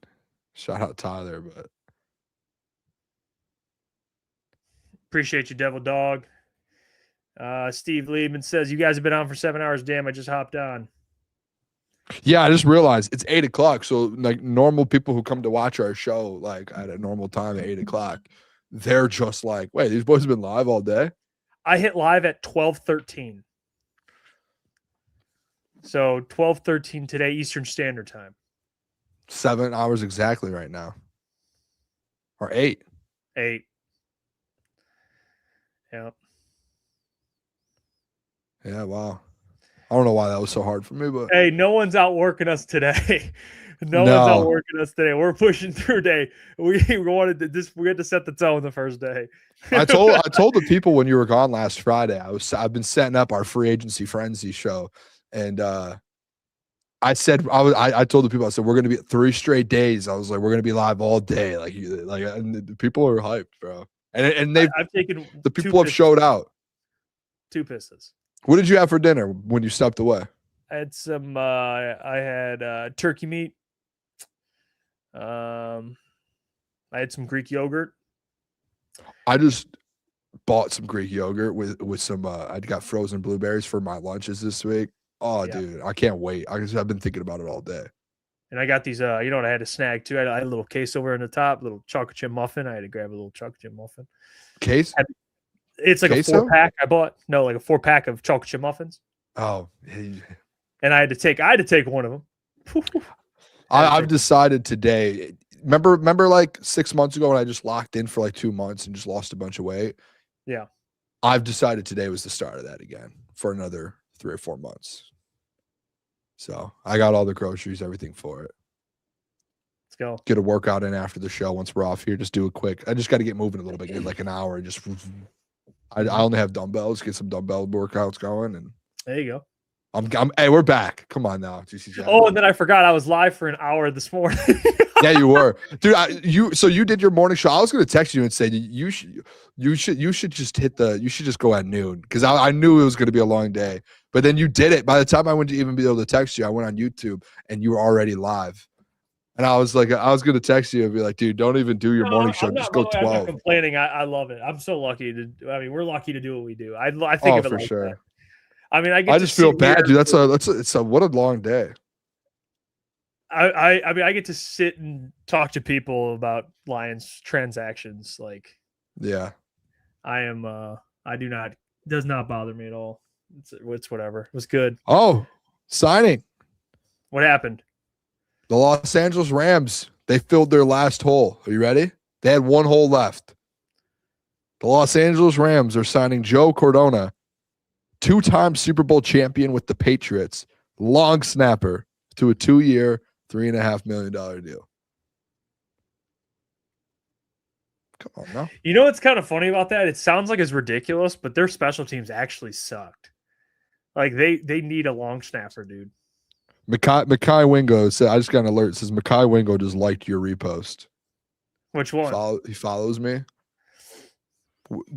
Shout out Tyler, but Appreciate you, Devil Dog. Steve Liebman says, you guys have been on for 7 hours. Damn, I just hopped on. yeah, I just realized it's 8 o'clock. So like normal people who come to watch our show like at a normal time at 8 o'clock, they're just like, wait, these boys have been live all day? I hit live at 12:13. So 12:13 today, Eastern Standard Time. 7 hours exactly right now. Or 8. 8. Yeah. Yeah, wow. I don't know why that was so hard for me, but Hey, no one's outworking us today. No No. one's outworking us today. We're pushing through day. We wanted to this. We had to set the tone the first day. I told the people when you were gone last Friday. I've been setting up our free agency frenzy show, and I told the people, I said we're gonna be at 3 straight days. I was like, we're gonna be live all day, and the people are hyped, bro. And I've taken the people have showed out. 2 pisses. What did you have for dinner when you stepped away? I had some. I had turkey meat. I had some Greek yogurt. I just bought some Greek yogurt with some. I got frozen blueberries for my lunches this week. Oh, Yeah. dude, I can't wait. I've been thinking about it all day. And I got these. You know what I had to snag too? I had a little case over on the top, little chocolate chip muffin. I had to grab a little chocolate chip muffin. Case? It's like Queso? a 4-pack. I bought like a 4-pack of chocolate chip muffins. Oh, And I had to take one of them. I've decided today. Remember like 6 months ago when I just locked in for like 2 months and just lost a bunch of weight? Yeah. I've decided today was the start of that again for another 3 or 4 months. So I got all the groceries, everything for it. Let's go. Get a workout in after the show once we're off here. Just do a quick. I just got to get moving a little bit, get like an hour. Just I only have dumbbells. Get some dumbbell workouts going, and There you go. Hey, we're back. Come on now. Oh, and then I forgot I was live for an hour this morning. Yeah, you were, dude. So you did your morning show. I was going to text you and say you should just go at noon because I knew it was going to be a long day. But then you did it. By the time I went to even be able to text you, I went on YouTube and you were already live. And I was like, I was going to text you and be like, dude, don't even do your morning show. Just go 12. I'm not complaining. I love it. I'm so lucky to. I mean, we're lucky to do what we do. I think of it for like sure. that. I mean, I just feel bad, dude. It's a what a long day. I mean, I get to sit and talk to people about Lions transactions. Like, yeah, I am. Does not bother me at all. It's whatever. It was good. Oh, signing. What happened? The Los Angeles Rams. They filled their last hole. Are you ready? They had 1 hole left. The Los Angeles Rams are signing Joe Cordona, 2-time Super Bowl champion with the Patriots, long snapper, to a 2-year, $3.5 million deal. Come on now. You know what's kind of funny about that? It sounds like it's ridiculous, but their special teams actually sucked. Like they need a long snapper, dude. Mekhi Wingo said, I just got an alert. It says Mekhi Wingo just liked your repost. Which one? He follows me.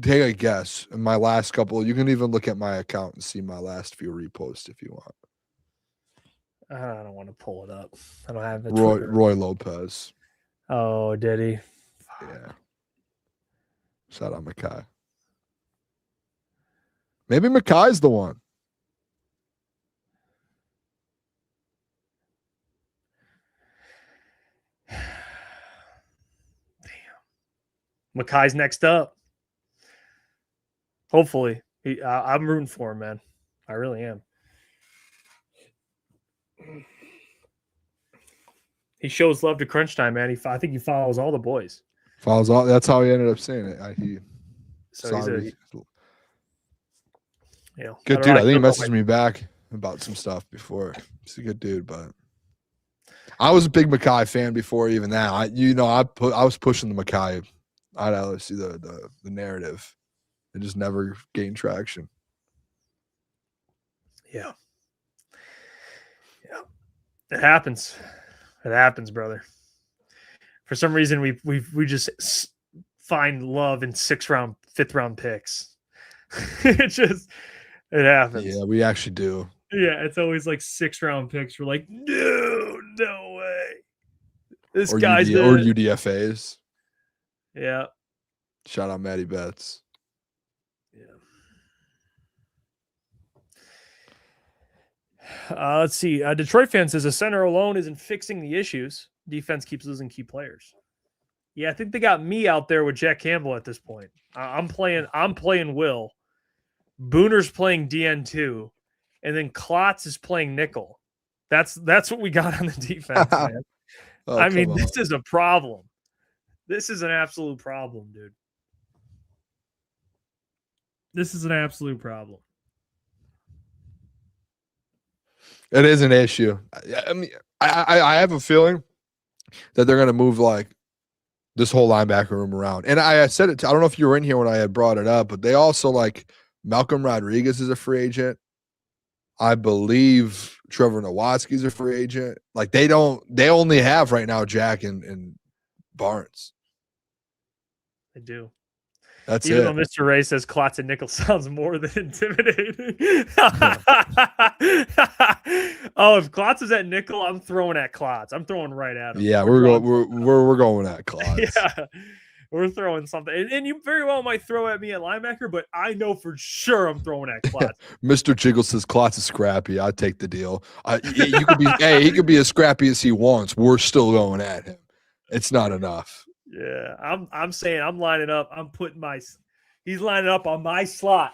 Take a guess. In my last couple, you can even look at my account and see my last few reposts if you want. I don't want to pull it up. I don't have it. Roy Lopez. Oh, did he? Yeah. Shout out Mekhi. Maybe Mekhi's the one. Mekhi's next up. Hopefully. I'm rooting for him, man. I really am. He shows love to Crunch Time, man. I think he follows all the boys. Follows all. That's how he ended up saying it. Good dude. I think he messaged me back about some stuff before. He's a good dude, but I was a big Mekhi fan before even that. I was pushing the Mekhi. I'd always see the narrative. It just never gained traction. Yeah. It happens. It happens, brother. For some reason, we just find love in 6th round, 5th round picks. It happens. Yeah, we actually do. Yeah, it's always like 6th round picks. We're like, no way. This or guy's or UDFAs. Yeah. Shout out Matty Betts. Let's see. Detroit fan says a center alone isn't fixing the issues. Defense keeps losing key players. Yeah, I think they got me out there with Jack Campbell at this point. I'm playing Will. Booner's playing DN2, and then Klotz is playing nickel. That's what we got on the defense, man. Oh, I mean, come on. this is a problem. This is an absolute problem, dude. This is an absolute problem. It is an issue. I mean, I have a feeling that they're going to move like this whole linebacker room around. And I said it. I don't know if you were in here when I had brought it up, but they also like Malcolm Rodriguez is a free agent. I believe Trevor Nowatzki's a free agent. Like they only have right now Jack and Barnes. I do. That's Even it. though Mr. Ray says Klotz and nickel sounds more than intimidating. Oh, if Klotz is at nickel, I'm throwing at Klotz. I'm throwing right at him. Yeah, we're going at Klotz. Yeah, we're throwing something. And you very well might throw at me at linebacker, but I know for sure I'm throwing at Klotz. Mr. Jiggle says Klotz is scrappy. I'd take the deal. You could be he could be as scrappy as he wants. We're still going at him. It's not enough. Yeah, I'm saying I'm lining up. I'm putting he's lining up on my slot,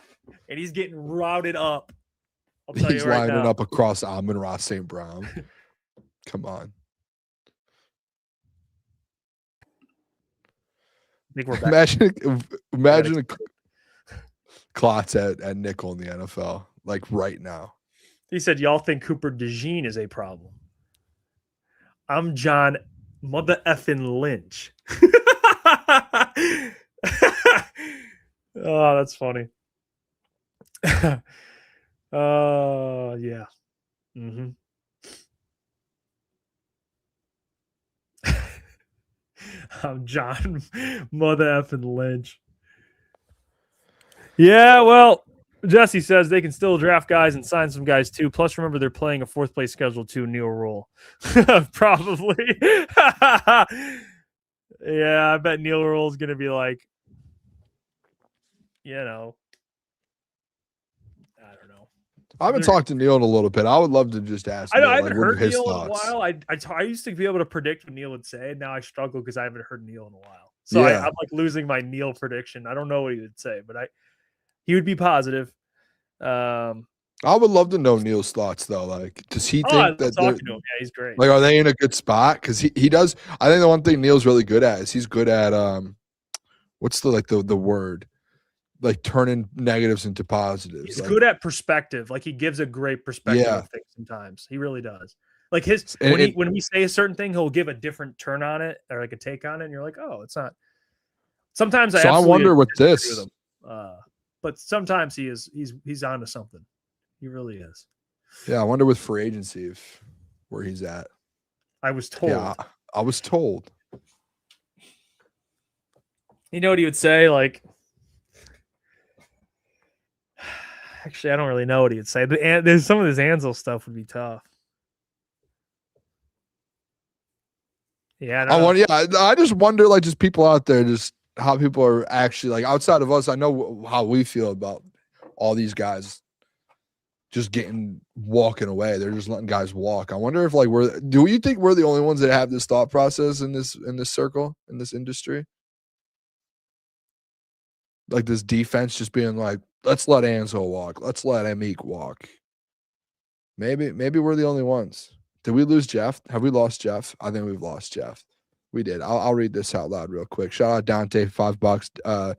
and he's getting routed up. I'll tell He's you right lining now. up across Amon-Ra St. Brown. Come on. I think we're back. Imagine a Klotz at nickel in the NFL, like right now. He said, y'all think Cooper DeJean is a problem. I'm John Mother effing Lynch. Oh, that's funny. Yeah. Mm-hmm. I'm John Mother effing Lynch. Yeah, well, Jesse says they can still draft guys and sign some guys too. Plus, remember they're playing a fourth place schedule too. Neil Rule, probably. Yeah, I bet Neil Rule is gonna be like, I don't know. I haven't talked to Neil in a little bit. I would love to just ask. Neil, I haven't what are heard his Neil thoughts? in a while. I used to be able to predict what Neil would say. Now I struggle because I haven't heard Neil in a while. So Yeah. I'm like losing my Neil prediction. I don't know what he would say, but he would be positive. I would love to know Neil's thoughts though. Like, does he I think love that talking to him. Yeah, he's great. like, are they in a good spot? Because he does. I think the one thing Neil's really good at is he's good at what's the word, like turning negatives into positives. He's like, good at perspective. Like he gives a great perspective Yeah. of things sometimes. He really does. Like his And when we say a certain thing, he'll give a different turn on it or like a take on it, and you're like, oh, it's not. Sometimes So I absolutely wonder with disagree this. with him. But sometimes he's onto something. He really is. Yeah, I wonder with free agency where he's at. I was told. Yeah, I was told. You know what he would say? Like, actually, I don't really know what he would say. There's some of his Anzal stuff would be tough. Yeah, I just wonder, like, just people out there, just how people are actually like outside of us. I know how we feel about all these guys just walking away. They're just letting guys walk. I wonder if like do you think we're the only ones that have this thought process in this circle, in this industry? Like this defense just being like, let's let Anzo walk. Let's let Emeke walk. Maybe we're the only ones. Did we lose Jeff? Have we lost Jeff? I think we've lost Jeff. We did. I'll read this out loud real quick. Shout out Dante, $5. I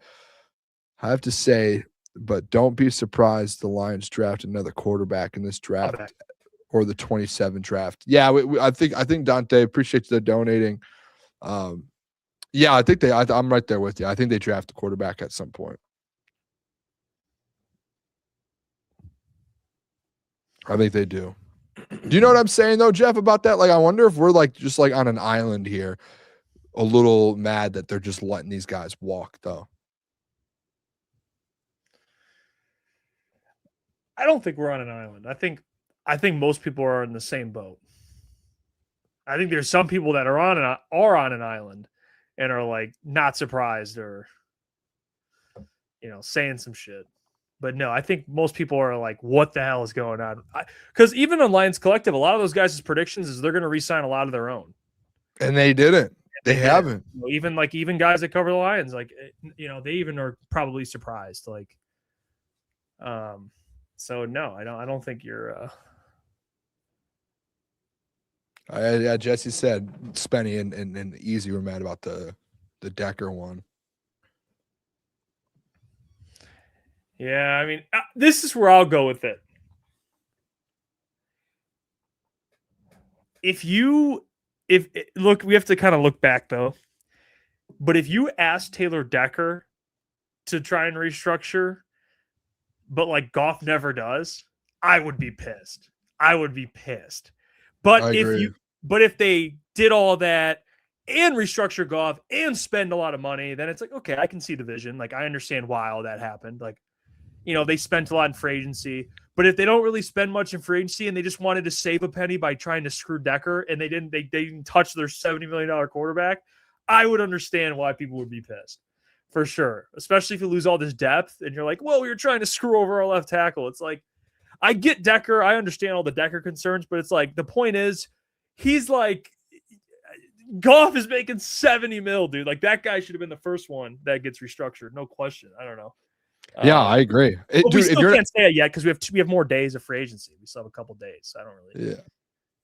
have to say, but don't be surprised the Lions draft another quarterback in this draft or the 27 draft. Yeah, I think Dante, appreciate you donating. Yeah, I think I'm right there with you. I think they draft a quarterback at some point. I think they do. Do you know what I'm saying though, Jeff, about that? Like, I wonder if we're like just like on an island here, a little mad that they're just letting these guys walk though. I don't think we're on an island. I think most people are in the same boat. I think there's some people that are on an island and are like not surprised or saying some shit. But no, I think most people are like, what the hell is going on? Because even on Lions Collective, a lot of those guys' predictions is they're going to re-sign a lot of their own. And they didn't. They haven't. Even guys that cover the Lions, like, they even are probably surprised. Like, So no, I don't think you're. Yeah, Jesse said Spenny and Easy were mad about the Decker one. Yeah, I mean, this is where I'll go with it. If look, we have to kind of look back though. But if you ask Taylor Decker to try and restructure, but like Goff never does, I would be pissed. But if they did all that and restructure Goff and spend a lot of money, then it's like, okay, I can see the vision. Like, I understand why all that happened. Like, they spent a lot in free agency, but if they don't really spend much in free agency and they just wanted to save a penny by trying to screw Decker and they didn't touch their $70 million quarterback, I would understand why people would be pissed for sure. Especially if you lose all this depth and you're like, well, we were trying to screw over our left tackle. It's like, I get Decker. I understand all the Decker concerns, but it's like, the point is, he's like, Goff is making 70 mil, dude. Like, that guy should have been the first one that gets restructured. No question. I don't know. Yeah, I agree. We still can't say it yet because we have more days of free agency. We still have a couple days. I don't really. Yeah.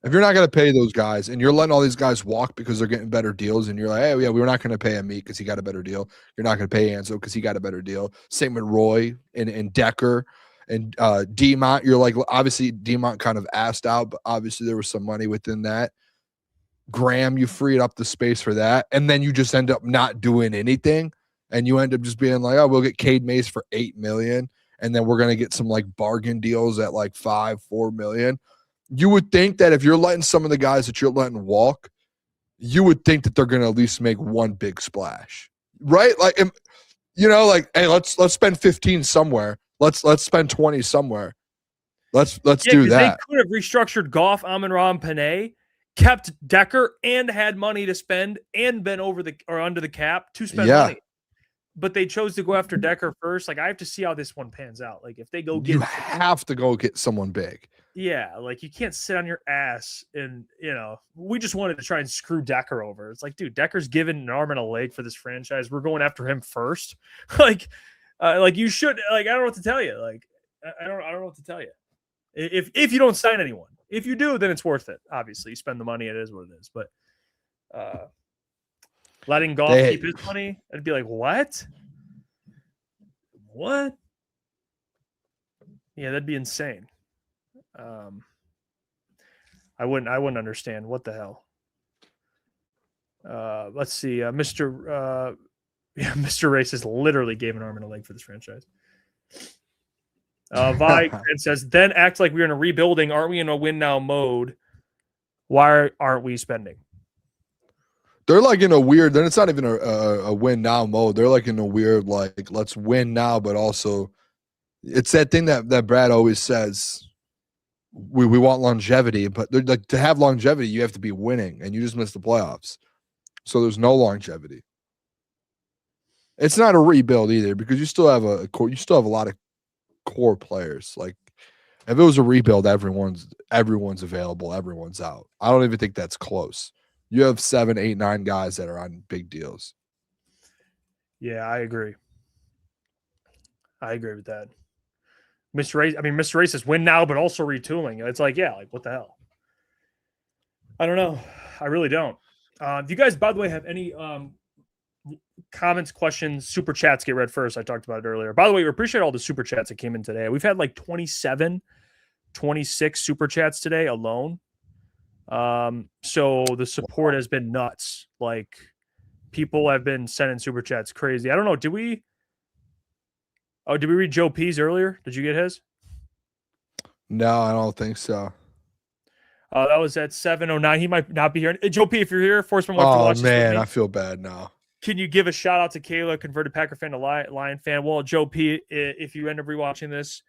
If you're not going to pay those guys and you're letting all these guys walk because they're getting better deals and you're like, hey, yeah, we're not going to pay Meek because he got a better deal. You're not going to pay Anzo because he got a better deal. Same with Roy and Decker and Demont. You're like, obviously Demont kind of asked out, but obviously there was some money within that. Graham, you freed up the space for that. And then you just end up not doing anything. And you end up just being like, oh, we'll get Cade Mays for $8 million. And then we're going to get some like bargain deals at like $4 million. You would think that if you're letting some of the guys that you're letting walk, you would think that they're going to at least make one big splash, right? Like, like, hey, let's spend 15 somewhere. Let's spend 20 somewhere. Let's do that. They could have restructured Goff, Amon-Ra, and Panay, kept Decker, and had money to spend, and been under the cap to spend money. But they chose to go after Decker first. Like, I have to see how this one pans out. Like, if they go get, you have to go get someone big. Yeah, like, you can't sit on your ass and, we just wanted to try and screw Decker over. It's like, dude, Decker's given an arm and a leg for this franchise. We're going after him first. like you should, like, I don't know what to tell you. Like, I don't know what to tell you. If you don't sign anyone, if you do, then it's worth it. Obviously, you spend the money, it is what it is. But letting Goff keep his money, I'd be like, what? What? Yeah, that'd be insane. I wouldn't understand what the hell. Let's see. Mr. Racist literally gave an arm and a leg for this franchise. Vi says, then act like we're in a rebuilding. Aren't we in a win now mode? Why aren't we spending? They're like in a weird, then it's not even a win now mode. They're like in a weird, like, let's win now, but also it's that thing that Brad always says. We want longevity, but they're like, to have longevity, you have to be winning, and you just missed the playoffs. So there's no longevity. It's not a rebuild either because you still have a lot of core players. Like, if it was a rebuild, everyone's available, everyone's out. I don't even think that's close. You have 7, 8, 9 guys that are on big deals. Yeah, I agree. I agree with that. Mr. Ray says win now, but also retooling. It's like, yeah, like, what the hell? I don't know. I really don't. If you guys, by the way, have any comments, questions, super chats, get read first. I talked about it earlier. By the way, we appreciate all the super chats that came in today. We've had like 27, 26 super chats today alone. So the support has been nuts. Like, people have been sending super chats crazy. I don't know. Did we read Joe P's earlier? Did you get his? No, I don't think so. That was at 7:09. He might not be here. Joe P, if you're here, Forceman wants to watch this. Oh man, I feel bad now. Can you give a shout out to Kayla, converted Packer fan to Lion fan? Well, Joe P, if you end up rewatching this,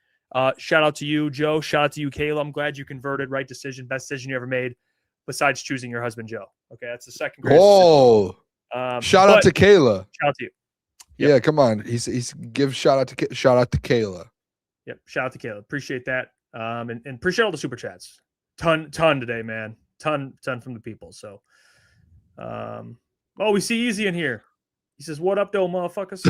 shout out to you, Joe. Shout out to you, Kayla. I'm glad you converted. Right decision, best decision you ever made, besides choosing your husband, Joe. Okay, that's the second greatest. Oh, shout out to Kayla. Shout out to you. Yep. Yeah, come on. He's give shout out to Kayla. Yep, shout out to Kayla. Appreciate that. And appreciate all the super chats. Ton today, man. Ton from the people. So, we see Easy in here. He says, "What up, though, motherfuckers?"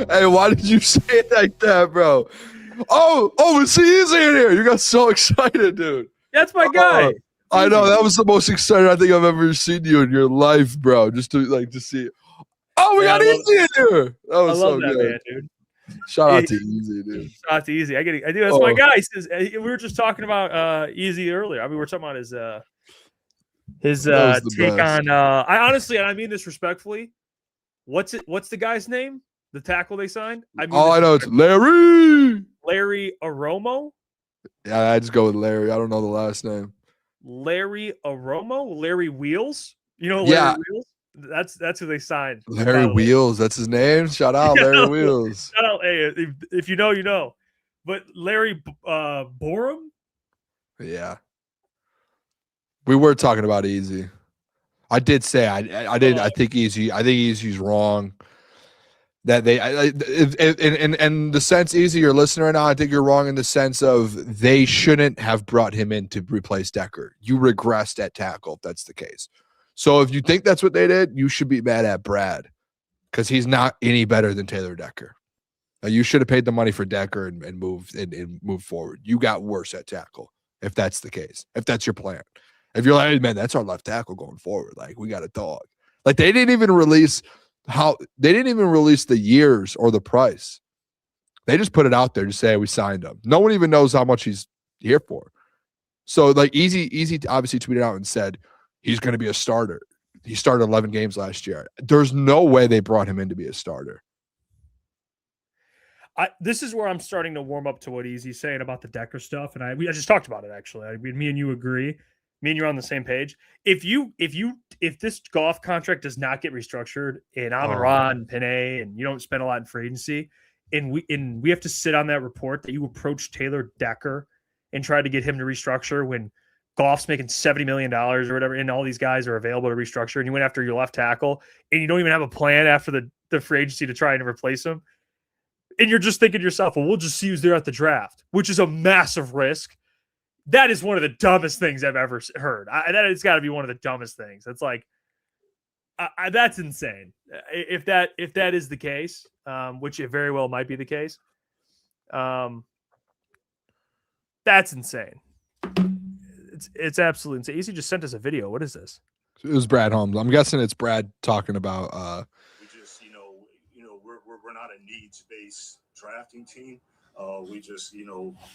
Hey, why did you say it like that, bro? Oh, it's Easy in here. You got so excited, dude. That's my guy. I know that was the most excited I think I've ever seen you in your life, bro. Just to see. Oh, we got Easy in here. That was so that good, man, dude. Shout out to Easy, dude. Shout out to Easy. I do. That's my guy. He says, we were just talking about Easy earlier. I mean, we were talking about his take on. I honestly, and I mean this respectfully. What's the guy's name? The tackle they signed? I know it's Larry. Larry Borom. Yeah, I just go with Larry. I don't know the last name. Larry Borom. Larry Wheels. You know Larry Wheels? That's who they signed. Larry Wheels. That's his name. Shout out Larry Wheels. Shout out. Hey, if you know, you know. But Larry Borom. Yeah. We were talking about Easy. I did say I did. I think Easy's wrong. That in the sense, Easy, you're listening right now. I think you're wrong in the sense of they shouldn't have brought him in to replace Decker. You regressed at tackle if that's the case. So if you think that's what they did, you should be mad at Brad because he's not any better than Taylor Decker. You should have paid the money for Decker and moved forward. You got worse at tackle if that's the case. If that's your plan. If you're like, hey, man, that's our left tackle going forward. Like, we got a dog. Like, they didn't even release the years or the price. They just put it out there to say we signed him. No one even knows how much he's here for. So, like, Easy obviously tweeted out and said he's going to be a starter. He started 11 games last year. There's no way they brought him in to be a starter. This is where I'm starting to warm up to what Easy's saying about the Decker stuff, and I just talked about it actually. Me and you agree. Me and you're on the same page. If this golf contract does not get restructured and Amon-Ra and Penei and you don't spend a lot in free agency, and we have to sit on that report that you approached Taylor Decker and tried to get him to restructure when Goff's making $70 million or whatever, and all these guys are available to restructure, and you went after your left tackle, and you don't even have a plan after the free agency to try and replace him. And you're just thinking to yourself, well, we'll just see who's there at the draft, which is a massive risk. That is one of the dumbest things I've ever heard. That has got to be one of the dumbest things. It's like, that's insane. If that is the case, which it very well might be the case, that's insane. It's absolutely insane. Easy just sent us a video. What is this? It was Brad Holmes. I'm guessing it's Brad talking about. We just, we're not a needs-based drafting team. We just,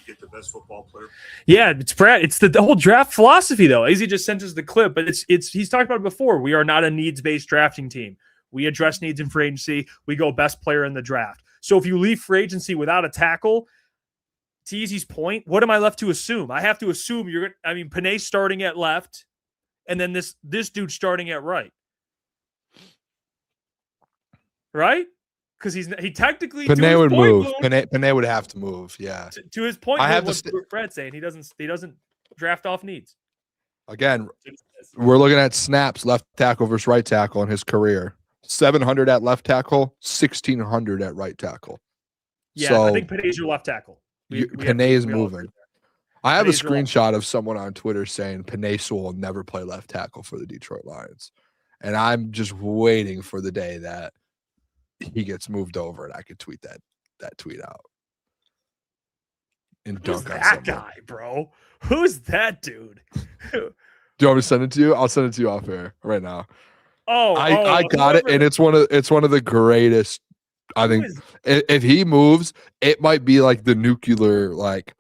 get the best football player. Yeah, it's Brad. It's the whole draft philosophy, though. Easy just sent us the clip, but he's talked about it before. We are not a needs-based drafting team. We address needs in free agency. We go best player in the draft. So if you leave free agency without a tackle, to Easy's point, what am I left to assume? I have to assume Penei starting at left, and then this dude starting at right. Right? Because he technically Penei would move. Penei would have to move. Yeah. To his point, I have what Brad's saying, he doesn't draft off needs. Again, we're looking at snaps, left tackle versus right tackle in his career. 700 at left tackle, 1,600 at right tackle. Yeah, so, I think Penei's your left tackle. Penei is moving. I have a screenshot of someone on Twitter saying Penei will never play left tackle for the Detroit Lions, and I'm just waiting for the day that he gets moved over and I could tweet that tweet out and Who's dunk on that someone. guy, bro? Who's that dude? Do you want me to send it to you? I'll send it to you off air right now. I got it, and it's one of the greatest. I think if he moves, it might be like the nuclear. Like,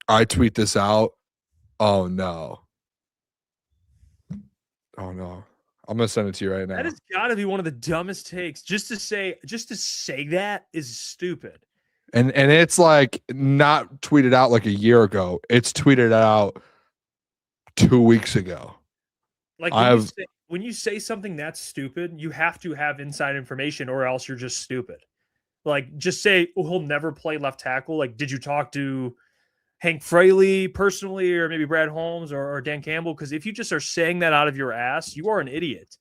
I tweet this out. Oh no. I'm gonna send it to you right now. That has got to be one of the dumbest takes. Just to say that is stupid. And it's like not tweeted out like a year ago. It's tweeted out 2 weeks ago. Like when you say something that's stupid, you have to have inside information, or else you're just stupid. Like, just say, he'll never play left tackle. Like, did you talk to Hank Fraley personally, or maybe Brad Holmes or Dan Campbell? Because if you just are saying that out of your ass, you are an idiot.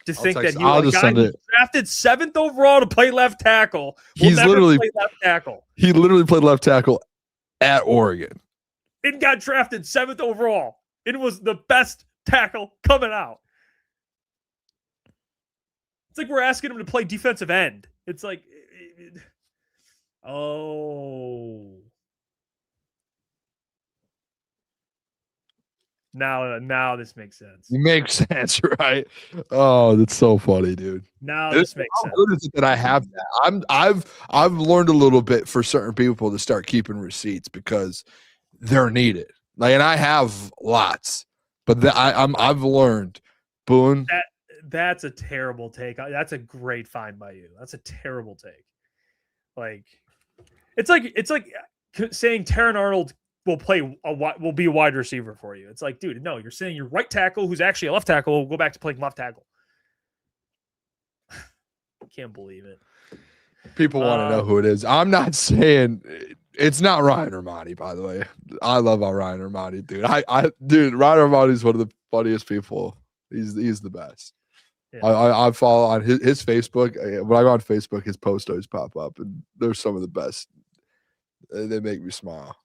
To think that you drafted 7th overall to play left tackle. He's literally play left tackle. He literally played left tackle at Oregon. It got drafted 7th overall. It was the best tackle coming out. It's like we're asking him to play defensive end. It's like, Oh. Now this makes sense. It makes sense, right? Oh, that's so funny, dude. Now this makes How sense. good is it that I have that? I've learned a little bit for certain people to start keeping receipts because they're needed. Like, and I have lots, but I've learned, Boone. That's a terrible take. That's a great find by you. That's a terrible take. Like, it's like saying Taron Arnold will be a wide receiver for you. It's like, dude, no, you're saying your right tackle, who's actually a left tackle, will go back to playing left tackle. I can't believe it. People want to know who it is. I'm not saying it's not Ryan Romani, by the way. I love our Ryan Romani, dude. Dude, Ryan Romani is one of the funniest people. He's the best. Yeah. I follow on his Facebook. When I go on Facebook, his posts always pop up, and they're some of the best. They make me smile.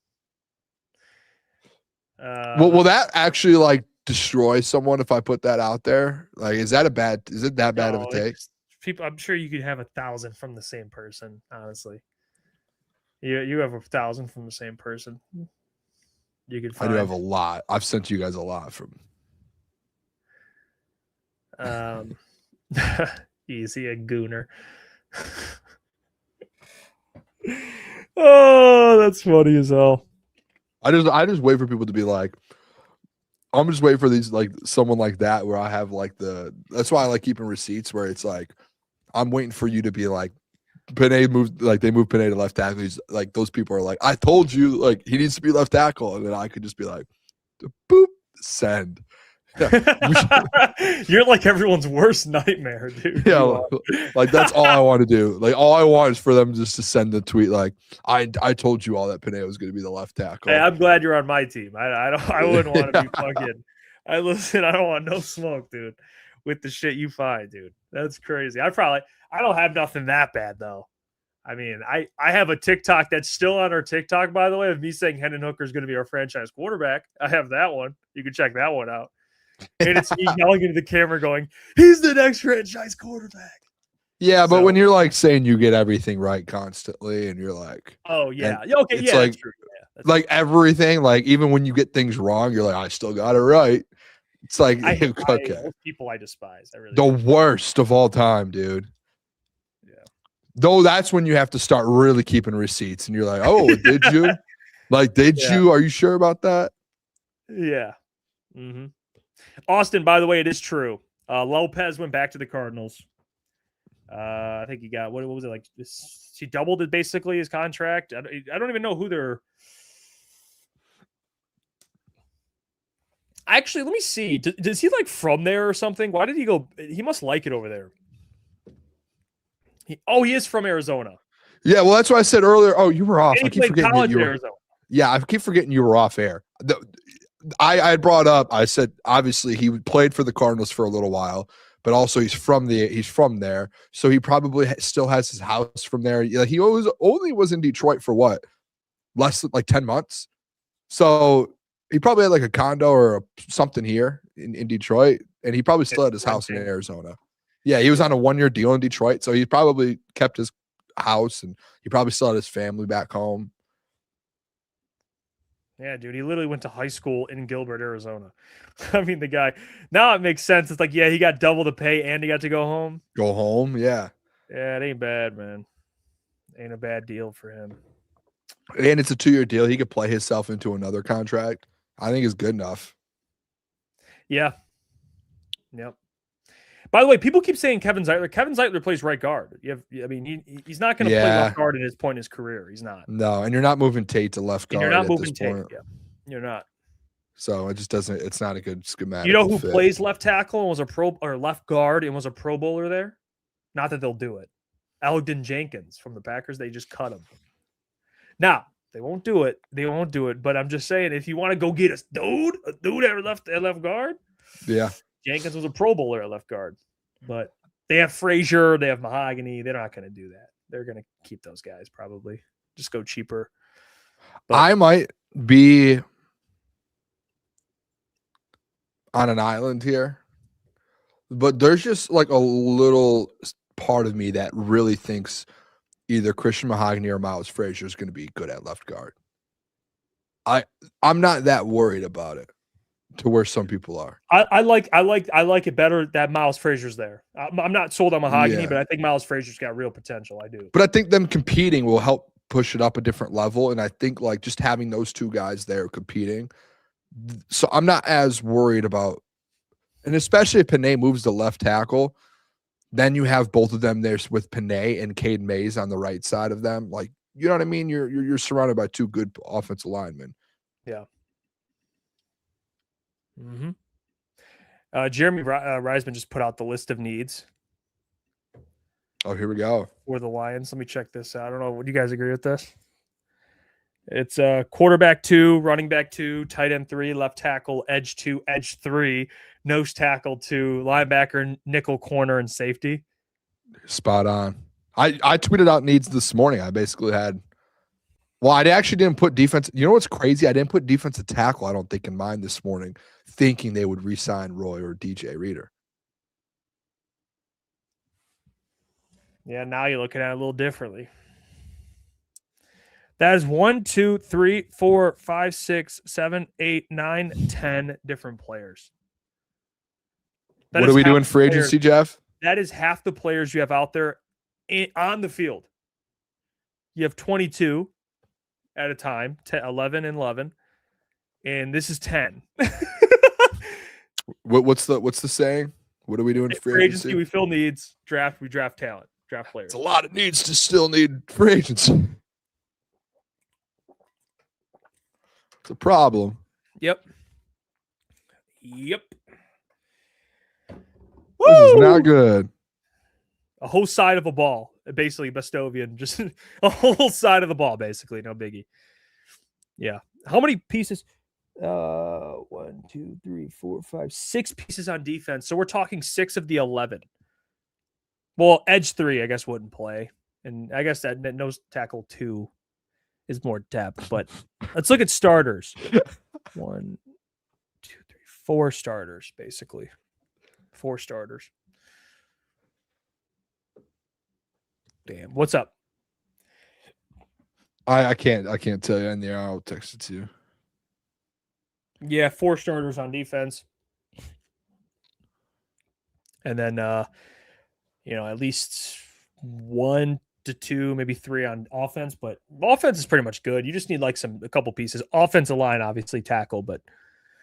Will that actually like destroy someone if I put that out there? Like, is it that bad of a take? People, I'm sure you could have 1,000 from the same person. Honestly, you have 1,000 from the same person. You could. I do have a lot. I've sent you guys a lot from. Easy a gooner. Oh, that's funny as hell. I just wait for people to be like, I'm just waiting for these, like someone like that where I have like that's why I like keeping receipts where it's like I'm waiting for you to be like Panay moved, like they moved Panay to left tackle. He's like, those people are like, I told you, like he needs to be left tackle, and then I could just be like, boop, send. Yeah. You're like everyone's worst nightmare, dude. Yeah, like that's all I want to do. Like all I want is for them just to send the tweet like, I told you all that Panay was going to be the left tackle. Hey, I'm glad you're on my team. I wouldn't want to be fucking. I don't want no smoke, dude, with the shit you find, dude. That's crazy. I don't have nothing that bad though. I mean, I have a TikTok that's still on our TikTok, by the way, of me saying Hendon Hooker is going to be our franchise quarterback. I have that one. You can check that one out. And it's me yelling into the camera going, he's the next franchise quarterback. Yeah, but when you're like saying you get everything right constantly and you're like, oh, yeah. Okay, yeah, like, that's true. Yeah, that's like everything, like even when you get things wrong, you're like, I still got it right. It's like, those people I despise. I really the worst of all time, dude. Yeah. Though that's when you have to start really keeping receipts and you're like, oh, did you? Like, did you? Are you sure about that? Yeah. Mm-hmm. Austin, by the way, it is true. Lopez went back to the Cardinals. I think he got what was it like? He doubled it basically his contract. I don't even know who they're. Actually, let me see. Does he like from there or something? Why did he go? He must like it over there. He is from Arizona. Yeah, well, that's what I said earlier. Oh, you were off. And he played college in Arizona. Yeah, I keep forgetting you were off air. I brought up. I said obviously he played for the Cardinals for a little while, but also he's from there, so he probably still has his house from there. He only was in Detroit for what, less than like 10 months. So he probably had like a condo or something here in Detroit, and he probably still had his house in Arizona. Yeah, he was on a 1-year deal in Detroit, so he probably kept his house, and he probably still had his family back home. Yeah, dude, he literally went to high school in Gilbert, Arizona. I mean, the guy, now it makes sense. It's like, yeah, he got double the pay and he got to go home. Go home, yeah. Yeah, it ain't bad, man. Ain't a bad deal for him. And it's a 2-year deal. He could play himself into another contract. I think it's good enough. Yeah. Yep. By the way, people keep saying Kevin Zeitler. Kevin Zeitler plays right guard. He's not going to play left guard at his point in his career. He's not. No, and you're not moving Tate to left guard. And you're not moving Tate. Yeah, you're not. So it just doesn't. It's not a good schematic. You know who plays left tackle and was or left guard and was a Pro Bowler there? Not that they'll do it. Elgin Jenkins from the Packers. They just cut him. Now they won't do it. But I'm just saying, if you want to go get a dude at left guard. Yeah. Jenkins was a Pro Bowler at left guard, but they have Frazier, they have Mahogany. They're not going to do that. They're going to keep those guys probably. Just go cheaper. But I might be on an island here, but there's just like a little part of me that really thinks either Christian Mahogany or Miles Frazier is going to be good at left guard. I'm not that worried about it to where some people are. I like it better that Miles Frazier's there. I'm not sold on Mahogany, but I think Miles Frazier's got real potential. I do. But I think them competing will help push it up a different level. And I think like just having those two guys there competing. So I'm not as worried about, and especially if Panay moves to left tackle, then you have both of them there with Panay and Cade Mays on the right side of them. Like, you know what I mean? You're surrounded by two good offensive linemen. Yeah. Jeremy Reisman just put out the list of needs. Oh, here we go. For the Lions. Let me check this out. I don't know. Would you guys agree with this? It's quarterback 2, running back 2, tight end 3, left tackle, edge 2, edge 3, nose tackle 2, linebacker, nickel, corner, and safety. Spot on. I tweeted out needs this morning. I basically had, well, I actually didn't put defense. You know what's crazy? I didn't put defensive tackle, I don't think, in mind this morning, thinking they would re-sign Roy or DJ Reader. Yeah, now you're looking at it a little differently. That is 1, 2, 3, 4, 5, 6, 7, 8, 9, 10 different players. What are we doing for agency, Jeff? That is half the players you have out there on the field. You have 22 at a time, 10, 11 and 11, and this is 10. What's the saying? What are we doing for agency? We fill needs. Draft, we draft talent. Draft players. It's a lot of needs to still need free agency. It's a problem. Yep. This is not good. A whole side of a ball, basically Bestovian, just a whole side of the ball, basically. No biggie. Yeah. How many pieces? 1, 2, 3, 4, 5, 6 pieces on defense. So we're talking 6 of the 11. Well, edge 3, I guess, wouldn't play. And I guess that nose tackle 2 is more depth. But let's look at starters. 1, 2, 3, 4 starters, basically. 4 starters. Damn. What's up? I can't tell you in the air. I'll text it to you. Yeah, 4 starters on defense. And then at least 1 to 2, maybe 3 on offense, but offense is pretty much good. You just need like a couple pieces. Offensive line, obviously tackle, but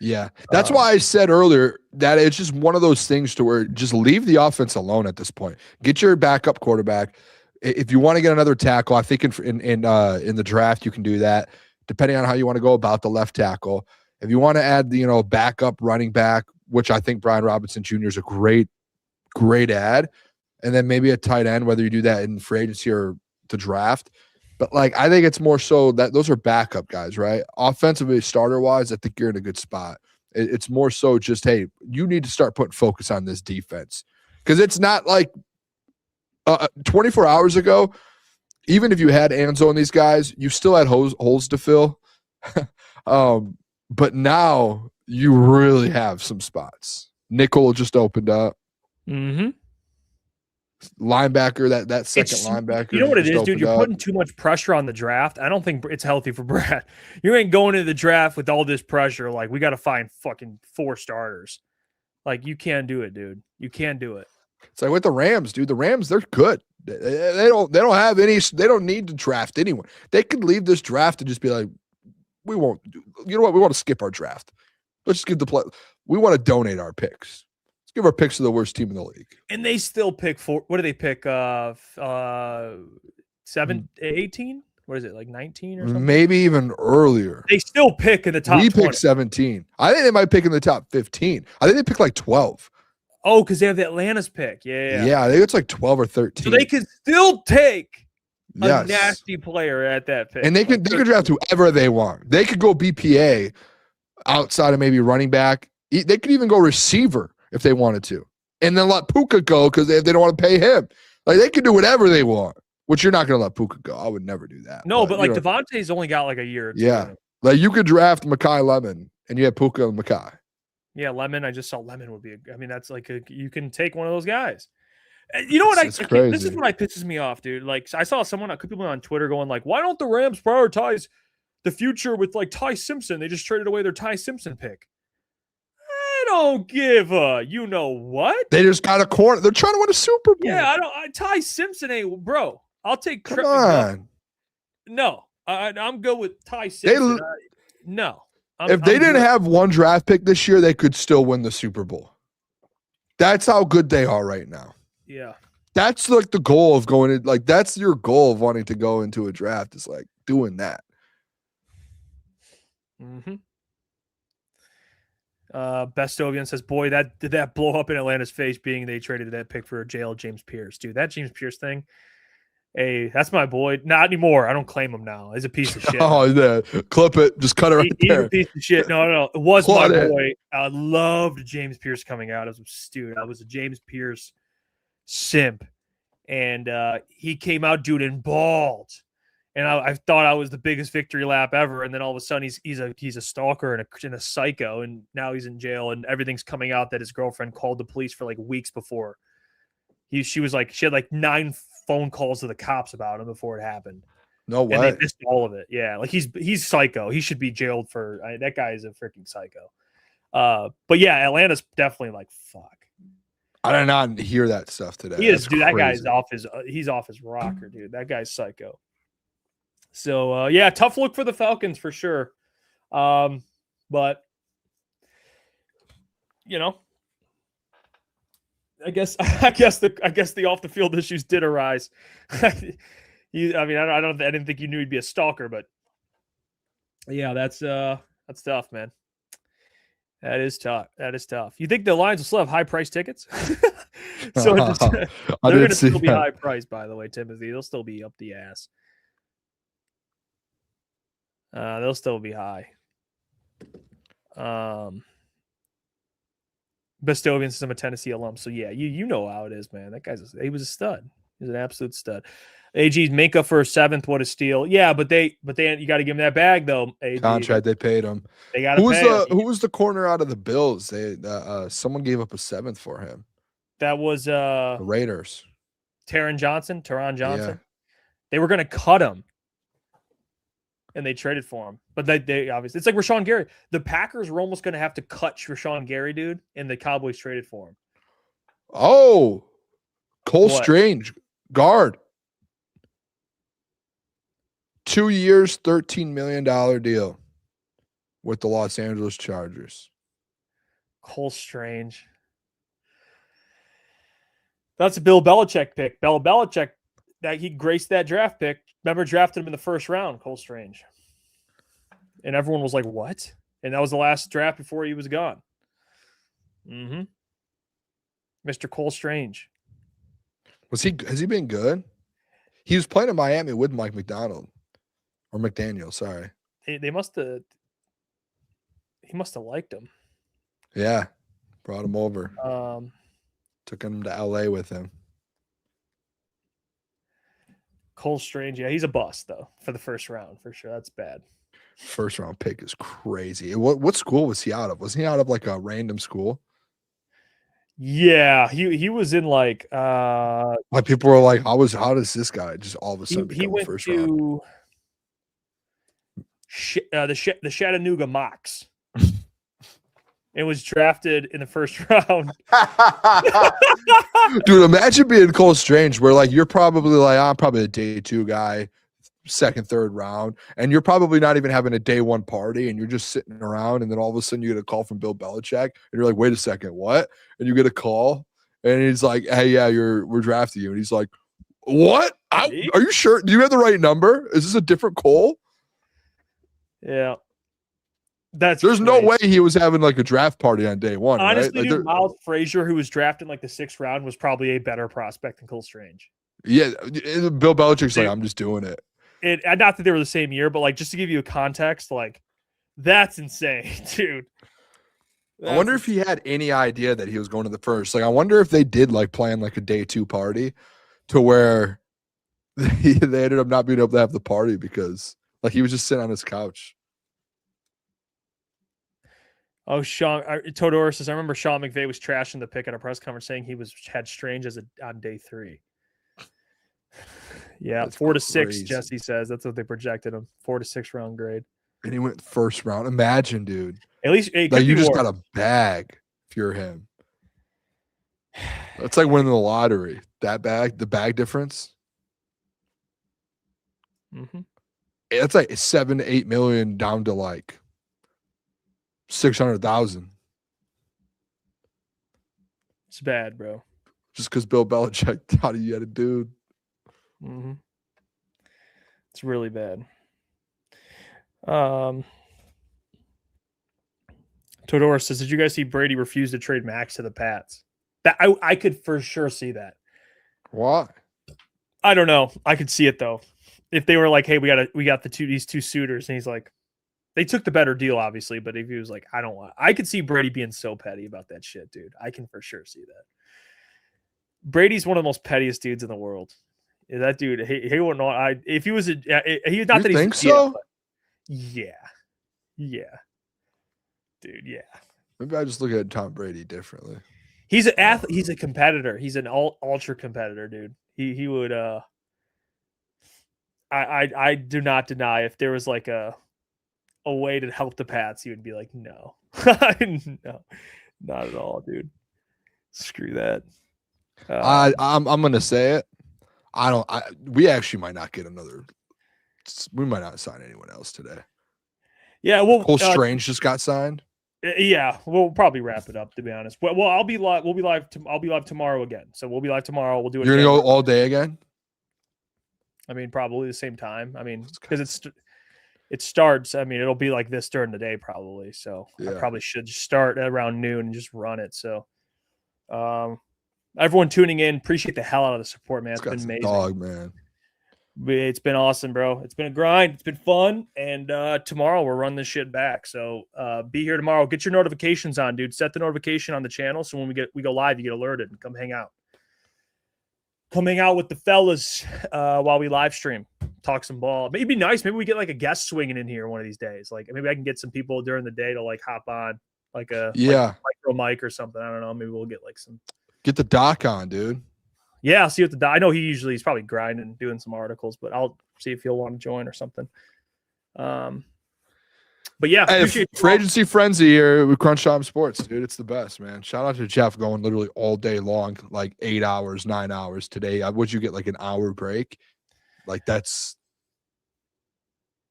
yeah, that's why I said earlier that it's just one of those things to where just leave the offense alone at this point. Get your backup quarterback. If you want to get another tackle, I think in the draft you can do that, depending on how you want to go about the left tackle. If you want to add the backup running back, which I think Brian Robinson Jr. is a great add, and then maybe a tight end, whether you do that in free agency or the draft. But I think it's more so that those are backup guys, right? Offensively, starter wise, I think you're in a good spot. It's more so just, hey, you need to start putting focus on this defense, because it's not like 24 hours ago. Even if you had Anzalone and these guys, you still had holes to fill. But now you really have some spots. Nickel just opened up. Mm-hmm. Linebacker, that second linebacker. You know what it is, dude? You're putting too much pressure on the draft. I don't think it's healthy for Brad. You ain't going into the draft with all this pressure. Like, we got to find fucking 4 starters. Like, you can't do it, dude. You can't do it. It's like with the Rams, dude. The Rams, they're good. They don't have any. They don't need to draft anyone. They could leave this draft and just be like, we won't. You know what? We want to skip our draft. Let's just give the play. We want to donate our picks. Let's give our picks to the worst team in the league. And they still pick 4. What do they pick? 18? What is it, like 19 or something? Maybe even earlier. They still pick in the top 20. We pick 17. I think they might pick in the top 15. I think they pick like 12. Oh, because they have the Atlanta's pick. Yeah, I think it's like 12 or 13. So they could still take a nasty player at that pick. And they could draft whoever they want. They could go BPA outside of maybe running back. They could even go receiver if they wanted to. And then let Puka go because they don't want to pay him. Like, they could do whatever they want, which you're not going to let Puka go. I would never do that. No, but like Devontae's only got like a year. Yeah. Like, you could draft Mekhi Lemon and you have Puka and Mekhi. Yeah, Lemon. I just saw Lemon would be. That's like you can take one of those guys. You know what? It's This crazy. is what pisses me off, dude. Like, I saw a couple people on Twitter going like, "Why don't the Rams prioritize the future with like Ty Simpson? They just traded away their Ty Simpson pick." I don't give a you know what. They just got a corner. They're trying to win a Super Bowl. Yeah, Ty Simpson ain't bro. I'll take. Come on. No, I'm good with Ty Simpson. No. If they didn't have one draft pick this year, they could still win the Super Bowl. That's how good they are right now. Yeah. That's like the goal of going in. Like, that's your goal of wanting to go into a draft, is like doing that. Mm-hmm. Bestovian says, boy, did that blow up in Atlanta's face being they traded that pick for jail James Pierce. Dude, that James Pierce thing. Hey, that's my boy. Not anymore. I don't claim him now. He's a piece of shit. Oh, yeah. Clip it. Just cut it right He's there. a piece of shit. No. It was Cut my it. boy. I loved James Pierce coming out. I was a James Pierce simp. And he came out, dude, and balled. And I thought I was the biggest victory lap ever. And then all of a sudden he's a stalker and a psycho. And now he's in jail. And everything's coming out that his girlfriend called the police for like weeks before. She had like 9 phone calls to the cops about him before it happened. No way. And they missed all of it. Yeah, like he's psycho. He should be jailed for that guy is a freaking psycho. But yeah, Atlanta's definitely like fuck. I did not hear that stuff today. He is, That's dude. That crazy. guy's he's off his rocker, dude. That guy's psycho. So yeah, tough look for the Falcons for sure. But you know, I guess the off the field issues did arise. I didn't think you knew he'd be a stalker, but yeah, that's tough, man. That is tough. You think the Lions will still have high price tickets? So they're going to still be high priced, by the way, Timothy. They'll still be up the ass. They'll still be high. Bestovian says I'm a Tennessee alum, so yeah, you know how it is, man. That he was a stud. He's an absolute stud. AG's Minka for a 7th. What a steal! Yeah, but you got to give him that bag though. AG. Contract they paid him. They got to pay. Who was the corner out of the Bills? Someone gave up a 7th for him. That was The Raiders. Taron Johnson. Yeah. They were going to cut him, and they traded for him. But they obviously, it's like Rashawn Gary. The Packers were almost going to have to cut Rashawn Gary, dude, and the Cowboys traded for him. Oh, Cole What? Strange, guard. 2 years, $13 million deal with the Los Angeles Chargers. Cole Strange. That's a Bill Belichick pick. Bill Belichick, that he graced that draft pick. Remember, drafted him in the first round, Cole Strange. And everyone was like, what? And that was the last draft before he was gone. Mm-hmm. Mr. Cole Strange. Has he been good? He was playing in Miami with Mike McDonald. Or McDaniel, sorry. He must have liked him. Yeah. Brought him over. Took him to LA with him. Cole Strange, yeah, he's a bust though for the first round for sure. That's bad. First round pick is crazy. What school was he out of? Was he out of like a random school? Yeah, he was in like Like people were like, how does this guy just all of a sudden he become went first round? to the Chattanooga Mocs. And was drafted in the first round. Dude, imagine being Cole Strange where like you're probably like, I'm probably a day 2 guy, 2nd, 3rd round, and you're probably not even having a day 1 party and you're just sitting around, and then all of a sudden you get a call from Bill Belichick and you're like, wait a second, what? And you get a call and he's like, hey, yeah, we're drafting you. And he's like, what? Are you sure? Do you have the right number? Is this a different Cole? Yeah. There's crazy. No way he was having like a draft party on day 1. Honestly, right? dude, Miles Frazier, who was drafted in like the 6th round, was probably a better prospect than Cole Strange. Yeah, Bill Belichick's like, I'm just doing it. Not that they were the same year, but like just to give you a context, like that's insane, dude. I wonder if he had any idea that he was going to the first. Like, I wonder if they did like plan like a day 2 party to where they ended up not being able to have the party because like he was just sitting on his couch. Oh, Sean Todor says, I remember Sean McVay was trashing the pick at a press conference saying he had Strange on day 3. Yeah, That's 4 to 6, crazy. Jesse says. That's what they projected him. 4 to 6 round grade. And he went first round. Imagine, dude. At least it Like could you be just worse. got a bag if you're him. That's like winning the lottery. That bag, the bag difference. Mm-hmm. It's like 7 to 8 million down to like 600,000. It's bad, bro. Just because Bill Belichick thought he had a dude. Mm-hmm. It's really bad. Todor says, did you guys see Brady refuse to trade Max to the Pats? That I could for sure see that. Why? I don't know. I could see it though. If they were like, hey, we got these two suitors, and he's like, they took the better deal, obviously, but if he was like, I could see Brady being so petty about that shit, dude. I can for sure see that. Brady's one of the most pettiest dudes in the world. That dude, he wouldn't know. If he was he's not that he's think so? Yeah, dude, yeah. Maybe I just look at Tom Brady differently. He's an athlete. He's a competitor. He's an ultra competitor, dude. He would. I do not deny if there was like a way to help the Pats, he would be like, no, no, not at all, dude. Screw that. I'm gonna say it. We actually might not get another. We might not sign anyone else today. Yeah, well, Cole Strange just got signed. Yeah, we'll probably wrap it up, to be honest. Well, I'll be live. We'll be live. I'll be live tomorrow again. So we'll be live tomorrow. We'll do it. You're gonna go all day again? I mean, probably the same time. I mean, because it starts. I mean, it'll be like this during the day, probably. So I probably should start around noon and just run it. So, everyone tuning in, appreciate the hell out of the support, man. It's been amazing. Dog, man. It's been awesome, bro. It's been a grind. It's been fun. And tomorrow we're running this shit back. So be here tomorrow. Get your notifications on, dude. Set the notification on the channel so when we go live, you get alerted and come hang out. Come hang out with the fellas while we live stream. Talk some ball. Maybe it'd be nice. Maybe we get like a guest swinging in here one of these days. Like maybe I can get some people during the day to like hop on like a micro mic or something. I don't know. Maybe we'll get like some. Get the doc on, dude. Yeah, I'll see what I know he's probably grinding, doing some articles, but I'll see if he'll want to join or something. But yeah, free agency frenzy here with Crunch Time Sports, dude. It's the best, man. Shout out to Jeff going literally all day long, like 8 hours, 9 hours today. Would you get like an hour break? Like that's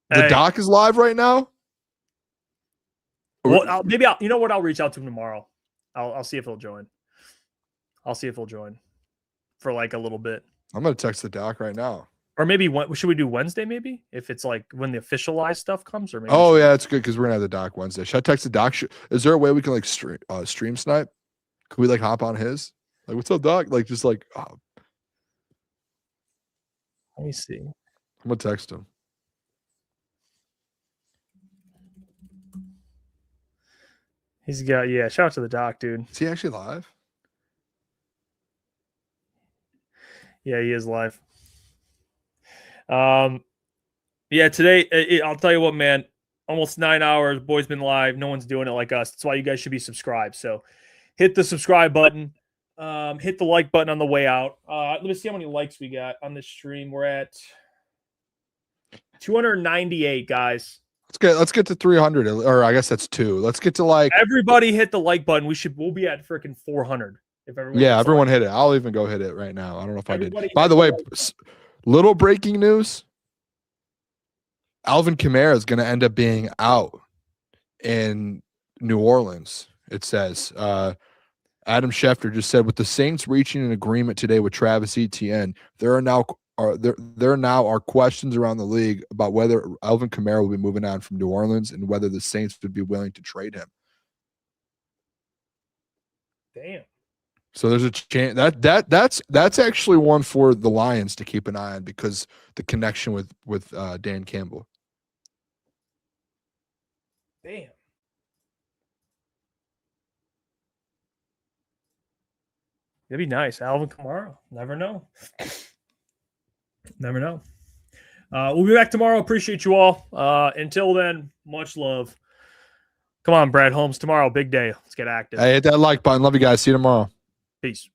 the doc is live right now. Well, I'll you know what? I'll reach out to him tomorrow. I'll see if he'll join. I'll see if he'll join for like a little bit. I'm gonna text the doc right now. Or maybe should we do Wednesday? Maybe if it's like when the officialized stuff comes, or maybe. Oh yeah, it's good because we're gonna have the doc Wednesday. Should I text the doc? Is there a way we can like stream snipe? Could we like hop on his? Like, what's up, doc? Like, just like. Let me see. I'm gonna text him. He's got shout out to the doc, dude. Is he actually live? Yeah, he is live. Yeah, today I'll tell you what, man. Almost 9 hours. Boy's been live. No one's doing it like us. That's why you guys should be subscribed. So, hit the subscribe button. Hit the like button on the way out. Let me see how many likes we got on this stream. We're at 298, guys. Let's get to 300, or I guess that's 2. Let's get to like everybody hit the like button. We'll be at freaking 400. If everyone hit it. I'll even go hit it right now. I don't know if I did. By the way, little breaking news. Alvin Kamara is going to end up being out in New Orleans. It says Adam Schefter just said, with the Saints reaching an agreement today with Travis Etienne, there now are questions around the league about whether Alvin Kamara will be moving on from New Orleans and whether the Saints would be willing to trade him. Damn. So there's a chance that's actually one for the Lions to keep an eye on because the connection with Dan Campbell. Damn. That'd be nice. Alvin Kamara. Never know. Never know. We'll be back tomorrow. Appreciate you all. Until then, much love. Come on, Brad Holmes. Tomorrow, big day. Let's get active. Hey, hit that like button. Love you guys. See you tomorrow. Peace.